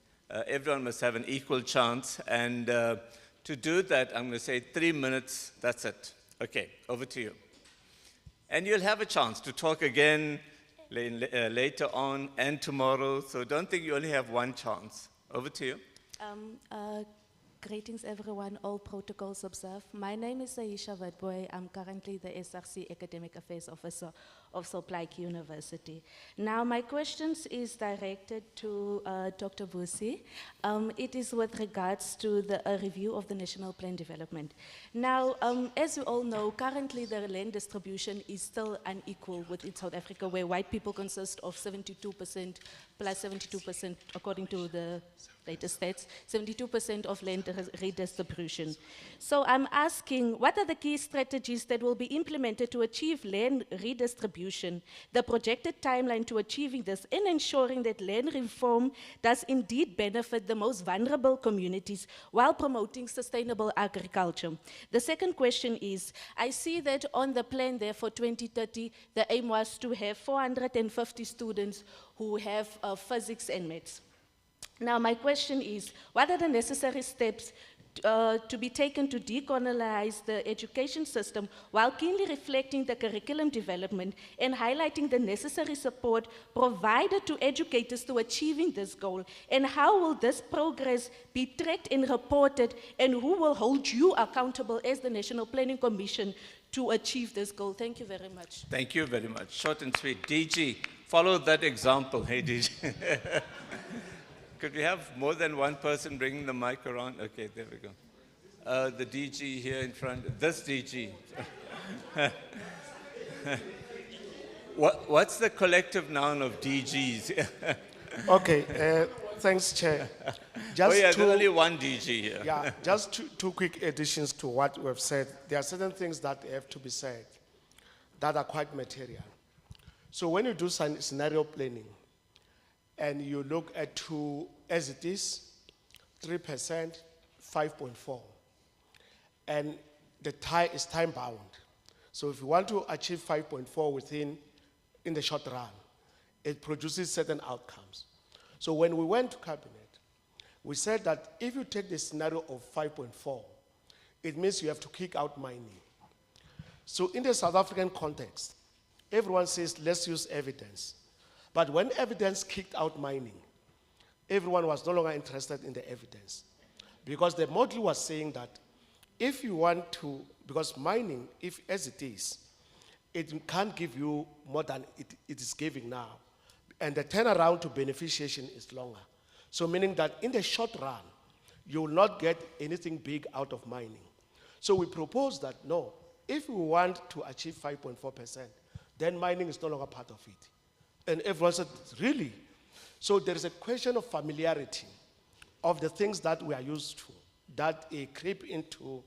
[SPEAKER 21] Everyone must have an equal chance, and to do that, I'm going to say 3 minutes, that's it. Okay, over to you. And you'll have a chance to talk again later on and tomorrow, so don't think you only have one chance. Over to you.
[SPEAKER 5] Greetings everyone, all protocols observed. My name is Aisha Vadboy. I'm currently the SRC Academic Affairs Officer of Salt Lake University. Now my questions is directed to Dr. Vusi. It is with regards to the review of the National Plan Development. Now, as you all know, currently the land distribution is still unequal within South Africa, where white people consist of 72% plus 72% according to the latest stats, 72% of land redistribution. So I'm asking, what are the key strategies that will be implemented to achieve land redistribution, the projected timeline to achieving this, and ensuring that land reform does indeed benefit the most vulnerable communities while promoting sustainable agriculture? The second question is, I see that on the plan there for 2030, the aim was to have 450 students who have physics and maths. Now, my question is, what are the necessary steps to be taken to decolonize the education system while keenly reflecting the curriculum development and highlighting the necessary support provided to educators to achieving this goal? And how will this progress be tracked and reported, and who will hold you accountable as the National Planning Commission to achieve this goal? Thank you very much.
[SPEAKER 21] Thank you very much. Short and sweet. DG, follow that example. Hey, DG. Could we have more than one person bringing the mic around? Okay, there we go. The DG here in front, this DG. What's the collective noun of DGs?
[SPEAKER 20] Okay, thanks, Chair. Just
[SPEAKER 21] there's only one DG here.
[SPEAKER 20] Yeah, just two quick additions to what we've said. There are certain things that have to be said that are quite material. So when you do scenario planning, and you look at two as it is, 3%, 5.4. And the tie is time bound. So if you want to achieve 5.4 in the short run, it produces certain outcomes. So when we went to cabinet, we said that if you take the scenario of 5.4, it means you have to kick out mining. So in the South African context, everyone says, let's use evidence. But when evidence kicked out mining, everyone was no longer interested in the evidence. Because the model was saying that if you want to, because mining, if as it is, it can't give you more than it is giving now. And the turnaround to beneficiation is longer. So meaning that in the short run, you will not get anything big out of mining. So we propose that, no, if we want to achieve 5.4%, then mining is no longer part of it. And everyone said, really? So there is a question of familiarity of the things that we are used to, that creep into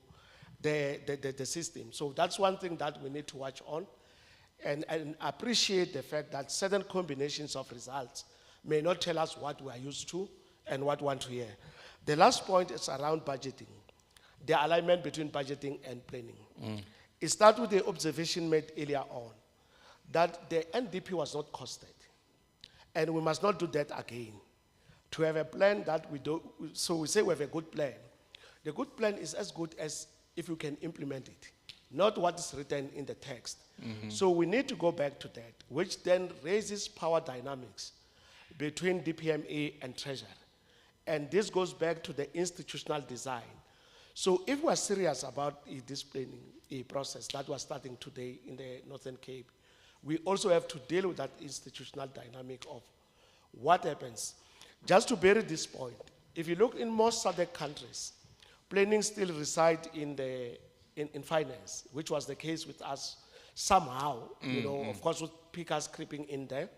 [SPEAKER 20] the system. So that's one thing that we need to watch on, and appreciate the fact that certain combinations of results may not tell us what we are used to and what we want to hear. The last point is around budgeting, the alignment between budgeting and planning. It starts with the observation made earlier on, that the NDP was not costed. And we must not do that again. to have a plan that we do, so we say we have a good plan. The good plan is as good as if you can implement it, not what is written in the text. So we need to go back to that, which then raises power dynamics between DPME and Treasury. And this goes back to the institutional design. So if we're serious about this planning process that we're starting today in the Northern Cape, we also have to deal with that institutional dynamic of what happens. Just to bury this point, if you look in most other countries, planning still resides in finance, which was the case with us somehow, you know, of course with pickers creeping in there.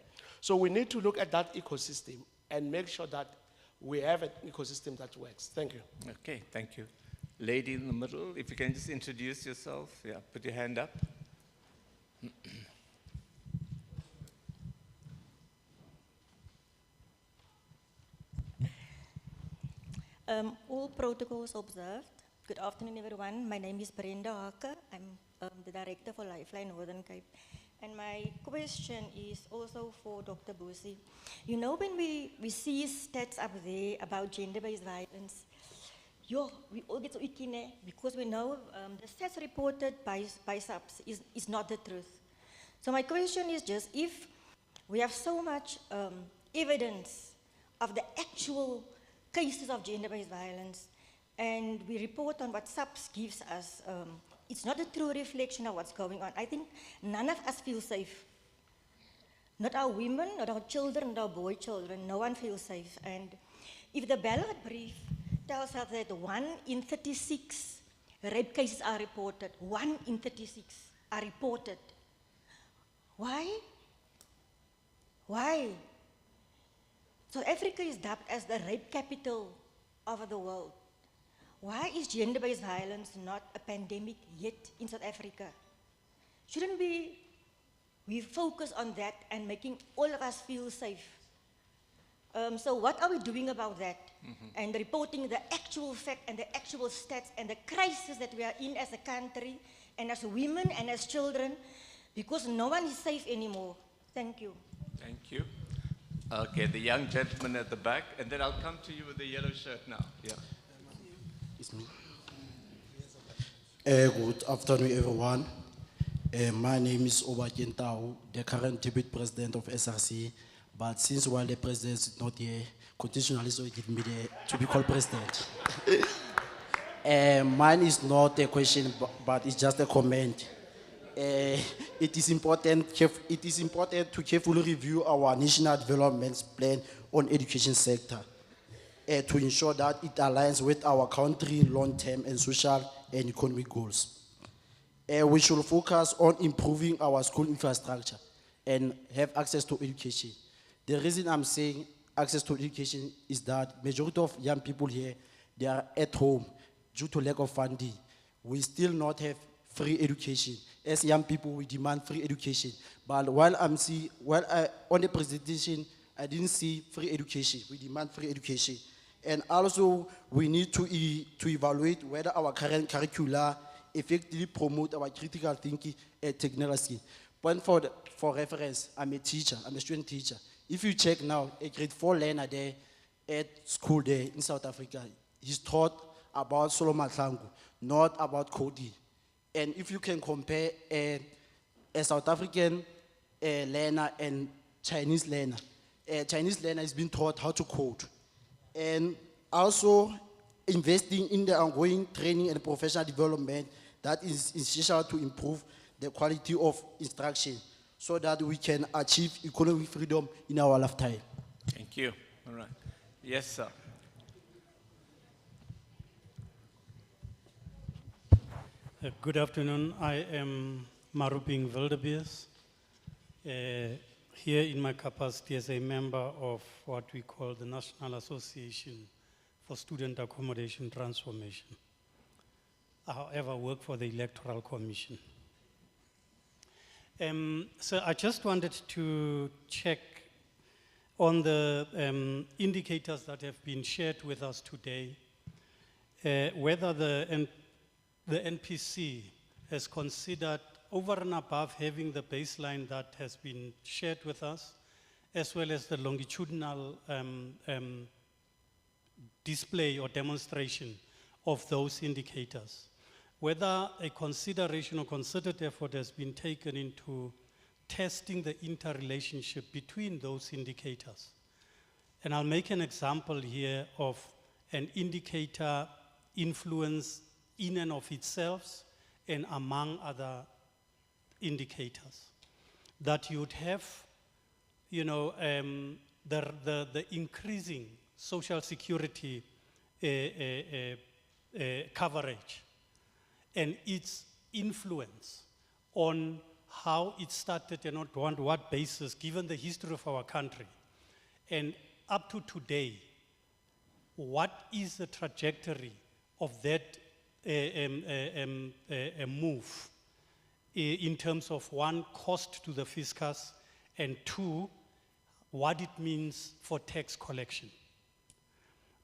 [SPEAKER 20] So we need to look at that ecosystem and make sure that we have an ecosystem that works. Thank you.
[SPEAKER 21] Okay, thank you. Lady in the middle, if you can just introduce yourself. Yeah, put your hand up.
[SPEAKER 8] All protocols observed. Good afternoon, everyone. My name is Brenda Hake. I'm the director for Lifeline Northern Cape. And my question is also for Dr. Busi. You know, when we see stats up there about gender-based violence, we all get so icky because we know the stats reported by SAPS is not the truth. So my question is just, if we have so much evidence of the actual cases of gender-based violence, and we report on what SAPS gives us, it's not a true reflection of what's going on. I think none of us feel safe. Not our women, not our children, not our boy children, no one feels safe. And if the ballot brief tells us that 1 in 36 rape cases are reported, 1 in 36 are reported, why? Why? South Africa is dubbed as the rape capital of the world. Why is gender-based violence not a pandemic yet in South Africa? Shouldn't we focus on that and making all of us feel safe? So what are we doing about that? And reporting the actual fact and the actual stats and the crisis that we are in as a country and as women and as children, because no one is safe anymore. Thank you.
[SPEAKER 21] Thank you. Okay, the young gentleman at the back, and then I'll come to you with the yellow shirt now. Yeah.
[SPEAKER 22] It's me. Good afternoon, everyone. My name is Oba Kentau, the current deputy president of SRC. But since while the president is not here, constitutionally, so he gave me to be called president. Mine is not a question, but it's just a comment. It is important to carefully review our national development plan on education sector to ensure that it aligns with our country long-term and social and economic goals. We should focus on improving our school infrastructure and have access to education. The reason I'm saying access to education is that majority of young people here, they are at home due to lack of funding. We still not have free education. As young people, we demand free education. But while on the presentation, I didn't see free education. We demand free education. And also, we need to evaluate whether our current curricula effectively promote our critical thinking and technology. Point for reference, I'm a teacher, I'm a student teacher. If you check now, a grade 4 learner there at school there in South Africa, he's taught about Solomon Mahlangu, not about coding. And if you can compare a South African learner and Chinese learner, a Chinese learner is being taught how to code. And also investing in the ongoing training and professional development that is essential to improve the quality of instruction so that we can achieve economic freedom in our lifetime.
[SPEAKER 21] Thank you. All right. Yes, sir.
[SPEAKER 23] Good afternoon. I am Maruping Wildebeers, here in my capacity as a member of what we call the National Association for Student Accommodation Transformation. However, I work for the Electoral Commission. So I just wanted to check on the indicators that have been shared with us today, whether the NPC has considered, over and above having the baseline that has been shared with us, as well as the longitudinal display or demonstration of those indicators. Whether a consideration or concerted effort has been taken into testing the interrelationship between those indicators. And I'll make an example here of an indicator influence in and of itself and among other indicators. That you'd have, you know, the increasing social security coverage and its influence on how it started and on what basis, given the history of our country. And up to today, what is the trajectory of that move in terms of, one, cost to the fiscus, and two, what it means for tax collection.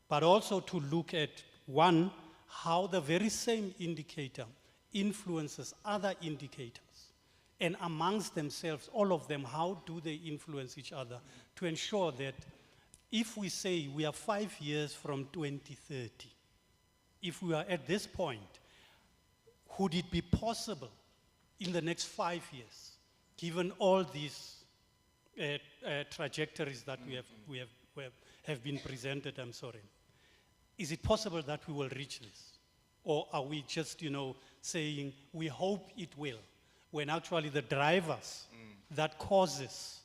[SPEAKER 23] But also to look at, one, how the very same indicator influences other indicators. And amongst themselves, all of them, how do they influence each other to ensure that if we say we are 5 years from 2030, if we are at this point, would it be possible in the next 5 years, given all these trajectories that we have been presented, I'm sorry, is it possible that we will reach this? Or are we just, you know, saying we hope it will, when actually the drivers that causes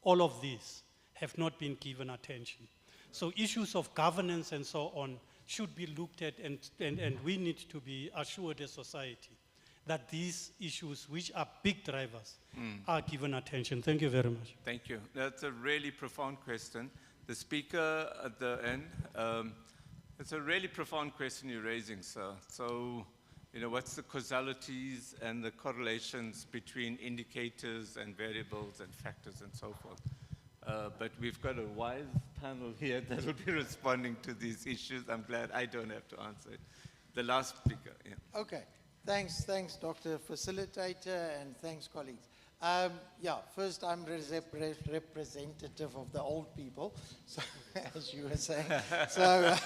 [SPEAKER 23] all of this have not been given attention? So issues of governance and so on should be looked at, and we need to be assured as society that these issues, which are big drivers, are given attention. Thank you very much.
[SPEAKER 21] Thank you. That's a really profound question. The speaker at the end, it's a really profound question you're raising, sir. So, you know, what's the causalities and the correlations between indicators and variables and factors and so forth? But we've got a wise panel here that will be responding to these issues. I'm glad I don't have to answer it. The last speaker, yeah.
[SPEAKER 1] Okay, thanks, Dr. Facilitator, and thanks, colleagues. Yeah, first I'm representative of the old people, so, as you were saying. So,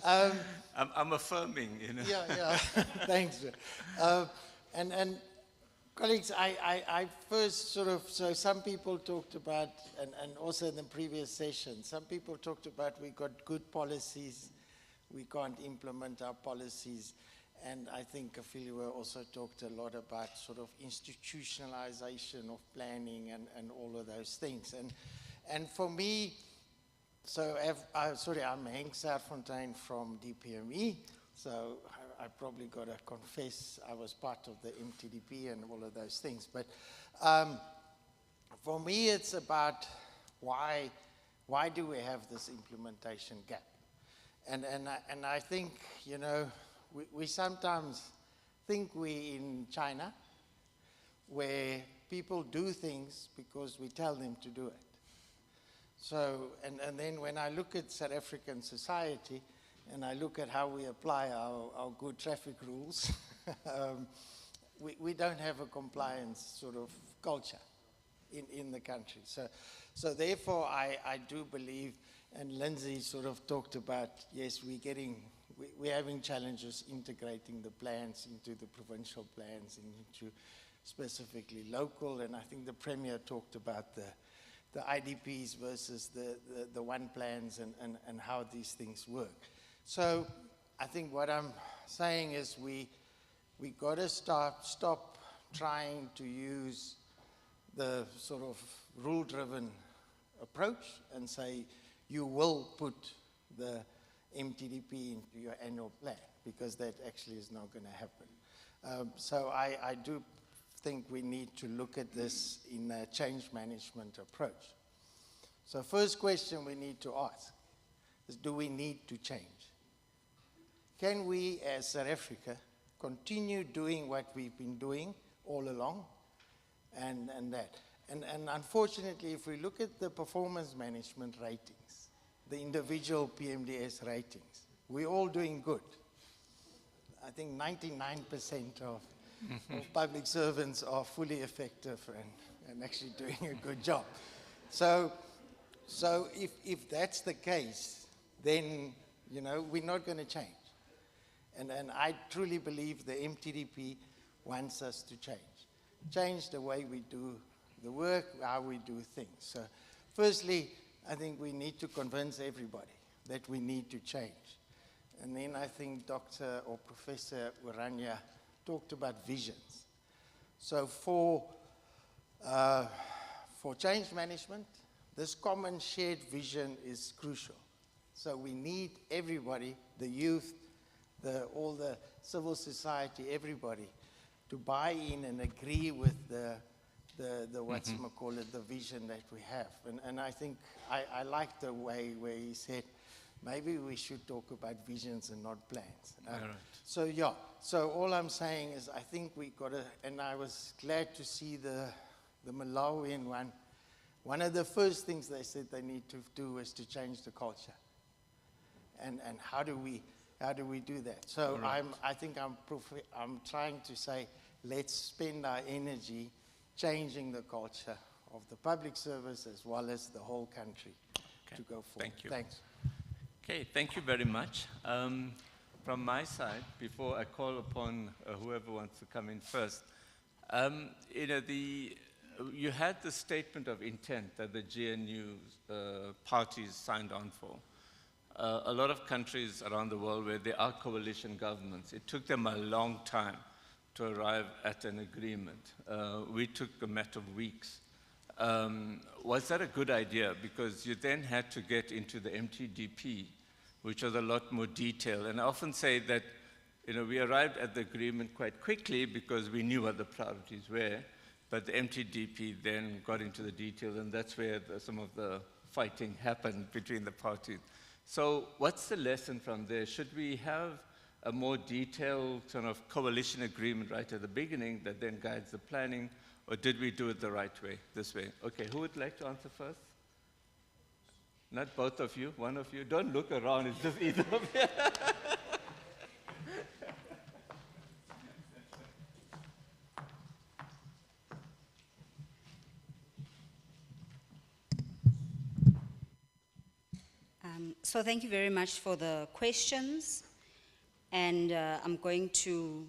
[SPEAKER 21] I'm affirming, you know.
[SPEAKER 1] Yeah, thanks. And colleagues, I first sort of, so some people talked about, and also in the previous session, some people talked about we got good policies, we can't implement our policies. And I think Afiliwe also talked a lot about sort of institutionalization of planning and all of those things. And for me, so I'm Henk Serfontein from DPME, so I probably got to confess I was part of the MTDP and all of those things. But for me, it's about why do we have this implementation gap? And I think, you know, we sometimes think we're in China, where people do things because we tell them to do it. So, and then when I look at South African society, and I look at how we apply our good traffic rules, we don't have a compliance sort of culture in the country. So therefore, I do believe, and Lindsay sort of talked about, yes, we're having challenges integrating the plans into the provincial plans and into specifically local, and I think the Premier talked about the IDPs versus the one plans and how these things work. So I think what I'm saying is we got to stop trying to use the sort of rule-driven approach and say you will put the MTDP into your annual plan, because that actually is not going to happen. So I do think we need to look at this in a change management approach. So first question we need to ask is, do we need to change? Can we, as South Africa, continue doing what we've been doing all along and that? And unfortunately, if we look at the performance management ratings, the individual PMDS ratings, we're all doing good. I think 99% of public servants are fully effective and actually doing a good job. So if that's the case, then, you know, we're not going to change. And I truly believe the MTDP wants us to change the way we do the work, how we do things. So firstly, I think we need to convince everybody that we need to change. And then I think Dr. or Professor Urania talked about visions. So for change management, this common shared vision is crucial. So we need everybody, the youth, all the civil society, everybody, to buy in and agree with the whatchamacallit, the vision that we have. And I think I like the way where he said, maybe we should talk about visions and not plans.
[SPEAKER 21] Right.
[SPEAKER 1] So yeah, so all I'm saying is I think we got to, and I was glad to see the Malawian one. One of the first things they said they need to do is to change the culture. And how do we do that? So
[SPEAKER 21] Right.
[SPEAKER 1] I think I'm trying to say, let's spend our energy changing the culture of the public service as well as the whole country to go forward.
[SPEAKER 21] Thank you.
[SPEAKER 1] Thanks.
[SPEAKER 21] Okay, thank you very much. From my side, before I call upon whoever wants to come in first, you know, you had the statement of intent that the GNU parties signed on for. A lot of countries around the world where there are coalition governments, it took them a long time to arrive at an agreement. We took a matter of weeks. Was that a good idea? Because you then had to get into the MTDP, which was a lot more detailed. And I often say that, you know, we arrived at the agreement quite quickly because we knew what the priorities were, but the MTDP then got into the detail, and that's where some of the fighting happened between the parties. So what's the lesson from there? Should we have a more detailed sort of coalition agreement right at the beginning that then guides the planning, or did we do it the right way, this way? Okay, who would like to answer first? Not both of you, one of you. Don't look around, it's just either of you.
[SPEAKER 2] So thank you very much for the questions. And I'm going to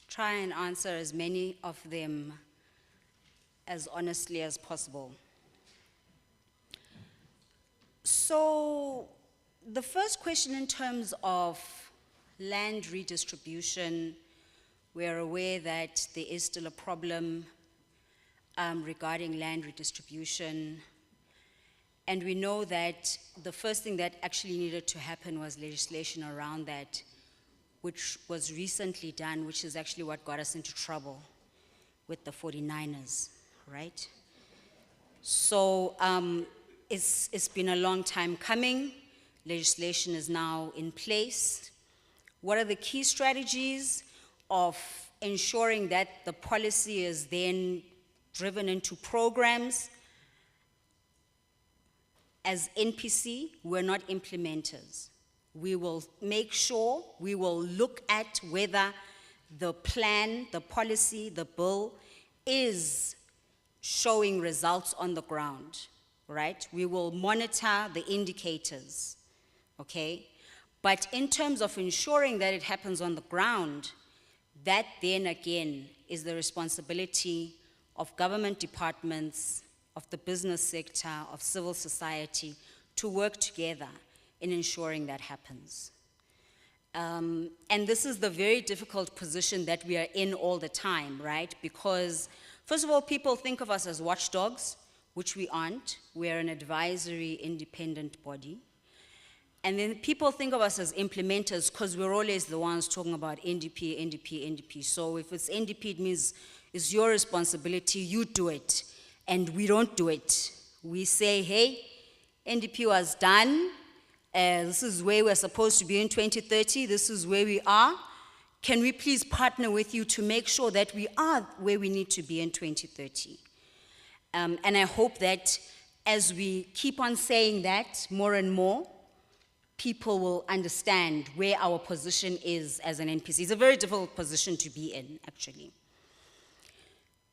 [SPEAKER 2] try and answer as many of them as honestly as possible. So the first question in terms of land redistribution, we're aware that there is still a problem regarding land redistribution. And we know that the first thing that actually needed to happen was legislation around that, which was recently done, which is actually what got us into trouble with the 49ers, right? So it's been a long time coming. Legislation is now in place. What are the key strategies of ensuring that the policy is then driven into programs? As NPC, we're not implementers. We will make sure, we will look at whether the plan, the policy, the bill is showing results on the ground, right? We will monitor the indicators, okay? But in terms of ensuring that it happens on the ground, that then again is the responsibility of government departments, of the business sector, of civil society, to work together in ensuring that happens. And this is the very difficult position that we are in all the time, right? Because, first of all, people think of us as watchdogs, which we aren't. We're an advisory, independent body. And then people think of us as implementers because we're always the ones talking about NDP, NDP, NDP. So if it's NDP, it means it's your responsibility, you do it. And we don't do it. We say, hey, NDP was done. This is where we're supposed to be in 2030. This is where we are. Can we please partner with you to make sure that we are where we need to be in 2030? And I hope that as we keep on saying that more and more, people will understand where our position is as an NPC. It's a very difficult position to be in, actually.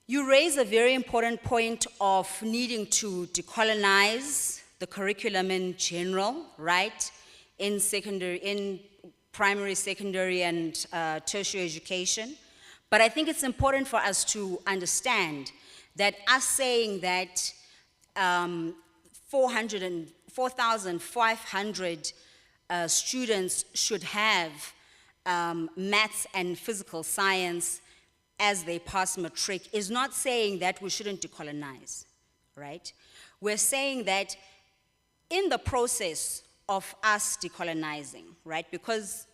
[SPEAKER 2] You raise a very important point of needing to decolonize the curriculum in general, right? In primary, secondary, and tertiary education. But I think it's important for us to understand that us saying that 4,500 students should have maths and physical science as they pass matric is not saying that we shouldn't decolonize, right? We're saying that in the process of us decolonizing, right? Because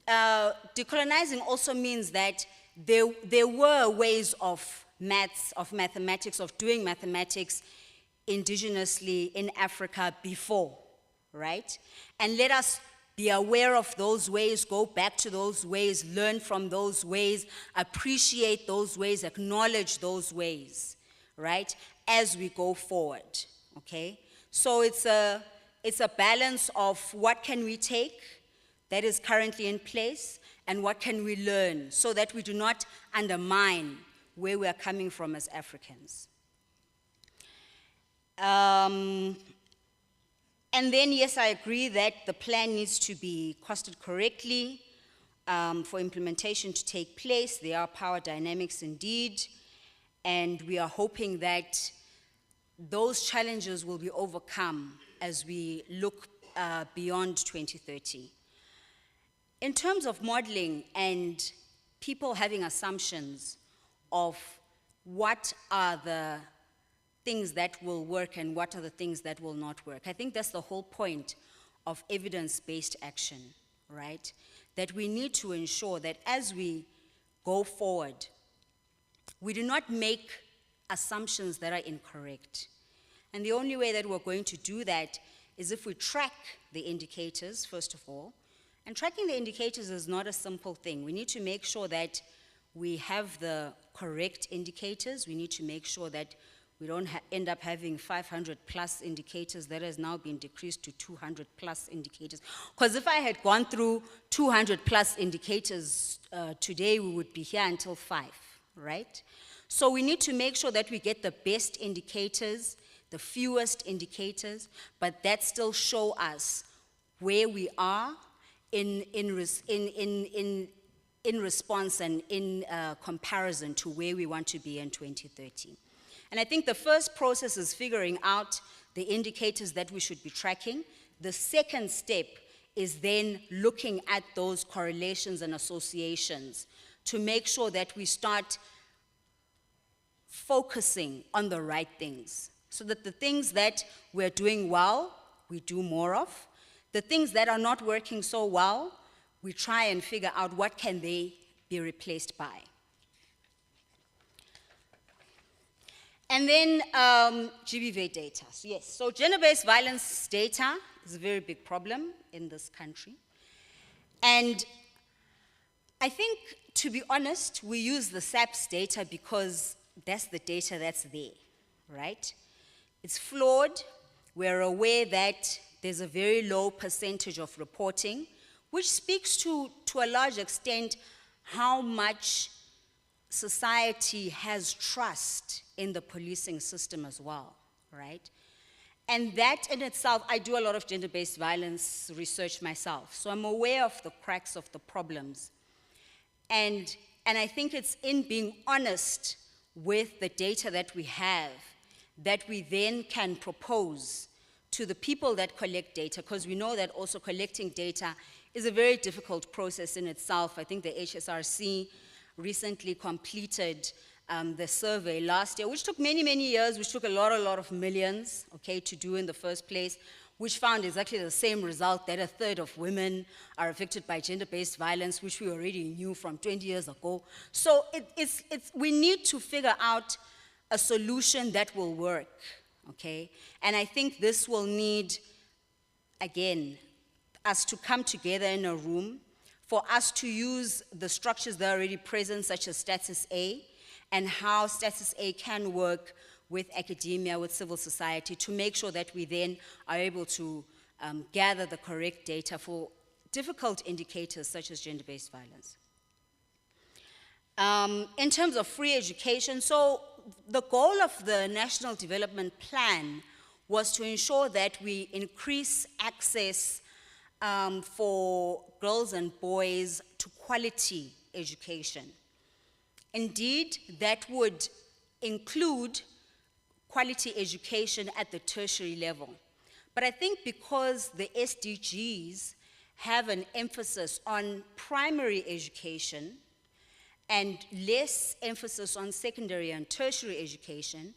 [SPEAKER 2] decolonizing also means that there were ways of mathematics, of doing mathematics indigenously in Africa before, right? And let us be aware of those ways, go back to those ways, learn from those ways, appreciate those ways, acknowledge those ways, right? As we go forward, okay? So it's a balance of what can we take that is currently in place and what can we learn so that we do not undermine where we are coming from as Africans. And then, yes, I agree that the plan needs to be costed correctly for implementation to take place. There are power dynamics indeed, and we are hoping that those challenges will be overcome as we look beyond 2030. In terms of modeling and people having assumptions of what are the things that will work and what are the things that will not work, I think that's the whole point of evidence-based action, right? That we need to ensure that as we go forward, we do not make assumptions that are incorrect. And the only way that we're going to do that is if we track the indicators, first of all. And tracking the indicators is not a simple thing. We need to make sure that we have the correct indicators. We need to make sure that we don't end up having 500 plus indicators that has now been decreased to 200 plus indicators. Because if I had gone through 200 plus indicators today, we would be here until 5, right? So we need to make sure that we get the best indicators, the fewest indicators, but that still show us where we are in response and in comparison to where we want to be in 2030. And I think the first process is figuring out the indicators that we should be tracking. The second step is then looking at those correlations and associations to make sure that we start focusing on the right things, so that the things that we're doing well, we do more of. The things that are not working so well, we try and figure out what can they be replaced by. And then GBV data. Yes, so gender-based violence data is a very big problem in this country. And I think, to be honest, we use the SAPS data because that's the data that's there, right? It's flawed. We're aware that there's a very low percentage of reporting, which speaks to a large extent how much society has trust in the policing system as well, right? And that in itself, I do a lot of gender-based violence research myself, so I'm aware of the cracks of the problems. And I think it's in being honest with the data that we have that we then can propose to the people that collect data, because we know that also collecting data is a very difficult process in itself. I think the HSRC recently completed the survey last year, which took many, many years, which took a lot of millions, okay, to do in the first place, which found exactly the same result, that a third of women are affected by gender-based violence, which we already knew from 20 years ago. So we need to figure out a solution that will work, okay? And I think this will need, again, us to come together in a room, for us to use the structures that are already present, such as Status A, and how Status A can work with academia, with civil society, to make sure that we then are able to gather the correct data for difficult indicators such as gender-based violence. In terms of free education, so the goal of the National Development Plan was to ensure that we increase access for girls and boys to quality education. Indeed, that would include quality education at the tertiary level. But I think because the SDGs have an emphasis on primary education and less emphasis on secondary and tertiary education,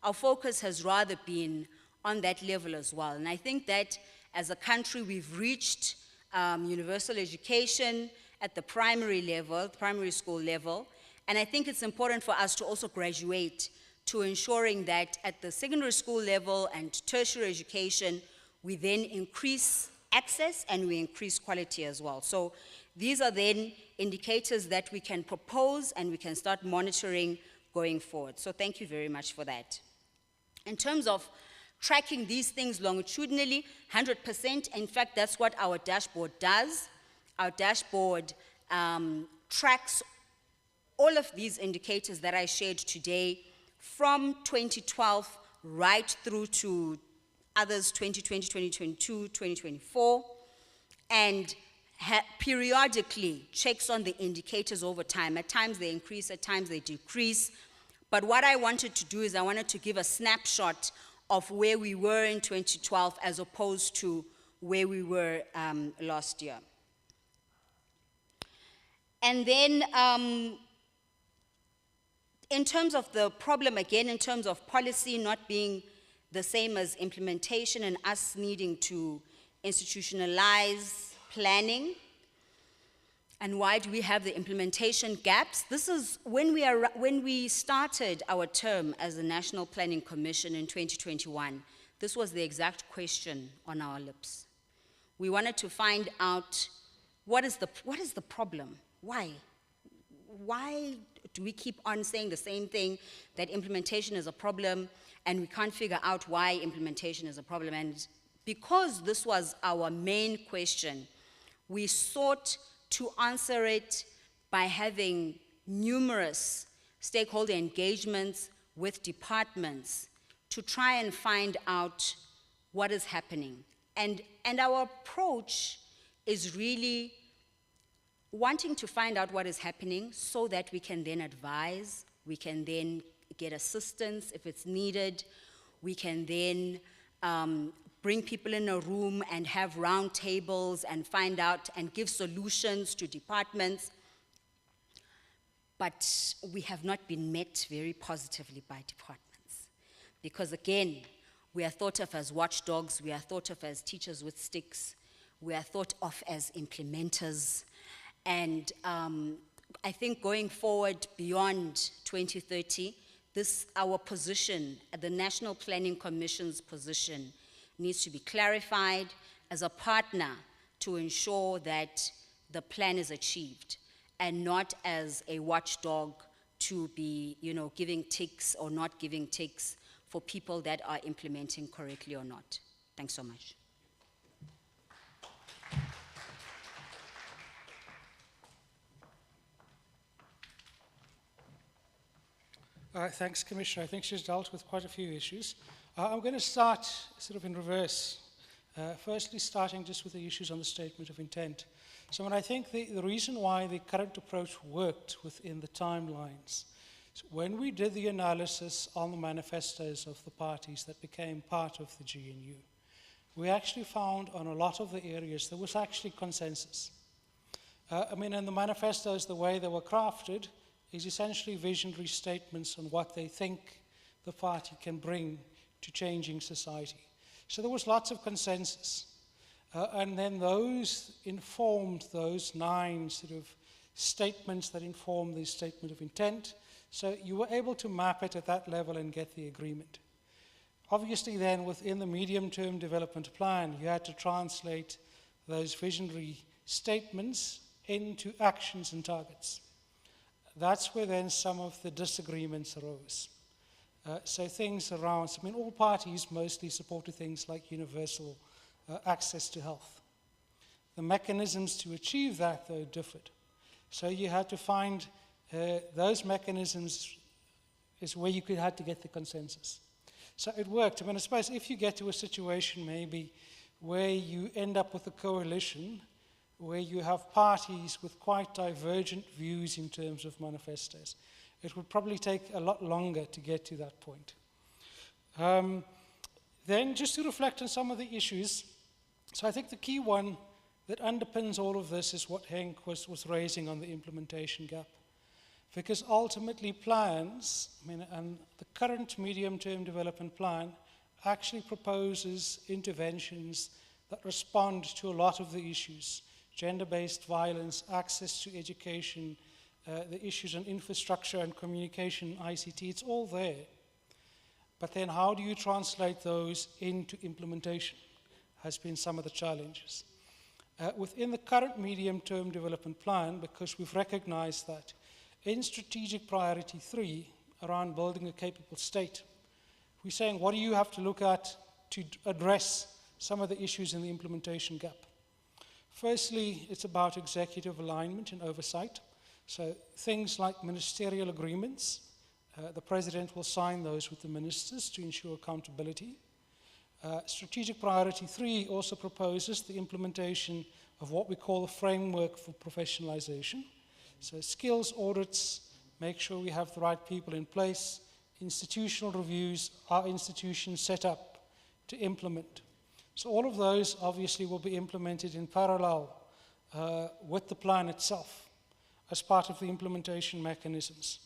[SPEAKER 2] our focus has rather been on that level as well. And I think that as a country, we've reached universal education at the primary level, primary school level, and I think it's important for us to also graduate to ensuring that at the secondary school level and tertiary education, we then increase access and we increase quality as well. So these are then indicators that we can propose and we can start monitoring going forward. So thank you very much for that. In terms of tracking these things longitudinally, 100%, in fact, that's what our dashboard does. Our dashboard tracks all of these indicators that I shared today from 2012 right through to others 2020, 2022, 2024, and periodically checks on the indicators over time. At times they increase, at times they decrease. But what I wanted to do is I wanted to give a snapshot of where we were in 2012 as opposed to where we were last year. And then in terms of the problem, again, in terms of policy not being the same as implementation and us needing to institutionalize planning, and why do we have the implementation gaps? This is when we started our term as the National Planning Commission in 2021, this was the exact question on our lips. We wanted to find out what is the problem? Why? Why do we keep on saying the same thing, that implementation is a problem, and we can't figure out why implementation is a problem? And because this was our main question, we sought to answer it by having numerous stakeholder engagements with departments to try and find out what is happening. And our approach is really wanting to find out what is happening so that we can then advise, we can then get assistance if it's needed, we can then bring people in a room and have round tables and find out and give solutions to departments. But we have not been met very positively by departments. Because again, we are thought of as watchdogs, we are thought of as teachers with sticks, we are thought of as implementers. And I think going forward beyond 2030, our position, the National Planning Commission's position, needs to be clarified as a partner to ensure that the plan is achieved, and not as a watchdog to be, giving ticks or not giving ticks for people that are implementing correctly or not. Thanks so much.
[SPEAKER 3] Thanks, Commissioner. I think she's dealt with quite a few issues. I'm going to start sort of in reverse. Firstly, starting just with the issues on the statement of intent. So when I think the reason why the current approach worked within the timelines, so when we did the analysis on the manifestos of the parties that became part of the GNU, we actually found on a lot of the areas there was actually consensus. In the manifestos, the way they were crafted is essentially visionary statements on what they think the party can bring to changing society. So there was lots of consensus. And then those informed those 9 sort of statements that informed the statement of intent. So you were able to map it at that level and get the agreement. Obviously then within the medium-term development plan, you had to translate those visionary statements into actions and targets. That's where then some of the disagreements arose. So things around, all parties mostly supported things like universal access to health. The mechanisms to achieve that, though, differed. So you had to find those mechanisms is where you had to get the consensus. So it worked. I mean, I suppose if you get to a situation maybe where you end up with a coalition where you have parties with quite divergent views in terms of manifestos, it would probably take a lot longer to get to that point. Then just to reflect on some of the issues, so I think the key one that underpins all of this is what Henk was raising on the implementation gap. Because ultimately plans, I mean, and the current medium-term development plan actually proposes interventions that respond to a lot of the issues: gender-based violence, access to education, the issues on infrastructure and communication, ICT, it's all there. But then how do you translate those into implementation has been some of the challenges. Within the current medium-term development plan, because we've recognized that in strategic priority 3, around building a capable state, we're saying, what do you have to look at to address some of the issues in the implementation gap? Firstly, it's about executive alignment and oversight. So things like ministerial agreements, the president will sign those with the ministers to ensure accountability. Strategic priority 3 also proposes the implementation of what we call a framework for professionalization. So skills audits, make sure we have the right people in place, institutional reviews, are institutions set up to implement. So all of those obviously will be implemented in parallel with the plan itself as part of the implementation mechanisms.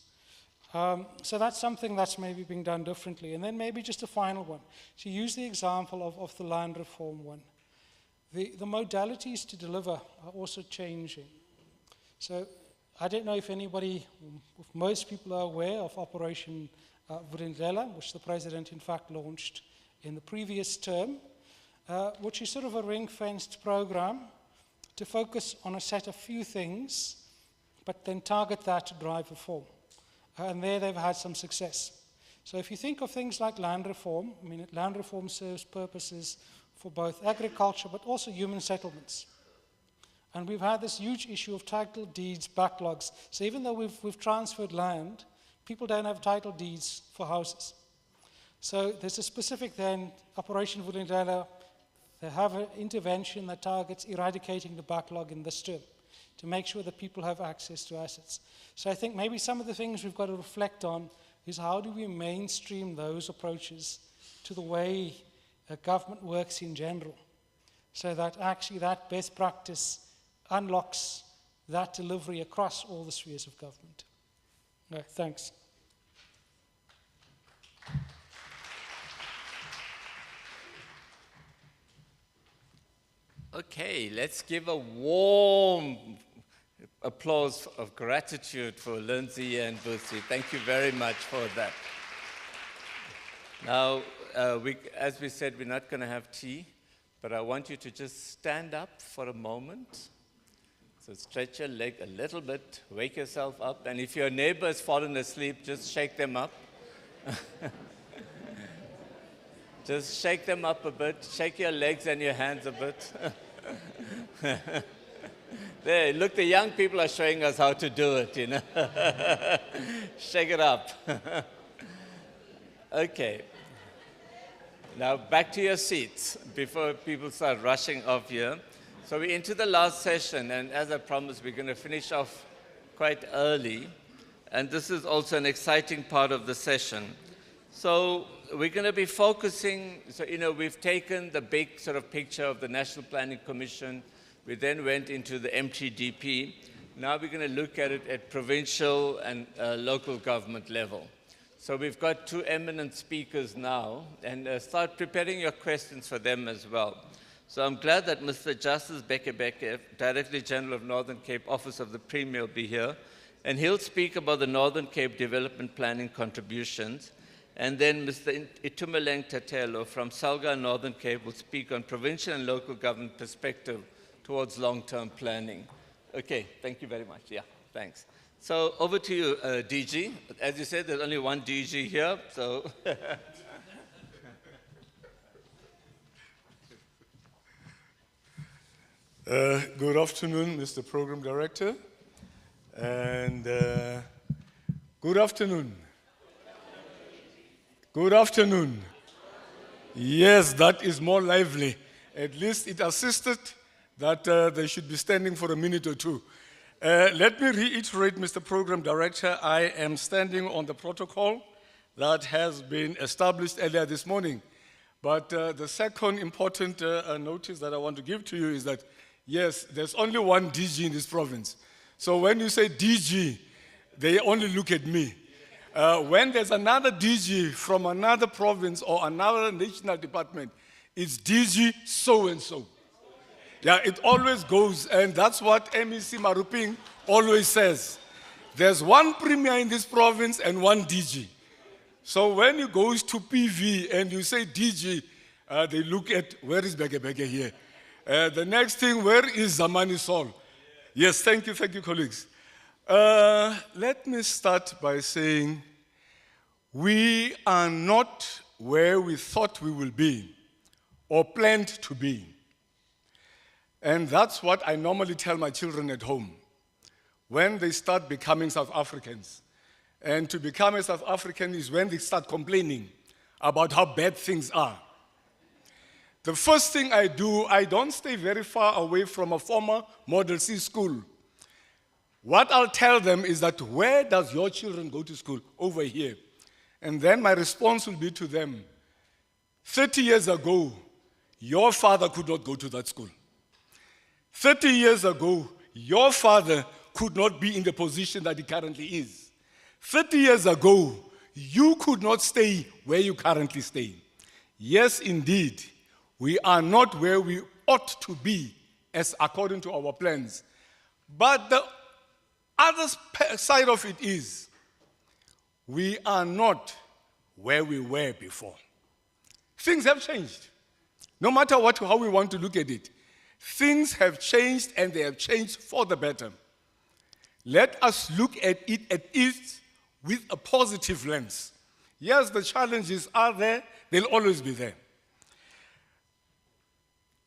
[SPEAKER 3] So that's something that's maybe being done differently. And then maybe just a final one. To use the example of the land reform one, the modalities to deliver are also changing. So I don't know if anybody, if most people are aware of Operation Vulindlela, which the president in fact launched in the previous term, which is sort of a ring-fenced program to focus on a set of few things, but then target that to drive reform. And there they've had some success. So if you think of things like land reform, I mean, land reform serves purposes for both agriculture, but also human settlements. And we've had this huge issue of title deeds backlogs. So even though we've transferred land, people don't have title deeds for houses. So there's a specific then, Operation Vulindlela, they have an intervention that targets eradicating the backlog in this term to make sure that people have access to assets. So I think maybe some of the things we've got to reflect on is how do we mainstream those approaches to the way government works in general, so that actually that best practice unlocks that delivery across all the spheres of government. Right, thanks.
[SPEAKER 21] Okay, let's give a warm applause of gratitude for Lindsay and Busi. Thank you very much for that. Now, as we said, we're not going to have tea, but I want you to just stand up for a moment. So stretch your leg a little bit, wake yourself up, and if your neighbor has fallen asleep, just shake them up. Just shake them up a bit, shake your legs and your hands a bit. There, look, the young people are showing us how to do it, you know. Shake it up. Okay. Now back to your seats before people start rushing off here. So we're into the last session, and as I promised, we're going to finish off quite early. And this is also an exciting part of the session. So we're going to be focusing, so, you know, we've taken the big sort of picture of the National Planning Commission. We then went into the MTDP. Now we're going to look at it at provincial and local government level. So we've got two eminent speakers now, and start preparing your questions for them as well. So I'm glad that Mr. Justice Beke, Director General of Northern Cape, Office of the Premier, will be here. And he'll speak about the Northern Cape Development Planning contributions. And then Mr. Itumeleng Tatelo from Salga, Northern Cape, will speak on provincial and local government perspective towards long-term planning. Okay, thank you very much. Yeah, thanks. So over to you, DG. As you said, there's only one DG here, so.
[SPEAKER 4] Good afternoon, Mr. Program Director, and good afternoon. Good afternoon. Yes, that is more lively. At least it assisted that they should be standing for a minute or two. Let me reiterate, Mr. Program Director, I am standing on the protocol that has been established earlier this morning. But the second important notice that I want to give to you is that, yes, there's only one DG in this province. So when you say DG, they only look at me. When there's another DG from another province or another national department, it's DG so-and-so. Yeah, it always goes, and that's what MEC Maruping always says. There's one premier in this province and one DG. So when you go to PV and you say DG, they look at, where is Bege here? The next thing, where is Zamani Sol? Yes, thank you, colleagues. Let me start by saying, we are not where we thought we will be or planned to be. And that's what I normally tell my children at home when they start becoming South Africans. And to become a South African is when they start complaining about how bad things are. The first thing I do, I don't stay very far away from a former Model C school. What I'll tell them is that, where does your children go to school? Over here. And then my response will be to them, 30 years ago, your father could not go to that school. 30 years ago, your father could not be in the position that he currently is. 30 years ago, you could not stay where you currently stay. Yes, indeed, we are not where we ought to be as according to our plans. But the other side of it is, we are not where we were before. Things have changed. No matter how we want to look at it, things have changed, and they have changed for the better. Let us look at it with a positive lens. Yes, the challenges are there, they'll always be there.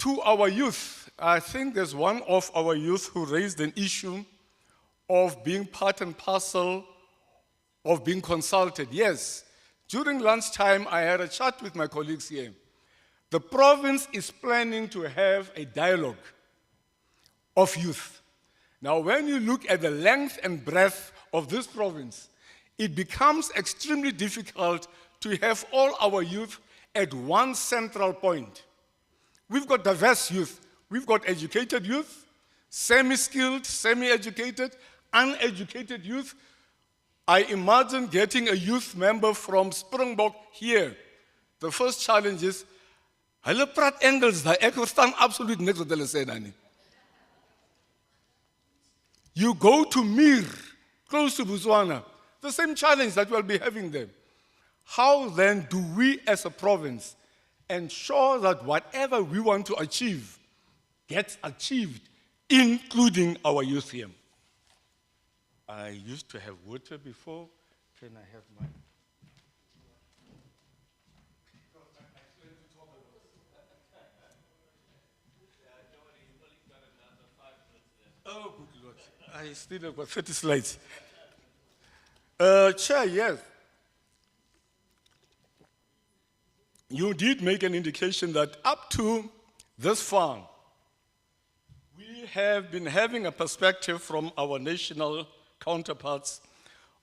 [SPEAKER 4] To our youth, I think there's one of our youth who raised an issue of being part and parcel of being consulted. Yes, during lunchtime, I had a chat with my colleagues here. The province is planning to have a dialogue of youth. Now, when you look at the length and breadth of this province, it becomes extremely difficult to have all our youth at one central point. We've got diverse youth. We've got educated youth, semi-skilled, semi-educated, uneducated youth. I imagine getting a youth member from Springbok here. The first challenge is, hulle praat Engels daar, ek verstaan absoluut niks wat hulle sê daar nie. You go to Mir, close to Botswana, the same challenge that we'll be having there. How then do we as a province ensure that whatever we want to achieve gets achieved, including our youth here? I used to have water before. Can I have mine? Oh, good Lord. I still have got 30 slides. Chair, yes. You did make an indication that up to this far, we have been having a perspective from our national counterparts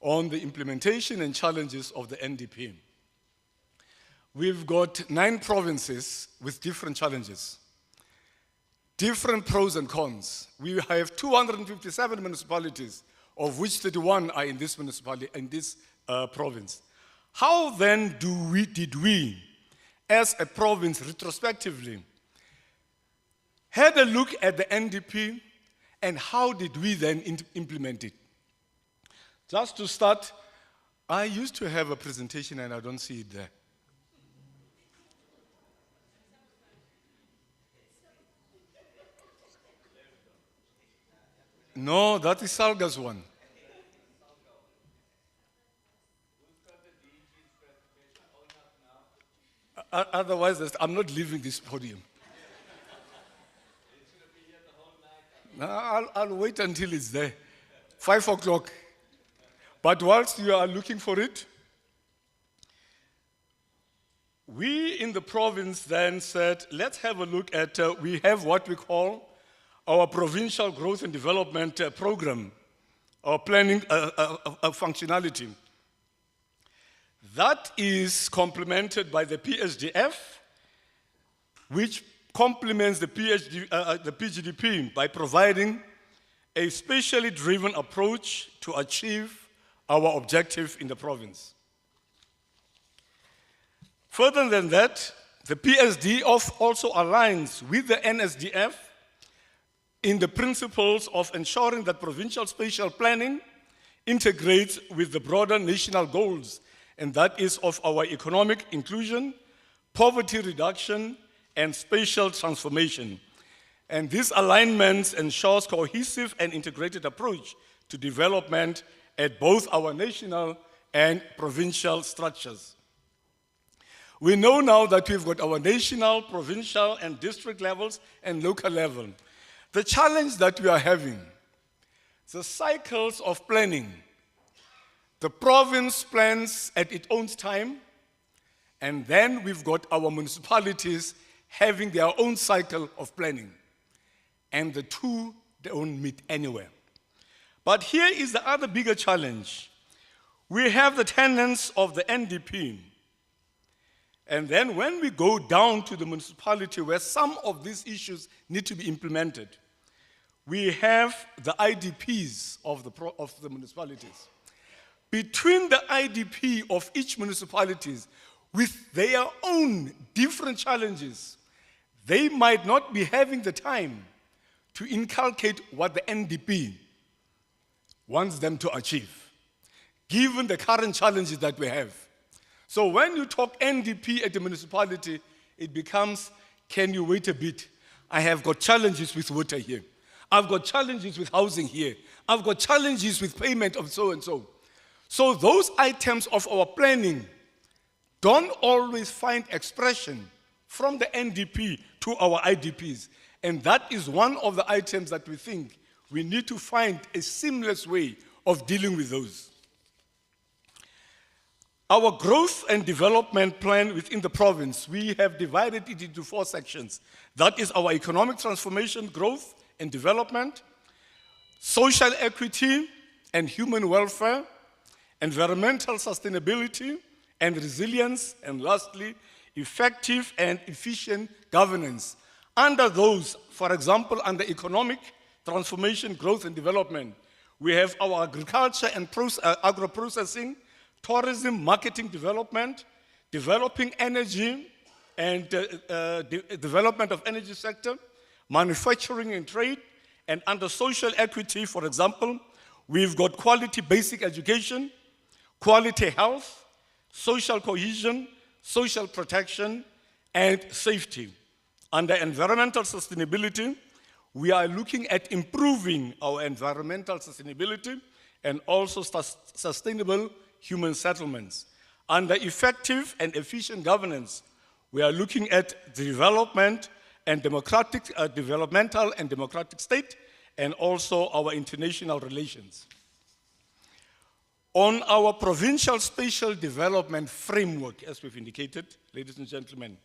[SPEAKER 4] on the implementation and challenges of the NDP. We've got 9 provinces with different challenges, different pros and cons. We have 257 municipalities, of which 31 are in this municipality, in this province. How then did we, as a province, retrospectively, had a look at the NDP, and how did we then implement it? Just to start, I used to have a presentation and I don't see it there. No, that is Salga's one. Otherwise, I'm not leaving this podium. No, I'll wait until it's there. 5 o'clock. But whilst you are looking for it, we in the province then said, let's have a look at, we have what we call our Provincial Growth and Development Program, our planning functionality. That is complemented by the PSDF, which complements the PGDP by providing a specially driven approach to achieve our objective in the province. Further than that, the PSD also aligns with the NSDF in the principles of ensuring that provincial spatial planning integrates with the broader national goals, and that is of our economic inclusion, poverty reduction, and spatial transformation. And this alignment ensures cohesive and integrated approach to development at both our national and provincial structures. We know now that we've got our national, provincial, and district levels and local level. The challenge that we are having, the cycles of planning. The province plans at its own time, and then we've got our municipalities having their own cycle of planning. And the two don't meet anywhere. But here is the other bigger challenge. We have the tenets of the NDP. And then when we go down to the municipality where some of these issues need to be implemented, we have the IDPs of the municipalities. Between the IDP of each municipalities, with their own different challenges, they might not be having the time to inculcate what the NDP wants them to achieve, given the current challenges that we have. So when you talk NDP at the municipality, it becomes, can you wait a bit? I have got challenges with water here. I've got challenges with housing here. I've got challenges with payment of so and so. So those items of our planning don't always find expression from the NDP to our IDPs. And that is one of the items that we think we need to find a seamless way of dealing with those. Our growth and development plan within the province, we have divided it into 4 sections. That is our economic transformation, growth and development, social equity and human welfare, environmental sustainability and resilience, and lastly, effective and efficient governance. Under those, for example, under economic transformation, growth and development, we have our agriculture and agro-processing, tourism, marketing development, developing energy and development of energy sector, manufacturing and trade, and under social equity, for example, we've got quality basic education, quality health, social cohesion, social protection, and safety. Under environmental sustainability, we are looking at improving our environmental sustainability and also sustainable human settlements. Under effective and efficient governance, we are looking at the development and developmental and democratic state, and also our international relations. On our provincial spatial development framework, as we've indicated, ladies and gentlemen,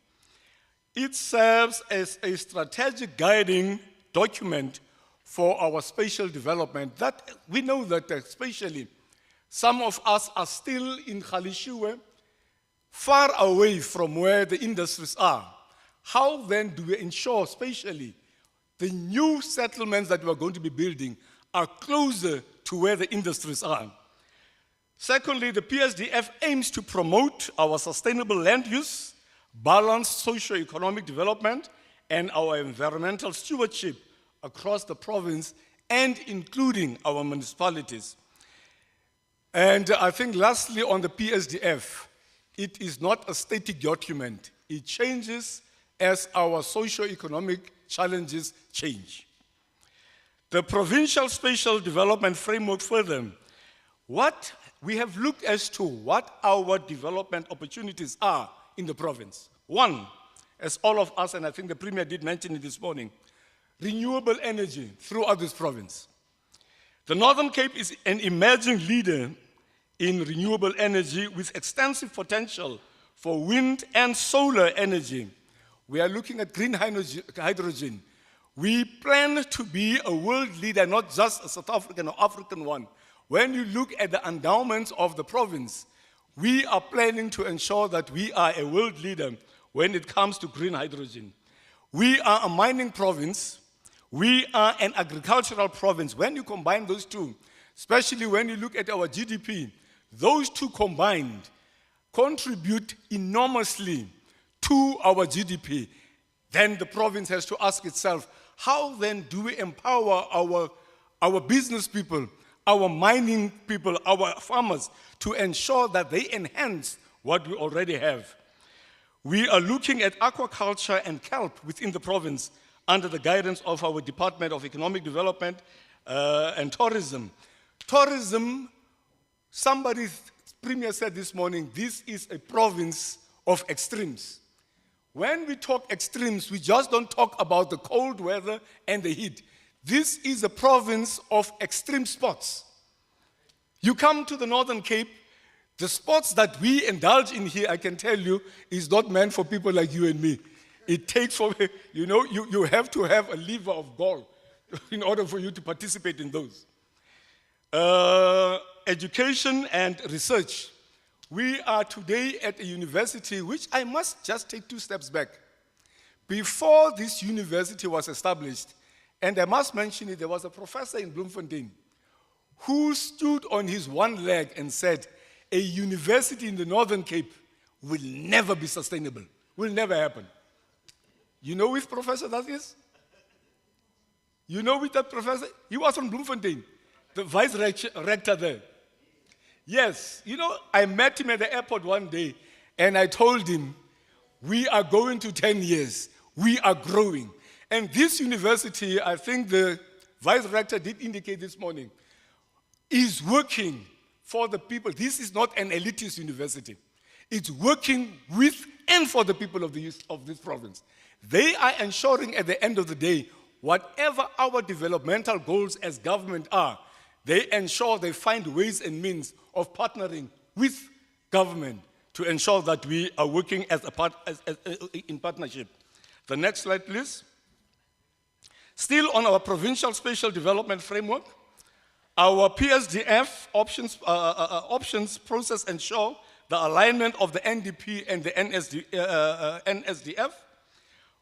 [SPEAKER 4] it serves as a strategic guiding document for our spatial development. That we know that spatially, some of us are still in Khalishiwe, far away from where the industries are. How then do we ensure spatially the new settlements that we are going to be building are closer to where the industries are? Secondly, the PSDF aims to promote our sustainable land use, balanced socio-economic development, and our environmental stewardship across the province and including our municipalities. And I think lastly on the PSDF, it is not a static document. It changes as our socio-economic challenges change. The Provincial Spatial Development Framework further, we have looked as to what our development opportunities are in the province. One, as all of us, and I think the Premier did mention it this morning, renewable energy throughout this province. The Northern Cape is an emerging leader in renewable energy with extensive potential for wind and solar energy. We are looking at green hydrogen. We plan to be a world leader, not just a South African or African one. When you look at the endowments of the province, we are planning to ensure that we are a world leader when it comes to green hydrogen. We are a mining province. We are an agricultural province. When you combine those two, especially when you look at our GDP, those two combined contribute enormously to our GDP. Then the province has to ask itself, how then do we empower our business people, our mining people, our farmers, to ensure that they enhance what we already have? We are looking at aquaculture and kelp within the province under the guidance of our Department of Economic Development and Tourism. Tourism, Premier said this morning, this is a province of extremes. When we talk extremes, we just don't talk about the cold weather and the heat. This is a province of extreme sports. You come to the Northern Cape, the sports that we indulge in here, I can tell you, is not meant for people like you and me. It takes for, you have to have a liver of gold in order for you to participate in those. Education and research. We are today at a university which I must just take 2 steps back. Before this university was established, and I must mention it, there was a professor in Bloemfontein who stood on his one leg and said, a university in the Northern Cape will never be sustainable, will never happen. You know which professor that is? You know which that professor? He was from Bloemfontein, the vice rector there. Yes, I met him at the airport one day, and I told him, we are going to 10 years. We are growing. And this university, I think the vice rector did indicate this morning, is working for the people. This is not an elitist university. It's working with and for the people of this province. They are ensuring at the end of the day, whatever our developmental goals as government are, they ensure they find ways and means of partnering with government to ensure that we are working in partnership. The next slide, please. Still on our provincial spatial development framework, our PSDF options process ensure the alignment of the NDP and the NSDF.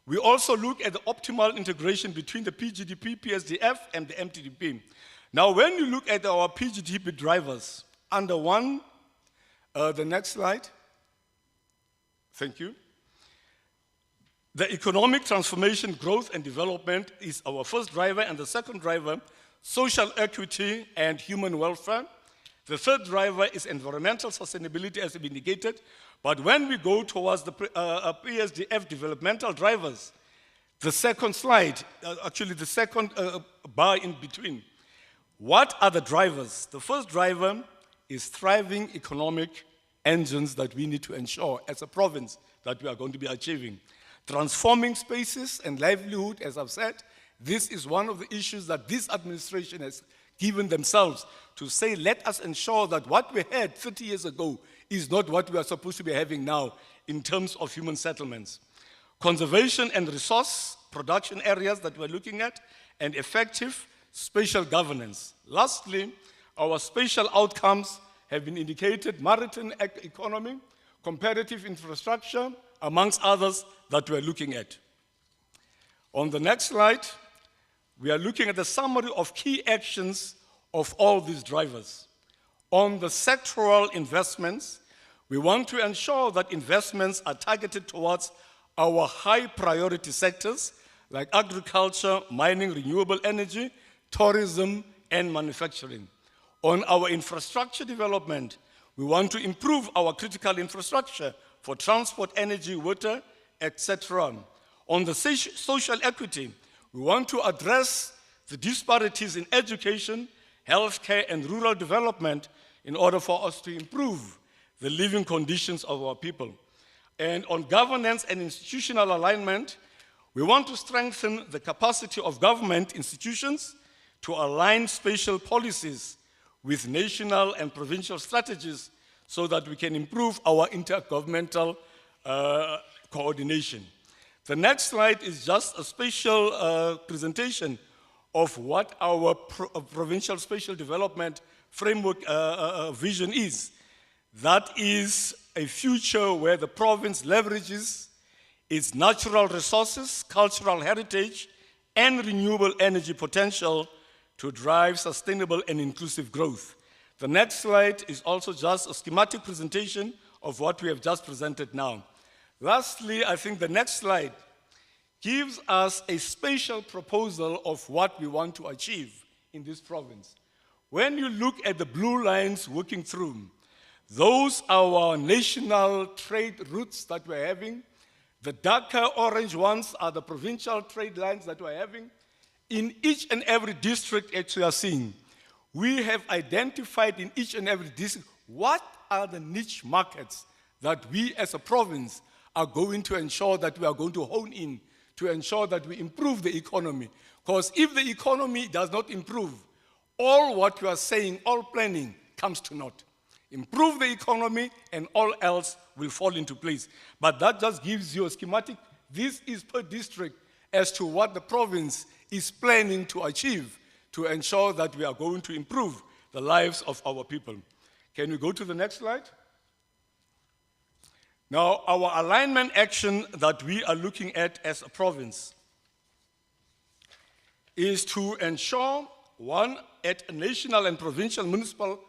[SPEAKER 4] We also look at the optimal integration between the PGDP, PSDF, and the MTDP. Now, when you look at our PGDP drivers, under one, the next slide. Thank you. The economic transformation, growth, and development is our first driver, and the second driver, social equity and human welfare. The third driver is environmental sustainability, as we indicated. But when we go towards the PSDF developmental drivers, the second slide, actually the second bar in between, what are the drivers? The first driver is thriving economic engines that we need to ensure as a province that we are going to be achieving. Transforming spaces and livelihood, as I've said, this is one of the issues that this administration has given themselves to say, let us ensure that what we had 30 years ago is not what we are supposed to be having now in terms of human settlements. Conservation and resource production areas that we're looking at, and effective spatial governance. Lastly, our spatial outcomes have been indicated: maritime economy, competitive infrastructure, amongst others that we're looking at. On the next slide, we are looking at the summary of key actions of all these drivers. On the sectoral investments, we want to ensure that investments are targeted towards our high priority sectors like agriculture, mining, renewable energy, tourism, and manufacturing. On our infrastructure development, we want to improve our critical infrastructure for transport, energy, water, etc. On the social equity, we want to address the disparities in education, healthcare, and rural development in order for us to improve the living conditions of our people. And on governance and institutional alignment, we want to strengthen the capacity of government institutions to align spatial policies with national and provincial strategies so that we can improve our intergovernmental coordination. The next slide is just a special presentation of what our provincial spatial development framework vision is. That is a future where the province leverages its natural resources, cultural heritage, and renewable energy potential to drive sustainable and inclusive growth. The next slide is also just a schematic presentation of what we have just presented now. Lastly, I think the next slide gives us a spatial proposal of what we want to achieve in this province. When you look at the blue lines working through, those are our national trade routes that we're having. The darker orange ones are the provincial trade lines that we're having. In each and every district, as we are seeing, we have identified in each and every district what are the niche markets that we as a province are going to ensure that we are going to hone in to ensure that we improve the economy. Because if the economy does not improve, all what you are saying, all planning comes to naught. Improve the economy and all else will fall into place. But that just gives you a schematic. This is per district as to what the province is planning to achieve to ensure that we are going to improve the lives of our people. Can we go to the next slide? Now, our alignment action that we are looking at as a province is to ensure, one, at a national and provincial municipal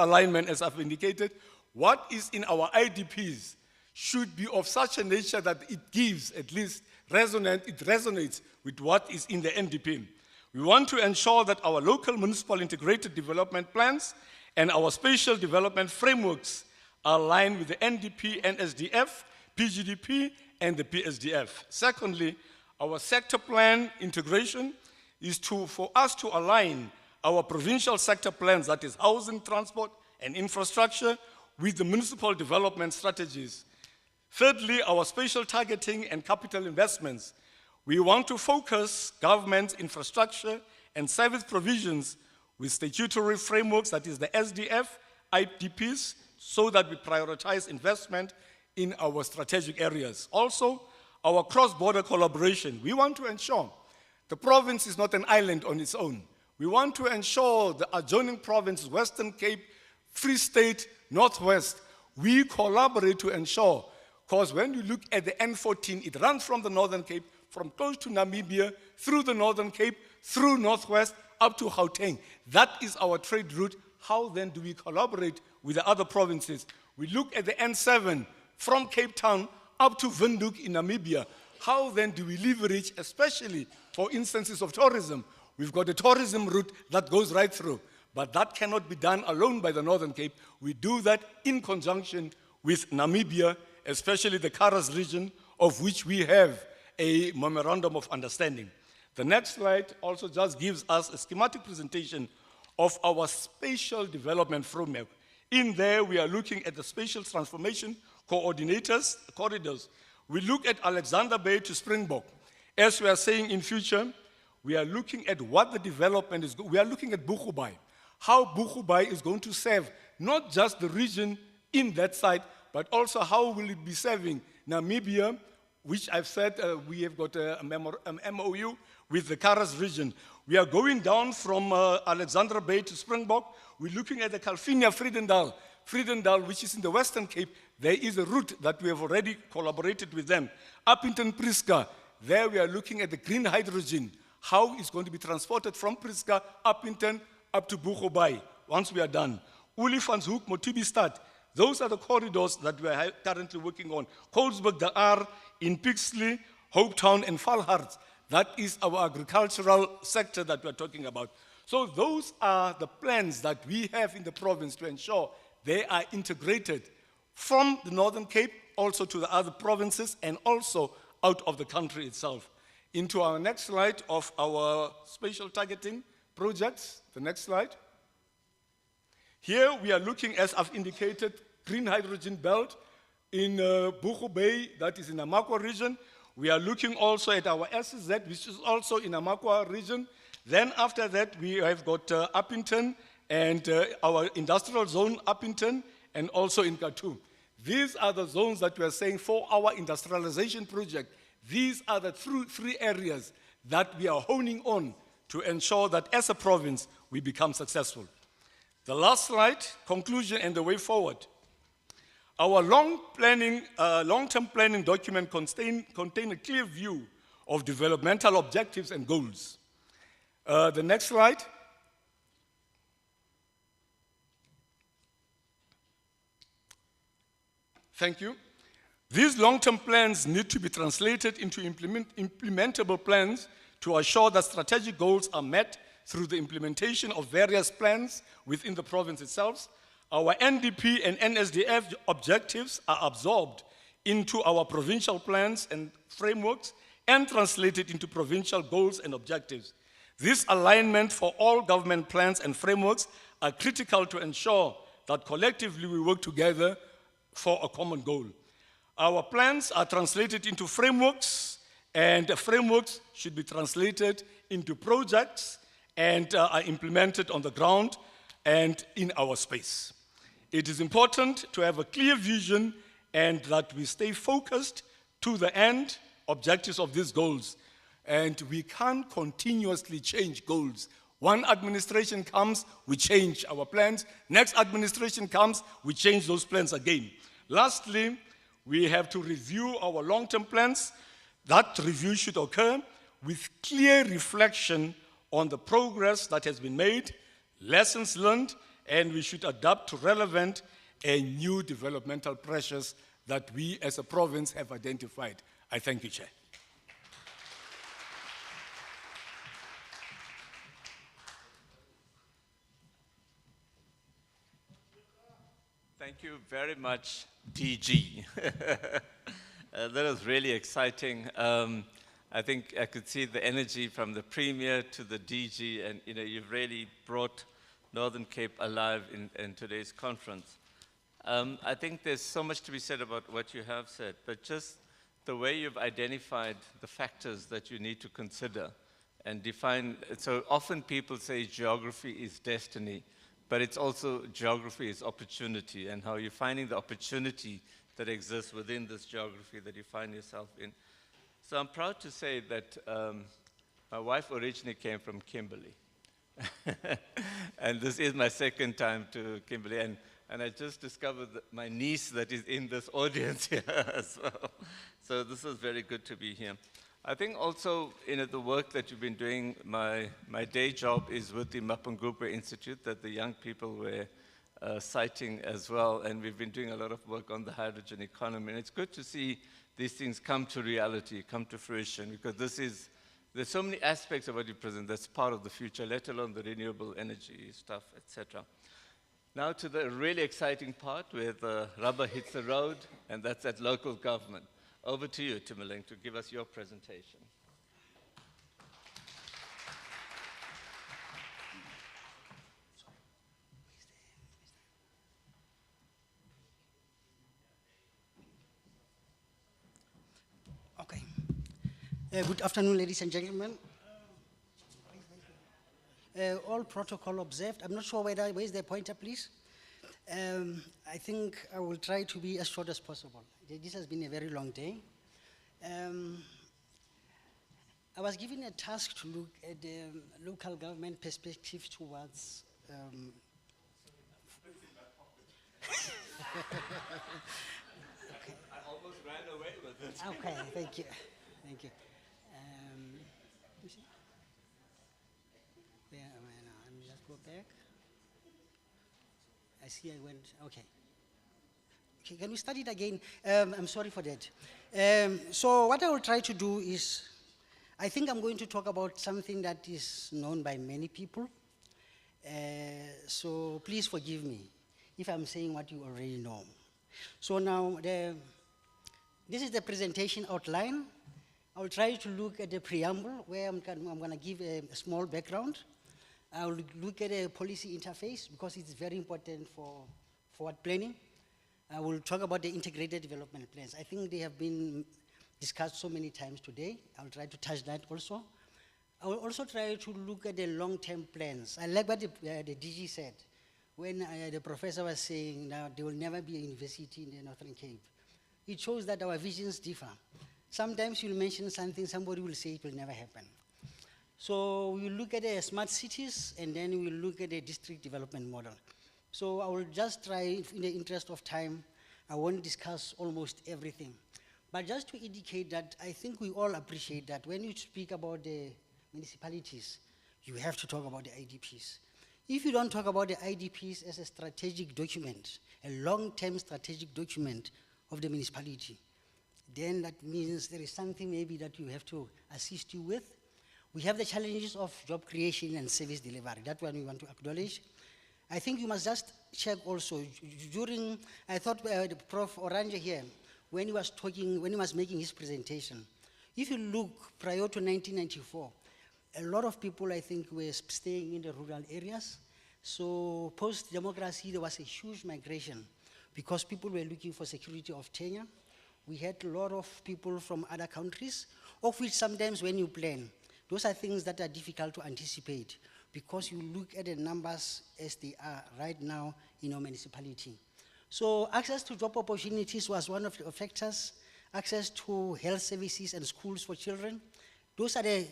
[SPEAKER 4] alignment, as I've indicated, what is in our IDPs should be of such a nature that it gives, at least, it resonates with what is in the NDP. We want to ensure that our local municipal integrated development plans and our spatial development frameworks are aligned with the NDP, NSDF, PGDP, and the PSDF. Secondly, our sector plan integration is for us to align our provincial sector plans, that is housing, transport, and infrastructure, with the municipal development strategies. Thirdly, our spatial targeting and capital investments. We want to focus government infrastructure and service provisions with statutory frameworks, that is the SDF, IDPs, so that we prioritize investment in our strategic areas. Also, our cross-border collaboration. We want to ensure the province is not an island on its own. We want to ensure the adjoining provinces, Western Cape, Free State, Northwest, we collaborate to ensure, because when you look at the N14, it runs from the Northern Cape, from close to Namibia, through the Northern Cape, through Northwest, up to Gauteng. That is our trade route. How then do we collaborate with the other provinces? We look at the N7 from Cape Town up to Windhoek in Namibia. How then do we leverage, especially for instances of tourism? We've got a tourism route that goes right through, but that cannot be done alone by the Northern Cape. We do that in conjunction with Namibia, especially the Karas region, of which we have a memorandum of understanding. The next slide also just gives us a schematic presentation of our spatial development framework. In there, we are looking at the spatial transformation corridors. We look at Alexander Bay to Springbok. As we are saying in future, we are looking at what the development is. We are looking at Buchubai, how Buchubai is going to serve not just the region in that side, but also how will it be serving Namibia, which I've said we have got a MOU with the Karas region. We are going down from Alexandra Bay to Springbok. We're looking at the Calvinia Friedendal, which is in the Western Cape. There is a route that we have already collaborated with them. Upington Priska, there we are looking at the green hydrogen, how it's going to be transported from Priska, Upington, up to Buchubai, once we are done. Olifantshoek, Motibistad, those are the corridors that we are currently working on. Colesburg, the R, in Pixley, Hopetown, and Falhart. That is our agricultural sector that we're talking about. So those are the plans that we have in the province to ensure they are integrated from the Northern Cape also to the other provinces and also out of the country itself. Into our next slide of our spatial targeting projects. The next slide. Here we are looking, as I've indicated, green hydrogen belt in Buchu Bay, that is in the Amakwa region. We are looking also at our SZ, which is also in Amakwa region. Then after that, we have got Upington and our industrial zone Upington and also in Khartoum. These are the zones that we are saying for our industrialization project. These are the three areas that we are honing on to ensure that as a province, we become successful. The last slide, conclusion and the way forward. Our long-term planning document contain a clear view of developmental objectives and goals. The next slide. Thank you. These long-term plans need to be translated into implementable plans to assure that strategic goals are met through the implementation of various plans within the province itself. Our NDP and NSDF objectives are absorbed into our provincial plans and frameworks and translated into provincial goals and objectives. This alignment for all government plans and frameworks are critical to ensure that collectively we work together for a common goal. Our plans are translated into frameworks, and the frameworks should be translated into projects and are implemented on the ground and in our space. It is important to have a clear vision and that we stay focused to the end objectives of these goals. And we can't continuously change goals. One administration comes, we change our plans. Next administration comes, we change those plans again. Lastly, we have to review our long-term plans. That review should occur with clear reflection on the progress that has been made, lessons learned, and we should adapt to relevant and new developmental pressures that we as a province have identified. I thank you, Chair.
[SPEAKER 21] Thank you very much, DG. That was really exciting. I think I could see the energy from the Premier to the DG, and you've really brought Northern Cape alive in today's conference. I think there's so much to be said about what you have said, but just the way you've identified the factors that you need to consider and define. So often people say geography is destiny, but it's also geography is opportunity, and how you're finding the opportunity that exists within this geography that you find yourself in. So I'm proud to say that my wife originally came from Kimberley. And this is my second time to Kimberley, and I just discovered that my niece that is in this audience here as well. So this is very good to be here. I think also, the work that you've been doing, my day job is with the Mapungubwe Institute that the young people were citing as well, and we've been doing a lot of work on the hydrogen economy, and it's good to see these things come to reality, come to fruition, because there's so many aspects of what you present that's part of the future, let alone the renewable energy stuff, etc. Now to the really exciting part where the rubber hits the road, and that's at local government. Over to you, Timoling, to give us your presentation.
[SPEAKER 9] Okay. Good afternoon, ladies and gentlemen. All protocol observed. I'm not sure where's the pointer, please. I think I will try to be as short as possible. This has been a very long day. I was given a task to look at the local government perspective towards
[SPEAKER 21] Okay. I almost ran away with it.
[SPEAKER 9] Okay, thank you. Thank you. Where am I now? Let me just go back. I see I went, okay. Okay, can we start it again? I'm sorry for that. So what I will try to do is, I think I'm going to talk about something that is known by many people. So please forgive me if I'm saying what you already know. So now, this is the presentation outline. I'll try to look at the preamble, where I'm going to give a small background. I'll look at a policy interface, because it's very important for forward planning. I will talk about the integrated development plans. I think they have been discussed so many times today. I'll try to touch that also. I will also try to look at the long-term plans. I like what the DG said. when the professor was saying that there will never be a university in the Northern Cape. It shows that our visions differ. Sometimes you'll mention something, somebody will say it will never happen. So we will look at the smart cities, and then we will look at the district development model. So I will just try, in the interest of time, I won't discuss almost everything. But just to indicate that I think we all appreciate that when you speak about the municipalities, you have to talk about the IDPs. If you don't talk about the IDPs as a strategic document, a long-term strategic document of the municipality, then that means there is something maybe that you have to assist you with. We have the challenges of job creation and service delivery. That one we want to acknowledge. I think you must just check also, I thought the Prof. Oranje here, when he was talking, when he was making his presentation, if you look prior to 1994, a lot of people, I think, were staying in the rural areas. So post-democracy, there was a huge migration because people were looking for security of tenure. We had a lot of people from other countries, of which sometimes when you plan, those are things that are difficult to anticipate because you look at the numbers as they are right now in our municipality. So access to job opportunities was one of the factors, access to health services and schools for children. Those are the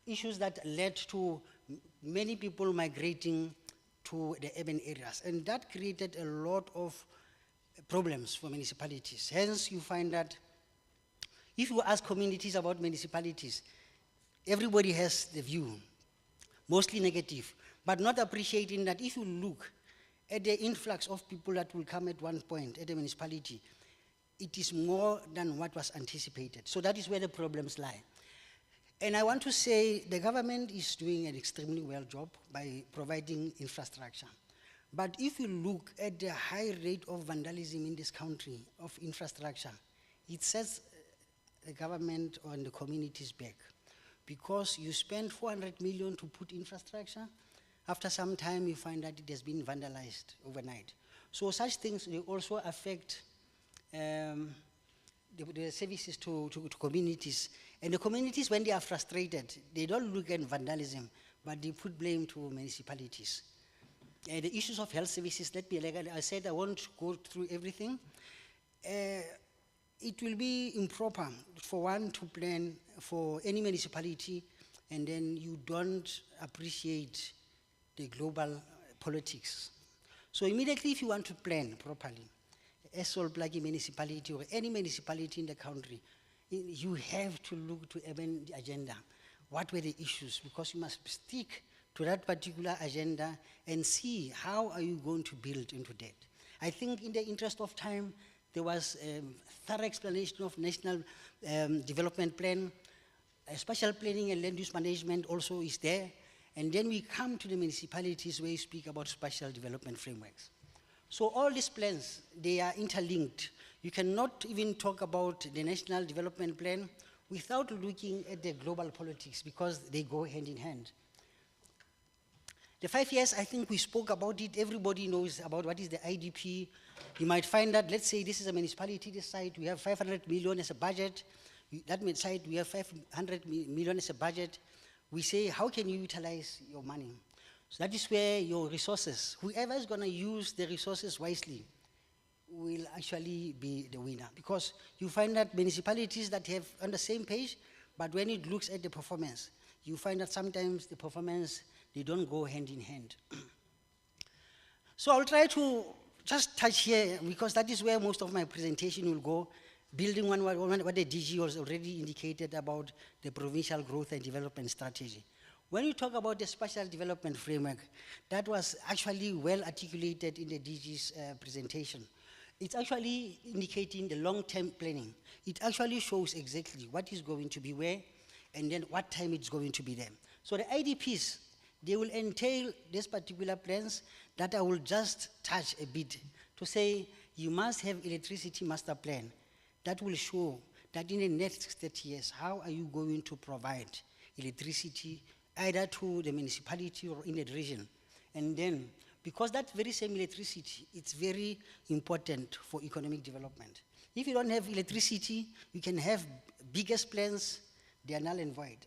[SPEAKER 9] issues that led to many people migrating to the urban areas. And that created a lot of problems for municipalities. Hence, you find that if you ask communities about municipalities, everybody has the view, mostly negative, but not appreciating that if you look at the influx of people that will come at one point at the municipality, it is more than what was anticipated. So that is where the problems lie. And I want to say the government is doing an extremely well job by providing infrastructure. But if you look at the high rate of vandalism in this country of infrastructure, it sets the government on the community's back. Because you spend 400 million to put infrastructure, after some time you find that it has been vandalized overnight. So such things, they also affect the services to communities. And the communities, when they are frustrated, they don't look at vandalism, but they put blame to municipalities. The issues of health services, like I said, I won't go through everything. It will be improper for one to plan for any municipality and then you don't appreciate the global politics. So immediately if you want to plan properly, as Sol Plaatje municipality or any municipality in the country, you have to look to urban agenda. What were the issues? Because you must stick to that particular agenda and see how are you going to build into that. I think in the interest of time, there was a thorough explanation of national development plan. Spatial planning and land use management also is there. And then we come to the municipalities where you speak about spatial development frameworks. So all these plans, they are interlinked. You cannot even talk about the national development plan without looking at the global politics because they go hand in hand. The 5 years, I think we spoke about it. Everybody knows about what is the IDP. You might find that, let's say this is a municipality, this side, we have 500 million as a budget. That side, we have 500 million as a budget. We say, how can you utilize your money? So that is where your resources, whoever is going to use the resources wisely, will actually be the winner. Because you find that municipalities that have on the same page, but when it looks at the performance, you find that sometimes the performance, they don't go hand in hand. So I'll try to just touch here, because that is where most of my presentation will go, building on what the DG was already indicated about the provincial growth and development strategy. When you talk about the spatial development framework, that was actually well articulated in the DG's presentation. It's actually indicating the long-term planning. It actually shows exactly what is going to be where, and then what time it's going to be there. So the IDPs, they will entail these particular plans that I will just touch a bit to say you must have electricity master plan that will show that in the next 30 years, how are you going to provide electricity either to the municipality or in the region. And then, because that very same electricity, it's very important for economic development. If you don't have electricity, you can have biggest plans, they are null and void.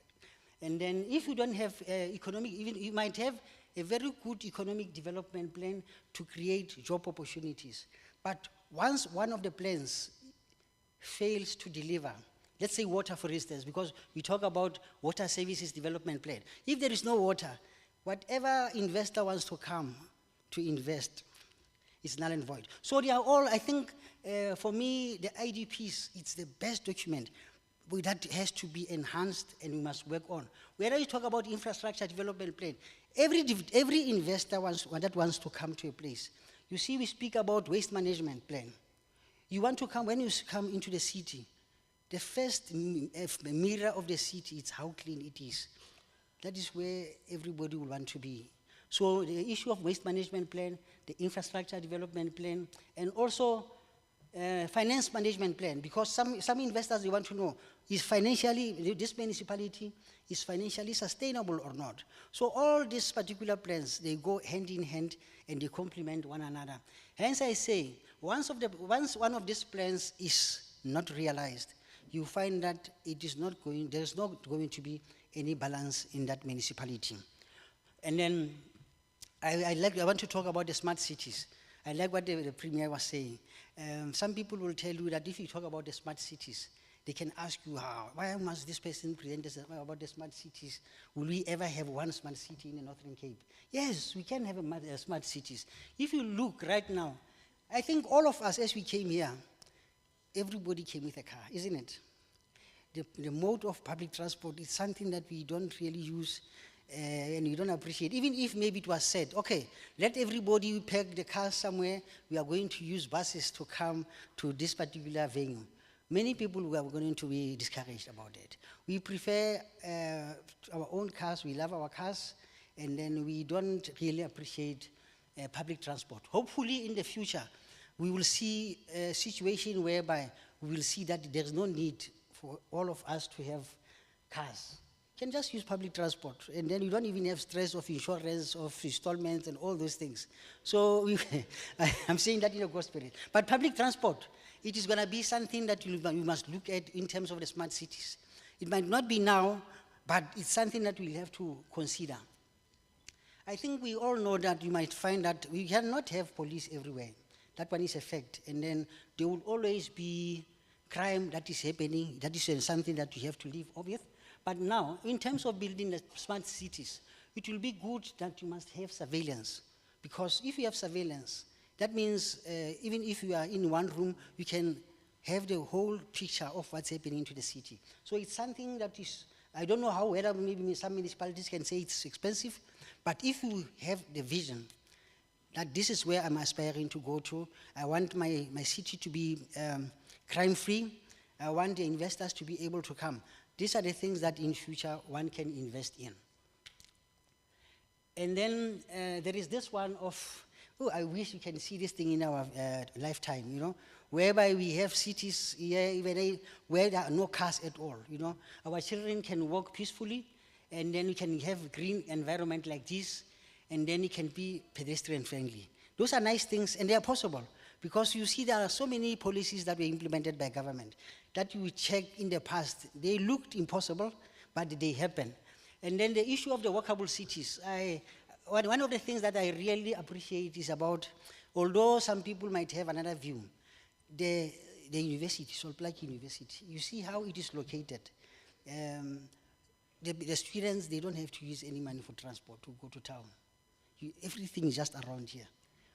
[SPEAKER 9] And then if you don't have economic, even you might have a very good economic development plan to create job opportunities. But once one of the plans fails to deliver, let's say water, for instance, because we talk about water services development plan. If there is no water, whatever investor wants to come to invest is null and void. So they are all, I think, for me, the IDPs, it's the best document that has to be enhanced and we must work on. Whenever you talk about infrastructure development plan, every investor that wants to come to a place, you see we speak about waste management plan. You want to come, when you come into the city, the first mirror of the city is how clean it is. That is where everybody will want to be. So the issue of waste management plan, the infrastructure development plan, and also finance management plan, because some investors, they want to know, is financially, this municipality is financially sustainable or not? So all these particular plans, they go hand in hand and they complement one another. Hence I say, once one of these plans is not realized, you find that there's not going to be any balance in that municipality. And then I want to talk about the smart cities. I like what the Premier was saying. Some people will tell you that if you talk about the smart cities, they can ask you, why must this person present us about the smart cities? Will we ever have one smart city in the Northern Cape? Yes, we can have smart cities. If you look right now, I think all of us, as we came here, everybody came with a car, isn't it? The mode of public transport is something that we don't really use and we don't appreciate. Even if maybe it was said, okay, let everybody park the car somewhere, we are going to use buses to come to this particular venue. Many people were going to be discouraged about it. We prefer our own cars, we love our cars, and then we don't really appreciate public transport. Hopefully in the future, we will see a situation whereby we will see that there's no need for all of us to have cars. You can just use public transport, and then you don't even have stress of insurance, of installments, and all those things. So I'm saying that in a good spirit. But public transport, it is going to be something that you must look at in terms of the smart cities. It might not be now, but it's something that we'll have to consider. I think we all know that you might find that we cannot have police everywhere. That one is a fact. And then there will always be crime that is happening. That is something that you have to live with. But now, in terms of building the smart cities, it will be good that you must have surveillance. Because if you have surveillance, that means even if you are in one room, you can have the whole picture of what's happening to the city. So it's something that is, I don't know whether maybe some municipalities can say it's expensive, but if you have the vision that this is where I'm aspiring to go to, I want my city to be crime-free, I want the investors to be able to come. These are the things that in future one can invest in. And then there is this one of, I wish you can see this thing in our lifetime, you know, whereby we have cities here where there are no cars at all, you know. Our children can walk peacefully, and then we can have green environment like this, and then it can be pedestrian friendly. Those are nice things, and they are possible, because you see there are so many policies that were implemented by government that you check in the past. They looked impossible, but they happen. And then the issue of the walkable cities, one of the things that I really appreciate is about, although some people might have another view, the university, Salt Lake University, you see how it is located. The students, they don't have to use any money for transport to go to town. Everything is just around here.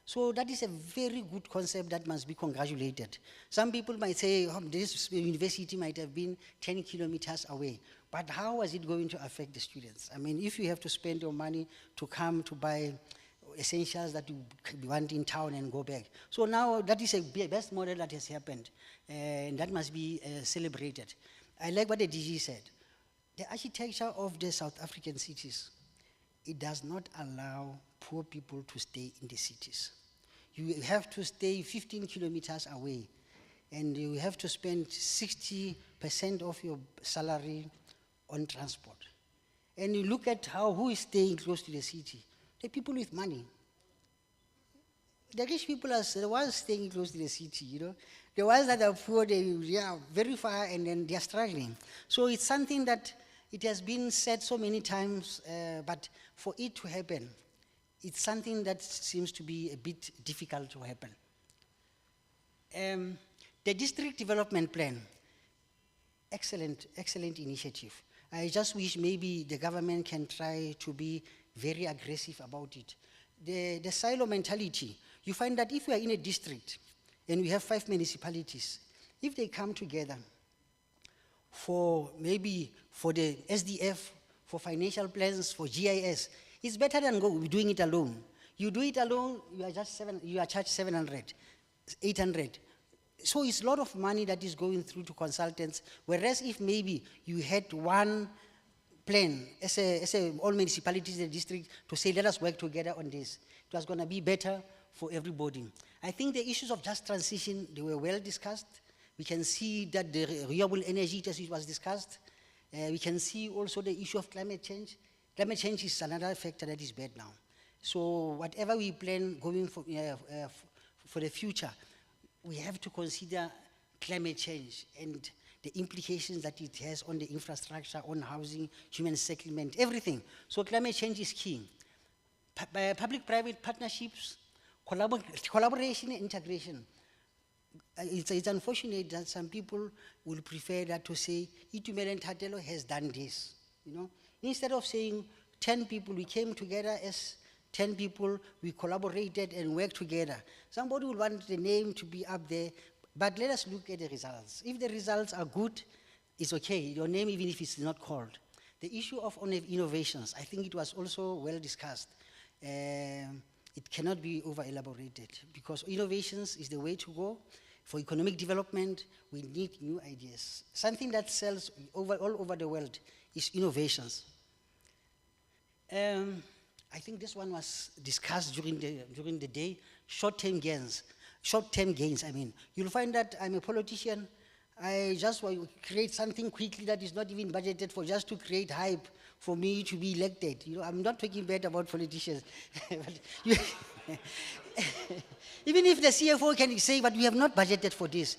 [SPEAKER 9] So that is a very good concept that must be congratulated. Some people might say, this university might have been 10 kilometers away, but how is it going to affect the students? I mean, if you have to spend your money to come to buy essentials that you want in town and go back. So now that is a best model that has happened, and that must be celebrated. I like what the DG said. The architecture of the South African cities, it does not allow poor people to stay in the cities. You have to stay 15 kilometers away, and you have to spend 60% of your salary on transport. And you look at who is staying close to the city. The people with money. The rich people are the ones staying close to the city, you know. The ones that are poor, they are very far, and then they are struggling. So it's something that It has been said so many times, but for it to happen, it's something that seems to be a bit difficult to happen. The district development plan, excellent initiative. I just wish maybe the government can try to be very aggressive about it. The silo mentality, you find that if we are in a district and we have 5 municipalities, if they come together for maybe for the SDF, for financial plans, for GIS, it's better than doing it alone. You do it alone, you are charged 700, 800. So it's a lot of money that is going through to consultants, whereas if maybe you had one plan as all municipalities in the district to say, let us work together on this, it was going to be better for everybody. I think the issues of just transition, they were well discussed. We can see that the renewable energy, as it was discussed. We can see also the issue of climate change. Climate change is another factor that is bad now. So whatever we plan going for the future, we have to consider climate change and the implications that it has on the infrastructure, on housing, human settlement, everything. So climate change is key. Public-private partnerships, collaboration and integration. It's unfortunate that some people will prefer that to say, Itumeleng Thatelo has done this. You know? Instead of saying 10 people, we came together as 10 people, we collaborated and worked together. Somebody will want the name to be up there, but let us look at the results. If the results are good, it's okay, your name even if it's not called. The issue of innovations, I think it was also well discussed. It cannot be over-elaborated because innovations is the way to go. For economic development, we need new ideas. Something that sells all over the world is innovations. I think this one was discussed during the day. Short-term gains, I mean. You'll find that I'm a politician. I just want to create something quickly that is not even budgeted for, just to create hype for me to be elected. You know, I'm not talking bad about politicians. Even if the CFO can say, but we have not budgeted for this,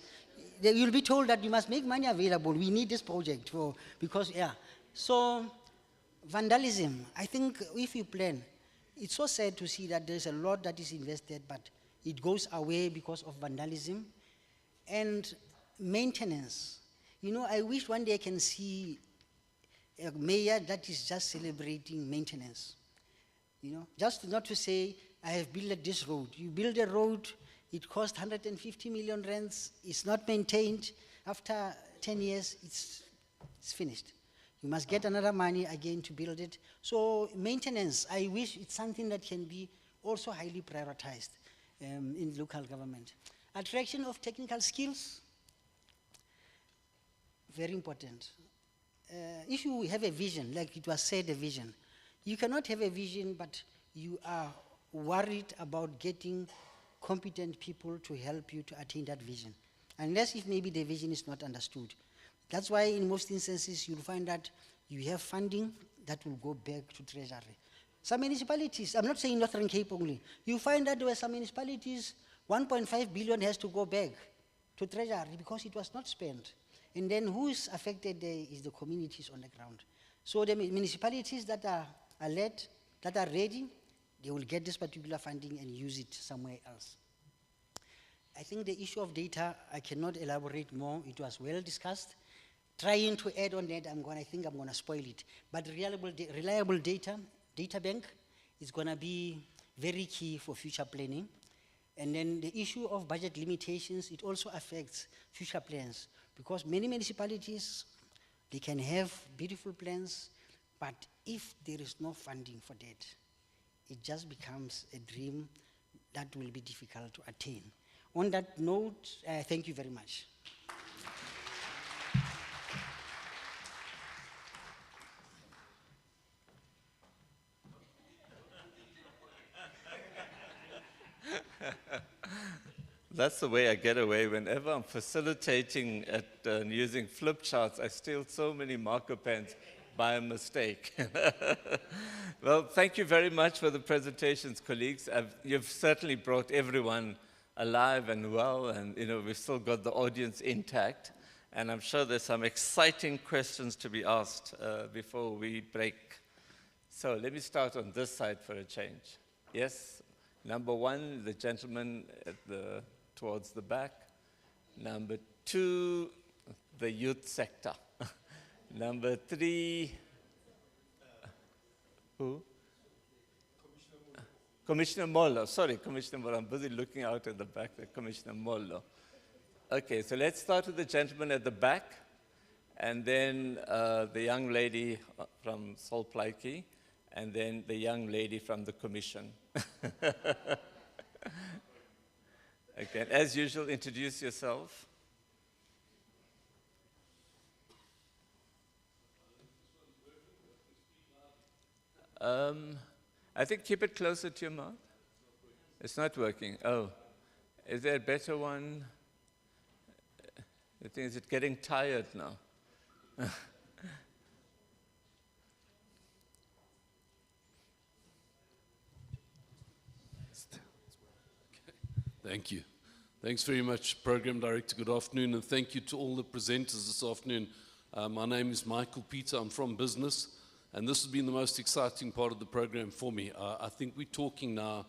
[SPEAKER 9] you'll be told that you must make money available. We need this project because. So vandalism, I think if you plan, it's so sad to see that there's a lot that is invested, but it goes away because of vandalism. And maintenance. You know, I wish one day I can see a mayor that is just celebrating maintenance. You know, just not to say, I have built this road. You build a road, it costs 150 million rands, it's not maintained. After 10 years, it's finished. You must get another money again to build it. So maintenance, I wish it's something that can be also highly prioritized in local government. Attraction of technical skills, very important. If you have a vision, like it was said, a vision, you cannot have a vision, but you are worried about getting competent people to help you to attain that vision, unless if maybe the vision is not understood. That's why in most instances you'll find that you have funding that will go back to treasury. Some municipalities, I'm not saying Northern Cape only, you find that there were some municipalities, 1.5 billion has to go back to treasury because it was not spent. And then who is affected there is the communities on the ground. So the municipalities that are led, that are ready, they will get this particular funding and use it somewhere else. I think the issue of data, I cannot elaborate more. It was well discussed. Trying to add on that, I think I'm going to spoil it. But reliable data bank is going to be very key for future planning. And then the issue of budget limitations, it also affects future plans because many municipalities, they can have beautiful plans, but if there is no funding for that, it just becomes a dream that will be difficult to attain. On that note, thank you very much.
[SPEAKER 21] That's the way I get away. Whenever I'm facilitating and using flip charts, I steal so many marker pens by mistake. Well, thank you very much for the presentations, colleagues. You've certainly brought everyone alive and well, and we've still got the audience intact. And I'm sure there's some exciting questions to be asked before we break. So let me start on this side for a change. Yes, number one, the gentleman towards the back. Number two, the youth sector. Number three, who? Commissioner Mollo. Sorry, Commissioner Mollo. I'm busy looking out at the back there, Commissioner Mollo. Okay, so let's start with the gentleman at the back, and then the young lady from Sol Plaatje, and then the young lady from the Commission. Okay, and as usual, introduce yourself. I think keep it closer to your mouth. It's not working. Oh, is there a better one? I think, is it getting tired now?
[SPEAKER 6] Thank you. Thanks very much, Program Director. Good afternoon, and thank you to all the presenters this afternoon. My name is Michael Peter. I'm from business, and this has been the most exciting part of the program for me. I think we're talking now,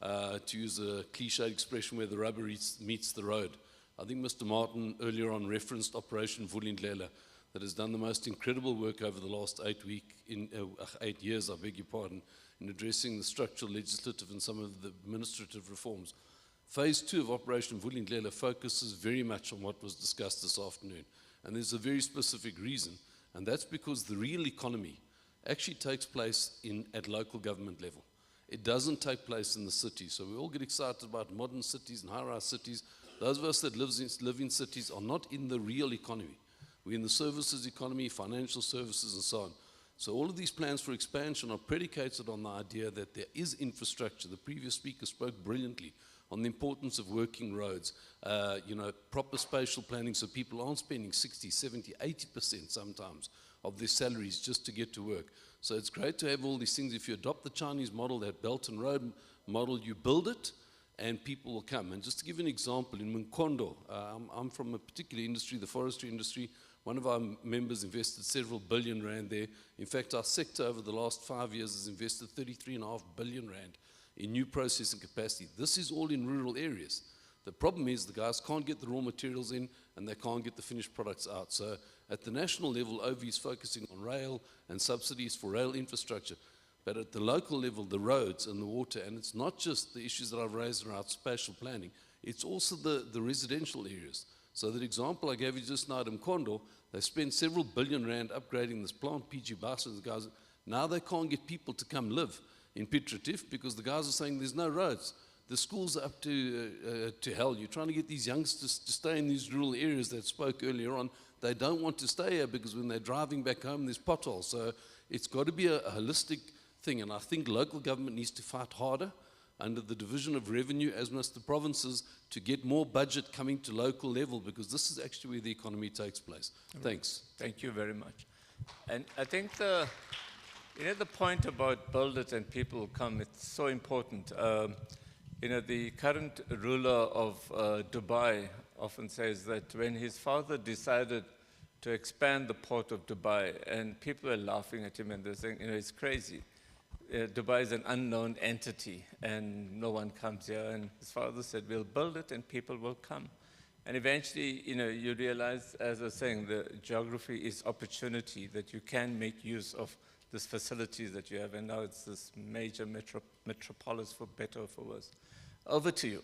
[SPEAKER 6] to use a cliched expression, where the rubber meets the road. I think Mr. Martin earlier on referenced Operation Vulindlela, that has done the most incredible work over the last 8 years, I beg your pardon, in addressing the structural, legislative, and some of the administrative reforms. Phase 2 of Operation Vulindlela focuses very much on what was discussed this afternoon. And there's a very specific reason, and that's because the real economy actually takes place at local government level. It doesn't take place in the city. So we all get excited about modern cities and high-rise cities. Those of us that live in cities are not in the real economy. We're in the services economy, financial services, and so on. So all of these plans for expansion are predicated on the idea that there is infrastructure. The previous speaker spoke brilliantly on the importance of working roads, proper spatial planning so people aren't spending 60, 70, 80% sometimes of their salaries just to get to work. So it's great to have all these things. If you adopt the Chinese model, that Belt and Road model, you build it and people will come. And just to give you an example, in Mkondo, I'm from a particular industry, the forestry industry. One of our members invested several billion rand there. In fact, our sector over the last 5 years has invested 33.5 billion rand in new processing capacity. This is all in rural areas. The problem is the guys can't get the raw materials in and they can't get the finished products out. So at the national level, OV is focusing on rail and subsidies for rail infrastructure. But at the local level, the roads and the water, and it's not just the issues that I've raised around spatial planning, it's also the residential areas. So that example I gave you just now at Mkondo, they spent several billion rand upgrading this plant, PG Bus, and the guys, now they can't get people to come live in Piet Retief because the guys are saying there's no roads. The schools are up to hell. You're trying to get these youngsters to stay in these rural areas that spoke earlier on. They don't want to stay here because when they're driving back home, there's potholes. So it's got to be a holistic thing. And I think local government needs to fight harder under the division of revenue, as must the provinces, to get more budget coming to local level because this is actually where the economy takes place. Thanks.
[SPEAKER 21] Thank you very much. And I think the point about build it and people will come, it's so important. The current ruler of Dubai often says that when his father decided to expand the port of Dubai, and people are laughing at him and they're saying, it's crazy. Dubai is an unknown entity and no one comes here. And his father said, we'll build it and people will come. And eventually, you realize, as I was saying, the geography is opportunity, that you can make use of these facilities that you have. And now it's this major metropolis, for better or for worse. Over to you.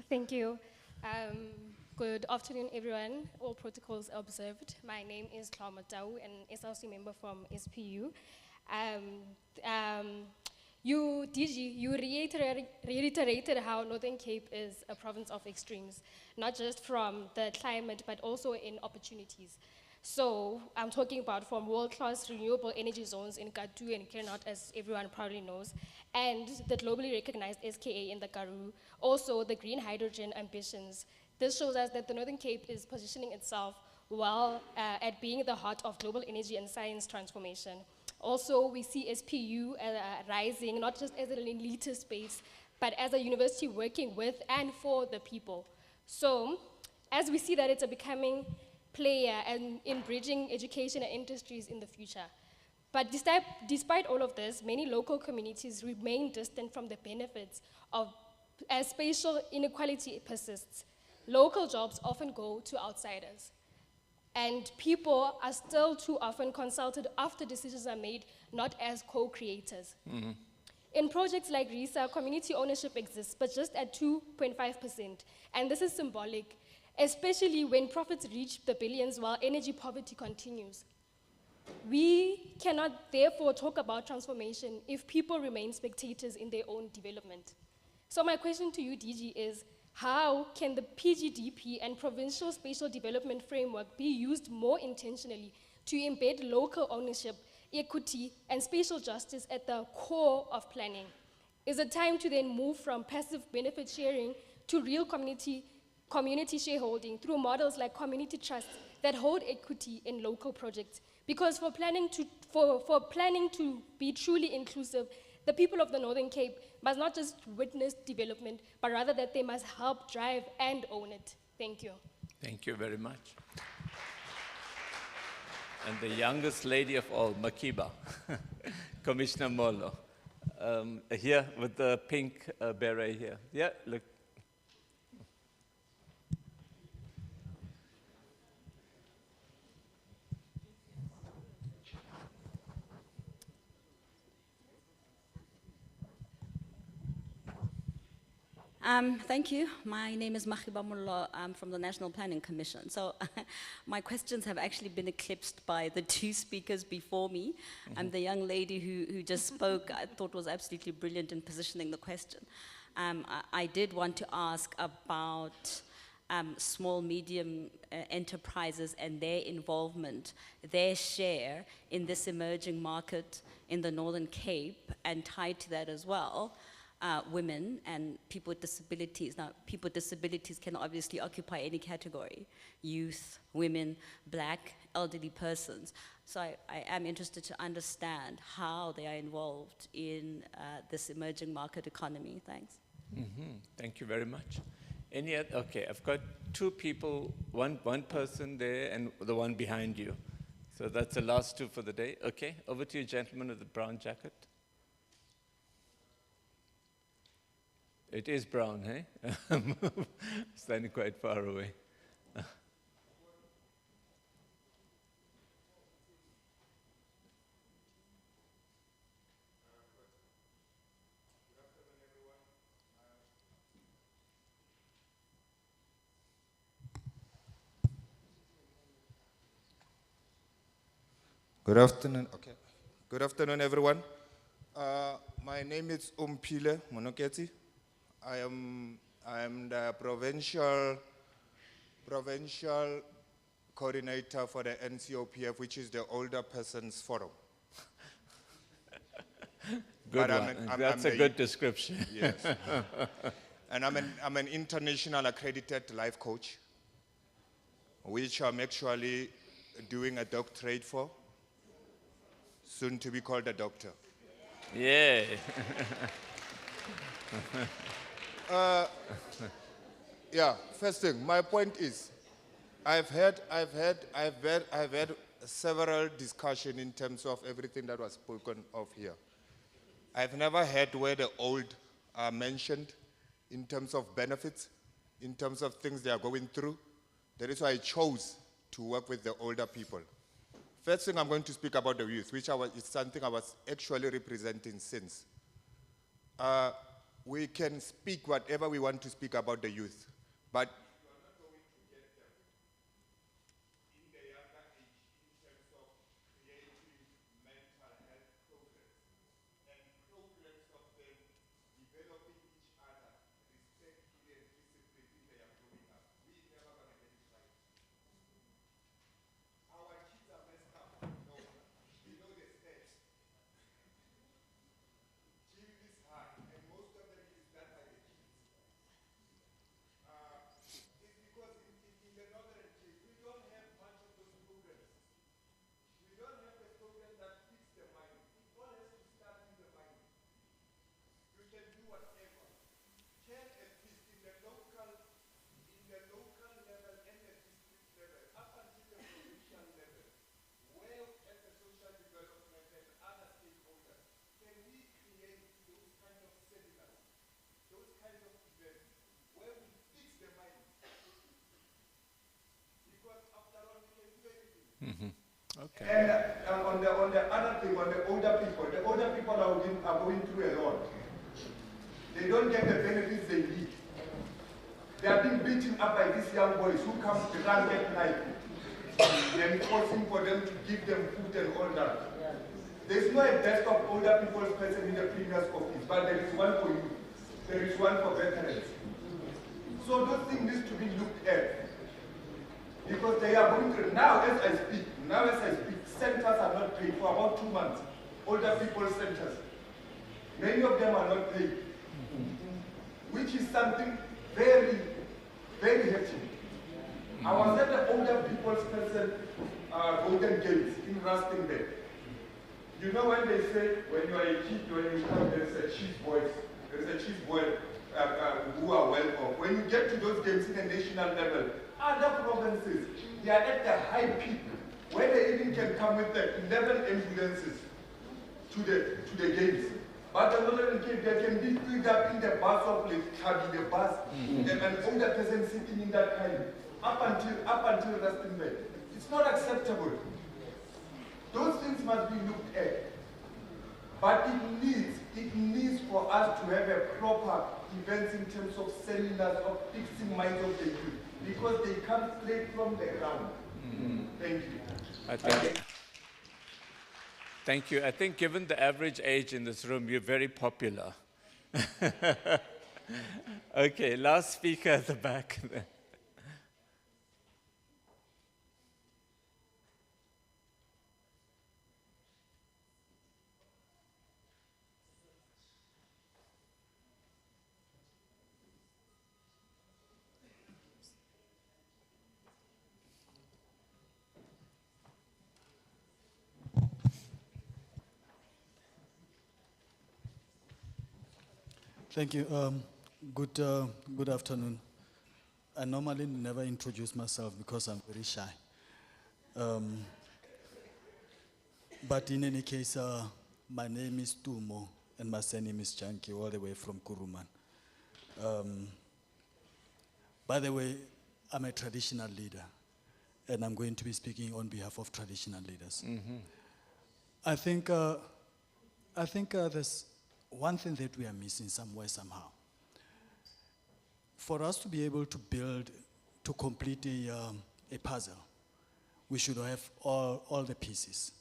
[SPEAKER 11] Thank you. Good afternoon, everyone. All protocols observed. My name is Claudia Matau, an SLC member from SPU. You reiterated how Northern Cape is a province of extremes, not just from the climate, but also in opportunities. So I'm talking about from world-class renewable energy zones in Katu and Keynote, as everyone probably knows, and the globally recognized SKA in the Karoo, also the green hydrogen ambitions. This shows us that the Northern Cape is positioning itself well at being the heart of global energy and science transformation. Also, we see SPU rising, not just as an elitist space, but as a university working with and for the people. So, as we see that it's a becoming player and in bridging education and industries in the future. But despite all of this, many local communities remain distant from the benefits of, as spatial inequality persists. Local jobs often go to outsiders. And people are still too often consulted after decisions are made, not as co-creators.
[SPEAKER 21] Mhm.
[SPEAKER 11] In projects like RISA, community ownership exists, but just at 2.5%. And this is symbolic, especially when profits reach the billions while energy poverty continues. We cannot therefore talk about transformation if people remain spectators in their own development. So my question to you, DG, is how can the PGDP and provincial spatial development framework be used more intentionally to embed local ownership, equity, and spatial justice at the core of planning? Is it time to then move from passive benefit sharing to real community shareholding through models like community trusts that hold equity in local projects? Because for planning to be truly inclusive, the people of the Northern Cape must not just witness development, but rather that they must help drive and own it. Thank you.
[SPEAKER 21] Thank you very much. And the youngest lady of all, Makiba, Commissioner Molo, here with the pink beret here. Yeah, look.
[SPEAKER 18] Thank you. My name is Makiba Mullo. I'm from the National Planning Commission. So my questions have actually been eclipsed by the two speakers before me. The young lady who just spoke, I thought was absolutely brilliant in positioning the question. I did want to ask about small, medium enterprises and their involvement, their share in this emerging market in the Northern Cape, and tied to that as well, women and people with disabilities. Now, people with disabilities can obviously occupy any category: youth, women, black, elderly persons. So I am interested to understand how they are involved in this emerging market economy. Thanks.
[SPEAKER 21] Thank you very much. Any other? Okay, I've got two people, one person there and the one behind you. So that's the last two for the day. Okay, over to you, gentleman with the brown jacket. It is brown, eh? Standing quite far away.
[SPEAKER 7] Good afternoon. Okay. Good afternoon, everyone. My name is Umpile Monoketi. I am the provincial coordinator for the NCOPF, which is the Older Persons Forum.
[SPEAKER 21] Good one. That's a good description.
[SPEAKER 7] Yes. And I'm an international accredited life coach, which I'm actually doing a doctorate for, soon to be called a doctor.
[SPEAKER 21] Yeah.
[SPEAKER 7] Yeah, first thing, my point is, I've had several discussions in terms of everything that was spoken of here. I've never heard where the old are mentioned in terms of benefits, in terms of things they are going through. That is why I chose to work with the older people. First thing, I'm going to speak about the youth, which is something I was actually representing since. We can speak whatever we want to speak about the youth, but
[SPEAKER 21] Okay.
[SPEAKER 7] And on the other thing, on the older people are going through a lot. They don't get the benefits they need. They are being beaten up by these young boys who come drunk at night. Then forcing for them to give them food and all that. There's no best of older people's person in the previous office, but there is one for you. There is one for veterans. So those things need to be looked at. Because they are going through, now as I speak, centers are not paid for about 2 months. Older people's centers. Many of them are not paid. Which is something very, very hefty. I was at the older people's person, Golden Gates in Rustenburg. You know when they say, when you are a kid, when you come, there's a chief boys, who are well off. When you get to those games in the national level, other provinces, they are at the high peak, where they even can come with the 11 ambulances to the games. But the Northern Cape, they can be picked up in the bus of the bus, and an older person sitting in that kind, up until Rustenburg. It's not acceptable. Those things must be looked at. But it needs for us to have a proper events in terms of seminars, of fixing minds of the youth, because they come straight from the ground. Thank you.
[SPEAKER 21] Thank you. I think given the average age in this room, you're very popular. Okay, last speaker at the back.
[SPEAKER 12] Thank you. Good afternoon. I normally never introduce myself because I'm very shy. But in any case, my name is Tumo and my surname is Chanki, all the way from Kuruman. By the way, I'm a traditional leader, and I'm going to be speaking on behalf of traditional leaders. I think there's one thing that we are missing somewhere, somehow. For us to be able to build, to complete a puzzle, we should have all the pieces.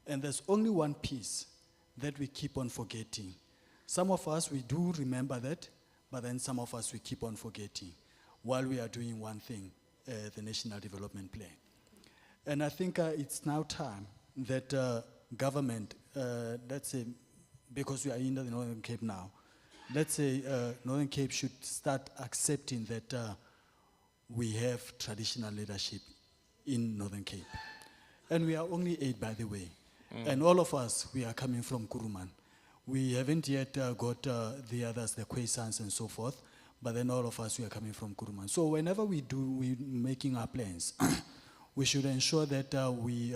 [SPEAKER 12] And there's only one piece that we keep on forgetting. Some of us, we do remember that, but then some of us, we keep on forgetting while we are doing one thing, the National Development Plan. And I think it's now time that government, let's say, because we are in the Northern Cape now, let's say Northern Cape should start accepting that we have traditional leadership in Northern Cape. And we are only 8, by the way. And all of us, we are coming from Kuruman. We haven't yet got the others, the Kwaisans and so forth, but then all of us, we are coming from Kuruman. So whenever we're making our plans, we should ensure that we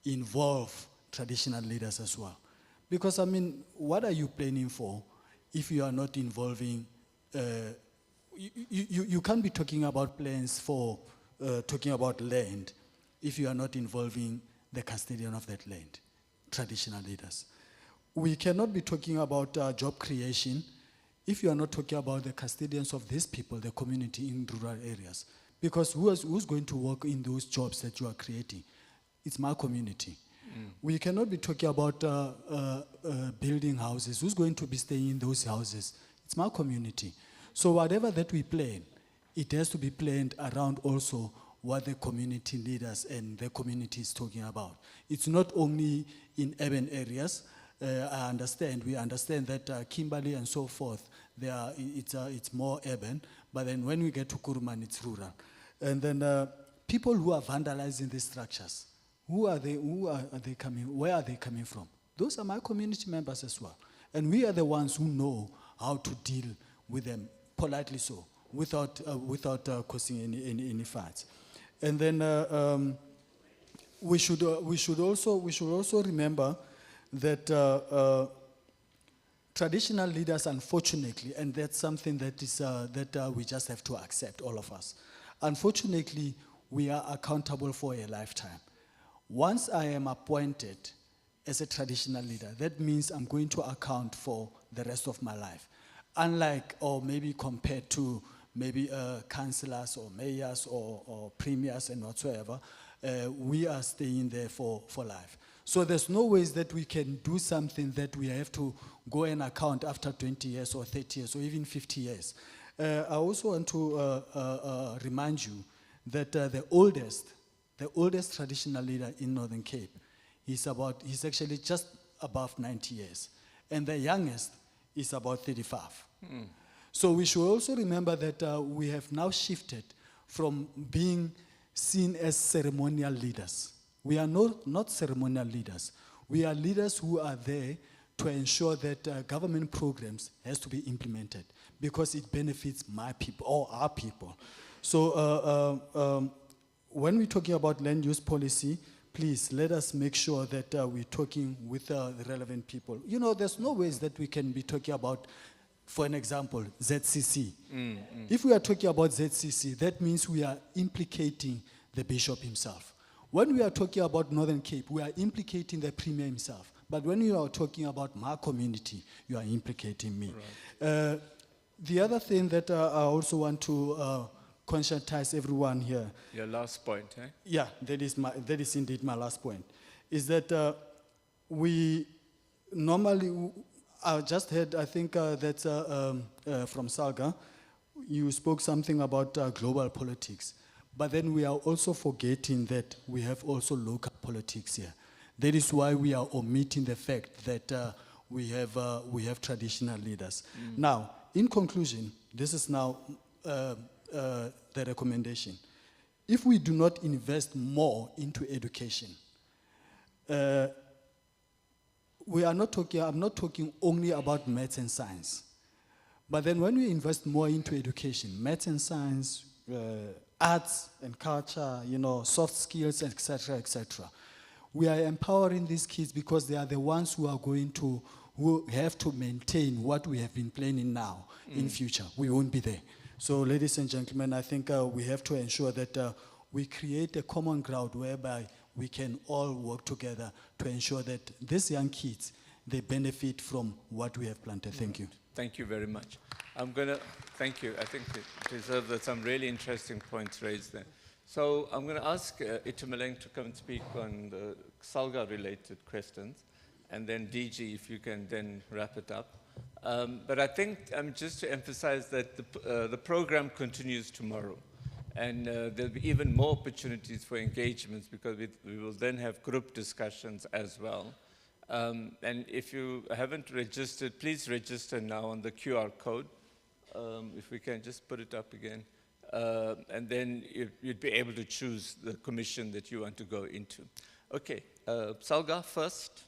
[SPEAKER 12] involve traditional leaders as well. Because, I mean, what are you planning for if you are not involving, you can't be talking about plans for talking about land if you are not involving the custodian of that land, traditional leaders. We cannot be talking about job creation if you are not talking about the custodians of these people, the community in rural areas. Because who's going to work in those jobs that you are creating? It's my community. We cannot be talking about building houses. Who's going to be staying in those houses? It's my community. So whatever that we plan, it has to be planned around also what the community leaders and the community is talking about. It's not only in urban areas. We understand that Kimberley and so forth, it's more urban, but then when we get to Kuruman, it's rural. And then people who are vandalizing these structures, who are they coming, where are they coming from? Those are my community members as well. And we are the ones who know how to deal with them, politely so, without causing any fights. And then we should also remember that traditional leaders, unfortunately, and that's something that is that we just have to accept, all of us. Unfortunately, we are accountable for a lifetime. Once I am appointed as a traditional leader, that means I'm going to account for the rest of my life. Unlike, or maybe compared to maybe councillors or mayors or premiers and whatsoever, we are staying there for life. So there's no ways that we can do something that we have to go and account after 20 years or 30 years or even 50 years. I also want to remind you that the oldest traditional leader in Northern Cape, he's actually just above 90 years. And the youngest is about 35. So we should also remember that we have now shifted from being seen as ceremonial leaders. We are not ceremonial leaders. We are leaders who are there to ensure that government programs has to be implemented because it benefits my people or our people. So when we're talking about land use policy, please let us make sure that we're talking with the relevant people. You know, there's no ways that we can be talking about, for an example, ZCC. If we are talking about ZCC, that means we are implicating the bishop himself. When we are talking about Northern Cape, we are implicating the premier himself. But when you are talking about my community, you are implicating me. Right. The other thing that I also want to conscientize everyone here.
[SPEAKER 21] Your last point, eh?
[SPEAKER 12] Yeah, that is indeed my last point. Is that we normally, I just heard, I think that's from Salga, you spoke something about global politics. But then we are also forgetting that we have also local politics here. That is why we are omitting the fact that we have traditional leaders. Now, in conclusion, this is now the recommendation. If we do not invest more into education, I'm not talking only about maths and science. But then when we invest more into education, maths and science, arts and culture, you know, soft skills, etc., etc., we are empowering these kids because they are the ones who have to maintain what we have been planning now in future. We won't be there. So, ladies and gentlemen, I think we have to ensure that we create a common ground whereby we can all work together to ensure that these young kids, they benefit from what we have planted. Thank you.
[SPEAKER 21] Thank you very much. Thank you. I think it deserves some really interesting points raised there. So I'm going to ask Itumeleng to come and speak on the Salga-related questions, and then DG, if you can then wrap it up. But I think just to emphasize that the program continues tomorrow, and there'll be even more opportunities for engagements because we will then have group discussions as well. And if you haven't registered, please register now on the QR code. If we can just put it up again. And then you'd be able to choose the commission that you want to go into. Okay, Salga first.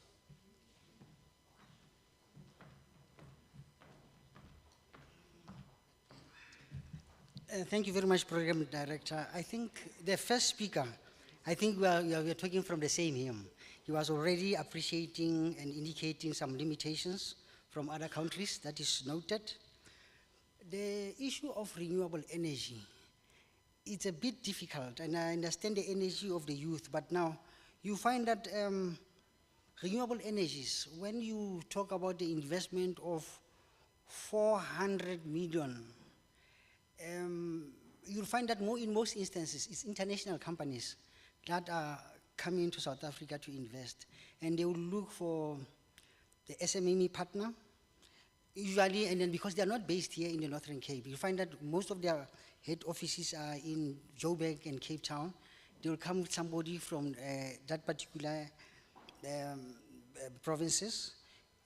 [SPEAKER 9] Thank you very much, Program Director. I think the first speaker, I think we are talking from the same hymn. He was already appreciating and indicating some limitations from other countries, that is noted. The issue of renewable energy, it's a bit difficult, and I understand the energy of the youth, but now you find that renewable energies, when you talk about the investment of 400 million, you'll find that in most instances, it's international companies that are coming to South Africa to invest, and they will look for the SMME partner, usually, and then because they are not based here in the Northern Cape, you find that most of their head offices are in Joburg and Cape Town. They will come with somebody from that particular provinces,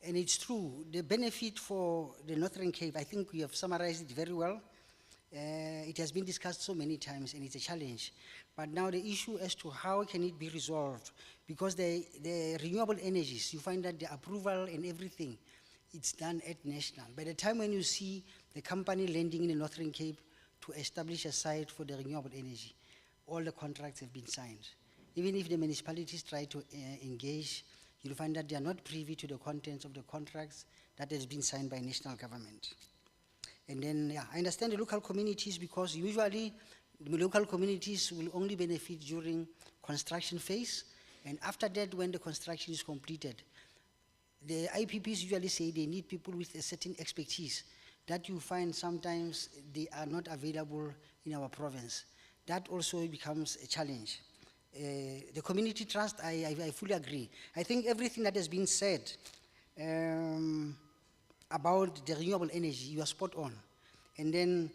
[SPEAKER 9] and it's true. The benefit for the Northern Cape, I think we have summarized it very well. It has been discussed so many times, and it's a challenge. But now the issue as to how can it be resolved, because the renewable energies, you find that the approval and everything, it's done at national. By the time when you see the company landing in the Northern Cape to establish a site for the renewable energy, all the contracts have been signed. Even if the municipalities try to engage, you'll find that they are not privy to the contents of the contracts that has been signed by national government. And then, yeah, I understand the local communities, because usually the local communities will only benefit during construction phase, And after that, when the construction is completed, the IPPs usually say they need people with a certain expertise that you find sometimes they are not available in our province. That also becomes a challenge. The community trust, I fully agree. I think everything that has been said about the renewable energy, you are spot on. And then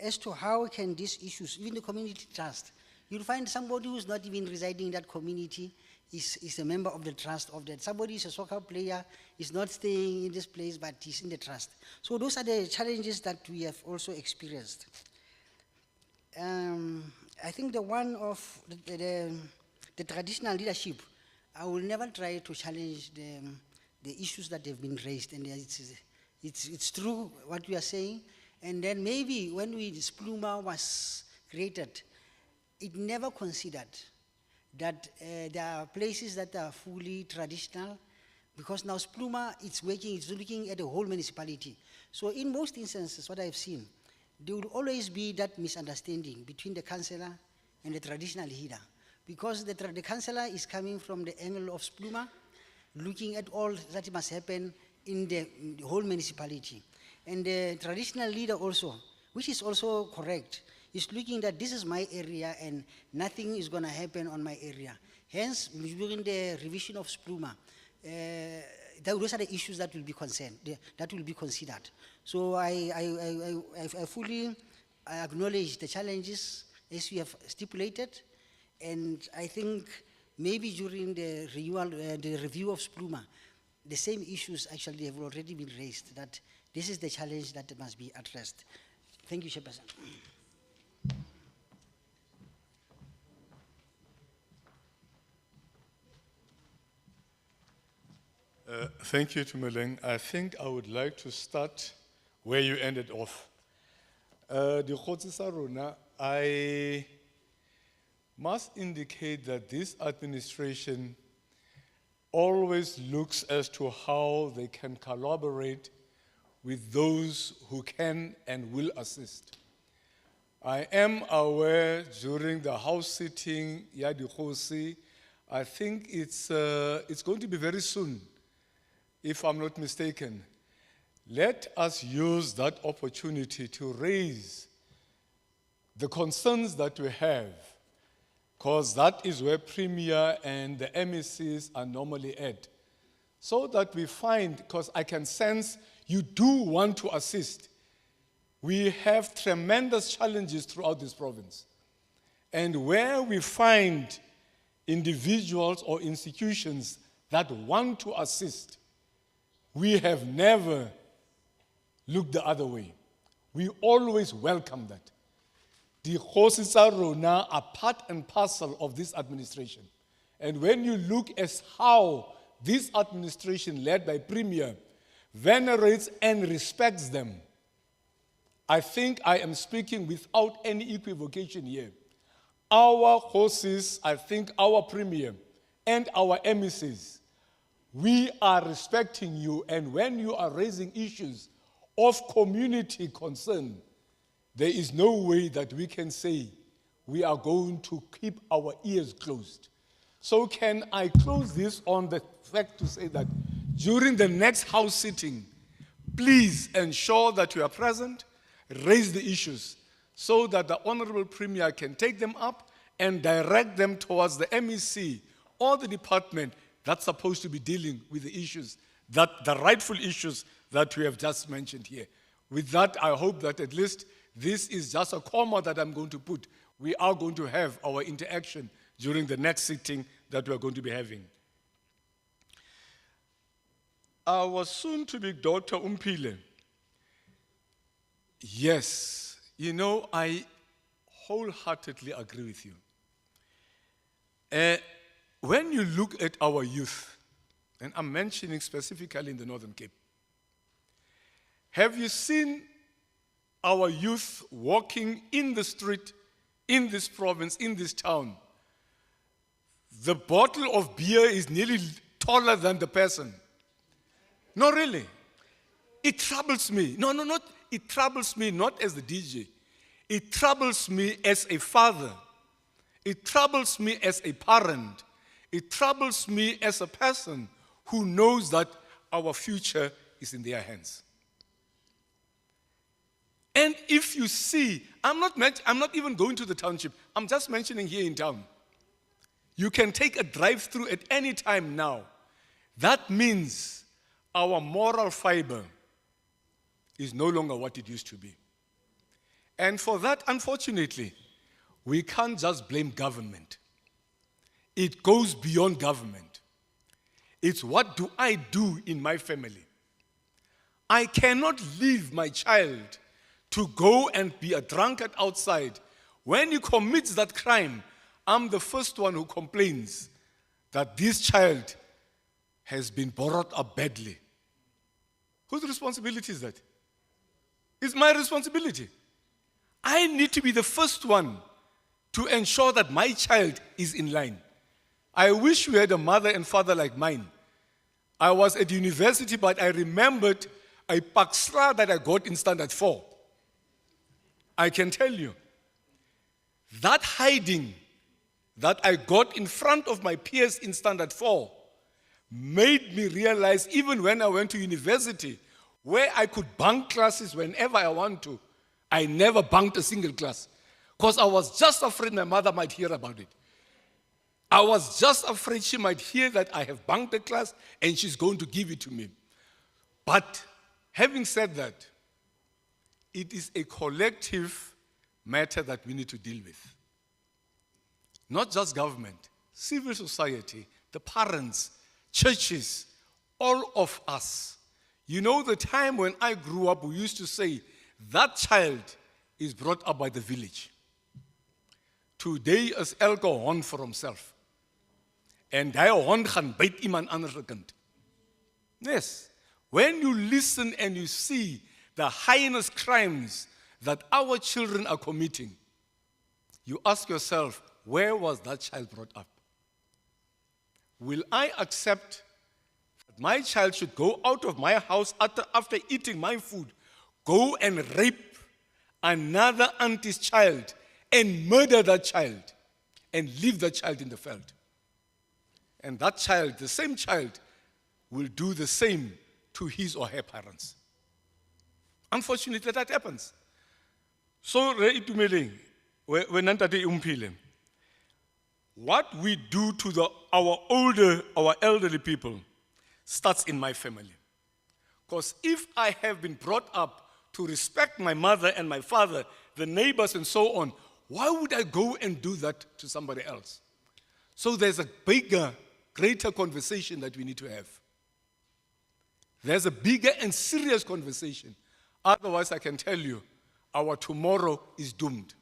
[SPEAKER 9] as to how can these issues, even the community trust, you'll find somebody who's not even residing in that community is a member of the trust of that. Somebody is a soccer player, is not staying in this place, but he's in the trust. So those are the challenges that we have also experienced. I think the one of the traditional leadership, I will never try to challenge the issues that have been raised, and it's true what you are saying. And then maybe when Spluma was created, it never considered that there are places that are fully traditional, because now Spluma, it's looking at the whole municipality. So in most instances, what I've seen, there will always be that misunderstanding between the councillor and the traditional leader, because the councillor is coming from the angle of Spluma, looking at all that must happen in the whole municipality. And the traditional leader also, which is also correct, is looking that this is my area and nothing is going to happen on my area. Hence, during the revision of Spluma, those are the issues that will be considered. So I fully acknowledge the challenges as you have stipulated, and I think maybe during the review of Spluma, the same issues actually have already been raised, that this is the challenge that must be addressed. Thank you, Chairperson.
[SPEAKER 4] Thank you, Tumeleng. I think I would like to start where you ended off. I must indicate that this administration always looks as to how they can collaborate with those who can and will assist. I am aware during the house sitting, Yadi, I think it's going to be very soon, if I'm not mistaken. Let us use that opportunity to raise the concerns that we have, because that is where Premier and the MECs are normally at. So that we find, because I can sense you do want to assist. We have tremendous challenges throughout this province. And where we find individuals or institutions that want to assist, we have never looked the other way. We always welcome that. The Kgositsa Rona are part and parcel of this administration. And when you look at how this administration, led by Premier, venerates and respects them, I think I am speaking without any equivocation here. Our horses, I think our Premier and our MECs, we are respecting you, and when you are raising issues of community concern, there is no way that we can say we are going to keep our ears closed. So can I close this on the fact to say that during the next house sitting, please ensure that you are present, raise the issues, so that the Honorable Premier can take them up and direct them towards the MEC or the department that's supposed to be dealing with the issues, the rightful issues that we have just mentioned here. With that, I hope that at least this is just a comma that I'm going to put. We are going to have our interaction during the next sitting that we are going to be having. Our soon-to-be daughter, Umpile. Yes, you know, I wholeheartedly agree with you. When you look at our youth, and I'm mentioning specifically in the Northern Cape, have you seen our youth walking in the street, in this province, in this town? The bottle of beer is nearly taller than the person. No, really. It troubles me. No, not. It troubles me not as the DJ. It troubles me as a father. It troubles me as a parent. It troubles me as a person who knows that our future is in their hands. And if you see, I'm not even going to the township, I'm just mentioning here in town. You can take a drive-through at any time now. That means our moral fiber is no longer what it used to be. And for that, unfortunately, we can't just blame government. It goes beyond government. It's what do I do in my family? I cannot leave my child to go and be a drunkard outside. When he commits that crime, I'm the first one who complains that this child has been brought up badly. Whose responsibility is that? It's my responsibility. I need to be the first one to ensure that my child is in line. I wish we had a mother and father like mine. I was at university, but I remembered a paksra that I got in standard 4. I can tell you, that hiding that I got in front of my peers in standard 4 made me realize, even when I went to university, where I could bunk classes whenever I want to, I never bunked a single class, because I was just afraid my mother might hear about it. I was just afraid she might hear that I have bunked a class and she's going to give it to me. But having said that, it is a collective matter that we need to deal with. Not just government, civil society, the parents, churches, all of us. You know, the time when I grew up, we used to say, that child is brought up by the village. Today is elke hond for himself. And die hond gaan byt iemand anders se kind. Yes. When you listen and you see the heinous crimes that our children are committing, you ask yourself, where was that child brought up? Will I accept that my child should go out of my house after eating my food, go and rape another auntie's child and murder that child and leave that child in the field? And that child, the same child, will do the same to his or her parents. Unfortunately, that happens. So, what we do to our elderly people starts in my family. Because if I have been brought up to respect my mother and my father, the neighbors and so on, why would I go and do that to somebody else? So there's a bigger, greater conversation that we need to have. There's a bigger and serious conversation. Otherwise, I can tell you, our tomorrow is doomed.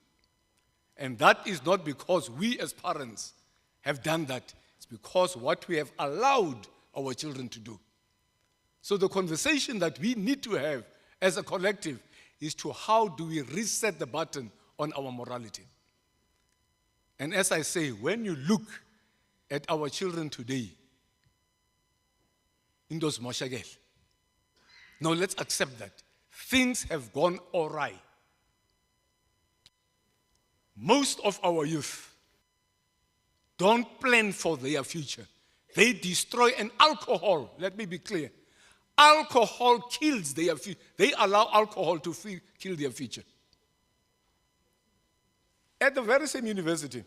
[SPEAKER 4] And that is not because we as parents have done that. It's because what we have allowed our children to do. So the conversation that we need to have as a collective is to how do we reset the button on our morality. And as I say, when you look at our children today, in those moshagel, now let's accept that. Things have gone awry. Most of our youth don't plan for their future. They destroy, and alcohol, let me be clear, alcohol kills their future. They allow alcohol to kill their future. At the very same university,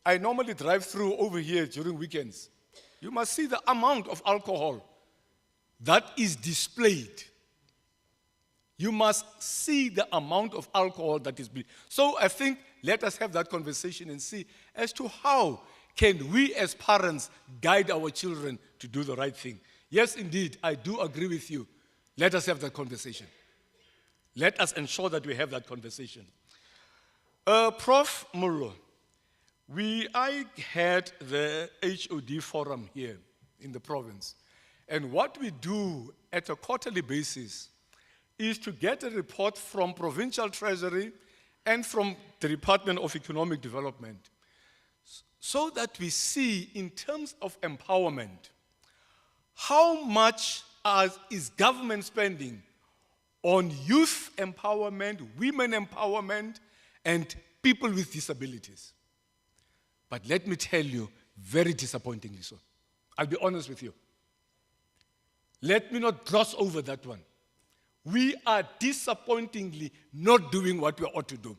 [SPEAKER 4] I normally drive through over here during weekends. You must see the amount of alcohol that is displayed. You must see the amount of alcohol that is being. So I think let us have that conversation and see as to how can we as parents guide our children to do the right thing. Yes, indeed, I do agree with you. Let us have that conversation. Let us ensure that we have that conversation. Prof. Mullo, I had the HOD forum here in the province. And what we do at a quarterly basis is to get a report from Provincial Treasury and from the Department of Economic Development so that we see in terms of empowerment, how much is government spending on youth empowerment, women empowerment, and people with disabilities. But let me tell you, Very disappointingly so. I'll be honest with you. Let me not gloss over that one. We are disappointingly not doing what we ought to do.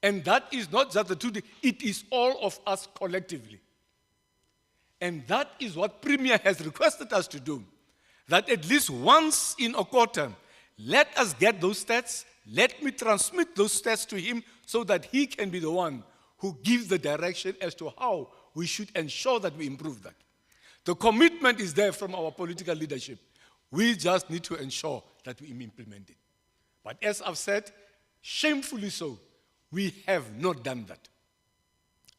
[SPEAKER 4] And that is not just the 2 days, it is all of us collectively. And that is what Premier has requested us to do. That at least once in a quarter, let us get those stats, let me transmit those stats to him so that he can be the one who gives the direction as to how we should ensure that we improve that. The commitment is there from our political leadership. We just need to ensure that we implement it. But as I've said, shamefully so, we have not done that.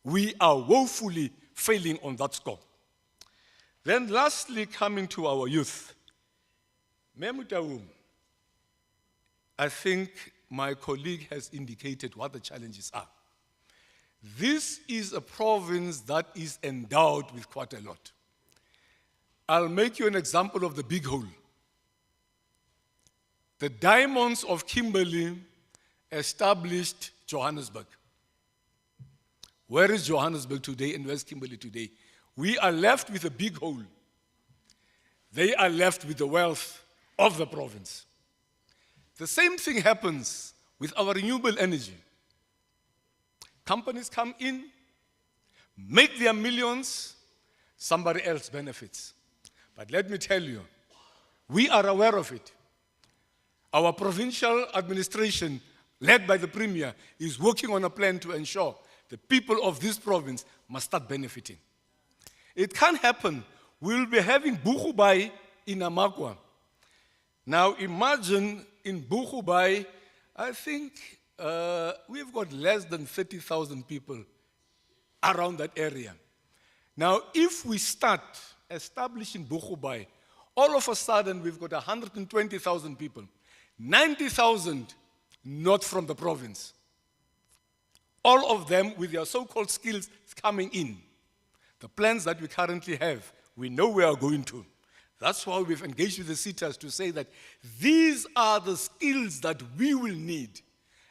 [SPEAKER 4] We are woefully failing on that score. Then lastly, coming to our youth. Memutaum, I think my colleague has indicated what the challenges are. This is a province that is endowed with quite a lot. I'll make you an example of the big hole. The diamonds of Kimberley established Johannesburg. Where is Johannesburg today and where's Kimberley today? We are left with a big hole. They are left with the wealth of the province. The same thing happens with our renewable energy. Companies come in, make their millions, somebody else benefits. But let me tell you, we are aware of it. Our provincial administration, led by the Premier, is working on a plan to ensure the people of this province must start benefiting. It can't happen. We'll be having Buchubai in Amakwa. Now imagine in Buchubai, I think we've got less than 30,000 people around that area. Now if we start establishing Buchubai, all of a sudden we've got 120,000 people. 90,000 not from the province. All of them with their so-called skills coming in. The plans that we currently have, we know we are going to. That's why we've engaged with the SETAs to say that these are the skills that we will need.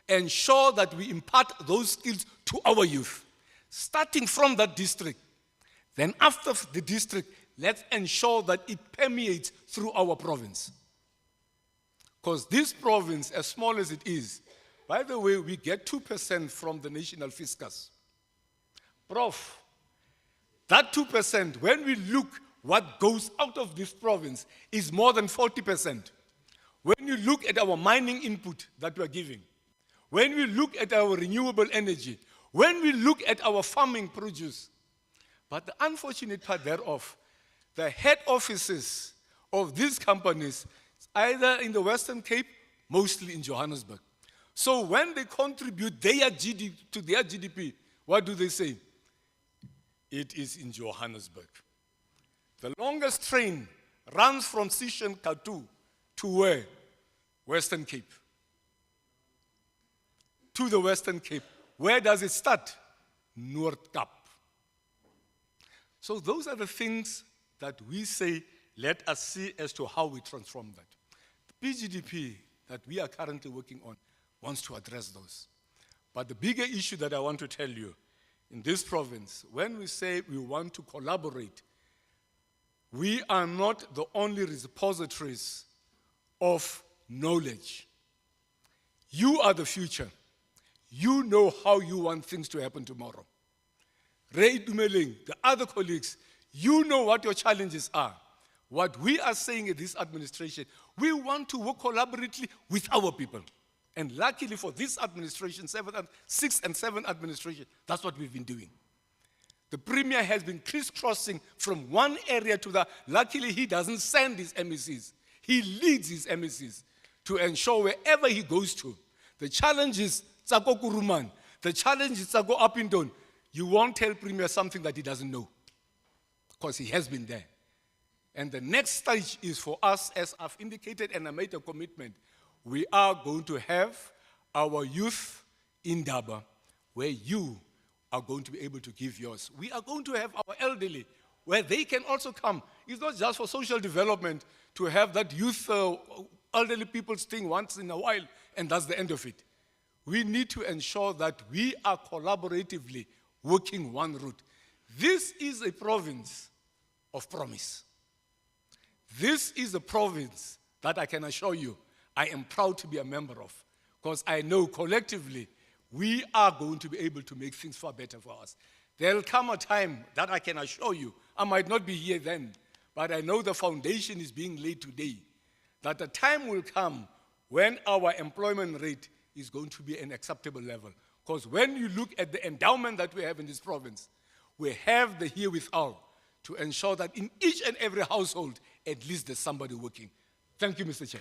[SPEAKER 4] Ensure that we impart those skills to our youth. Starting from that district. Then after the district, let's ensure that it permeates through our province. Because this province, as small as it is, by the way, we get 2% from the national fiscus. Prof, that 2%, when we look what goes out of this province, is more than 40%. When you look at our mining input that we're giving, when we look at our renewable energy, when we look at our farming produce. But the unfortunate part thereof, the head offices of these companies, either in the Western Cape, mostly in Johannesburg. So when they contribute their GDP to their GDP, what do they say? It is in Johannesburg. The longest train runs from Sishen Katu to where? Western Cape. To the Western Cape. Where does it start? North Cape. So those are the things that we say, let us see as to how we transform that. The PGDP that we are currently working on wants to address those. But the bigger issue that I want to tell you, in this province, when we say we want to collaborate, we are not the only repositories of knowledge. You are the future. You know how you want things to happen tomorrow. Ray Dumeling, the other colleagues, you know what your challenges are. What we are saying in this administration, we want to work collaboratively with our people. And luckily for this administration, 6 and 7 administration, that's what we've been doing. The Premier has been crisscrossing from one area to the. Luckily, he doesn't send his MECs. He leads his MECs to ensure wherever he goes to, the challenges, Tsako Kuruman, the challenges Tsako Upington, you won't tell Premier something that he doesn't know, because he has been there. And the next stage is for us, as I've indicated and I made a commitment, we are going to have our youth in Daba, where you are going to be able to give yours. We are going to have our elderly, where they can also come. It's not just for social development to have that youth, elderly people's thing once in a while, and that's the end of it. We need to ensure that we are collaboratively working one route. This is a province of promise. This is a province that I can assure you I am proud to be a member of, because I know collectively we are going to be able to make things far better for us. There'll come a time that I can assure you, I might not be here then, but I know the foundation is being laid today, that the time will come when our employment rate is going to be an acceptable level. Because when you look at the endowment that we have in this province, we have the herewithal to ensure that in each and every household, at least there's somebody working. Thank you, Mr. Chair.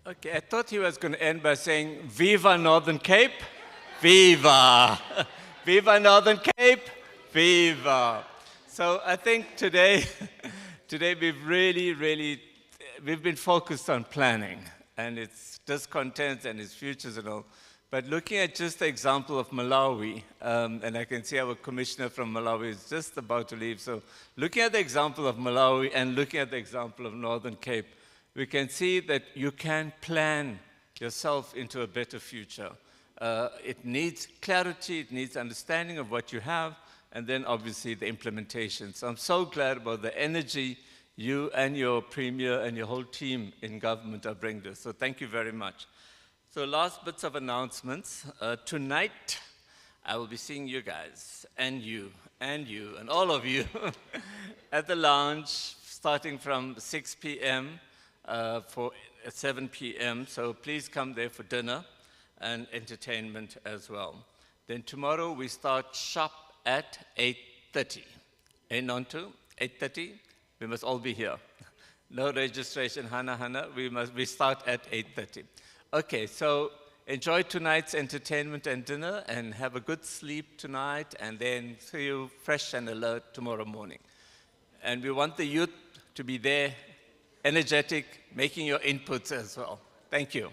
[SPEAKER 21] Okay, I thought he was going to end by saying, Viva Northern Cape, Viva. Viva Northern Cape, Viva. So I think today we've we've been focused on planning and its discontents and its futures and all. But looking at just the example of Malawi, and I can see our commissioner from Malawi is just about to leave. So looking at the example of Malawi and looking at the example of Northern Cape, we can see that you can plan yourself into a better future. It needs clarity, it needs understanding of what you have, and then obviously the implementation. So I'm so glad about the energy you and your premier and your whole team in government are bringing this. So thank you very much. So last bits of announcements. Tonight, I will be seeing you guys, and you, and all of you at the lounge, starting from 6 p.m. For 7 p.m. So please come there for dinner and entertainment as well. Then tomorrow we start sharp at 8:30. Ain't on to 8:30. We must all be here. No registration, hana. We start at 8:30. Okay, so enjoy tonight's entertainment and dinner, and have a good sleep tonight, and then see you fresh and alert tomorrow morning. And we want the youth to be there, energetic, making your inputs as well. Thank you.